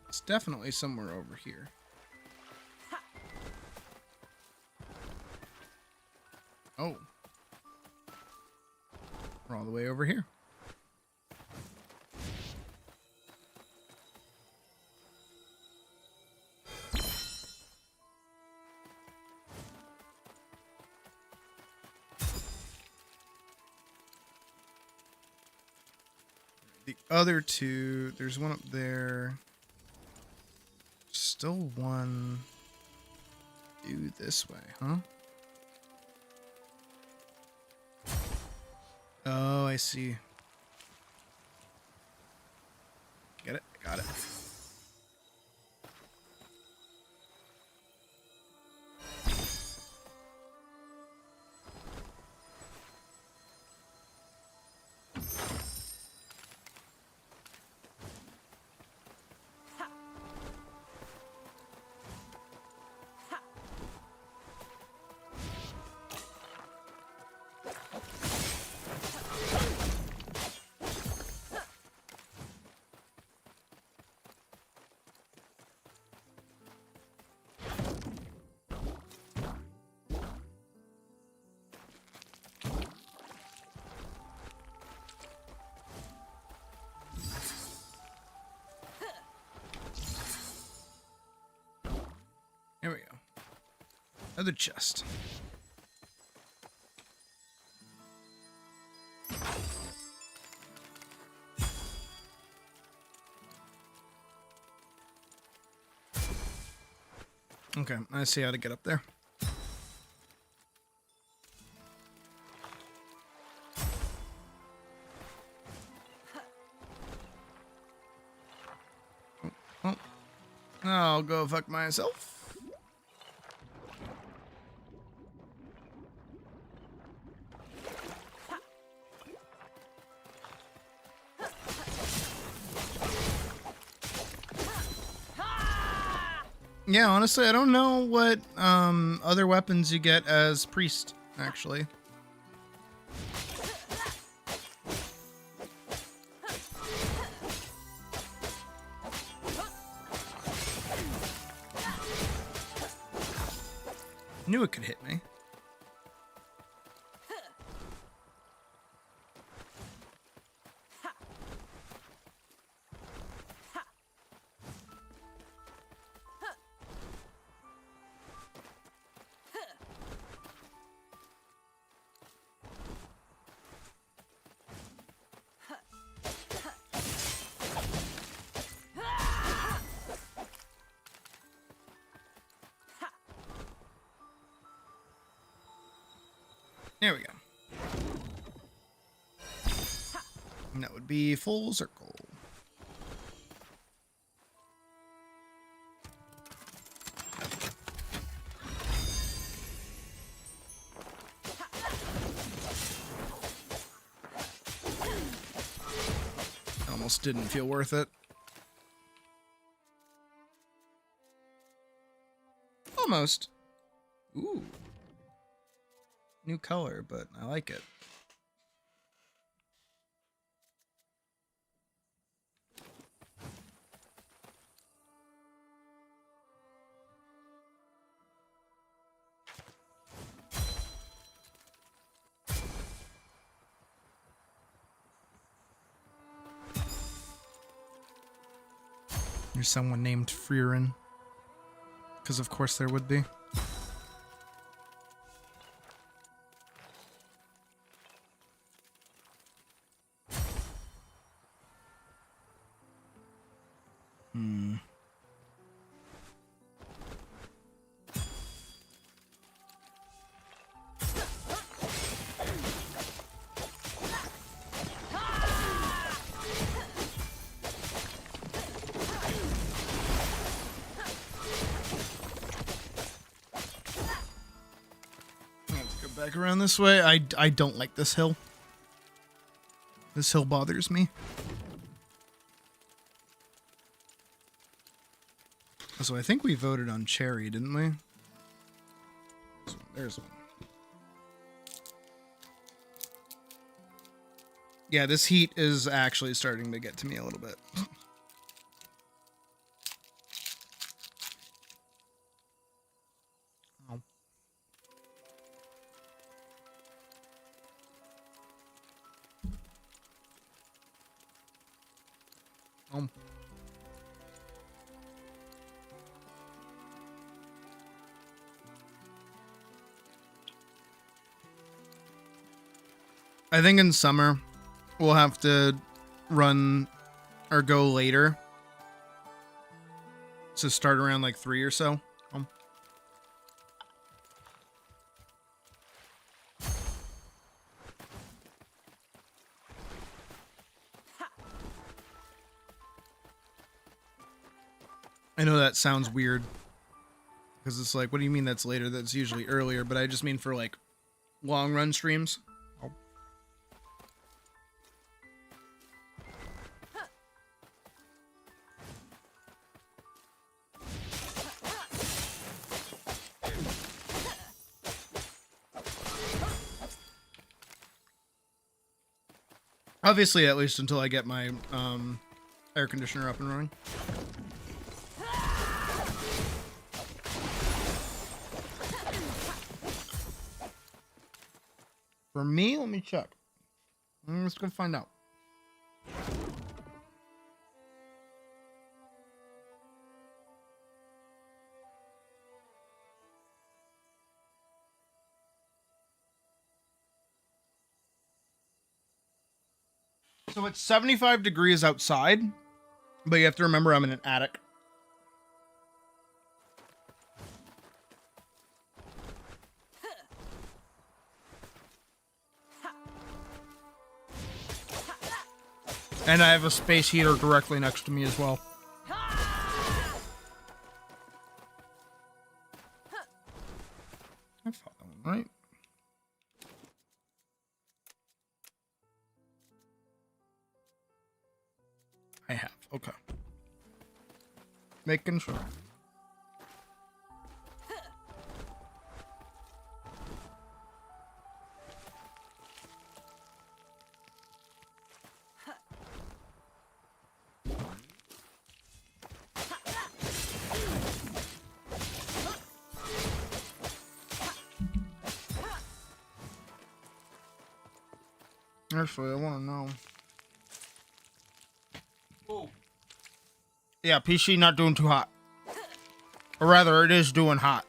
It's definitely somewhere over here. Oh. We're all the way over here. The other two, there's one up there. Still one due this way, huh? Oh, I see. Get it? Got it. Here we go. Another chest. Okay, I see how to get up there. Oh. I'll go fuck myself. Yeah, honestly, I don't know what other weapons you get as priest, actually. Knew it could hit me. There we go. And that would be full circle. Almost didn't feel worth it. Almost. Ooh. New color, but I like it. There's someone named Freerin. Because of course there would be. Back around this way. I don't like this hill. This hill bothers me. So I think we voted on Cherry, didn't we? So there's one. Yeah, this heat is actually starting to get to me a little bit. I think in summer we'll have to run or go later. So start around like 3 or so. I know that sounds weird because it's like, what do you mean that's later? That's usually earlier, but I just mean for like long run streams. Obviously, at least until I get my air conditioner up and running. For me, let me check. Let's go find out. So it's 75 degrees outside, but you have to remember I'm in an attic. And I have a space heater directly next to me as well. I thought that one right. I have. Okay. Making sure. Actually, I want to know. Oh. Yeah, PC not doing too hot. Or rather, it is doing hot.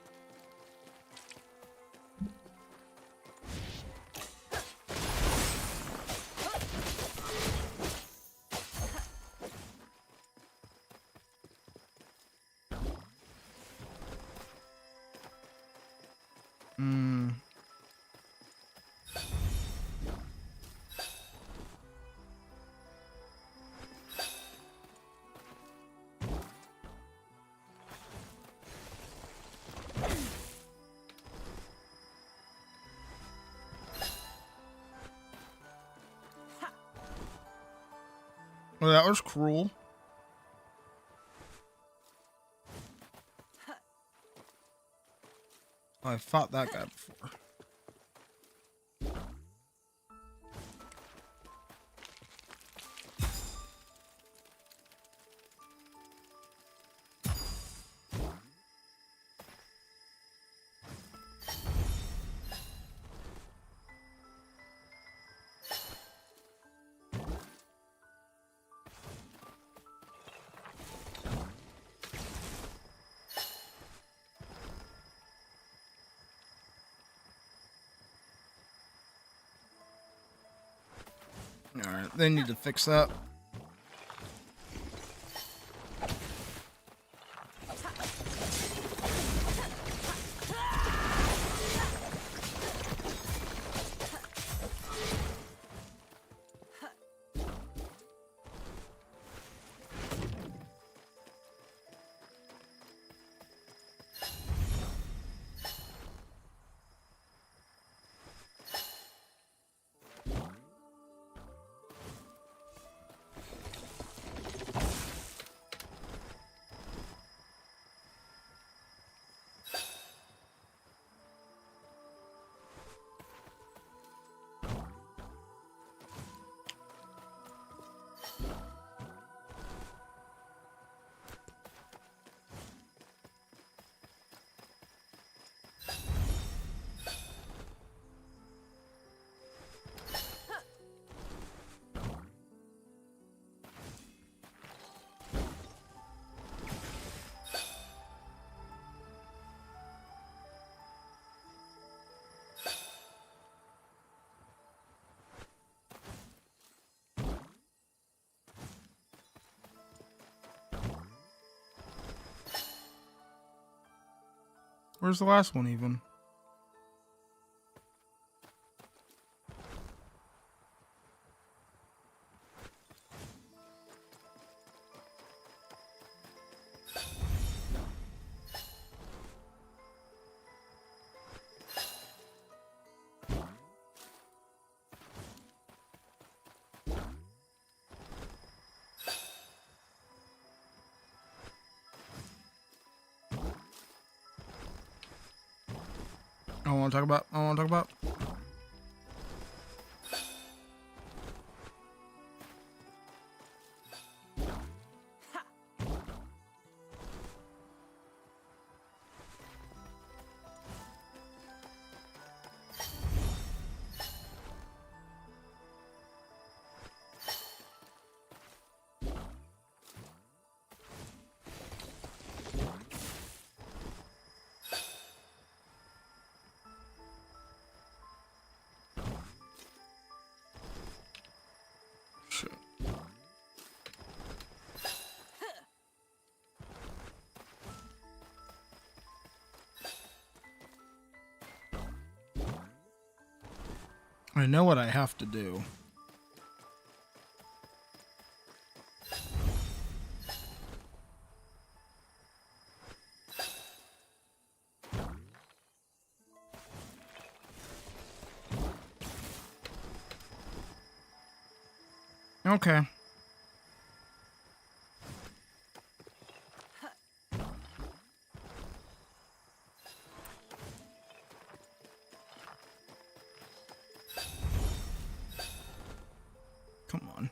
Well, that was cruel. I fought that guy before. They need to fix that. Where's the last one even? I want to talk about. I know what I have to do. Okay. Come on.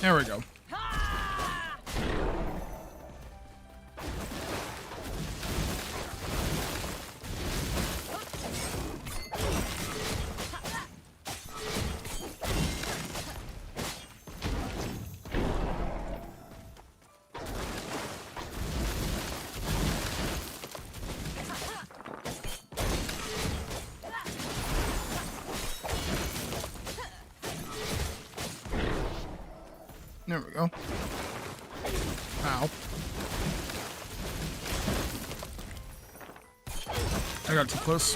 There we go. There we go. Ow. I got too close.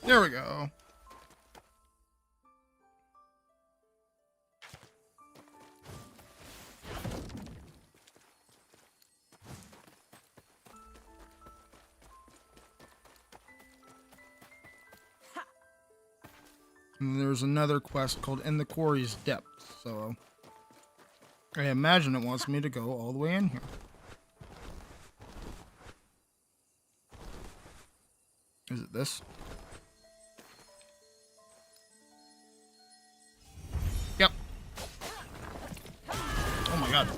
There we go. And there's another quest called In the Quarry's Depths, so I imagine it wants me to go all the way in here. Is it this? Yep. Oh my god.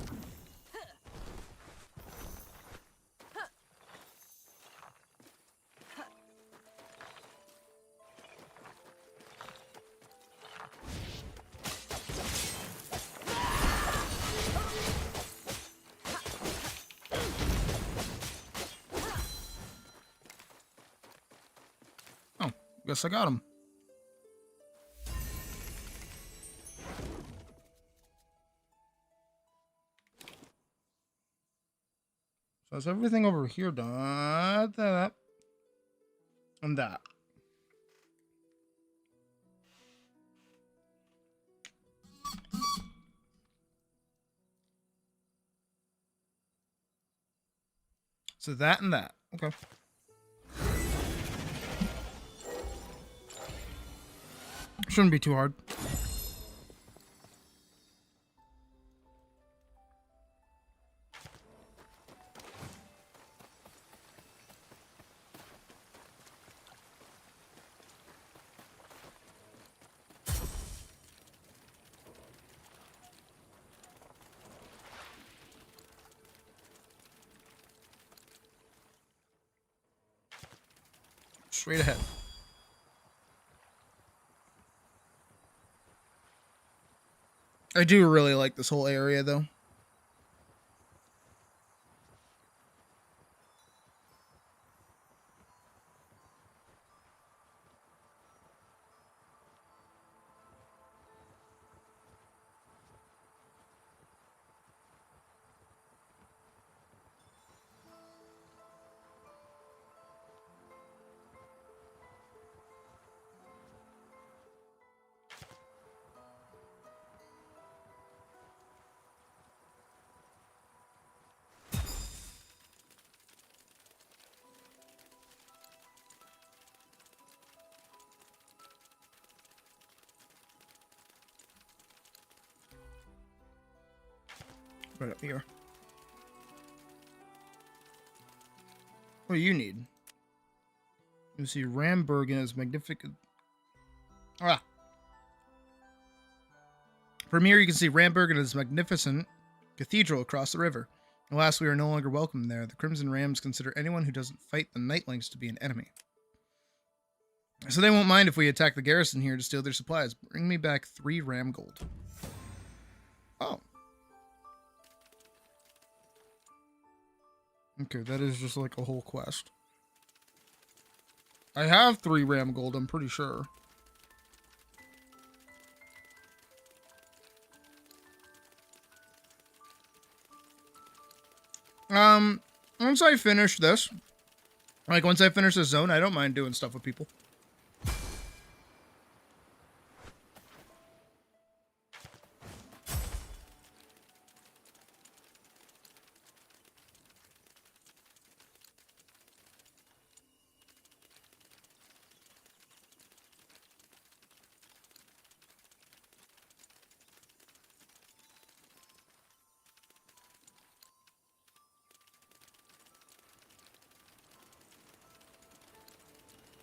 Oh, guess I got him. So is everything over here done? That and that. So that and that. Okay. Shouldn't be too hard. Straight ahead. I do really like this whole area, though. Right up here. What do you need? You see Ramberg and his magnificent... Ah! From here you can see Ramberg and his magnificent cathedral across the river. Alas, we are no longer welcome there. The Crimson Rams consider anyone who doesn't fight the Nightlings to be an enemy. So they won't mind if we attack the garrison here to steal their supplies. Bring me back 3 ram gold. Oh. Okay, that is just like a whole quest. I have 3 ram gold, I'm pretty sure. Once I finish this, like once I finish this zone, I don't mind doing stuff with people.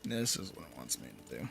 This is what it wants me to do.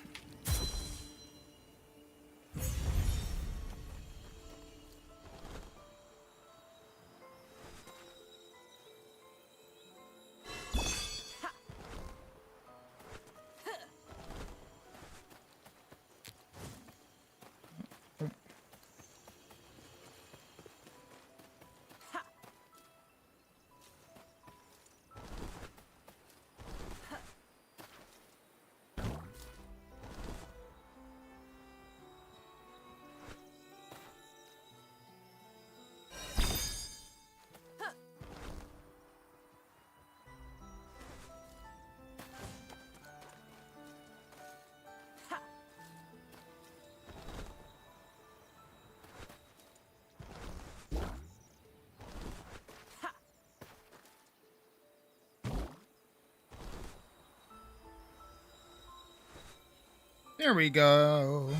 There we go.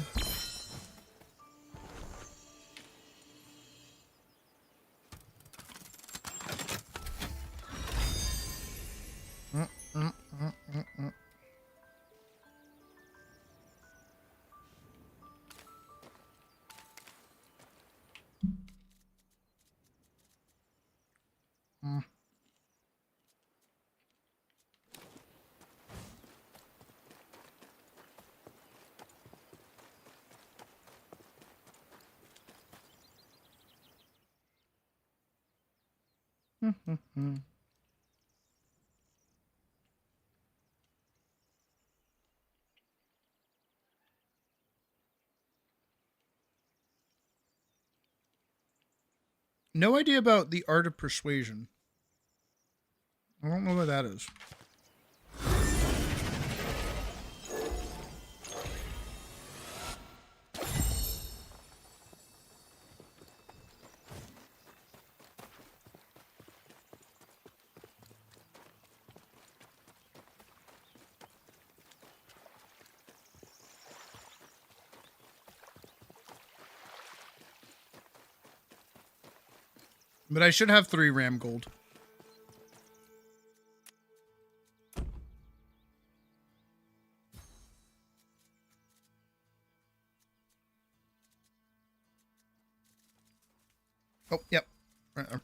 No idea about the art of persuasion. I don't know what that is. But I should have 3 RAM gold. Oh, yep. Right there.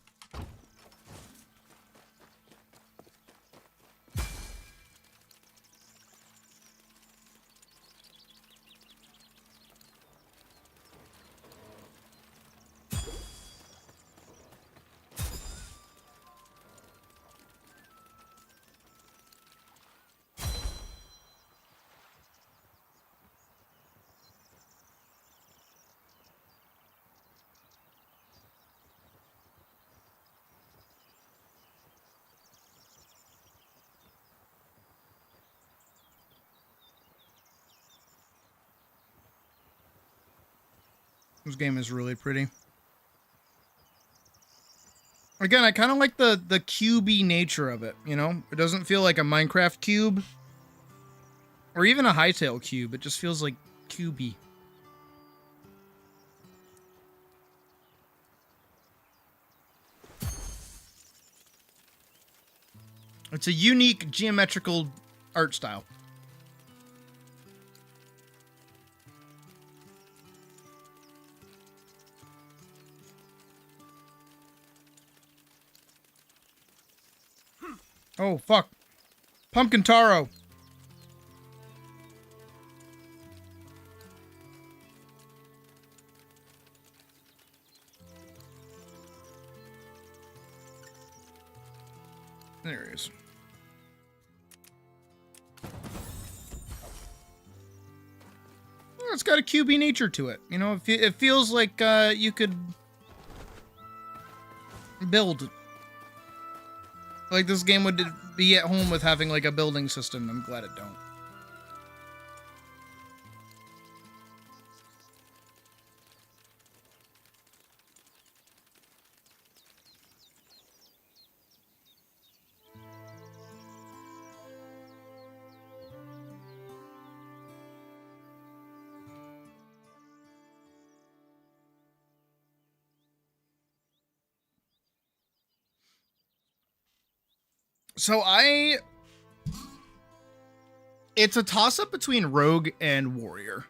This game is really pretty. Again, I kind of like the cubey nature of it, you know? It doesn't feel like a Minecraft cube. Or even a Hytale cube. It just feels like cubey. It's a unique geometrical art style. Oh, fuck. Pumpkin taro. There he is. It's got a cubey nature to it. You know, it feels like you could build. Like this game would be at home with having like a building system. I'm glad it don't. So it's a toss-up between Rogue and Warrior.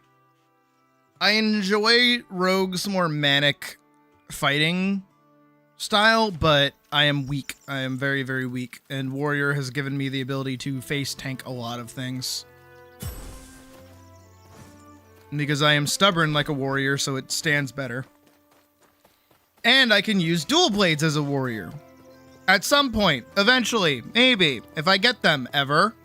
I enjoy Rogue's more manic fighting style, but I am weak. I am very, very weak. And Warrior has given me the ability to face tank a lot of things. Because I am stubborn like a warrior, so it stands better. And I can use dual blades as a warrior. At some point, eventually, maybe, if I get them ever.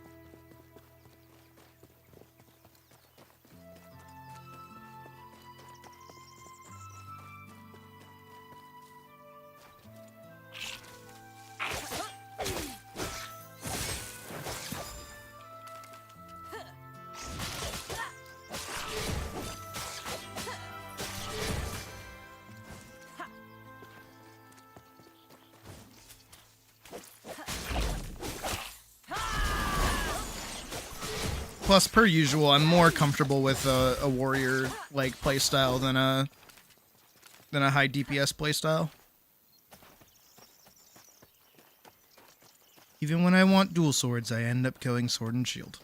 Plus, per usual, I'm more comfortable with a warrior like playstyle than a high DPS playstyle. Even when I want dual swords, I end up going sword and shield.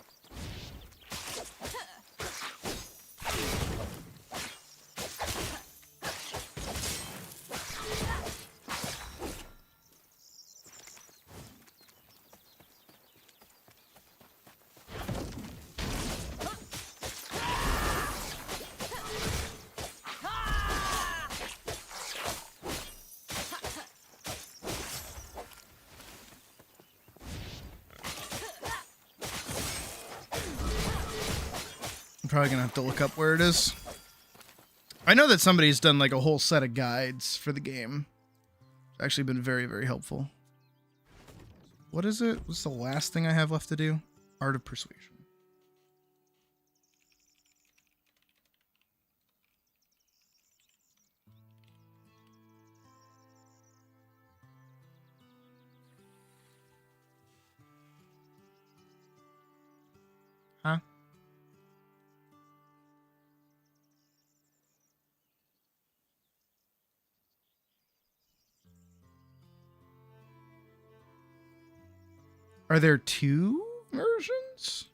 I'm probably gonna have to look up where it is. I know that somebody's done like a whole set of guides for the game. It's actually been very, very helpful. What is it? What's the last thing I have left to do? Art of Persuasion. Huh? Are there two versions?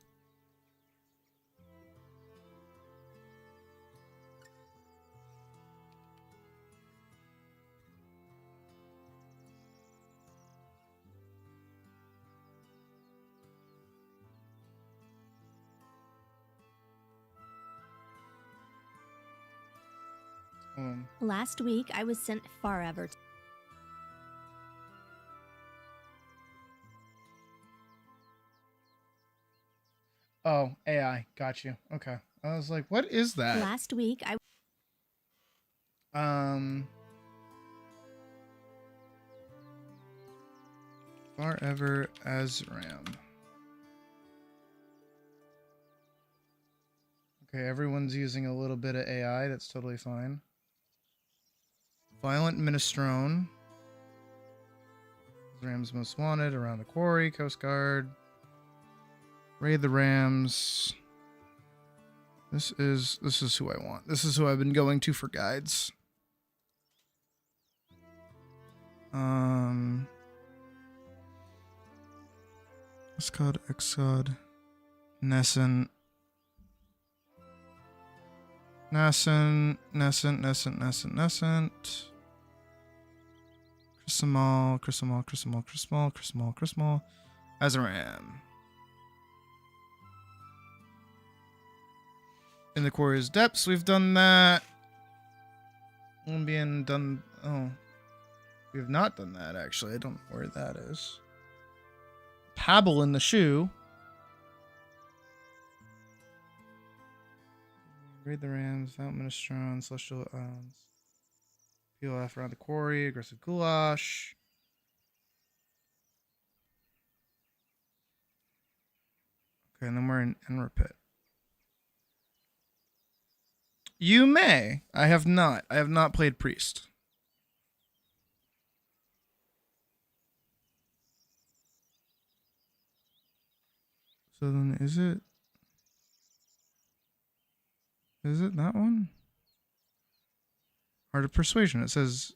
Last week, I was sent forever. Oh, AI. Got you. Okay. I was like, what is that? Last week, I... Forever as Ram. Okay, everyone's using a little bit of AI. That's totally fine. Violent Minestrone. Rams Most Wanted, Around the Quarry, Coast Guard. Raid the Rams. This is who I want. This is who I've been going to for guides. Xcod, Xcod, Nescent. Nascent. Chrismal. Azaram. In the Quarry's Depths, we've done that. Olympian done... Oh. We have not done that, actually. I don't know where that is. Pabble in the Shoe. Raid the Rams, Mount Minestrone, Celestial Islands. PLF around the Quarry, Aggressive Goulash. Okay, and then we're in Enra Pit. You may. I have not. I have not played Priest. So then is it that one? Art of Persuasion. It says...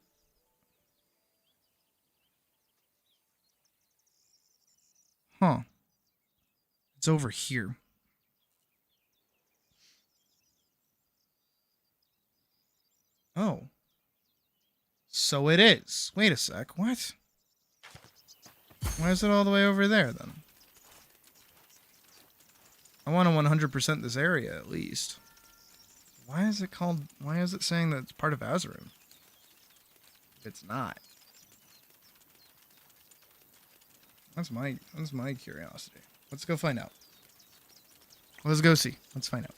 Huh. It's over here. Oh. So it is. Wait a sec. What? Why is it all the way over there, then? I want to 100% this area, at least. Why is it called... Why is it saying that it's part of Azarim? It's not. That's my curiosity. Let's go find out. Let's go see. Let's find out.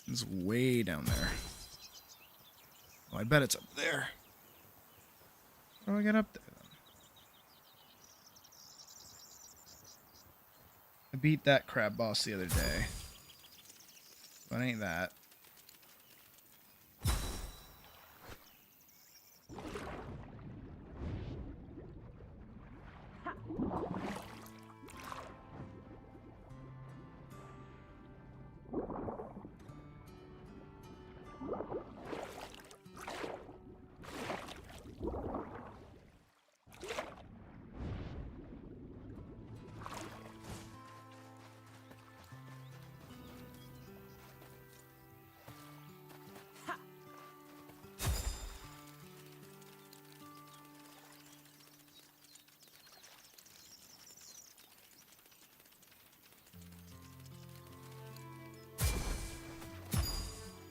It's way down there. Oh, I bet it's up there. How do I get up there, then? I beat that crab boss the other day. But ain't that.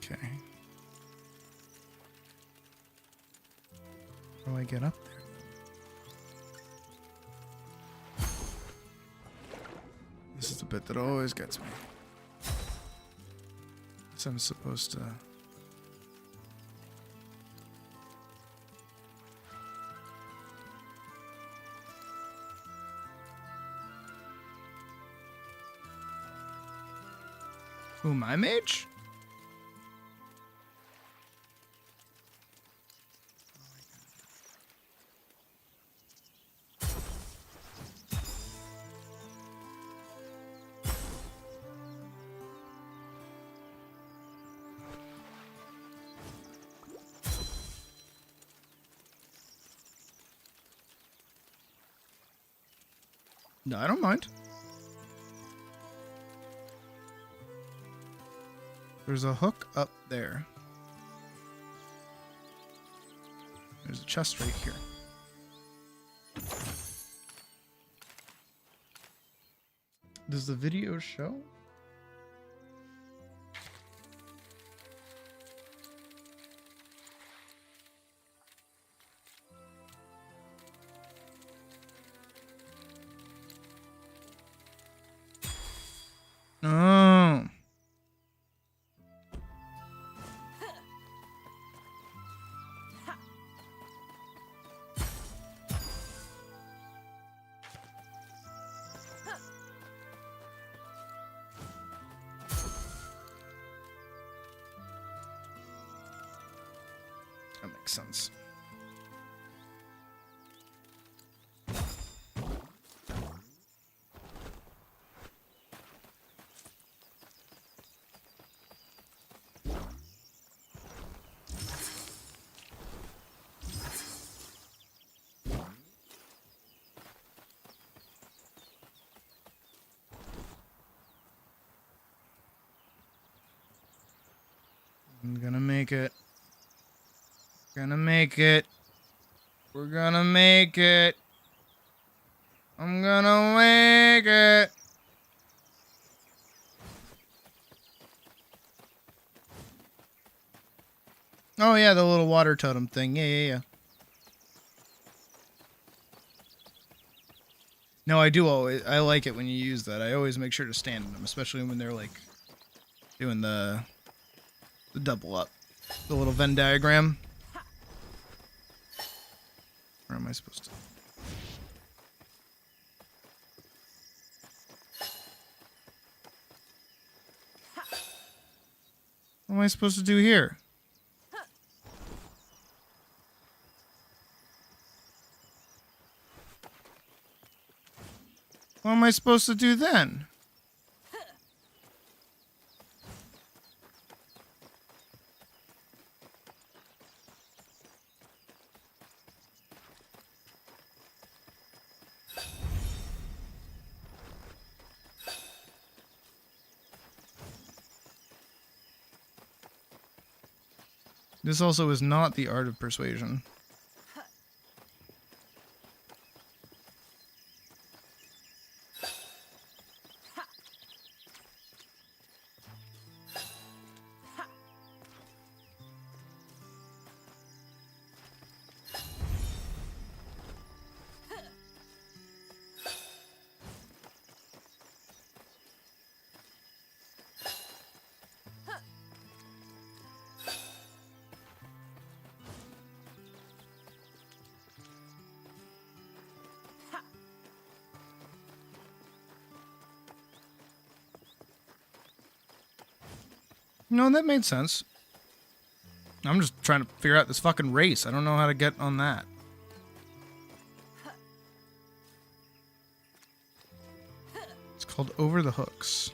Okay. How do I get up there? This is the bit that always gets me. So I'm supposed to... Ooh, my mage? No, I don't mind. There's a hook up there. There's a chest right here. Does the video show? Oh. That makes sense. I'm gonna make it. Gonna make it. We're gonna make it. I'm gonna make it. Oh yeah, the little water totem thing. Yeah. No, I do always. I like it when you use that. I always make sure to stand in them, especially when they're like doing the double up, the little Venn diagram. Where am I supposed to? What am I supposed to do here? What am I supposed to do then? This also is not the art of persuasion. No, that made sense. I'm just trying to figure out this fucking race. I don't know how to get on that. It's called Over the Hooks.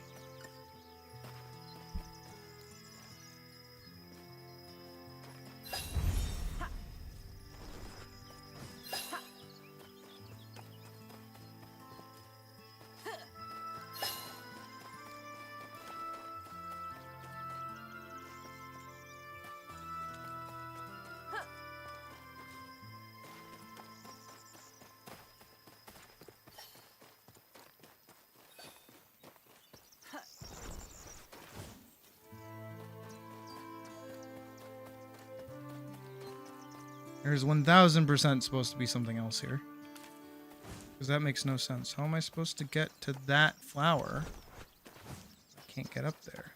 There's 1000% supposed to be something else here. Because that makes no sense. How am I supposed to get to that flower? I can't get up there.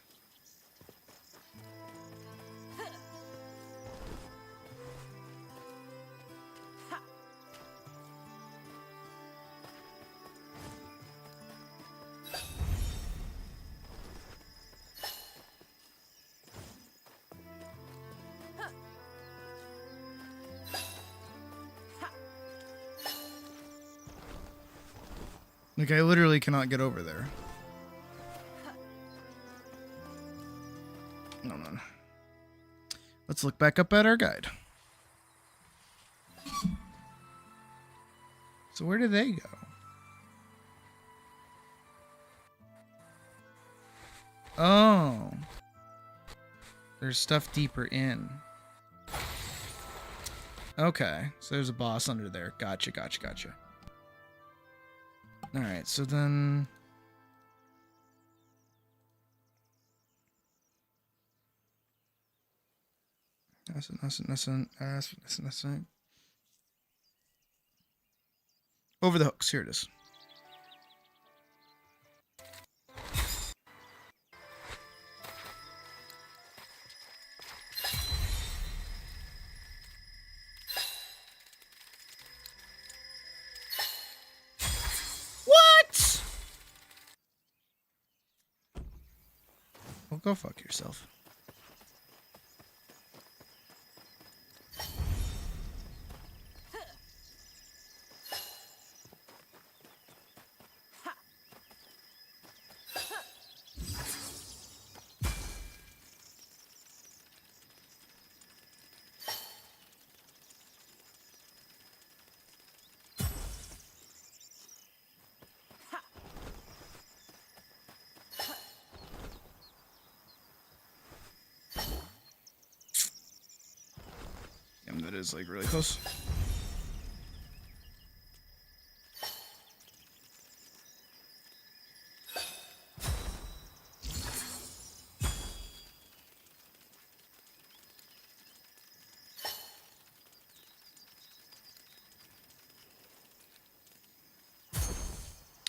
Like, I literally cannot get over there. Hold on. Let's look back up at our guide. So where do they go? Oh. There's stuff deeper in. Okay. So there's a boss under there. Gotcha, gotcha, gotcha. Alright, so then... Over the hooks. Here it is. What? Well, go fuck yourself. That is like really close.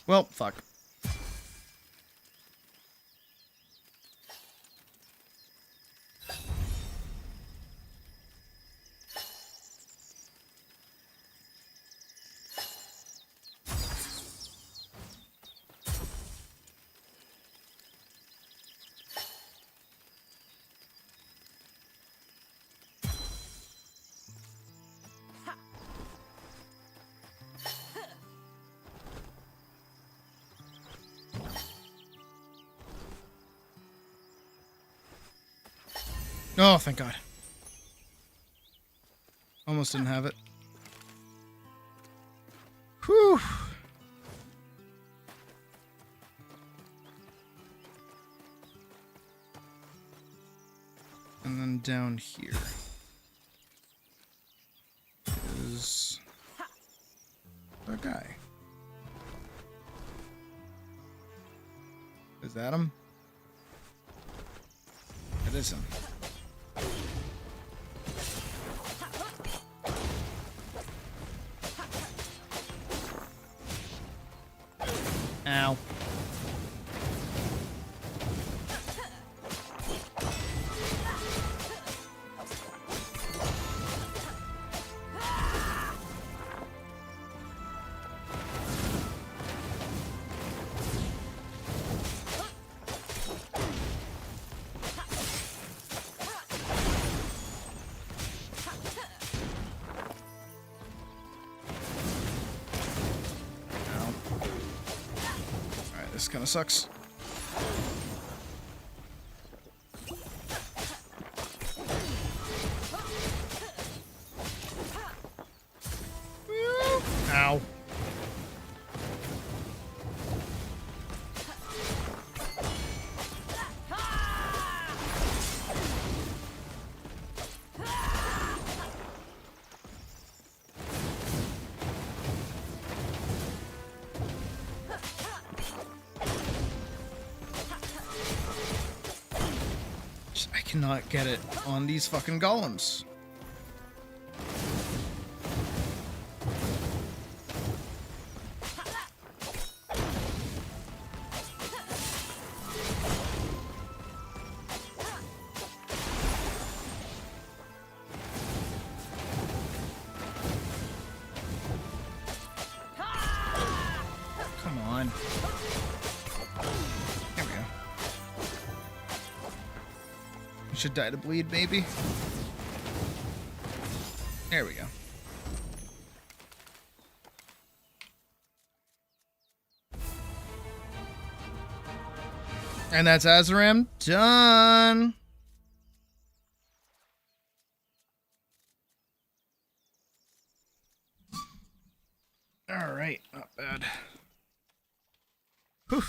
Well, fuck. Oh, thank God. Almost didn't have it. Whew. And then down here is that guy. Is that him? It is him. Ow. This kind of sucks. Ow. I cannot get it on these fucking golems. Come on. There we go. You should die to bleed, maybe. There we go. And that's Azaram done. All right, not bad. Whew.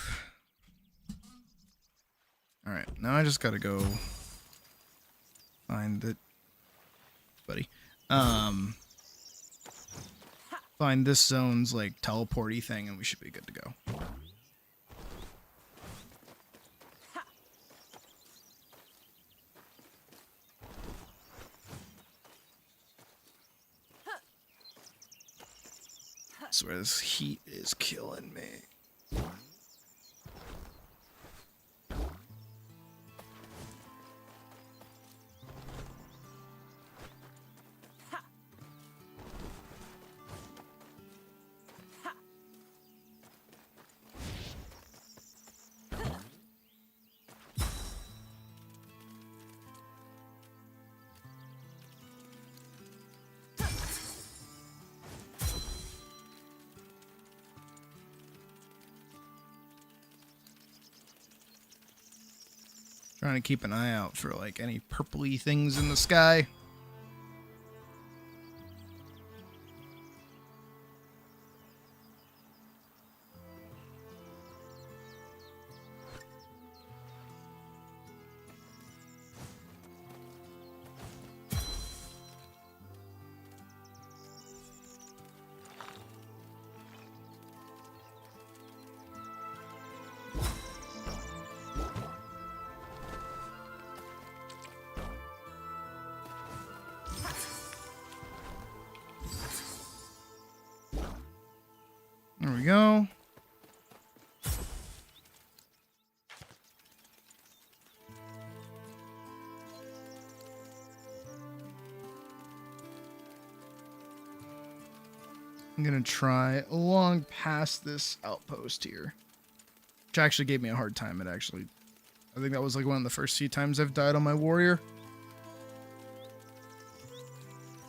All right, now I just gotta go find the buddy. Find this zone's like teleporty thing, and we should be good to go. I swear this heat is killing me. Trying to keep an eye out for like any purpley things in the sky. There we go. I'm gonna try along past this outpost here, which actually gave me a hard time. I think that was like one of the first few times I've died on my warrior.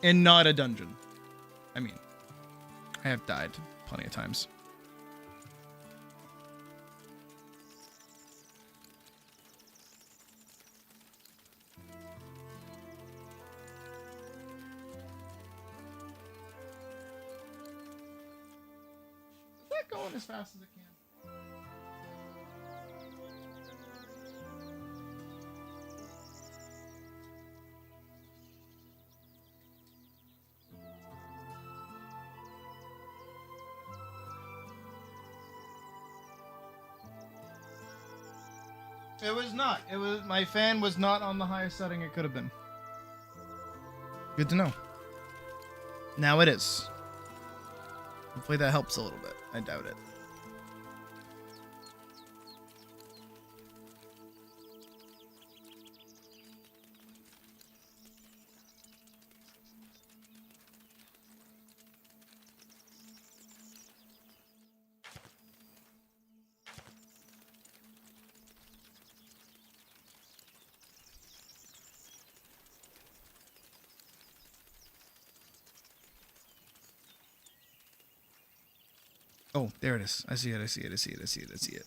And not a dungeon. I mean, I have died plenty of times. Is that going as fast as it can? It was not. It was, my fan was not on the highest setting it could have been. Good to know. Now it is. Hopefully that helps a little bit. I doubt it. Oh, there it is. I see it, I see it, I see it, I see it, I see it.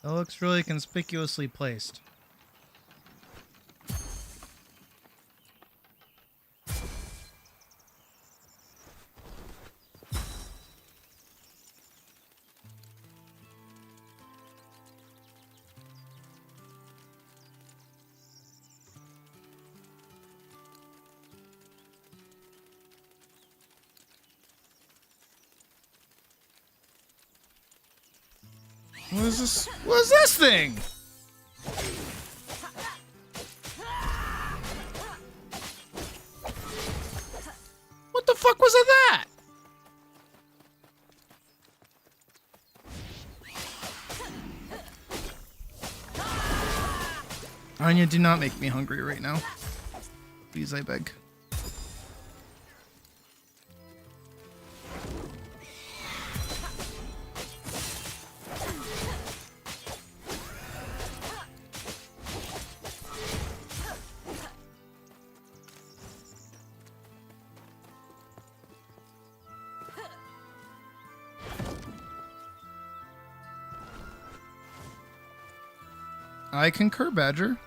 That looks really conspicuously placed. What is this? What is this thing? What the fuck was that? Anya, do not make me hungry right now. Please, I beg. I concur, Badger.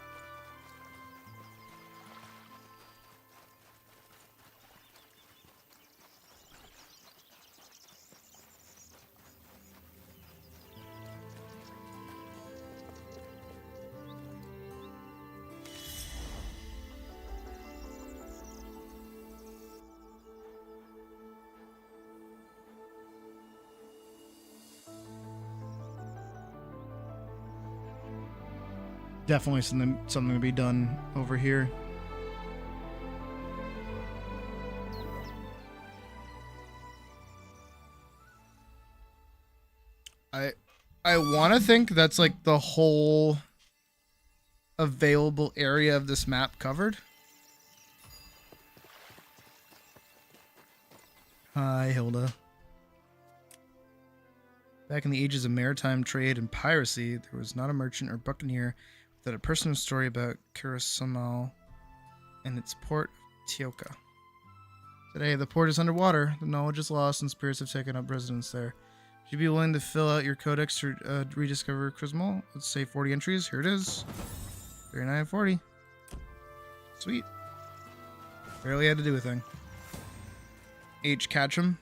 Definitely something to be done over here. I want to think that's like the whole available area of this map covered. Hi, Hilda. Back in the ages of maritime trade and piracy, there was not a merchant or buccaneer without a personal story about Curaçao and its port of Tioca. Today, the port is underwater, the knowledge is lost, and spirits have taken up residence there. Would you be willing to fill out your codex to rediscover Crismal? Let's say 40 entries. Here it is. 3940. Sweet. Barely had to do a thing. H. Catch'em.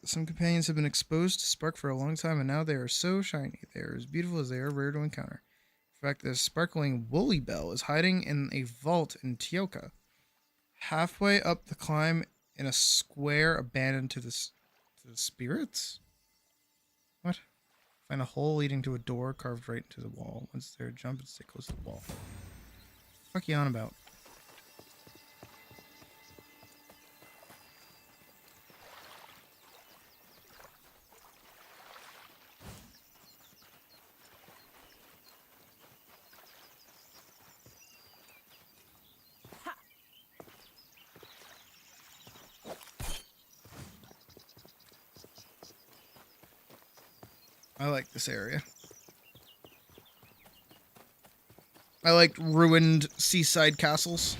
Some companions have been exposed to spark for a long time, and now they are so shiny. They are as beautiful as they are rare to encounter. In fact, this sparkling woolly bell is hiding in a vault in Tioca. Halfway up the climb in a square abandoned to the spirits? What? Find a hole leading to a door carved right into the wall. Once there, jump and stay close to the wall. What the fuck you on about? I like this area. I like ruined seaside castles.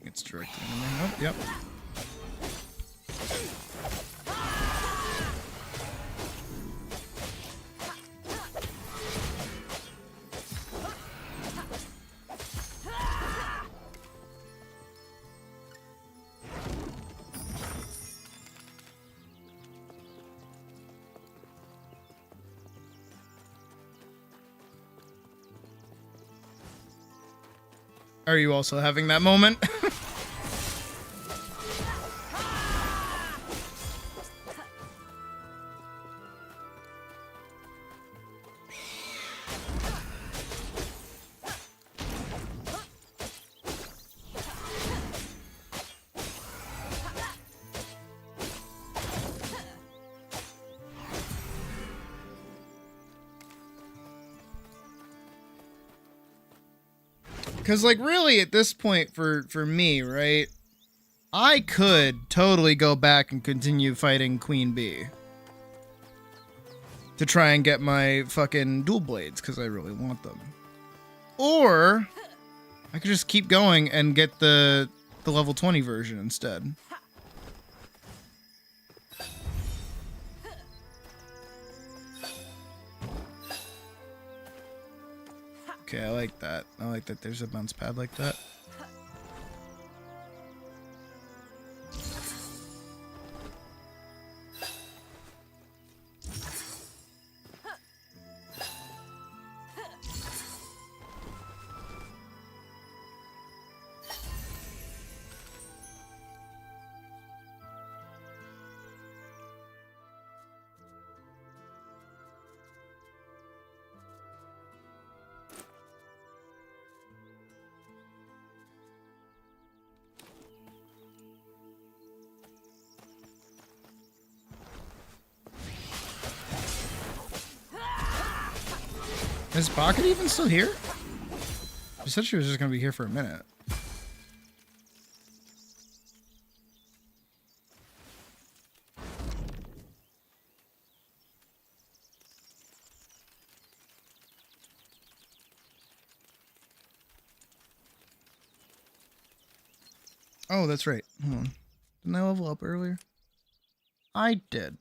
It's directed in there. Nope, yep. Are you also having that moment? Because, like, really, at this point, for me, right, I could totally go back and continue fighting Queen Bee. To try and get my fucking dual blades, because I really want them. Or, I could just keep going and get the level 20 version instead. Okay, I like that. I like that there's a bounce pad like that. Is Pocket even still here? She said she was just gonna be here for a minute. Oh, that's right. Hold on. Didn't I level up earlier? I did.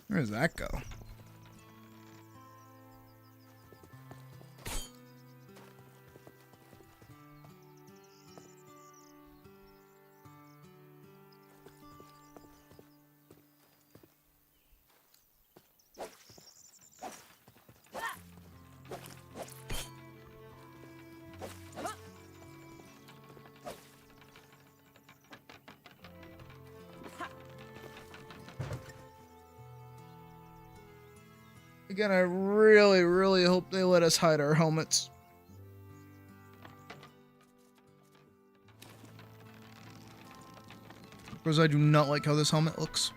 Where does that go? Again, I really, really hope they let us hide our helmets. Because I do not like how this helmet looks.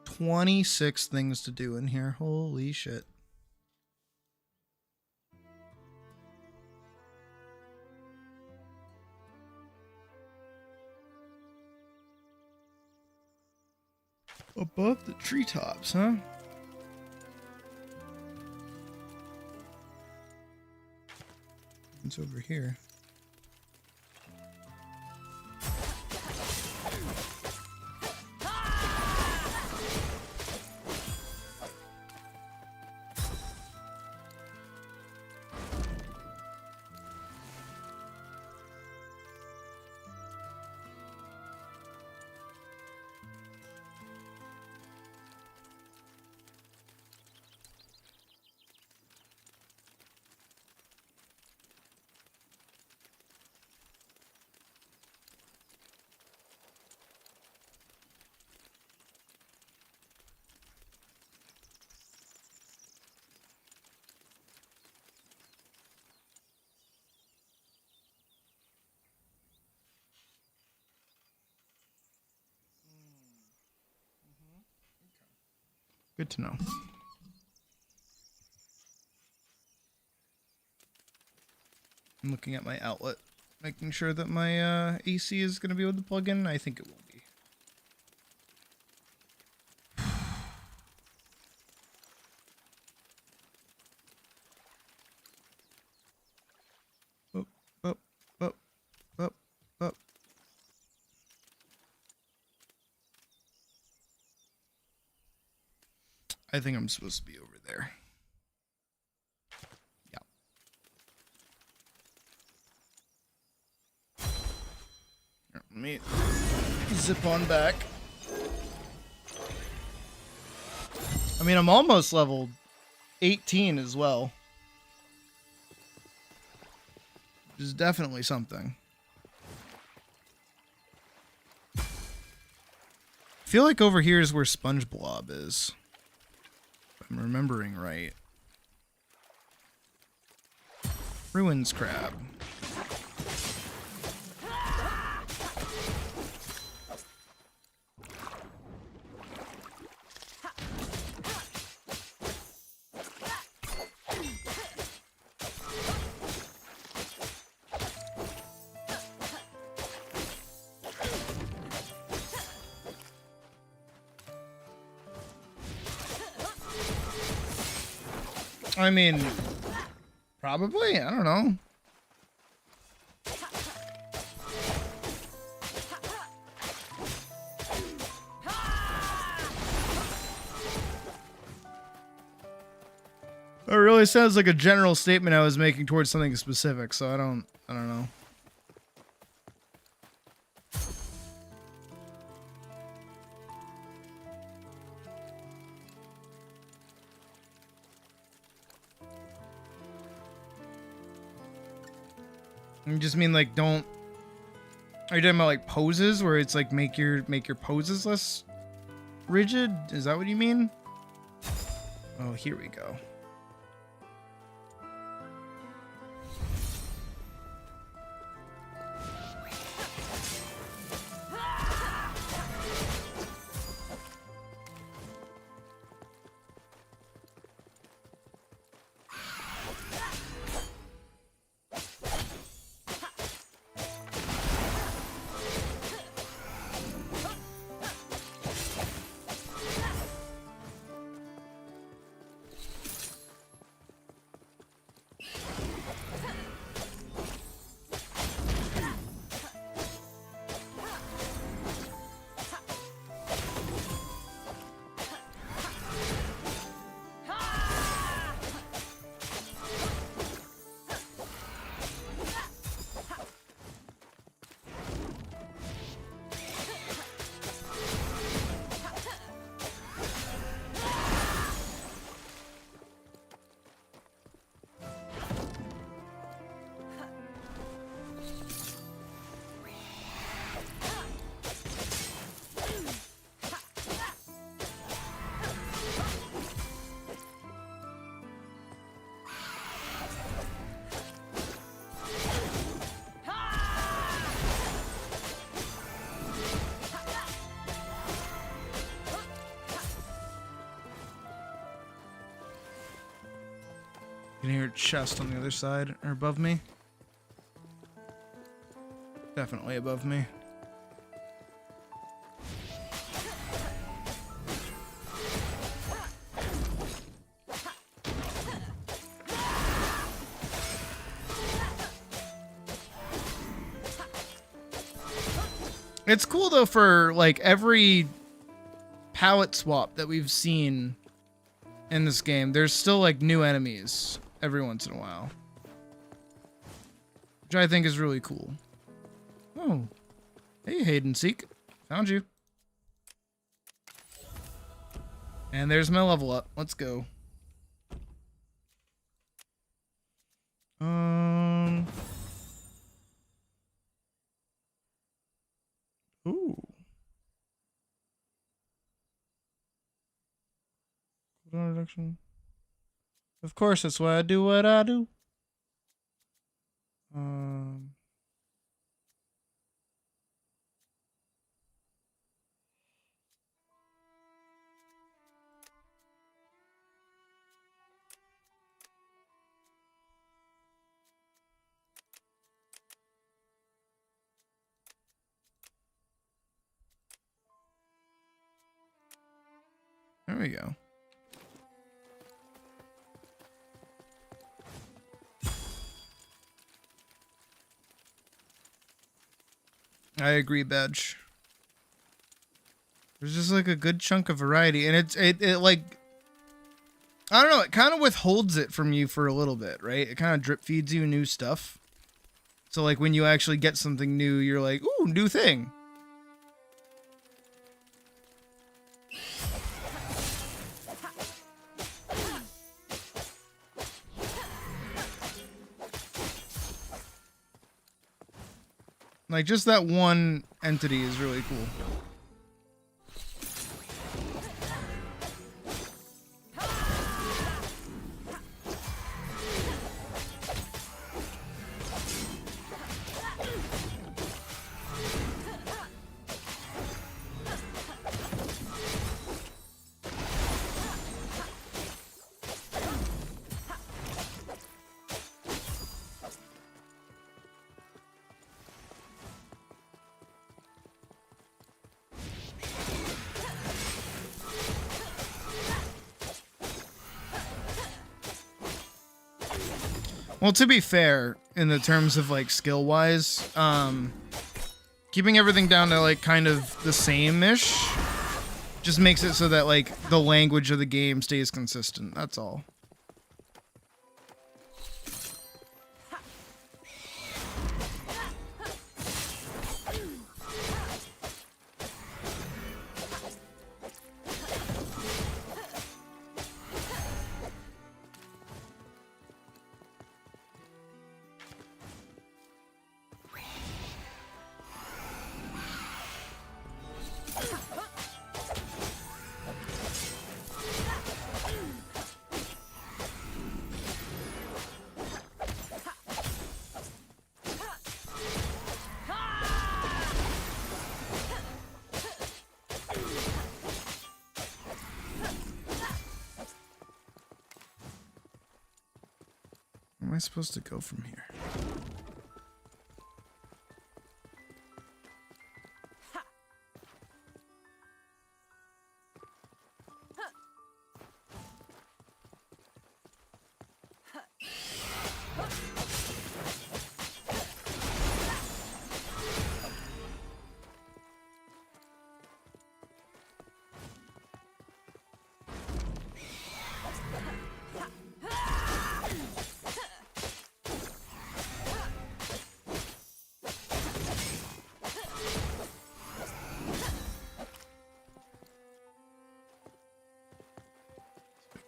"26 things to do in here. Holy shit. Above the treetops, huh? It's over here. Good to know. I'm looking at my outlet, making sure that my AC is going to be able to plug in. I think it will be. Up, up, up, up, up. I think I'm supposed to be over there. Let me zip on back. I mean, I'm almost leveled 18 as well. Which is definitely something. I feel like over here is where Sponge Blob is. If I'm remembering right. Ruins Crab. I mean, probably. I don't know. It really sounds like a general statement I was making towards something specific, so I don't know. You just mean like don't. Are you talking about like poses where it's like make your poses less rigid? Is that what you mean? Oh, here we go. You can hear a chest on the other side or above me. Definitely above me. It's cool though for like every palette swap that we've seen in this game, there's still like new enemies every once in a while, which I think is really cool. Oh, hey Hayden Seek, found you. And there's my level up. Let's go. Ooh. Reduction. Of course, that's why I do what I do. There we go. I agree, Badge. There's just like a good chunk of variety, and it like, I don't know, it kind of withholds it from you for a little bit, right? It kind of drip feeds you new stuff. So like when you actually get something new, you're like, ooh, new thing. Like just that one entity is really cool. Well, to be fair, in the terms of like skill wise, keeping everything down to like kind of the same-ish just makes it so that like the language of the game stays consistent. That's all. Where am I supposed to go from here?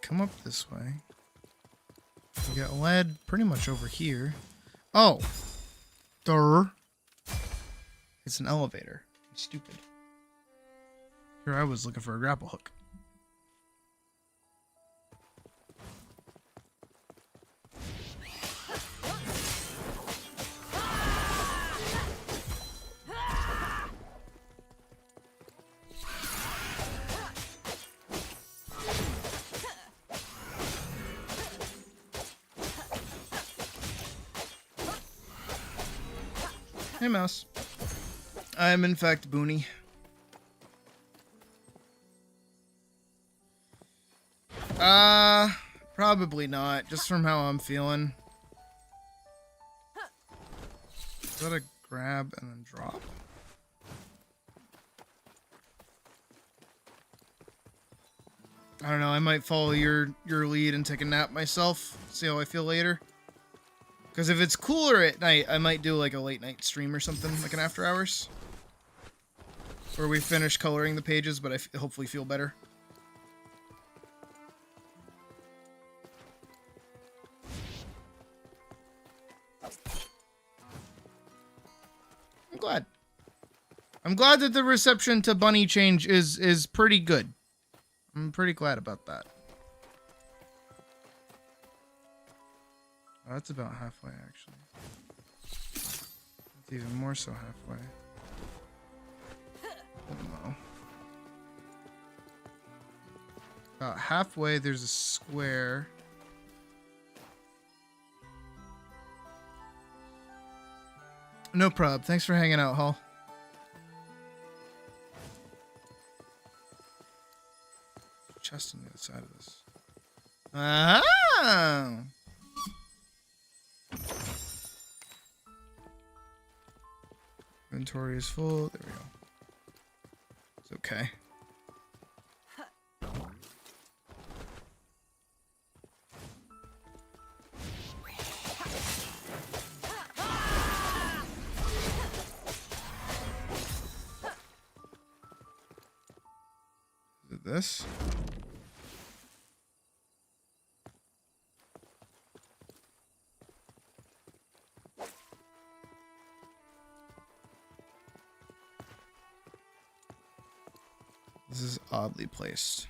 Come up this way. We got lead pretty much over here. Oh! Durr. It's an elevator. I'm stupid. Here I was looking for a grapple hook. Hey, mouse. I am in fact Boony. Probably not, just from how I'm feeling. Is that a grab and then drop? I don't know, I might follow your lead and take a nap myself, see how I feel later. Because if it's cooler at night, I might do like a late night stream or something, like an after hours. Where we finish coloring the pages, but I hopefully feel better. I'm glad. I'm glad that the reception to Bunny Change is pretty good. I'm pretty glad about that. Oh, that's about halfway, actually. It's even more so halfway. Oh, no. About halfway, there's a square. No prob. Thanks for hanging out, Hall. Chest chest on the other side of this. Ah! Inventory is full. There we go. It's okay. Is it this? This is oddly placed.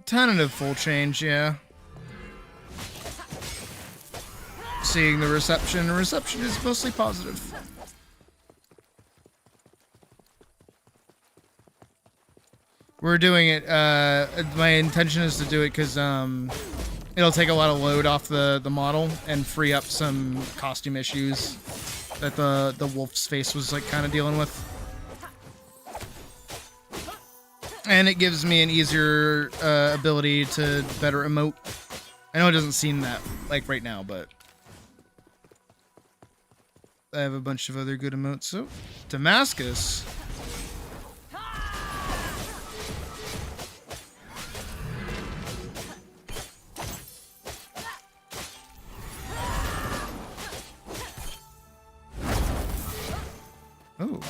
Tentative full change, yeah. Seeing the reception. Reception is mostly positive. We're doing it, my intention is to do it because, it'll take a lot of load off the model and free up some costume issues that the wolf's face was like kind of dealing with. And it gives me an easier ability to better emote. I know it doesn't seem that like right now, but I have a bunch of other good emotes. So, Damascus. Oh.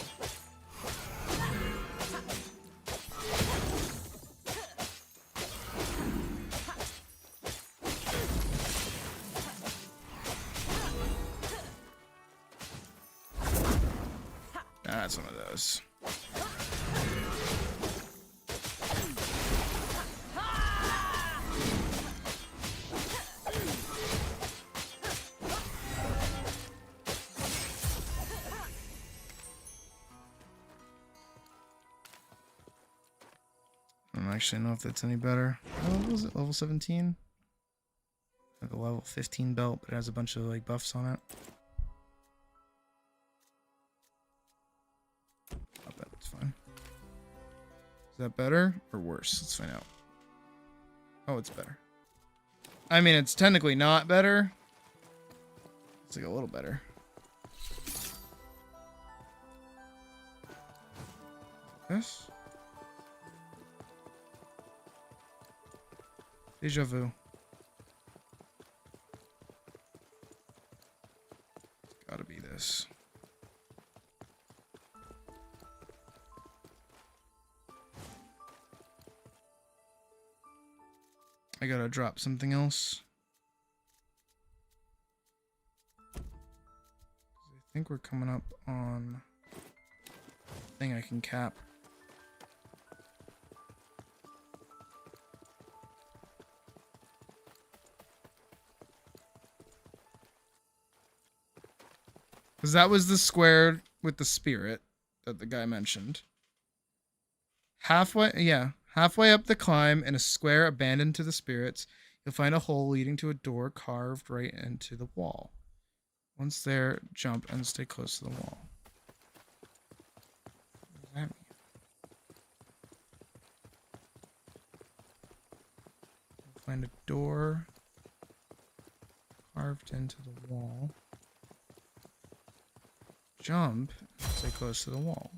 That's one of those. I don't actually know if that's any better. What was it? Level 17? Like a level 15 belt, but it has a bunch of like buffs on it. I bet it's fine. Is that better or worse? Let's find out. Oh, it's better. I mean, it's technically not better. It's like a little better. This? Deja vu. It's gotta be this. I gotta drop something else. I think we're coming up on a thing I can cap. Because that was the square with the spirit that the guy mentioned. Halfway up the climb in a square abandoned to the spirits, you'll find a hole leading to a door carved right into the wall. Once there, jump and stay close to the wall. What does that mean? You'll find a door carved into the wall. Jump and stay close to the wall.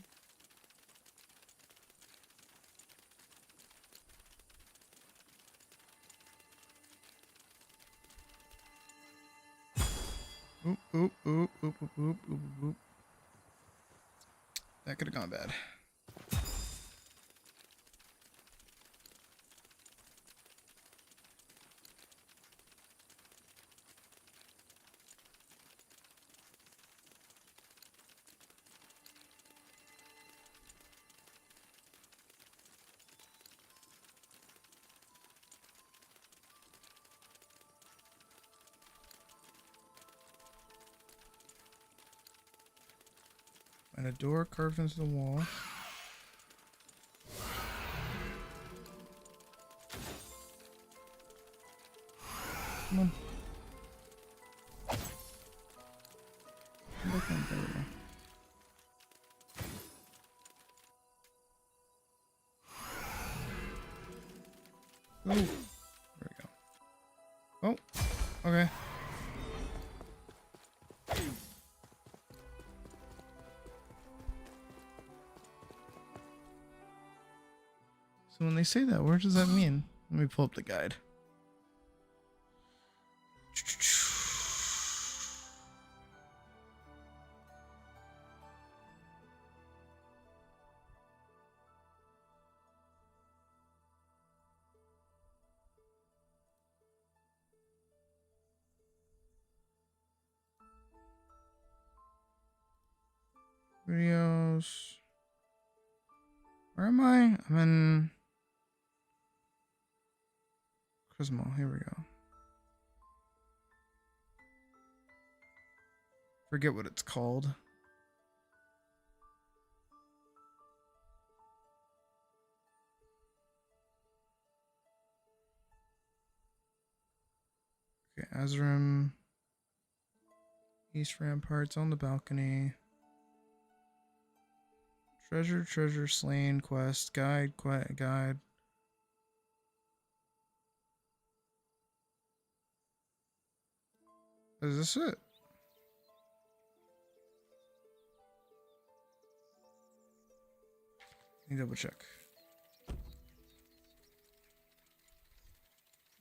Oop, oop, oop, oop, oop, oop, oop, oop. That could have gone bad. And a door carved into the wall. Come on. There we go. Oh, okay. So when they say that, what does that mean? Let me pull up the guide. Videos. Where am I? I'm in Cosmo. Here we go. Forget what it's called. Okay, Azrim. East Ramparts on the balcony. Treasure slain quest guide guide. Is this it? Let me double check.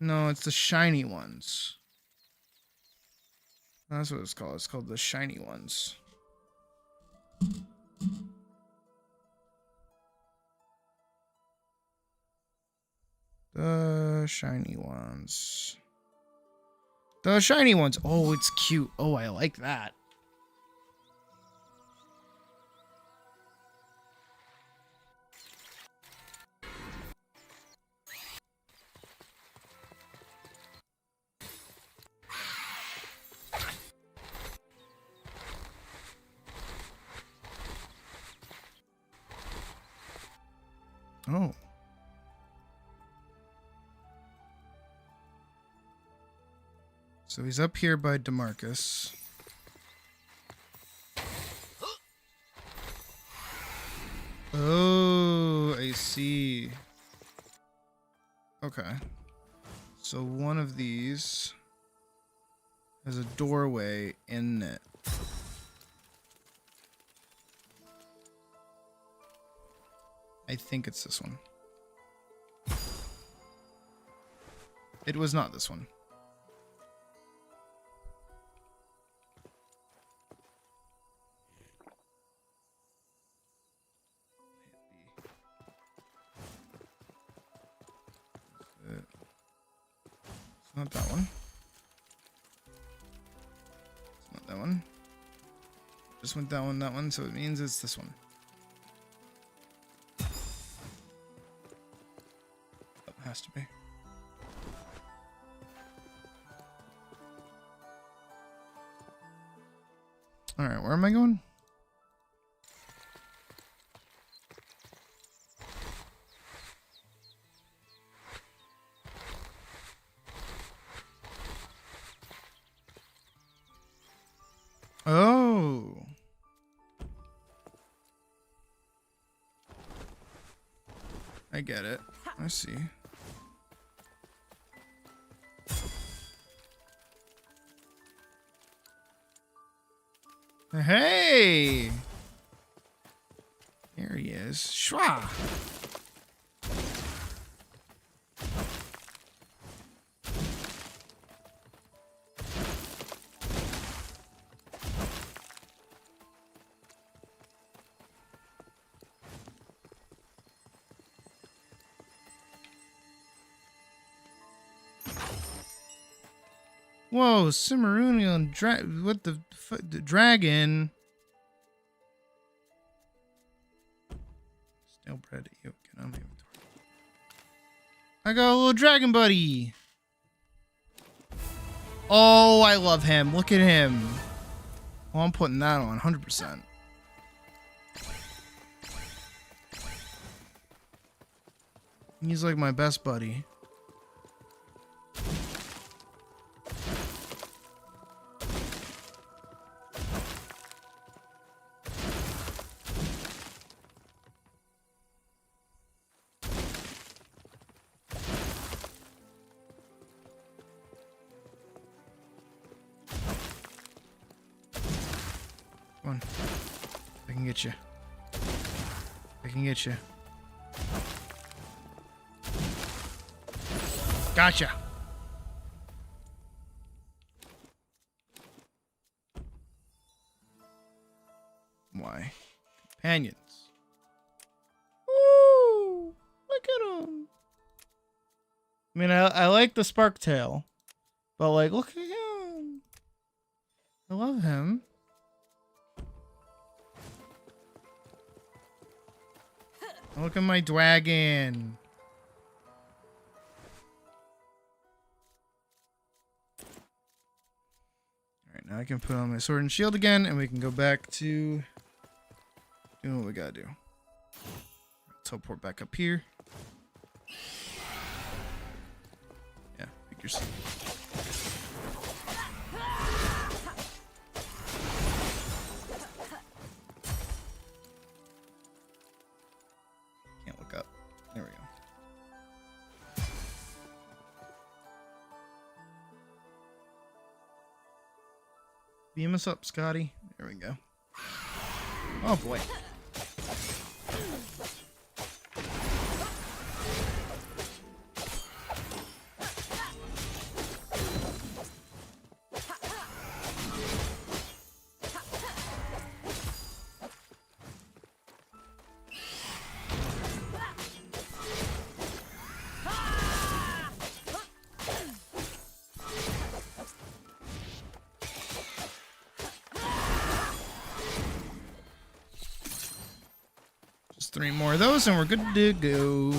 No, it's the shiny ones. That's what it's called. It's called the shiny ones. The shiny ones. The shiny ones. Oh, it's cute. Oh, I like that. Oh. So he's up here by DeMarcus. Oh, I see. Okay. So one of these has a doorway in it. I think it's this one. It was not this one. It's not that one. It's not that one. Just went that one, so it means it's this one. Has to be. All right, where am I going? Oh. I get it. I see. Hey! There he is. Shwa! Whoa, Cimmerian what the dragon? Stale bread. You get on my inventory. I got a little dragon buddy. Oh, I love him. Look at him. Oh, I'm putting that on 100%. He's like my best buddy. can get you. I can get you. Gotcha. Why? Companions. Woo! Look at him. I mean, I like the spark tail, but like, look at him. I love him. Look at my dragon. Alright, now I can put on my sword and shield again, and we can go back to doing what we gotta do. Teleport back up here. Yeah, figures. Can't look up. There we go. Beam us up, Scotty. There we go. Oh boy. Just 3 more of those and we're good to go.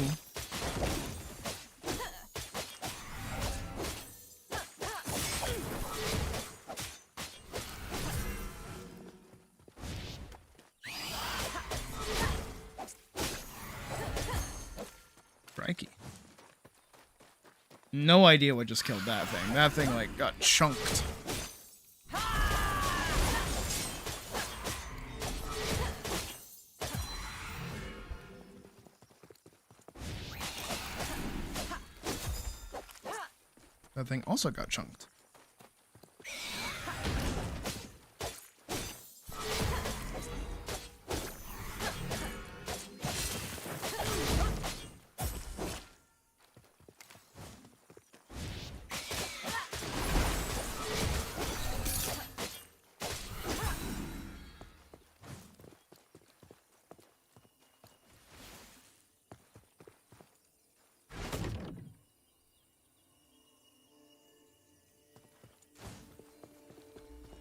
Crikey. No idea what just killed that thing. That thing like got chunked. That thing also got chunked.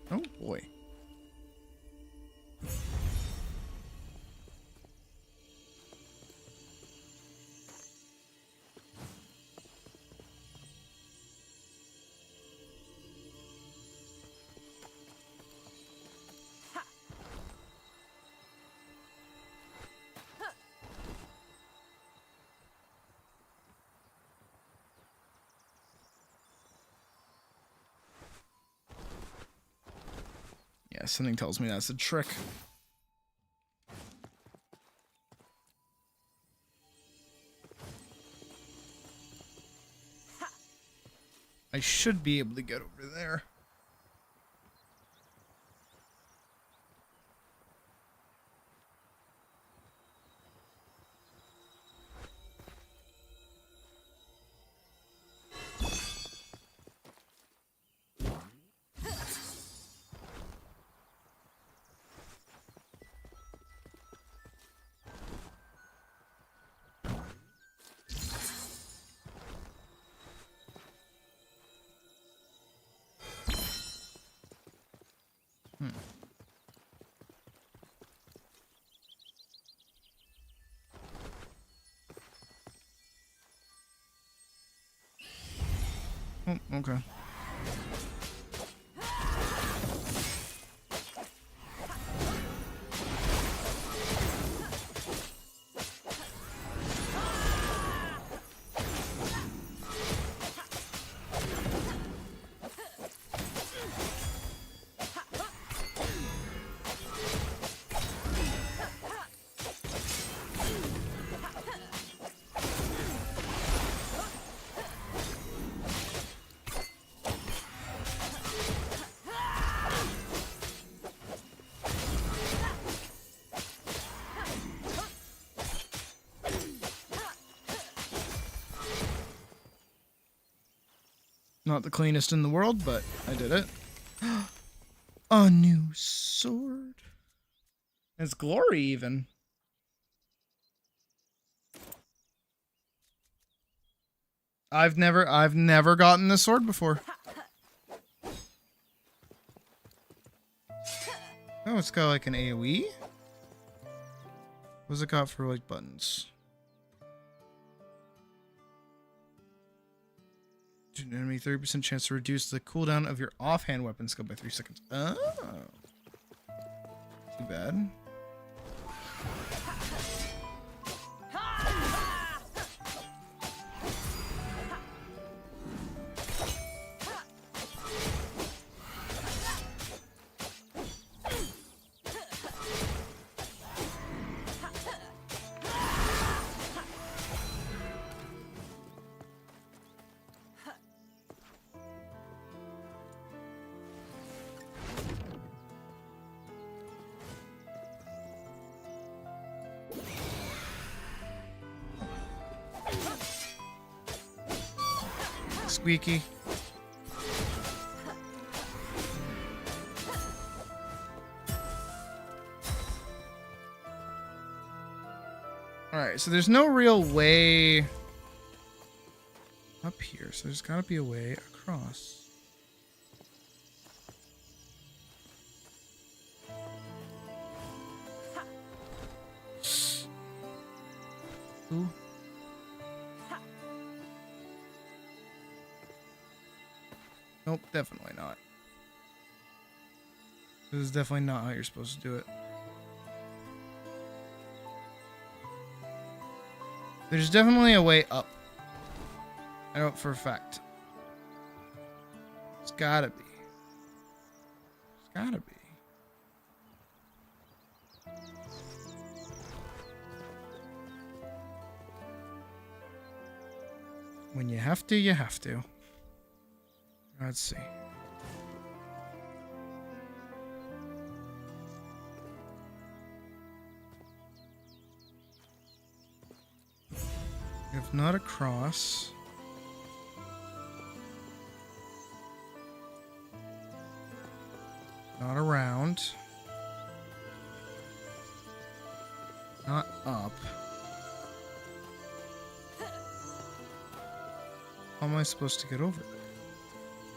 Oh boy. Yeah, something tells me that's a trick. I should be able to get over there. Oh, okay. Not the cleanest in the world, but I did it. A new sword. It's glory even. I've never gotten this sword before. Oh, it's got like an AoE? What's it got for like buttons? Enemy 30% chance to reduce the cooldown of your offhand weapon skill by 3 seconds. Oh. Too bad. Squeaky. Alright, so there's no real way up here, so there's gotta be a way across. Ooh. Nope, definitely not. This is definitely not how you're supposed to do it. There's definitely a way up. I know it for a fact. It's gotta be. It's gotta be. When you have to, you have to. Let's see. If not across. Not around. Not up. How am I supposed to get over there?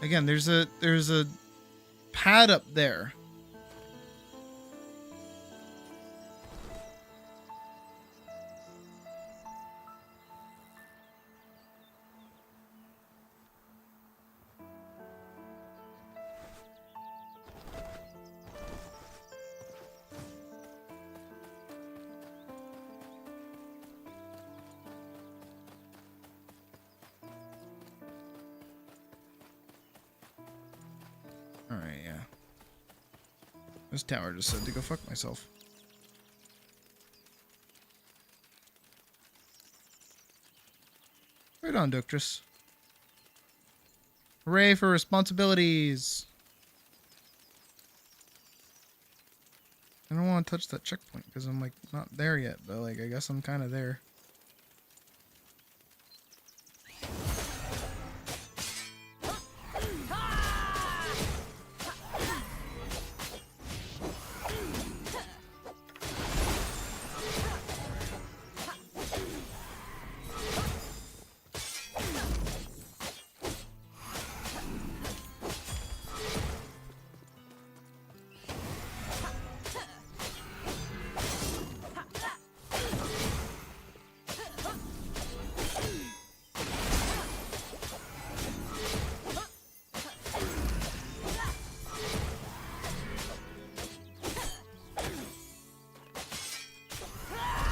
Again, there's a pad up there. Alright, yeah. This tower just said to go fuck myself. Right on, Doctress. Hooray for responsibilities! I don't want to touch that checkpoint because I'm like not there yet, but like I guess I'm kind of there.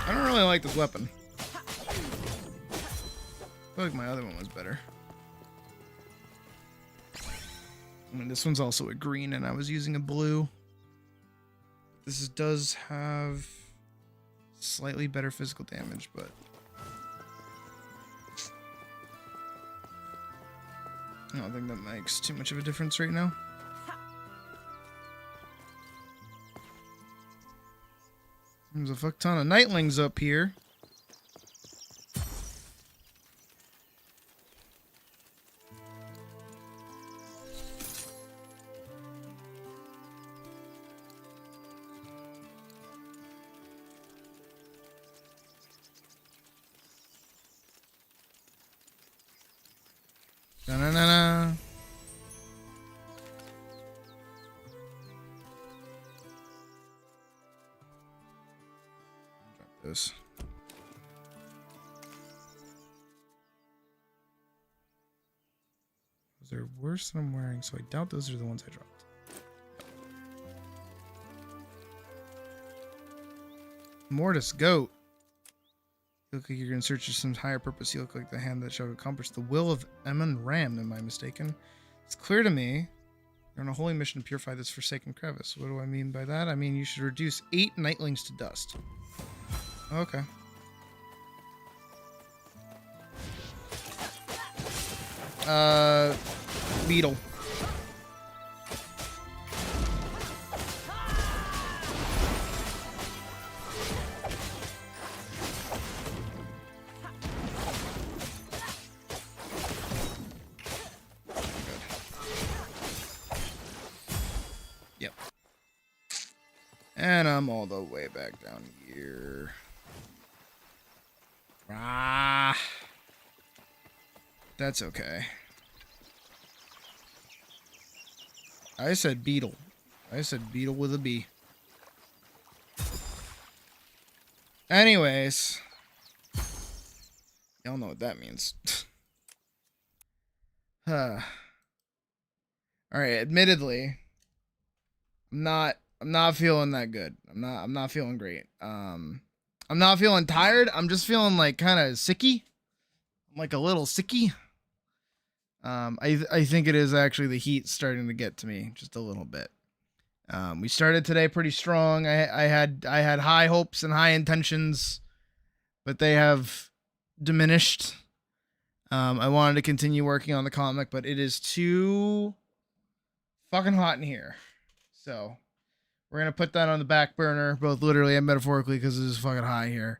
I don't really like this weapon. I feel like my other one was better. I mean, this one's also a green, and I was using a blue. This does have slightly better physical damage, but I don't think that makes too much of a difference right now. There's a fuck ton of nightlings up here. Da-na-na-na. Drop this. Those are worse than I'm wearing, so I doubt those are the ones I dropped. Mortis Goat. You look like you're in search of some higher purpose. You look like the hand that shall accomplish the will of Emin Ram. Am I mistaken? It's clear to me you're on a holy mission to purify this forsaken crevice. What do I mean by that? I mean you should reduce 8 nightlings to dust. Okay. Beetle. Yep. And I'm all the way back down here. Ah. That's okay. I said beetle. I said beetle with a B. Anyways. Y'all know what that means. Alright, admittedly, I'm not feeling that good. I'm not feeling great. I'm not feeling tired. I'm just feeling like kind of sicky. I'm like a little sicky. I think it is actually the heat starting to get to me just a little bit. We started today pretty strong. I had high hopes and high intentions, but they have diminished. I wanted to continue working on the comic, but it is too fucking hot in here. So we're going to put that on the back burner, both literally and metaphorically, because it is fucking high here.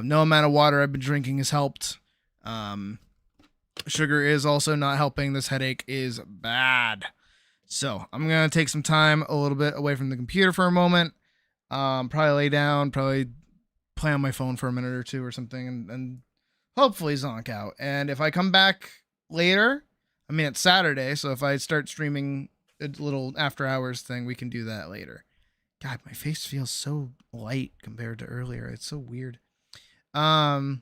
No amount of water I've been drinking has helped. Sugar is also not helping. This headache is bad. So I'm going to take some time a little bit away from the computer for a moment. Probably lay down, probably play on my phone for a minute or two or something, and hopefully zonk out. And if I come back later, I mean, it's Saturday, so if I start streaming a little after hours thing, we can do that later. God, my face feels so light compared to earlier. It's so weird. But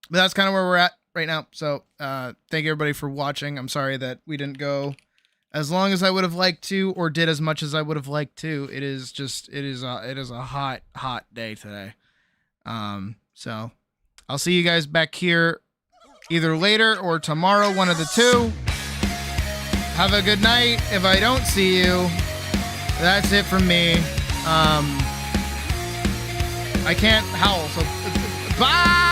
that's kind of where we're at right now. So thank you everybody for watching. I'm sorry that we didn't go as long as I would have liked to, or did as much as I would have liked to. It is a hot day today. So I'll see you guys back here either later or tomorrow, one of the two. Have a good night. If I don't see you, that's it from me. I can't howl, so bye.